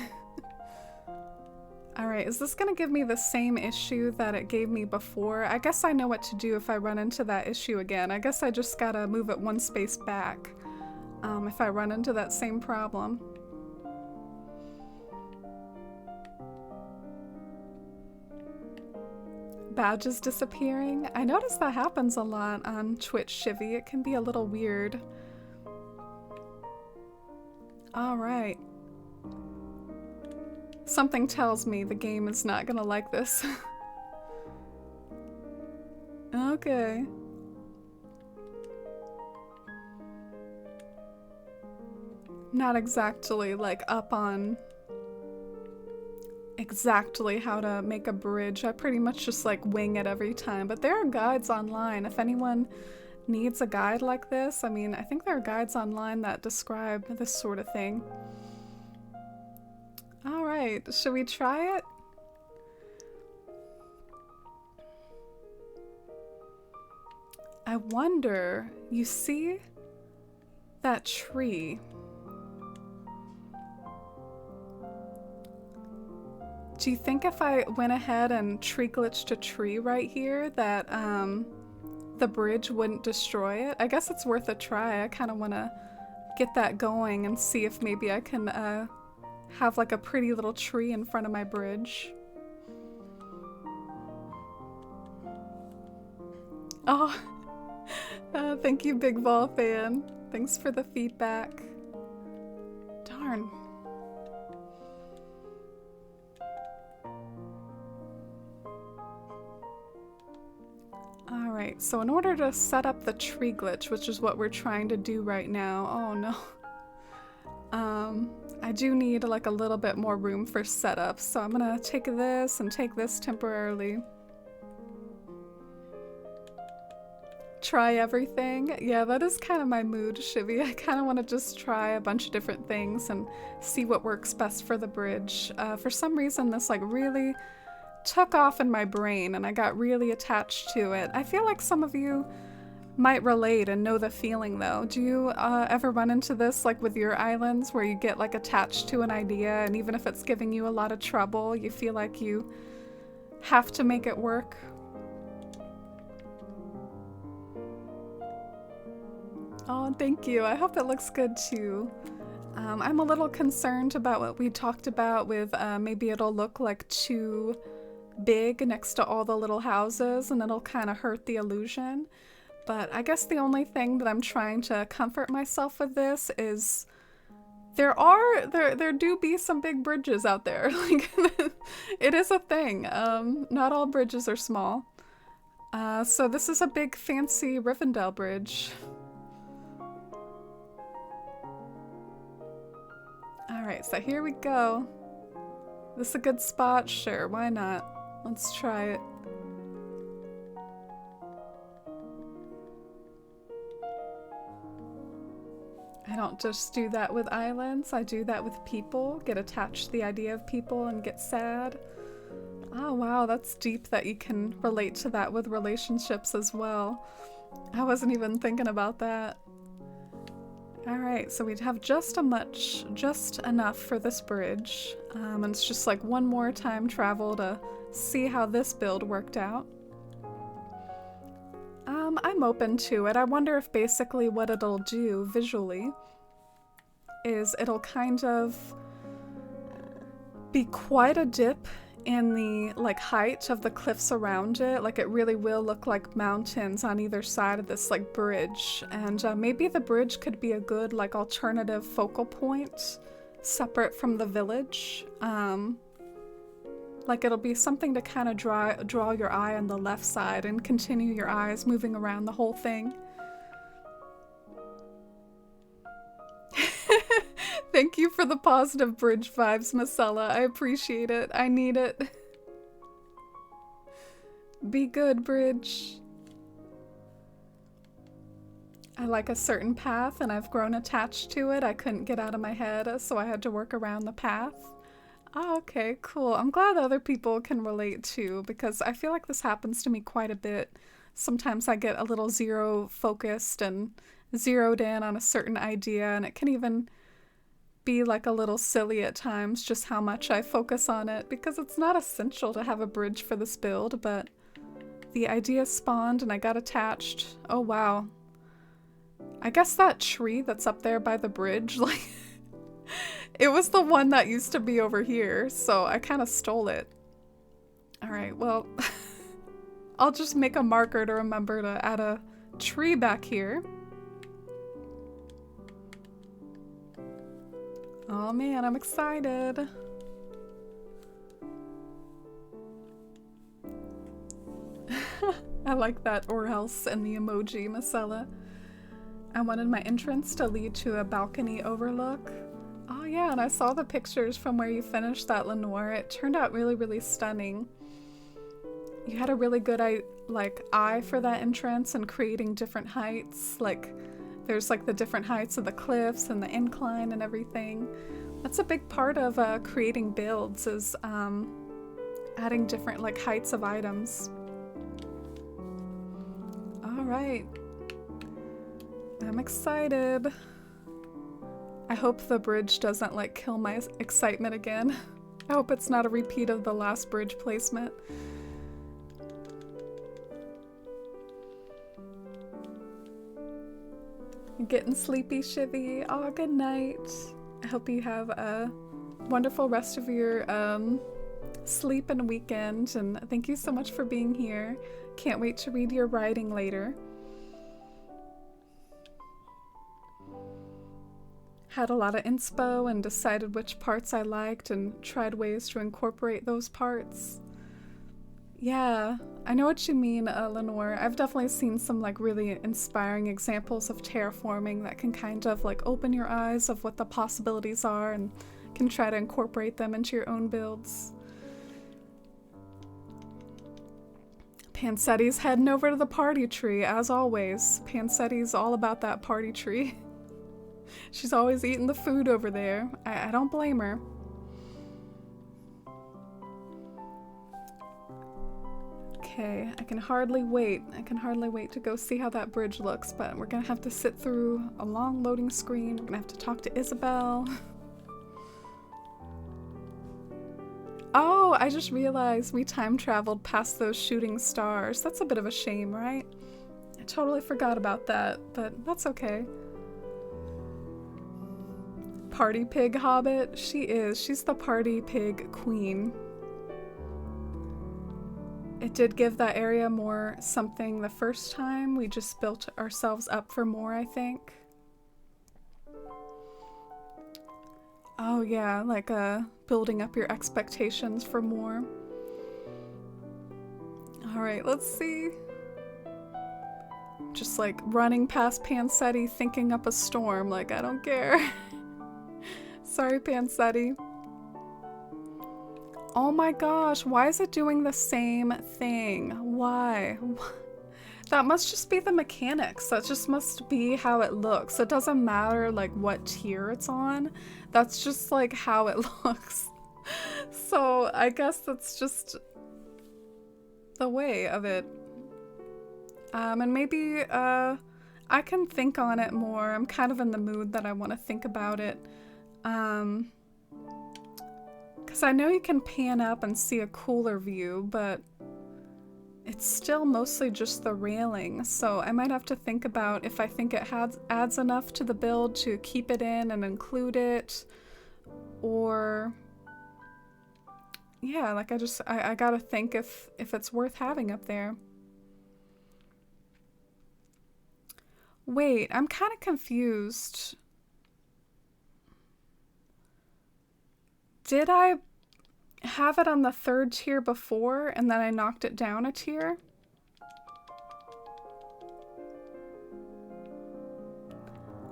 Alright, is this gonna give me the same issue that it gave me before? I guess I know what to do if I run into that issue again. I guess I just gotta move it one space back. If I run into that same problem. Badges disappearing. I notice that happens a lot on Twitch, Shivy. It can be a little weird. Alright. Something tells me the game is not gonna like this. Okay. Not exactly like up on exactly how to make a bridge. I pretty much just like wing it every time, but there are guides online. If anyone needs a guide like this, I mean, I think there are guides online that describe this sort of thing. All right, should we try it? I wonder, you see that tree? Do you think if I went ahead and tree glitched a tree right here that the bridge wouldn't destroy it? I guess it's worth a try. I kind of want to get that going and see if maybe I can have like a pretty little tree in front of my bridge. Oh, thank you, Big Ball fan. Thanks for the feedback. Darn. Alright, so in order to set up the tree glitch, which is what we're trying to do right now, oh no. I do need like a little bit more room for setup, so I'm gonna take this and take this temporarily. Try everything. Yeah, that is kind of my mood, Shivy. I kind of want to just try a bunch of different things and see what works best for the bridge. For some reason, this like really took off in my brain and I got really attached to it. I feel like some of you might relate and know the feeling though. Do you ever run into this like with your islands where you get like attached to an idea and even if it's giving you a lot of trouble, you feel like you have to make it work? Oh, thank you. I hope it looks good too. I'm a little concerned about what we talked about with maybe it'll look like too big next to all the little houses and it'll kind of hurt the illusion. But I guess the only thing that I'm trying to comfort myself with this is there do be some big bridges out there. Like it is a thing. Not all bridges are small. So this is a big fancy Rivendell bridge. Alright, so here we go. This a good spot? Sure, why not? Let's try it. I don't just do that with islands, I do that with people. Get attached to the idea of people and get sad. Oh wow, that's deep that you can relate to that with relationships as well. I wasn't even thinking about that. Alright, so we'd have just enough for this bridge. And it's just like one more time travel to see how this build worked out. I'm open to it. I wonder if basically what it'll do visually is it'll kind of be quite a dip in the like height of the cliffs around it. Like it really will look like mountains on either side of this like bridge. And maybe the bridge could be a good like alternative focal point separate from the village. Like it'll be something to kind of draw your eye on the left side and continue your eyes moving around the whole thing. Thank you for the positive bridge vibes, Marcella. I appreciate it. I need it. Be good, bridge. I like a certain path and I've grown attached to it. I couldn't get out of my head, so I had to work around the path. Oh, okay, cool. I'm glad other people can relate too, because I feel like this happens to me quite a bit. Sometimes I get a little zero focused and zeroed in on a certain idea, and it can even be like a little silly at times just how much I focus on it, because it's not essential to have a bridge for this build, but the idea spawned and I got attached. Oh wow. I guess that tree that's up there by the bridge, like it was the one that used to be over here, so I kind of stole it. Alright, well, I'll just make a marker to remember to add a tree back here. Oh man, I'm excited. I like that or else and the emoji, Marcella. I wanted my entrance to lead to a balcony overlook. Oh yeah, and I saw the pictures from where you finished that, Lenore. It turned out really, really stunning. You had a really good eye for that entrance and creating different heights. Like, there's like the different heights of the cliffs and the incline and everything. That's a big part of creating builds is adding different like heights of items. All right. I'm excited. I hope the bridge doesn't like kill my excitement again. I hope it's not a repeat of the last bridge placement. You're getting sleepy, Shivy. Oh, good night. I hope you have a wonderful rest of your sleep and weekend, and thank you so much for being here. Can't wait to read your writing later. Had a lot of inspo and decided which parts I liked and tried ways to incorporate those parts. Yeah, I know what you mean, Lenore. I've definitely seen some like really inspiring examples of terraforming that can kind of like open your eyes of what the possibilities are and can try to incorporate them into your own builds. Pansetti's heading over to the party tree, as always. Pansetti's all about that party tree. She's always eating the food over there. I don't blame her. Okay, I can hardly wait. I can hardly wait to go see how that bridge looks, but we're gonna have to sit through a long loading screen. We're gonna have to talk to Isabelle. Oh, I just realized we time traveled past those shooting stars. That's a bit of a shame, right? I totally forgot about that, but that's okay. Party pig hobbit? She is. She's the party pig queen. It did give that area more something the first time. We just built ourselves up for more, I think. Oh yeah, like building up your expectations for more. Alright, let's see. Just like running past Pansetti, thinking up a storm, like I don't care. Sorry, Pansetti. Oh my gosh, why is it doing the same thing? Why? That must just be the mechanics. That just must be how it looks. It doesn't matter like what tier it's on. That's just like how it looks. So I guess that's just the way of it. And maybe I can think on it more. I'm kind of in the mood that I want to think about it. Because I know you can pan up and see a cooler view, but it's still mostly just the railing, so I might have to think about if I think it adds enough to the build to keep it in and include it, or yeah, like I gotta think if it's worth having up there. Wait, I'm kind of confused. Did I have it on the 3rd tier before and then I knocked it down a tier?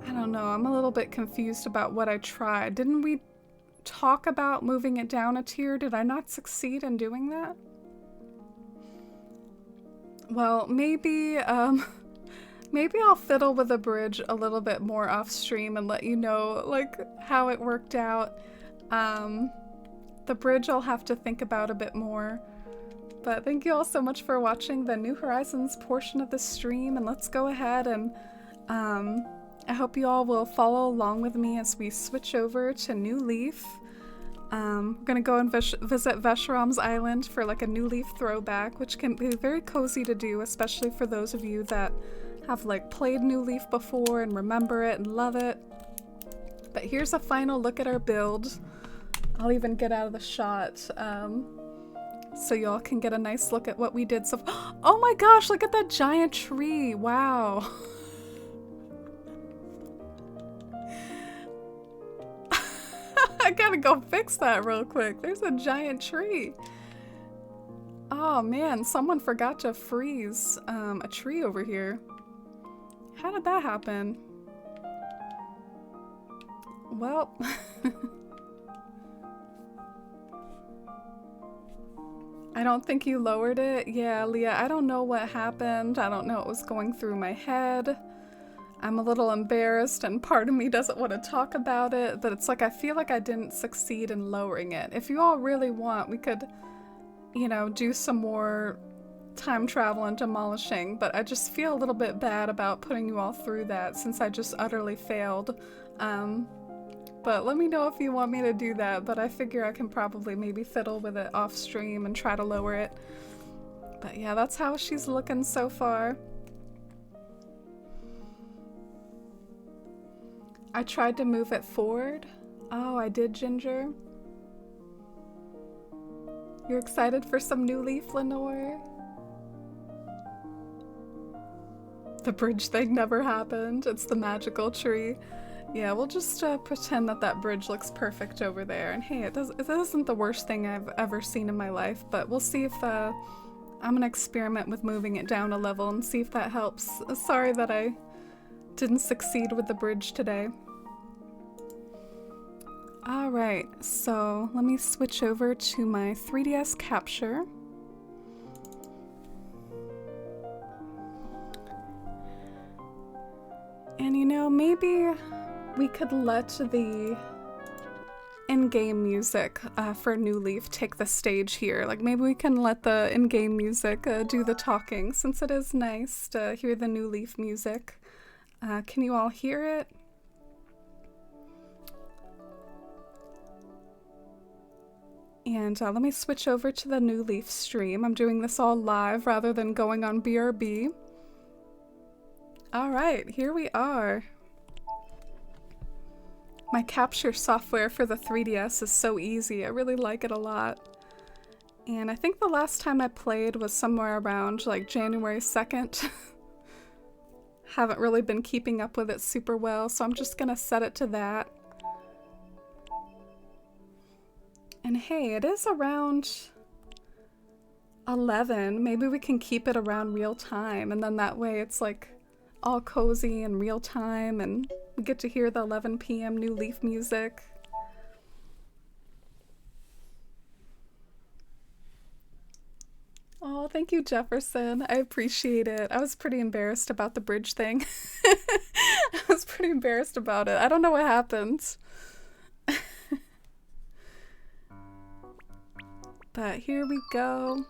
I don't know, I'm a little bit confused about what I tried. Didn't we talk about moving it down a tier? Did I not succeed in doing that? Well, maybe maybe I'll fiddle with the bridge a little bit more off stream and let you know like how it worked out. The bridge I'll have to think about a bit more. But thank you all so much for watching the New Horizons portion of the stream, and let's go ahead and I hope you all will follow along with me as we switch over to New Leaf. We're gonna go and visit Veshrom's Island for like a New Leaf throwback, which can be very cozy to do, especially for those of you that have like played New Leaf before and remember it and love it. But here's a final look at our build. I'll even get out of the shot so y'all can get a nice look at what we did. So, oh my gosh, look at that giant tree. Wow. I gotta go fix that real quick. There's a giant tree. Oh man, someone forgot to freeze a tree over here. How did that happen? Well, I don't think you lowered it. Yeah, Leah, I don't know what happened. I don't know what was going through my head. I'm a little embarrassed and part of me doesn't want to talk about it, but it's like I feel like I didn't succeed in lowering it. If you all really want, we could, you know, do some more time travel and demolishing, but I just feel a little bit bad about putting you all through that since I just utterly failed. But let me know if you want me to do that, but I figure I can probably maybe fiddle with it off stream and try to lower it. But yeah, that's how she's looking so far. I tried to move it forward. Oh, I did, Ginger. You're excited for some New Leaf, Lenore? The bridge thing never happened. It's the magical tree. Yeah, we'll just pretend that that bridge looks perfect over there. And hey, it isn't the worst thing I've ever seen in my life, but we'll see if I'm gonna experiment with moving it down a level and see if that helps. Sorry that I didn't succeed with the bridge today. Alright, so let me switch over to my 3DS capture. And you know, maybe we could let the in-game music for New Leaf take the stage here. Like maybe we can let the in-game music do the talking, since it is nice to hear the New Leaf music. Can you all hear it? And let me switch over to the New Leaf stream. I'm doing this all live rather than going on BRB. Alright, here we are. My capture software for the 3DS is so easy. I really like it a lot. And I think the last time I played was somewhere around like January 2nd. Haven't really been keeping up with it super well, so I'm just gonna set it to that. And hey, it is around 11. Maybe we can keep it around real time, and then that way it's like all cozy and real time, and we get to hear the 11 p.m. New Leaf music. Oh, thank you, Jefferson. I appreciate it. I was pretty embarrassed about the bridge thing. I was pretty embarrassed about it. I don't know what happened. But here we go.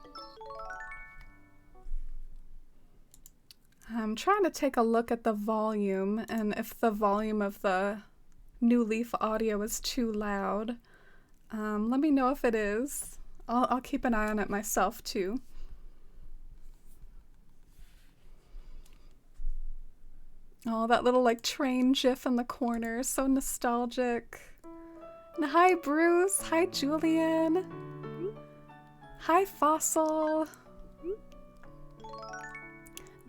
I'm trying to take a look at the volume and if the volume of the New Leaf audio is too loud. Let me know if it is. I'll keep an eye on it myself too. Oh, that little like train gif in the corner, so nostalgic. And hi Bruce, hi Julian, hi Fossil.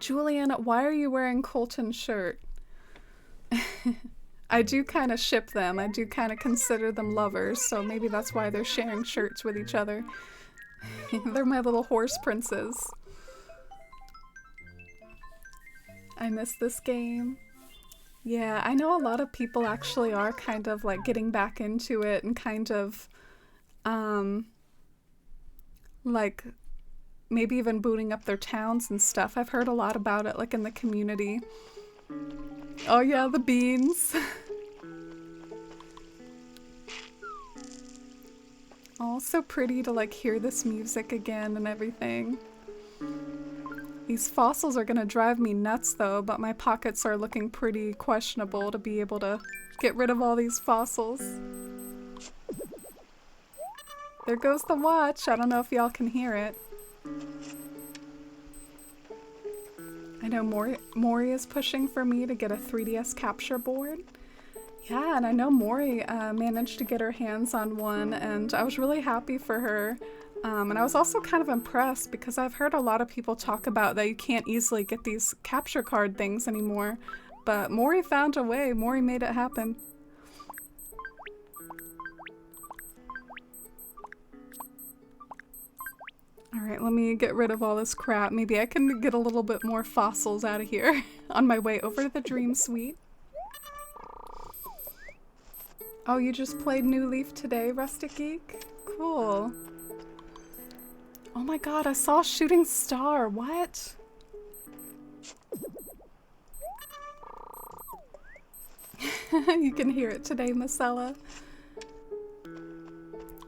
Julian, why are you wearing Colton's shirt? I do kind of ship them. I do kind of consider them lovers, so maybe that's why they're sharing shirts with each other. They're my little horse princes. I miss this game. Yeah, I know a lot of people actually are kind of like getting back into it and kind of like maybe even booting up their towns and stuff. I've heard a lot about it like in the community. Oh yeah, the beans. Oh, so pretty to like hear this music again and everything. These fossils are gonna drive me nuts though, but my pockets are looking pretty questionable to be able to get rid of all these fossils. There goes the watch. I don't know if y'all can hear it. I know Mori is pushing for me to get a 3DS capture board. Yeah, and I know Mori managed to get her hands on one, and I was really happy for her. And I was also kind of impressed because I've heard a lot of people talk about that you can't easily get these capture card things anymore. But Mori found a way. Mori made it happen. Alright, let me get rid of all this crap. Maybe I can get a little bit more fossils out of here on my way over to the Dream Suite. Oh, you just played New Leaf today, Rustic Geek? Cool. Oh my god, I saw a shooting star. What? You can hear it today, Marcella.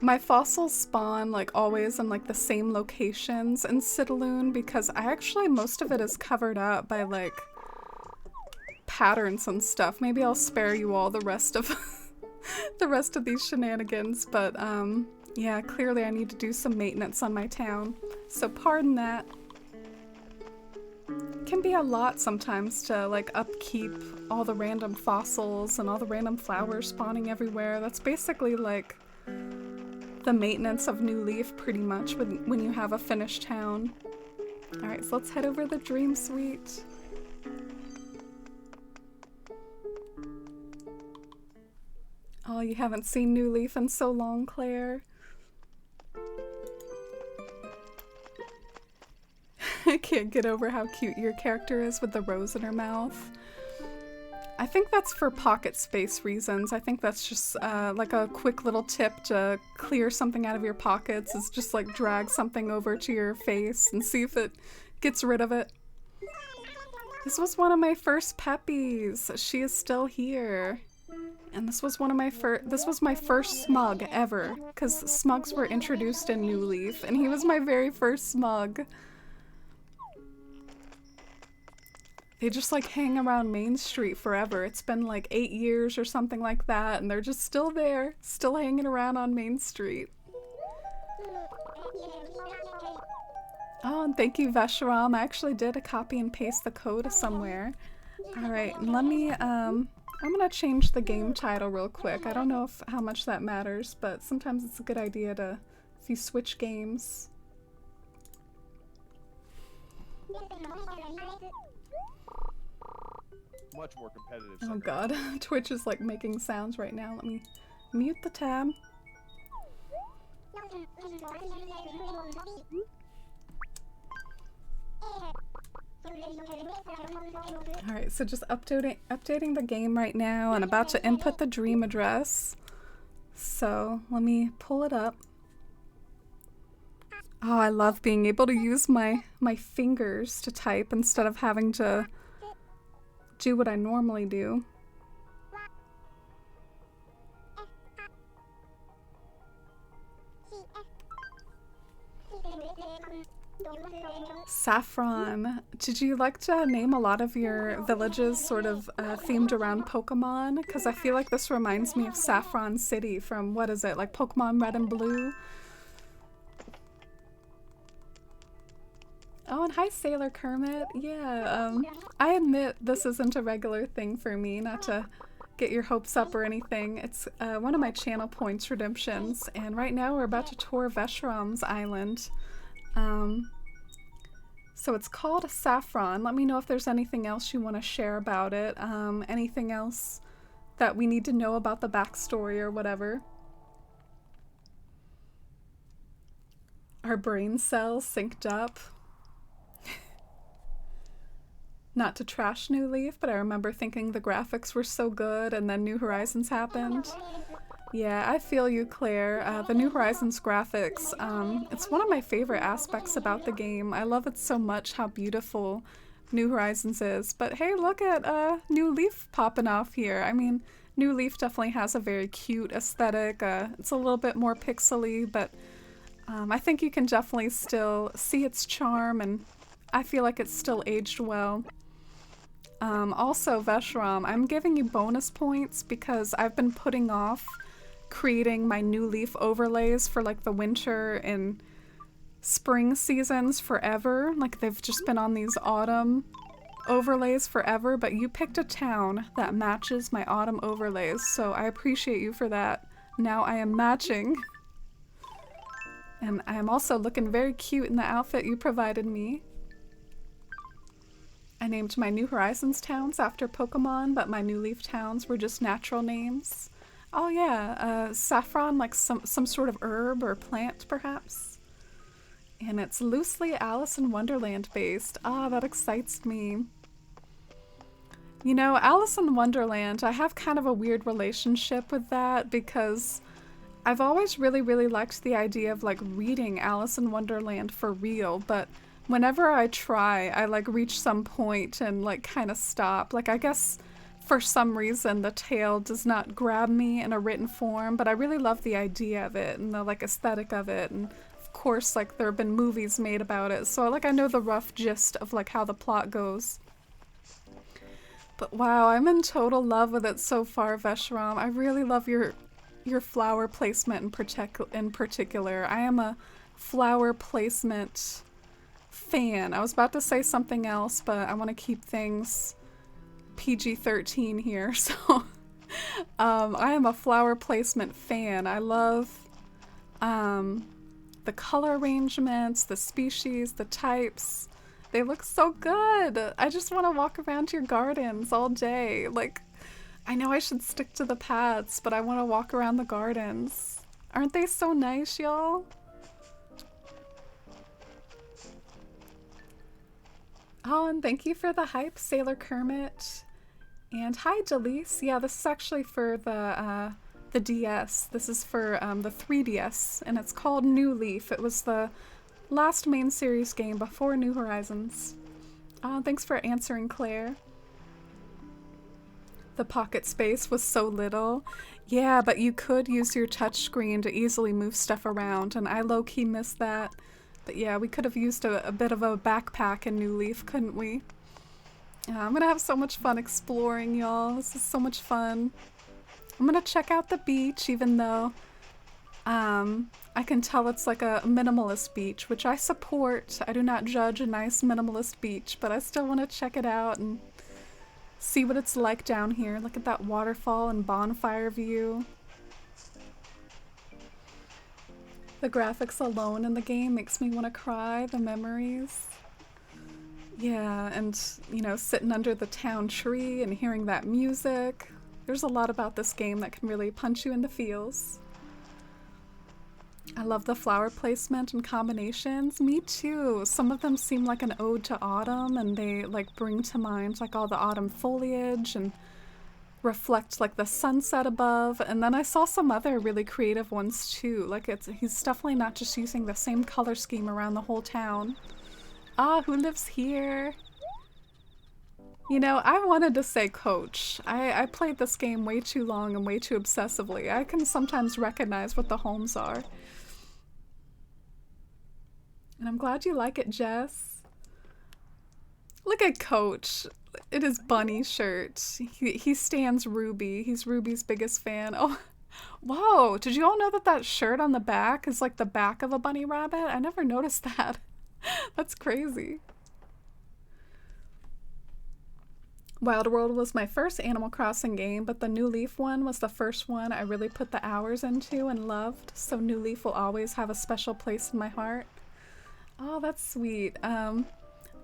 My fossils spawn like always in like the same locations in Citaloon because most of it is covered up by like patterns and stuff. Maybe I'll spare you all the rest of the rest of these shenanigans, but yeah, clearly I need to do some maintenance on my town. So pardon that. It can be a lot sometimes to like upkeep all the random fossils and all the random flowers spawning everywhere. That's basically like the maintenance of New Leaf pretty much when you have a finished town. Alright, so let's head over to the Dream Suite. Oh, you haven't seen New Leaf in so long, Claire. I can't get over how cute your character is with the rose in her mouth. I think that's for pocket space reasons. I think that's just like a quick little tip to clear something out of your pockets is just like drag something over to your face and see if it gets rid of it. This was one of my first peppies. She is still here. And this was one of my this was my first smug ever, because smugs were introduced in New Leaf, and he was my very first smug. They just like hang around Main Street forever. It's been like 8 years or something like that, and they're just still there, still hanging around on Main Street. Oh, and thank you, Vesharam. I actually did a copy and paste the code somewhere. Alright, let me, I'm gonna change the game title real quick. I don't know how much that matters, but sometimes it's a good idea to, if you switch games. Much more competitive. Oh god, Twitch is like making sounds right now. Let me mute the tab. Alright, so just updating the game right now and about to input the dream address. So let me pull it up. Oh, I love being able to use my fingers to type instead of having to do what I normally do. Saffron. Did you like to name a lot of your villages sort of themed around Pokemon? Because I feel like this reminds me of Saffron City from, what is it, like Pokemon Red and Blue? Oh, and hi Sailor Kermit. Yeah, I admit this isn't a regular thing for me, not to get your hopes up or anything. It's one of my channel points redemptions, and right now we're about to tour Vesharam's island. So it's called Saffron. Let me know if there's anything else you want to share about it. Anything else that we need to know about the backstory or whatever. Our brain cells synced up. Not to trash New Leaf, but I remember thinking the graphics were so good and then New Horizons happened. Yeah, I feel you, Claire. The New Horizons graphics, it's one of my favorite aspects about the game. I love it so much how beautiful New Horizons is. But hey, look at New Leaf popping off here. I mean, New Leaf definitely has a very cute aesthetic. It's a little bit more pixely, but I think you can definitely still see its charm, and I feel like it's still aged well. Also, Vesharam, I'm giving you bonus points because I've been putting off creating my New Leaf overlays for like the winter and spring seasons forever. Like they've just been on these autumn overlays forever, but you picked a town that matches my autumn overlays, so I appreciate you for that. Now I am matching. And I am also looking very cute in the outfit you provided me. I named my New Horizons towns after Pokemon, but my New Leaf towns were just natural names. Oh yeah, saffron, like some sort of herb or plant, perhaps? And it's loosely Alice in Wonderland based. Ah, that excites me. You know, Alice in Wonderland, I have kind of a weird relationship with that because I've always really liked the idea of like reading Alice in Wonderland for real, but whenever I try, I like reach some point and like kind of stop. Like I guess for some reason the tale does not grab me in a written form, but I really love the idea of it and the like aesthetic of it, and of course like there have been movies made about it, so like I know the rough gist of like how the plot goes. But wow, I'm in total love with it so far, Vesharam. I really love your flower placement in particular. I am a flower placement fan. I was about to say something else, but I want to keep things PG-13 here, so I am a flower placement fan. I love the color arrangements, the species, the types. They look so good. I just want to walk around your gardens all day. Like, I know I should stick to the paths, but I want to walk around the gardens. Aren't they so nice, y'all? Oh, and thank you for the hype, Sailor Kermit. And hi, Delise. Yeah, this is actually for the DS. This is for the 3DS, and it's called New Leaf. It was the last main series game before New Horizons. Oh, thanks for answering, Claire. The pocket space was so little. Yeah, but you could use your touchscreen to easily move stuff around, and I low-key missed that. But yeah, we could have used a bit of a backpack in New Leaf, couldn't we? Yeah, I'm gonna have so much fun exploring, y'all. This is so much fun. I'm gonna check out the beach, even though I can tell it's like a minimalist beach, which I support. I do not judge a nice minimalist beach, but I still want to check it out and see what it's like down here. Look at that waterfall and bonfire view. The graphics alone in the game makes me want to cry, the memories. Yeah, and, you know, sitting under the town tree and hearing that music. There's a lot about this game that can really punch you in the feels. I love the flower placement and combinations. Me too. Some of them seem like an ode to autumn, and they like bring to mind like all the autumn foliage and reflect like the sunset above. And then I saw some other really creative ones too. Like he's definitely not just using the same color scheme around the whole town. Ah, who lives here? You know, I wanted to say Coach. I played this game way too long and way too obsessively. I can sometimes recognize what the homes are. And I'm glad you like it, Jess. Look at Coach. It is Bunny shirt. He stands Ruby. He's Ruby's biggest fan. Oh, whoa. Did you all know that that shirt on the back is like the back of a bunny rabbit? I never noticed that. That's crazy. Wild World was my first Animal Crossing game, but the New Leaf one was the first one I really put the hours into and loved, so New Leaf will always have a special place in my heart. Oh, that's sweet.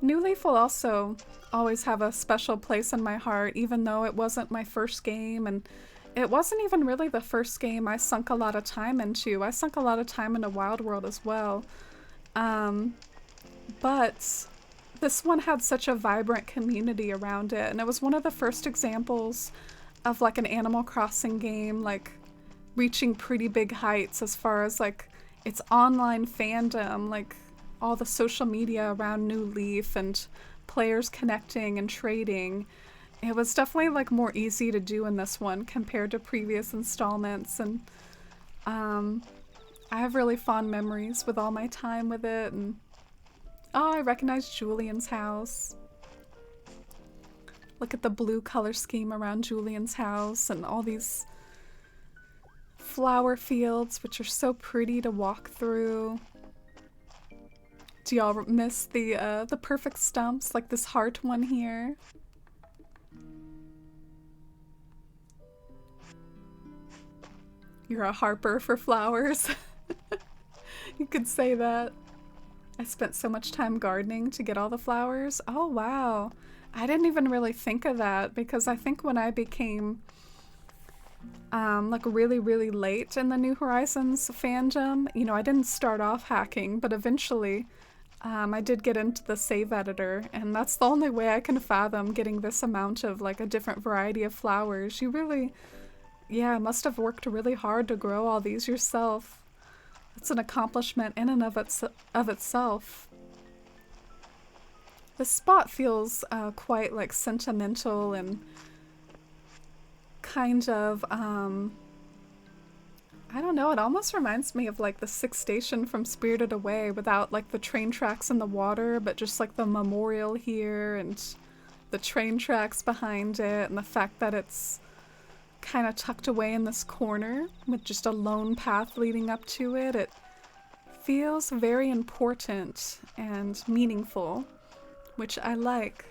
New Leaf will also always have a special place in my heart, even though it wasn't my first game, and it wasn't even really the first game I sunk a lot of time into. I sunk a lot of time into Wild World as well. But this one had such a vibrant community around it, and it was one of the first examples of like an Animal Crossing game like reaching pretty big heights as far as like its online fandom, like all the social media around New Leaf and players connecting and trading. It was definitely like more easy to do in this one compared to previous installments, and I have really fond memories with all my time with it. And oh, I recognize Julian's house. Look at the blue color scheme around Julian's house and all these flower fields, which are so pretty to walk through. Do y'all miss the perfect stumps, like this heart one here? You're a harper for flowers. You could say that. I spent so much time gardening to get all the flowers. Oh, wow. I didn't even really think of that, because I think when I became like really, really late in the New Horizons fandom, you know, I didn't start off hacking, but eventually I did get into the save editor, and that's the only way I can fathom getting this amount of like a different variety of flowers. You really, yeah, must have worked really hard to grow all these yourself. It's an accomplishment in and of itself. This spot feels quite like sentimental and kind of, I don't know, it almost reminds me of like the 6th station from Spirited Away without like the train tracks in the water, but just like the memorial here and the train tracks behind it, and the fact that it's kind of tucked away in this corner with just a lone path leading up to it. It feels very important and meaningful, which I like.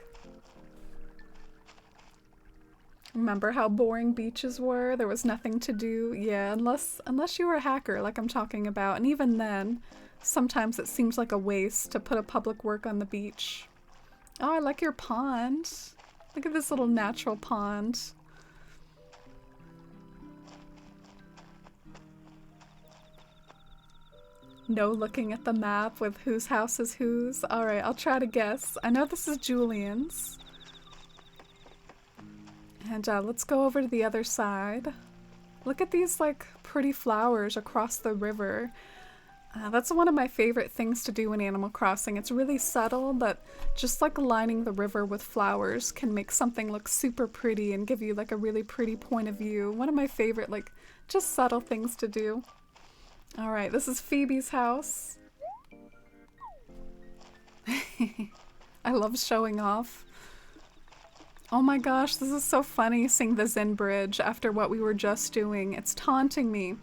Remember how boring beaches were? There was nothing to do. Yeah, unless you were a hacker like I'm talking about, and even then, sometimes it seems like a waste to put a public work on the beach. Oh, I like your pond. Look at this little natural pond. No looking at the map with whose house is whose. Alright, I'll try to guess. I know this is Julian's. And let's go over to the other side. Look at these like pretty flowers across the river. That's one of my favorite things to do in Animal Crossing. It's really subtle, but just like lining the river with flowers can make something look super pretty and give you like a really pretty point of view. One of my favorite, like, just subtle things to do. All right, this is Phoebe's house. I love showing off. Oh my gosh, this is so funny seeing the Zen bridge after what we were just doing. It's taunting me.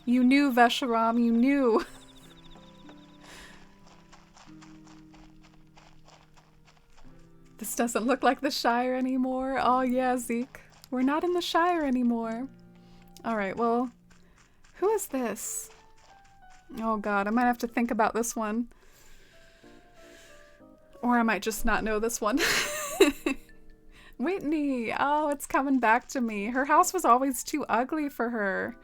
You knew, Vesharam, you knew. This doesn't look like the Shire anymore. Oh yeah, Zeke. We're not in the Shire anymore. Alright, well, who is this? Oh god, I might have to think about this one. Or I might just not know this one. Whitney! Oh, it's coming back to me. Her house was always too ugly for her.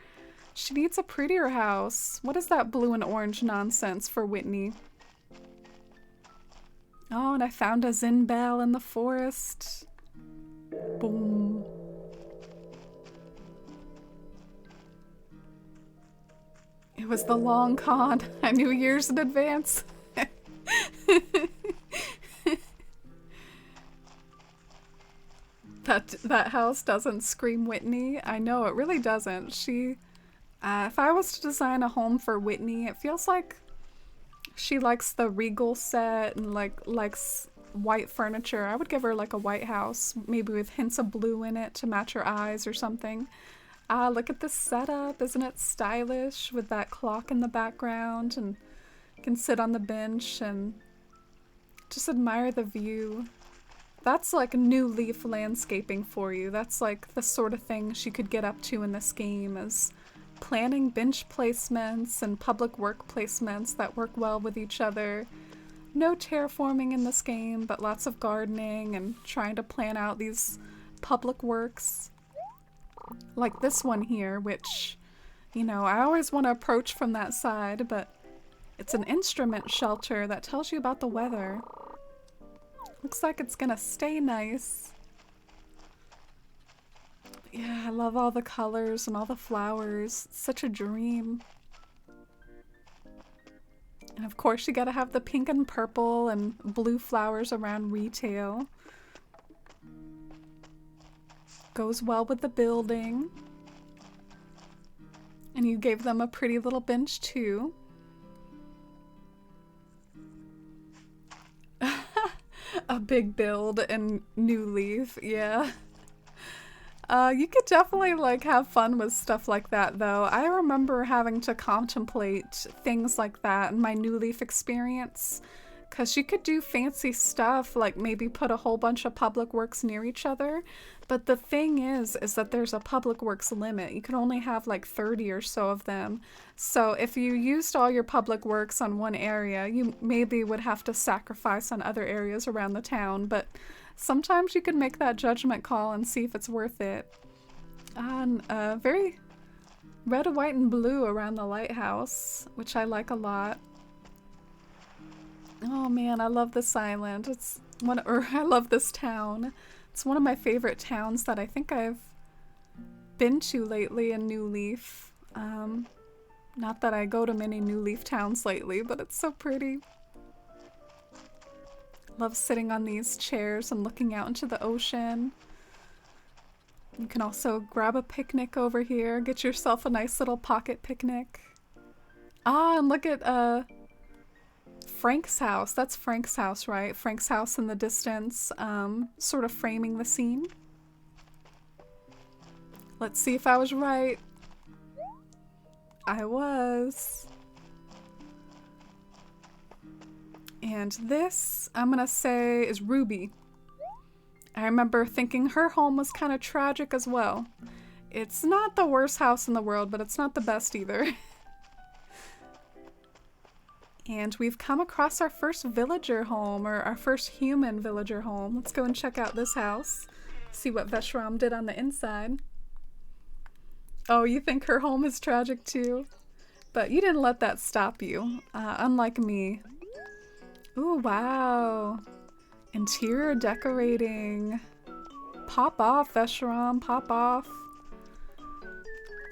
She needs a prettier house. What is that blue and orange nonsense for Whitney? Oh, and I found a Zen bell in the forest. Boom. It was the long con. I knew years in advance. That house doesn't scream Whitney. I know, it really doesn't. She, if I was to design a home for Whitney, it feels like she likes the Regal set and likes white furniture. I would give her like a white house, maybe with hints of blue in it to match her eyes or something. Look at this setup. Isn't it stylish with that clock in the background, and you can sit on the bench and just admire the view. That's like New Leaf landscaping for you. That's like the sort of thing she could get up to in this game, is planning bench placements and public work placements that work well with each other. No terraforming in this game, but lots of gardening and trying to plan out these public works. Like this one here, which, you know, I always want to approach from that side, but it's an instrument shelter that tells you about the weather. Looks like it's gonna stay nice. Yeah, I love all the colors and all the flowers. It's such a dream. And of course you gotta have the pink and purple and blue flowers around retail. Goes well with the building. And you gave them a pretty little bench too. A big build in New Leaf, yeah. You could definitely like have fun with stuff like that though. I remember having to contemplate things like that in my New Leaf experience, because you could do fancy stuff like maybe put a whole bunch of public works near each other, but the thing is that there's a public works limit. You can only have like 30 or so of them. So if you used all your public works on one area, you maybe would have to sacrifice on other areas around the town, but sometimes you can make that judgment call and see if it's worth it. And very red, white, and blue around the lighthouse, which I like a lot. Oh man, I love this island. I love this town. It's one of my favorite towns that I think I've been to lately in New Leaf. Not that I go to many New Leaf towns lately, but it's so pretty. Love sitting on these chairs and looking out into the ocean. You can also grab a picnic over here, get yourself a nice little pocket picnic. Ah, and look at Frank's house. That's Frank's house, right? Frank's house in the distance, sort of framing the scene. Let's see if I was right. I was. And this, I'm gonna say, is Ruby. I remember thinking her home was kind of tragic as well. It's not the worst house in the world, but it's not the best either. And we've come across our first villager home, or our first human villager home. Let's go and check out this house. See what Vesharam did on the inside. Oh, you think her home is tragic too? But you didn't let that stop you, unlike me. Ooh, wow. Interior decorating. Pop off, Vesharam, pop off.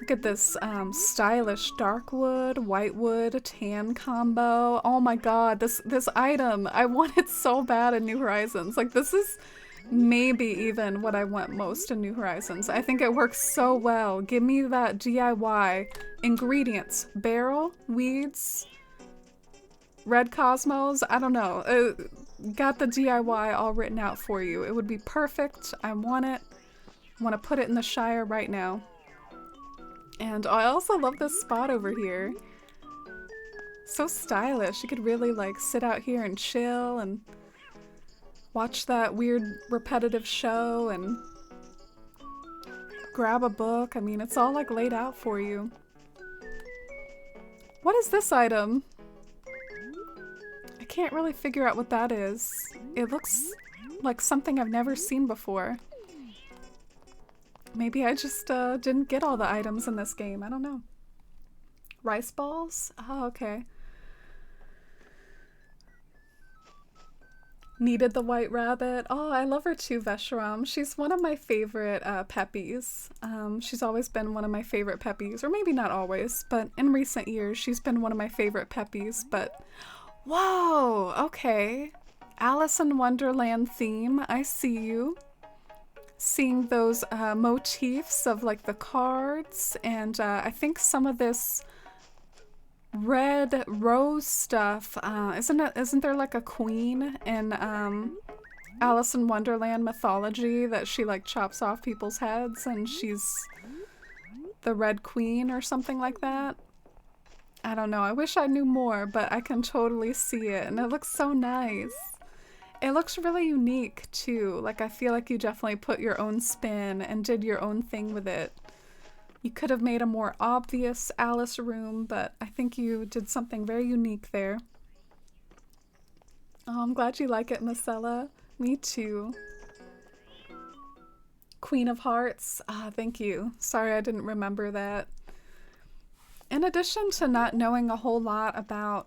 Look at this stylish dark wood, white wood, tan combo. Oh my god, this item, I want it so bad in New Horizons. Like, this is maybe even what I want most in New Horizons. I think it works so well. Give me that DIY. Ingredients: barrel, weeds, red cosmos, I don't know. Got the DIY all written out for you. It would be perfect. I want it. I want to put it in the Shire right now. And I also love this spot over here. So stylish. You could really like sit out here and chill and watch that weird repetitive show and grab a book. I mean, it's all like laid out for you. What is this item? I can't really figure out what that is. It looks like something I've never seen before. Maybe I just didn't get all the items in this game. I don't know. Rice balls? Oh, okay. Needed the white rabbit. Oh, I love her too, Vesharam. She's one of my favorite Peppies. She's always been one of my favorite Peppies. Or maybe not always, but in recent years, she's been one of my favorite Peppies. But, whoa, okay. Alice in Wonderland theme. I see you. Seeing those motifs of like the cards, and I think some of this red rose stuff. Isn't there like a queen in Alice in Wonderland mythology that she like chops off people's heads and she's the Red Queen or something like that? I don't know. I wish I knew more, but I can totally see it, and it looks so nice. It looks really unique too. Like, I feel like you definitely put your own spin and did your own thing with it. You could have made a more obvious Alice room, but I think you did something very unique there. Oh, I'm glad you like it, Marcella. Me too. Queen of Hearts. Ah, thank you. Sorry I didn't remember that. In addition to not knowing a whole lot about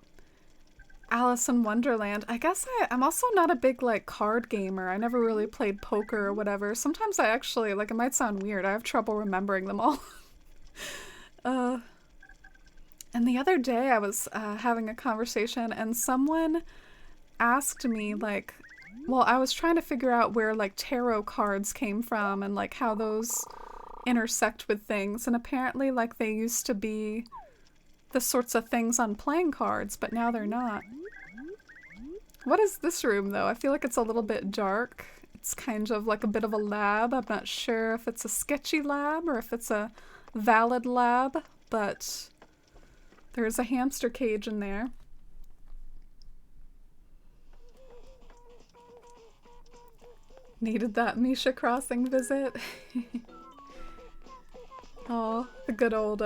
Alice in Wonderland, I guess I'm also not a big like card gamer. I never really played poker or whatever. Sometimes I actually, like, it might sound weird, I have trouble remembering them all. And the other day I was having a conversation and someone asked me like, well, I was trying to figure out where like tarot cards came from and like how those intersect with things, and apparently like they used to be the sorts of things on playing cards, but now they're not. What is this room though? I feel like it's a little bit dark. It's kind of like a bit of a lab. I'm not sure if it's a sketchy lab or if it's a valid lab, but there's a hamster cage in there. Needed that Misha Crossing visit. Oh, the good old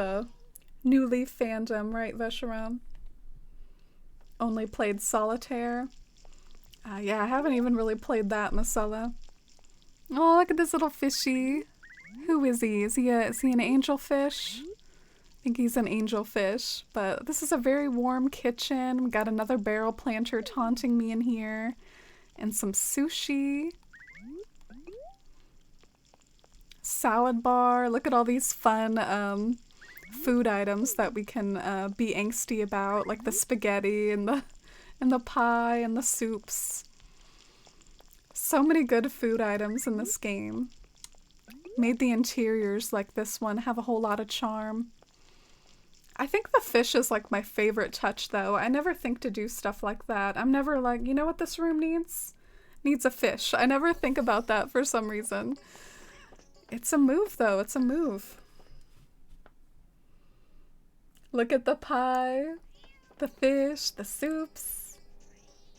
New Leaf fandom, right, Vesharam? Only played Solitaire. Yeah, I haven't even really played that, Marcella. Oh, look at this little fishy. Who is he? Is he an angelfish? I think he's an angelfish. But this is a very warm kitchen. We got another barrel planter taunting me in here. And some sushi. Salad bar. Look at all these fun food items that we can be angsty about, like the spaghetti and the pie and the soups. So many good food items in this game. Made the interiors like this one have a whole lot of charm. I think the fish is like my favorite touch though. I never think to do stuff like that. I'm never like, you know what this room needs? Needs a fish. I never think about that for some reason. It's a move though, it's a move. Look at the pie, the fish, the soups,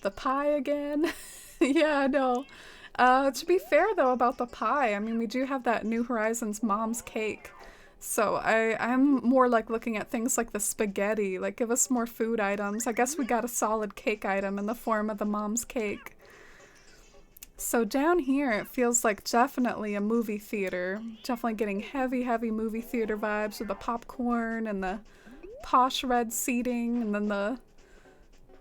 the pie again. Yeah, I know. To be fair though about the pie, I mean, we do have that New Horizons mom's cake. So I'm more like looking at things like the spaghetti, like give us more food items. I guess we got a solid cake item in the form of the mom's cake. So down here, it feels like definitely a movie theater. Definitely getting heavy, heavy movie theater vibes with the popcorn and the posh red seating, and then the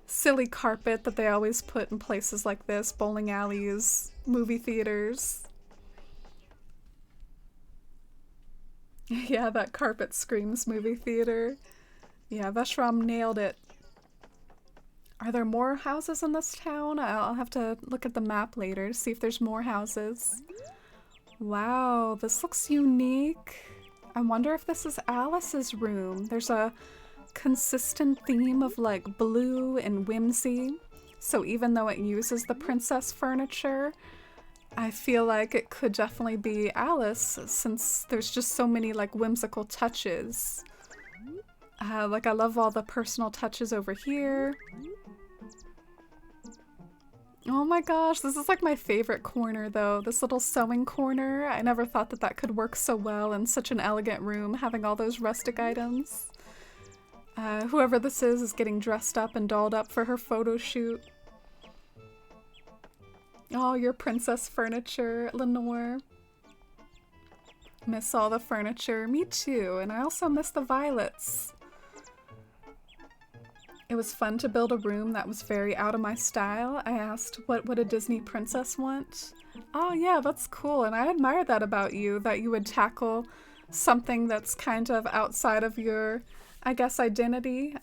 silly carpet that they always put in places like this, bowling alleys, movie theaters. Yeah, that carpet screams movie theater. Yeah, Veshram nailed it. Are there more houses in this town? I'll have to look at the map later to see if there's more houses. Wow, this looks unique. I wonder if this is Alice's room. There's a consistent theme of like blue and whimsy. So even though it uses the princess furniture, I feel like it could definitely be Alice since there's just so many like whimsical touches. Like I love all the personal touches over here. Oh my gosh, this is like my favorite corner though. This little sewing corner. I never thought that that could work so well in such an elegant room, having all those rustic items. Whoever this is getting dressed up and dolled up for her photo shoot. Oh, your princess furniture, Lenore. Miss all the furniture. Me too, and I also miss the violets. It was fun to build a room that was very out of my style. I asked, what would a Disney princess want? Oh yeah, that's cool, and I admire that about you, that you would tackle something that's kind of outside of your, I guess, identity.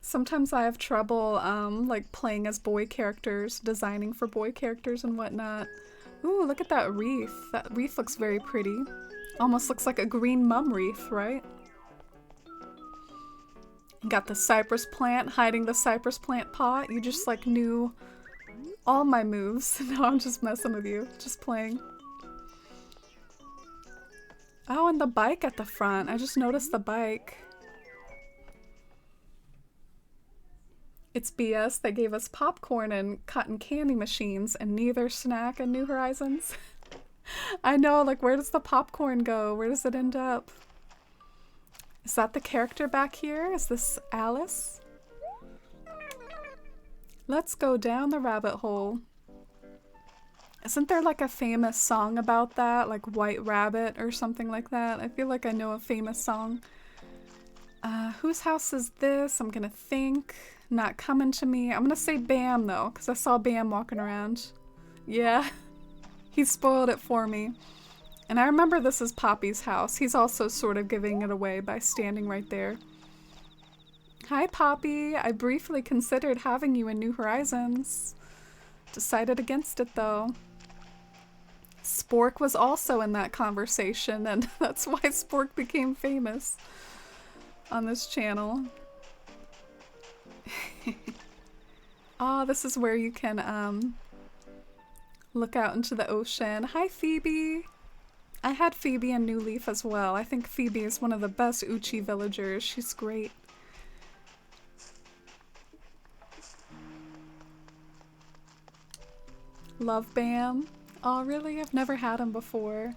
Sometimes I have trouble, like, playing as boy characters, designing for boy characters and whatnot. Ooh, look at that wreath. That wreath looks very pretty. Almost looks like a green mum wreath, right? Got the cypress plant, hiding the cypress plant pot. You just like knew all my moves. No, I'm just messing with you. Just playing. Oh, and the bike at the front. I just noticed the bike. It's BS. They gave us popcorn and cotton candy machines and neither snack in New Horizons. I know, like where does the popcorn go? Where does it end up? Is that the character back here? Is this Alice? Let's go down the rabbit hole. Isn't there like a famous song about that? Like White Rabbit or something like that? I feel like I know a famous song. Whose house is this? I'm gonna think. Not coming to me. I'm gonna say Bam though, because I saw Bam walking around. Yeah, he spoiled it for me. And I remember this is Poppy's house. He's also sort of giving it away by standing right there. Hi, Poppy. I briefly considered having you in New Horizons. Decided against it, though. Spork was also in that conversation, and that's why Spork became famous on this channel. Oh, this is where you can, look out into the ocean. Hi, Phoebe. I had Phoebe in New Leaf as well. I think Phoebe is one of the best Uchi villagers. She's great. Love Bam. Oh, really? I've never had him before.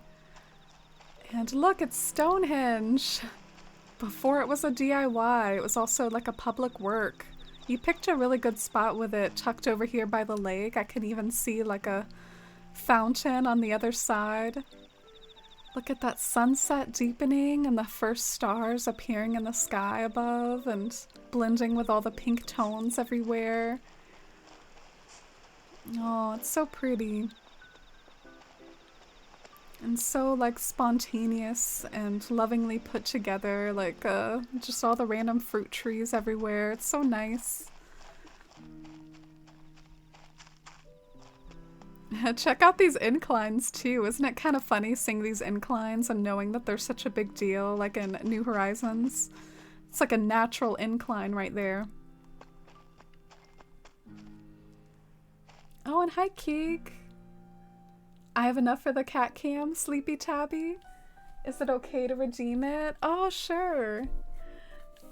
And look, it's Stonehenge. Before it was a DIY, it was also like a public work. You picked a really good spot with it tucked over here by the lake. I can even see like a fountain on the other side. Look at that sunset deepening and the first stars appearing in the sky above and blending with all the pink tones everywhere. Oh, it's so pretty. And so like spontaneous and lovingly put together, like just all the random fruit trees everywhere. It's so nice. Check out these inclines too. Isn't it kind of funny seeing these inclines and knowing that they're such a big deal, like in New Horizons? It's like a natural incline right there. Oh, and hi, Keek. I have enough for the cat cam, Sleepy Tabby. Is it okay to redeem it? Oh, sure.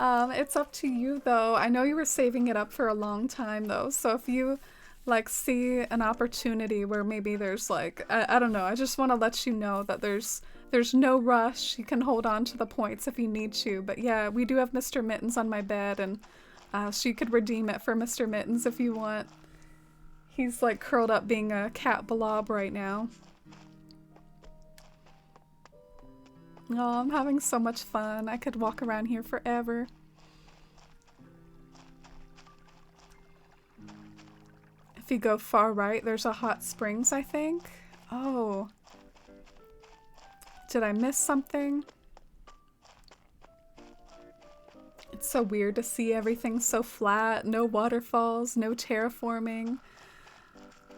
It's up to you though. I know you were saving it up for a long time though, so if you like see an opportunity where maybe there's like, I don't know, I just want to let you know that there's no rush. You can hold on to the points if you need to, but yeah, we do have Mr. Mittens on my bed, and so you could redeem it for Mr. Mittens if you want. He's like curled up being a cat blob right now. Oh, I'm having so much fun. I could walk around here forever. If you go far right, there's a hot springs, I think. Oh. Did I miss something? It's so weird to see everything so flat, no waterfalls, no terraforming.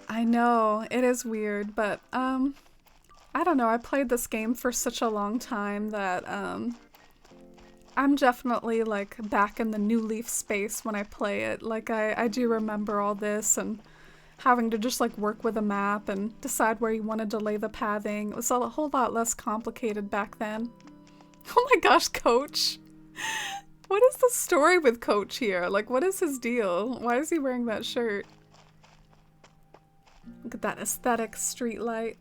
I know, it is weird, but I don't know, I played this game for such a long time that I'm definitely like back in the New Leaf space when I play it. Like I do remember all this and having to just like work with a map and decide where you wanted to lay the pathing. It was a whole lot less complicated back then. Oh my gosh, Coach! What is the story with Coach here? Like, what is his deal? Why is he wearing that shirt? Look at that aesthetic streetlight.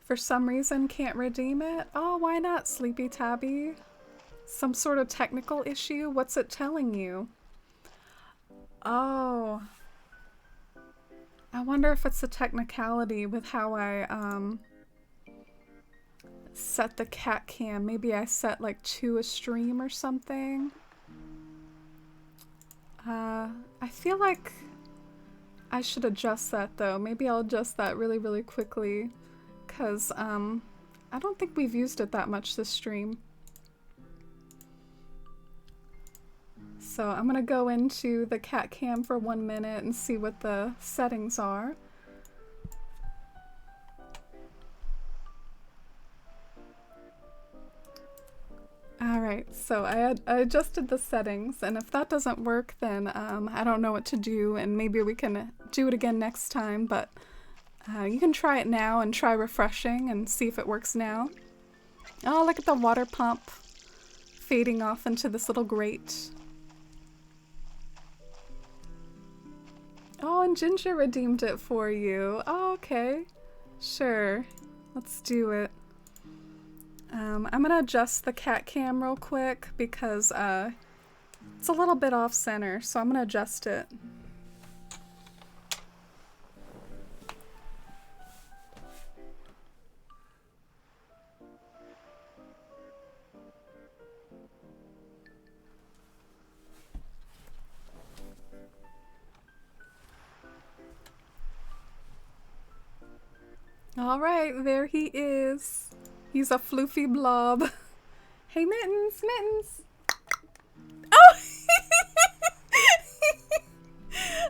For some reason, can't redeem it? Oh, why not, Sleepy Tabby? Some sort of technical issue? What's it telling you? Oh. I wonder if it's a technicality with how I, set the cat cam. Maybe I set like to a stream or something. I feel like I should adjust that though. Maybe I'll adjust that really, really quickly. Cause, I don't think we've used it that much this stream. So I'm gonna go into the cat cam for 1 minute and see what the settings are. Alright, so I adjusted the settings, and if that doesn't work, then I don't know what to do, and maybe we can do it again next time, but you can try it now and try refreshing and see if it works now. Oh, look at the water pump fading off into this little grate. Oh, and Ginger redeemed it for you. Oh, okay. Sure. Let's do it. I'm gonna adjust the cat cam real quick because it's a little bit off center, so I'm gonna adjust it. Alright, there he is. He's a floofy blob. Hey, Mittens, Mittens! Oh!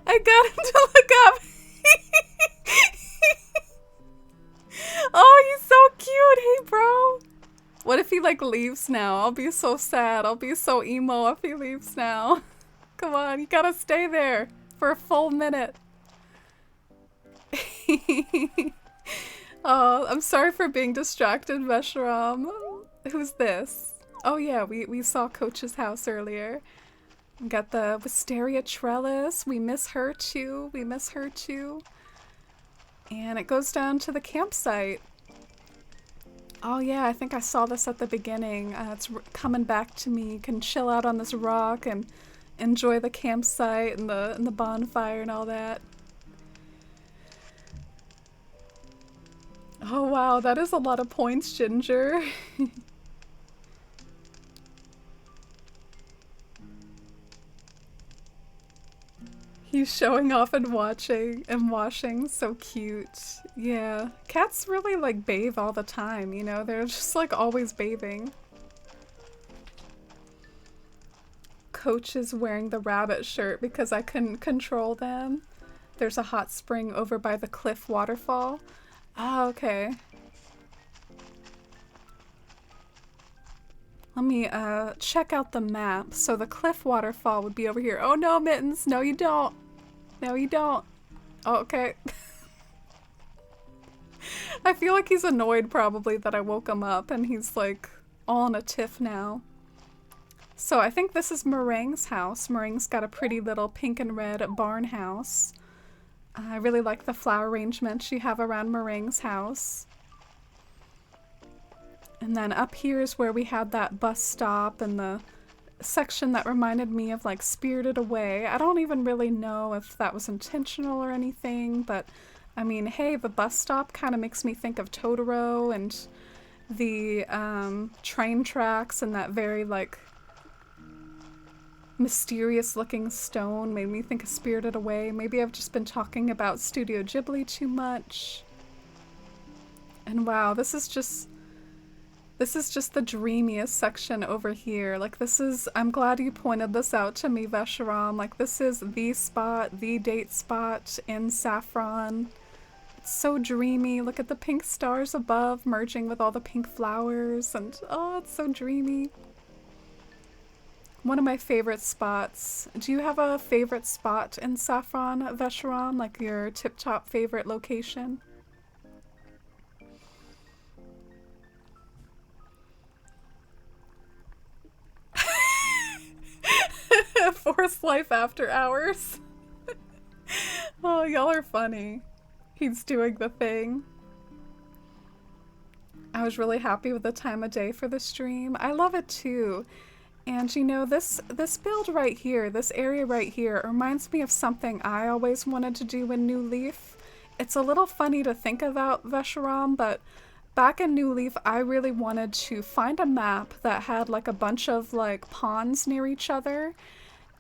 I got him to look up. Oh, he's so cute. Hey, bro. What if he, like, leaves now? I'll be so sad. I'll be so emo if he leaves now. Come on, you gotta stay there for a full minute. Oh, I'm sorry for being distracted, Veshram. Who's this? Oh yeah, we saw Coach's house earlier. We got the wisteria trellis. We miss her too. We miss her too. And it goes down to the campsite. Oh yeah, I think I saw this at the beginning. It's coming back to me. You can chill out on this rock and enjoy the campsite and the bonfire and all that. Oh wow, that is a lot of points, Ginger. He's showing off and watching and washing. So cute. Yeah. Cats really like bathe all the time, you know? They're just like always bathing. Coach is wearing the rabbit shirt because I couldn't control them. There's a hot spring over by the cliff waterfall. Ah, okay. Let me check out the map. So the cliff waterfall would be over here. Oh no, Mittens! No you don't! No you don't! Oh, okay. I feel like he's annoyed probably that I woke him up and he's like all in a tiff now. So I think this is Meringue's house. Meringue's got a pretty little pink and red barn house. I really like the flower arrangements you have around Meringue's house. And then up here is where we had that bus stop and the section that reminded me of like Spirited Away. I don't even really know if that was intentional or anything, but I mean, hey, the bus stop kind of makes me think of Totoro, and the train tracks and that very like mysterious looking stone made me think of Spirited Away. Maybe I've just been talking about Studio Ghibli too much. And wow, this is just the dreamiest section over here. Like this is, I'm glad you pointed this out to me, Vesharam. Like this is the spot, the date spot in Saffron. It's so dreamy. Look at the pink stars above merging with all the pink flowers, and oh, it's so dreamy. One of my favorite spots. Do you have a favorite spot in Saffron, Vesharam? Like your tip-top favorite location? Forced life after hours. Oh, y'all are funny. He's doing the thing. I was really happy with the time of day for the stream. I love it too. And you know, this build right here, this area right here, reminds me of something I always wanted to do in New Leaf. It's a little funny to think about, Vesharam, but back in New Leaf, I really wanted to find a map that had like a bunch of like ponds near each other.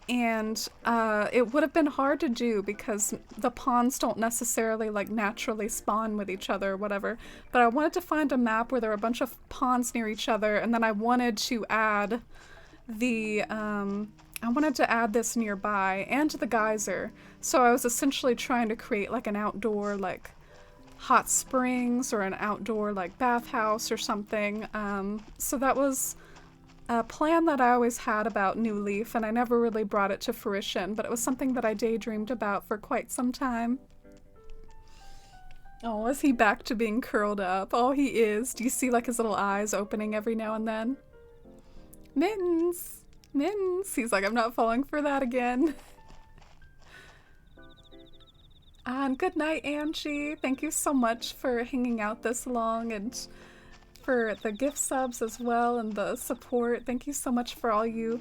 And it would have been hard to do because the ponds don't necessarily like naturally spawn with each other or whatever. But I wanted to find a map where there were a bunch of ponds near each other, and then I wanted to add this nearby and the geyser. So I was essentially trying to create like an outdoor like hot springs or an outdoor like bathhouse or something. So that was a plan that I always had about New Leaf, and I never really brought it to fruition, but it was something that I daydreamed about for quite some time. Oh, is he back to being curled up? Oh, he is. Do you see like his little eyes opening every now and then? Mittens! Mittens! He's like, I'm not falling for that again. And good night, Angie. Thank you so much for hanging out this long and for the gift subs as well and the support. Thank you so much for all you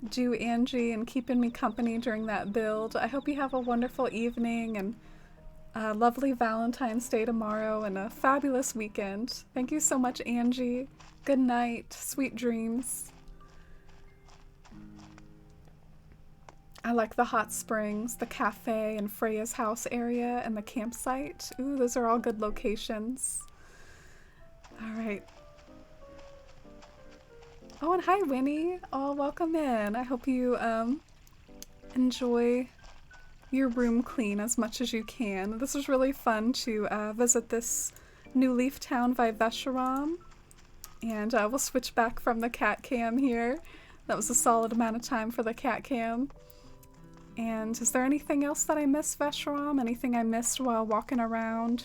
do, Angie, and keeping me company during that build. I hope you have a wonderful evening and a lovely Valentine's Day tomorrow and a fabulous weekend. Thank you so much, Angie. Good night. Sweet dreams. I like the hot springs, the cafe, and Freya's house area, and the campsite. Ooh, those are all good locations. Alright. Oh, and hi, Winnie. Oh, welcome in. I hope you enjoy your room clean as much as you can. This was really fun to visit this New Leaf town by Vesharam. And we'll switch back from the cat cam here. That was a solid amount of time for the cat cam. And is there anything else that I missed, Vesharam? Anything I missed while walking around?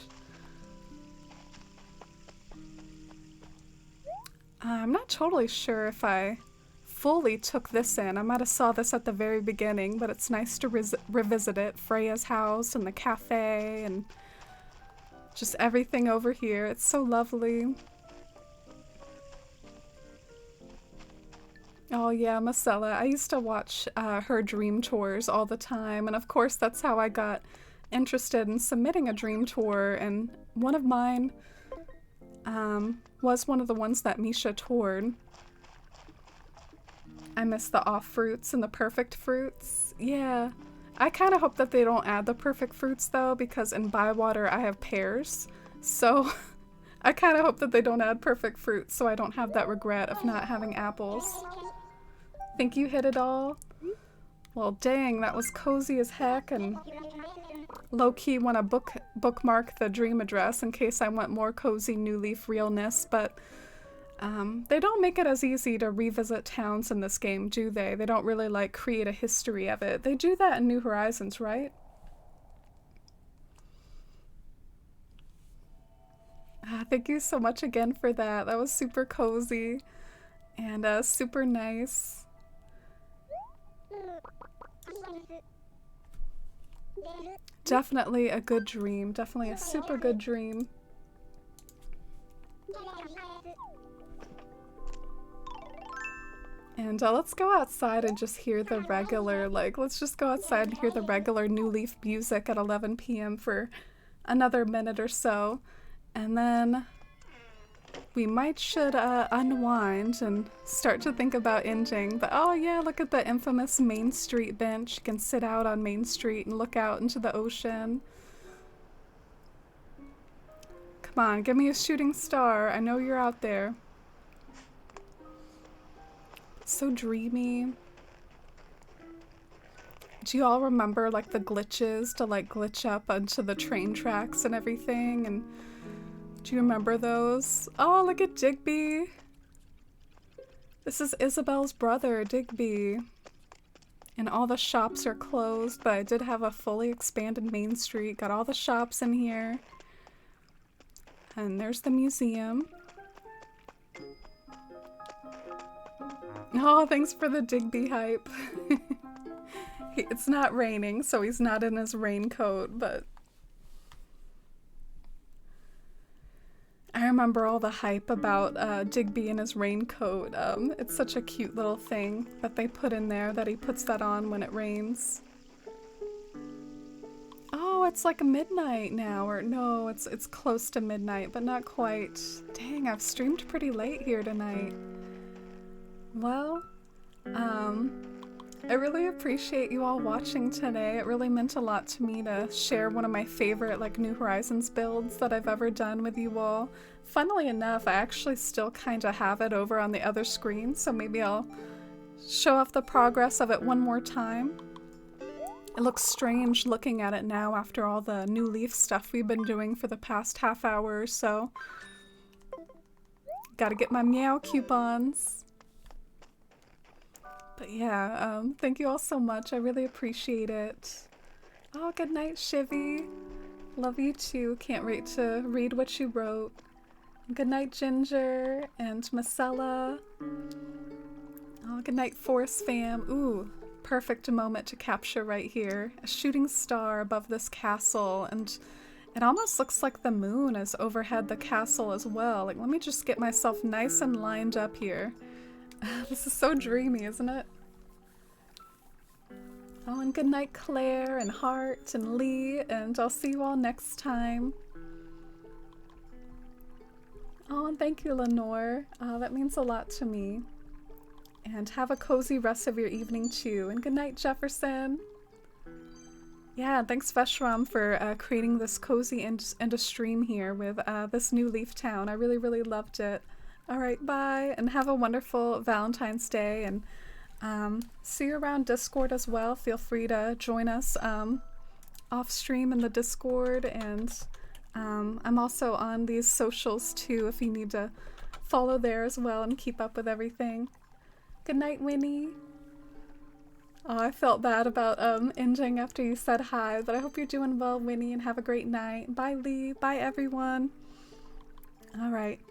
I'm not totally sure if I fully took this in. I might have saw this at the very beginning, but it's nice to revisit it. Freya's house and the cafe and just everything over here. It's so lovely. Oh yeah, Marcella. I used to watch her dream tours all the time, and of course that's how I got interested in submitting a dream tour, and one of mine was one of the ones that Misha toured. I miss the off fruits and the perfect fruits. Yeah. I kind of hope that they don't add the perfect fruits though, because in Bywater I have pears. So I kind of hope that they don't add perfect fruits so I don't have that regret of not having apples. Think you hit it all? Well, dang, that was cozy as heck, and low-key want to bookmark the dream address in case I want more cozy New Leaf realness, but they don't make it as easy to revisit towns in this game, do they? They don't really, like, create a history of it. They do that in New Horizons, right? Thank you so much again for that. That was super cozy and super nice. Definitely a good dream. Definitely a super good dream. And let's go outside and just hear the regular, like, let's just go outside and hear the regular New Leaf music at 11 p.m. for another minute or so. And then we should unwind and start to think about ending. But oh yeah, look at the infamous Main Street bench. You can sit out on Main Street and look out into the ocean. Come on, give me a shooting star. I know you're out there. So dreamy. Do you all remember like the glitches to like glitch up onto the train tracks and everything? And do you remember those? Oh, look at Digby. This is Isabel's brother, Digby. And all the shops are closed, but I did have a fully expanded Main Street. Got all the shops in here. And there's the museum. Oh, thanks for the Digby hype. It's not raining, so he's not in his raincoat, but I remember all the hype about Digby in his raincoat. It's such a cute little thing that they put in there that he puts that on when it rains. Oh, it's like midnight now, or no, it's close to midnight, but not quite. Dang, I've streamed pretty late here tonight. Well, I really appreciate you all watching today. It really meant a lot to me to share one of my favorite like New Horizons builds that I've ever done with you all. Funnily enough, I actually still kind of have it over on the other screen, so maybe I'll show off the progress of it one more time. It looks strange looking at it now after all the New Leaf stuff we've been doing for the past half hour or so. Gotta get my meow coupons. But yeah, thank you all so much. I really appreciate it. Oh, good night, Shivy. Love you too. Can't wait to read what you wrote. Good night, Ginger and Marcella. Oh, good night, Force Fam. Ooh, perfect moment to capture right here. A shooting star above this castle, and it almost looks like the moon is overhead the castle as well. Like, let me just get myself nice and lined up here. This is so dreamy, isn't it? Oh, and good night, Claire and Hart and Lee, and I'll see you all next time. Oh, and thank you, Lenore. That means a lot to me. And have a cozy rest of your evening too. And good night, Jefferson. Yeah, thanks Veshram for creating this cozy and a stream here with this new Leaf Town. I really, really loved it. Alright, bye, and have a wonderful Valentine's Day, and see you around Discord as well. Feel free to join us off stream in the Discord, and I'm also on these socials too if you need to follow there as well and keep up with everything. Good night, Winnie. Oh, I felt bad about ending after you said hi, but I hope you're doing well, Winnie, and have a great night. Bye, Lee. Bye, everyone. Alright.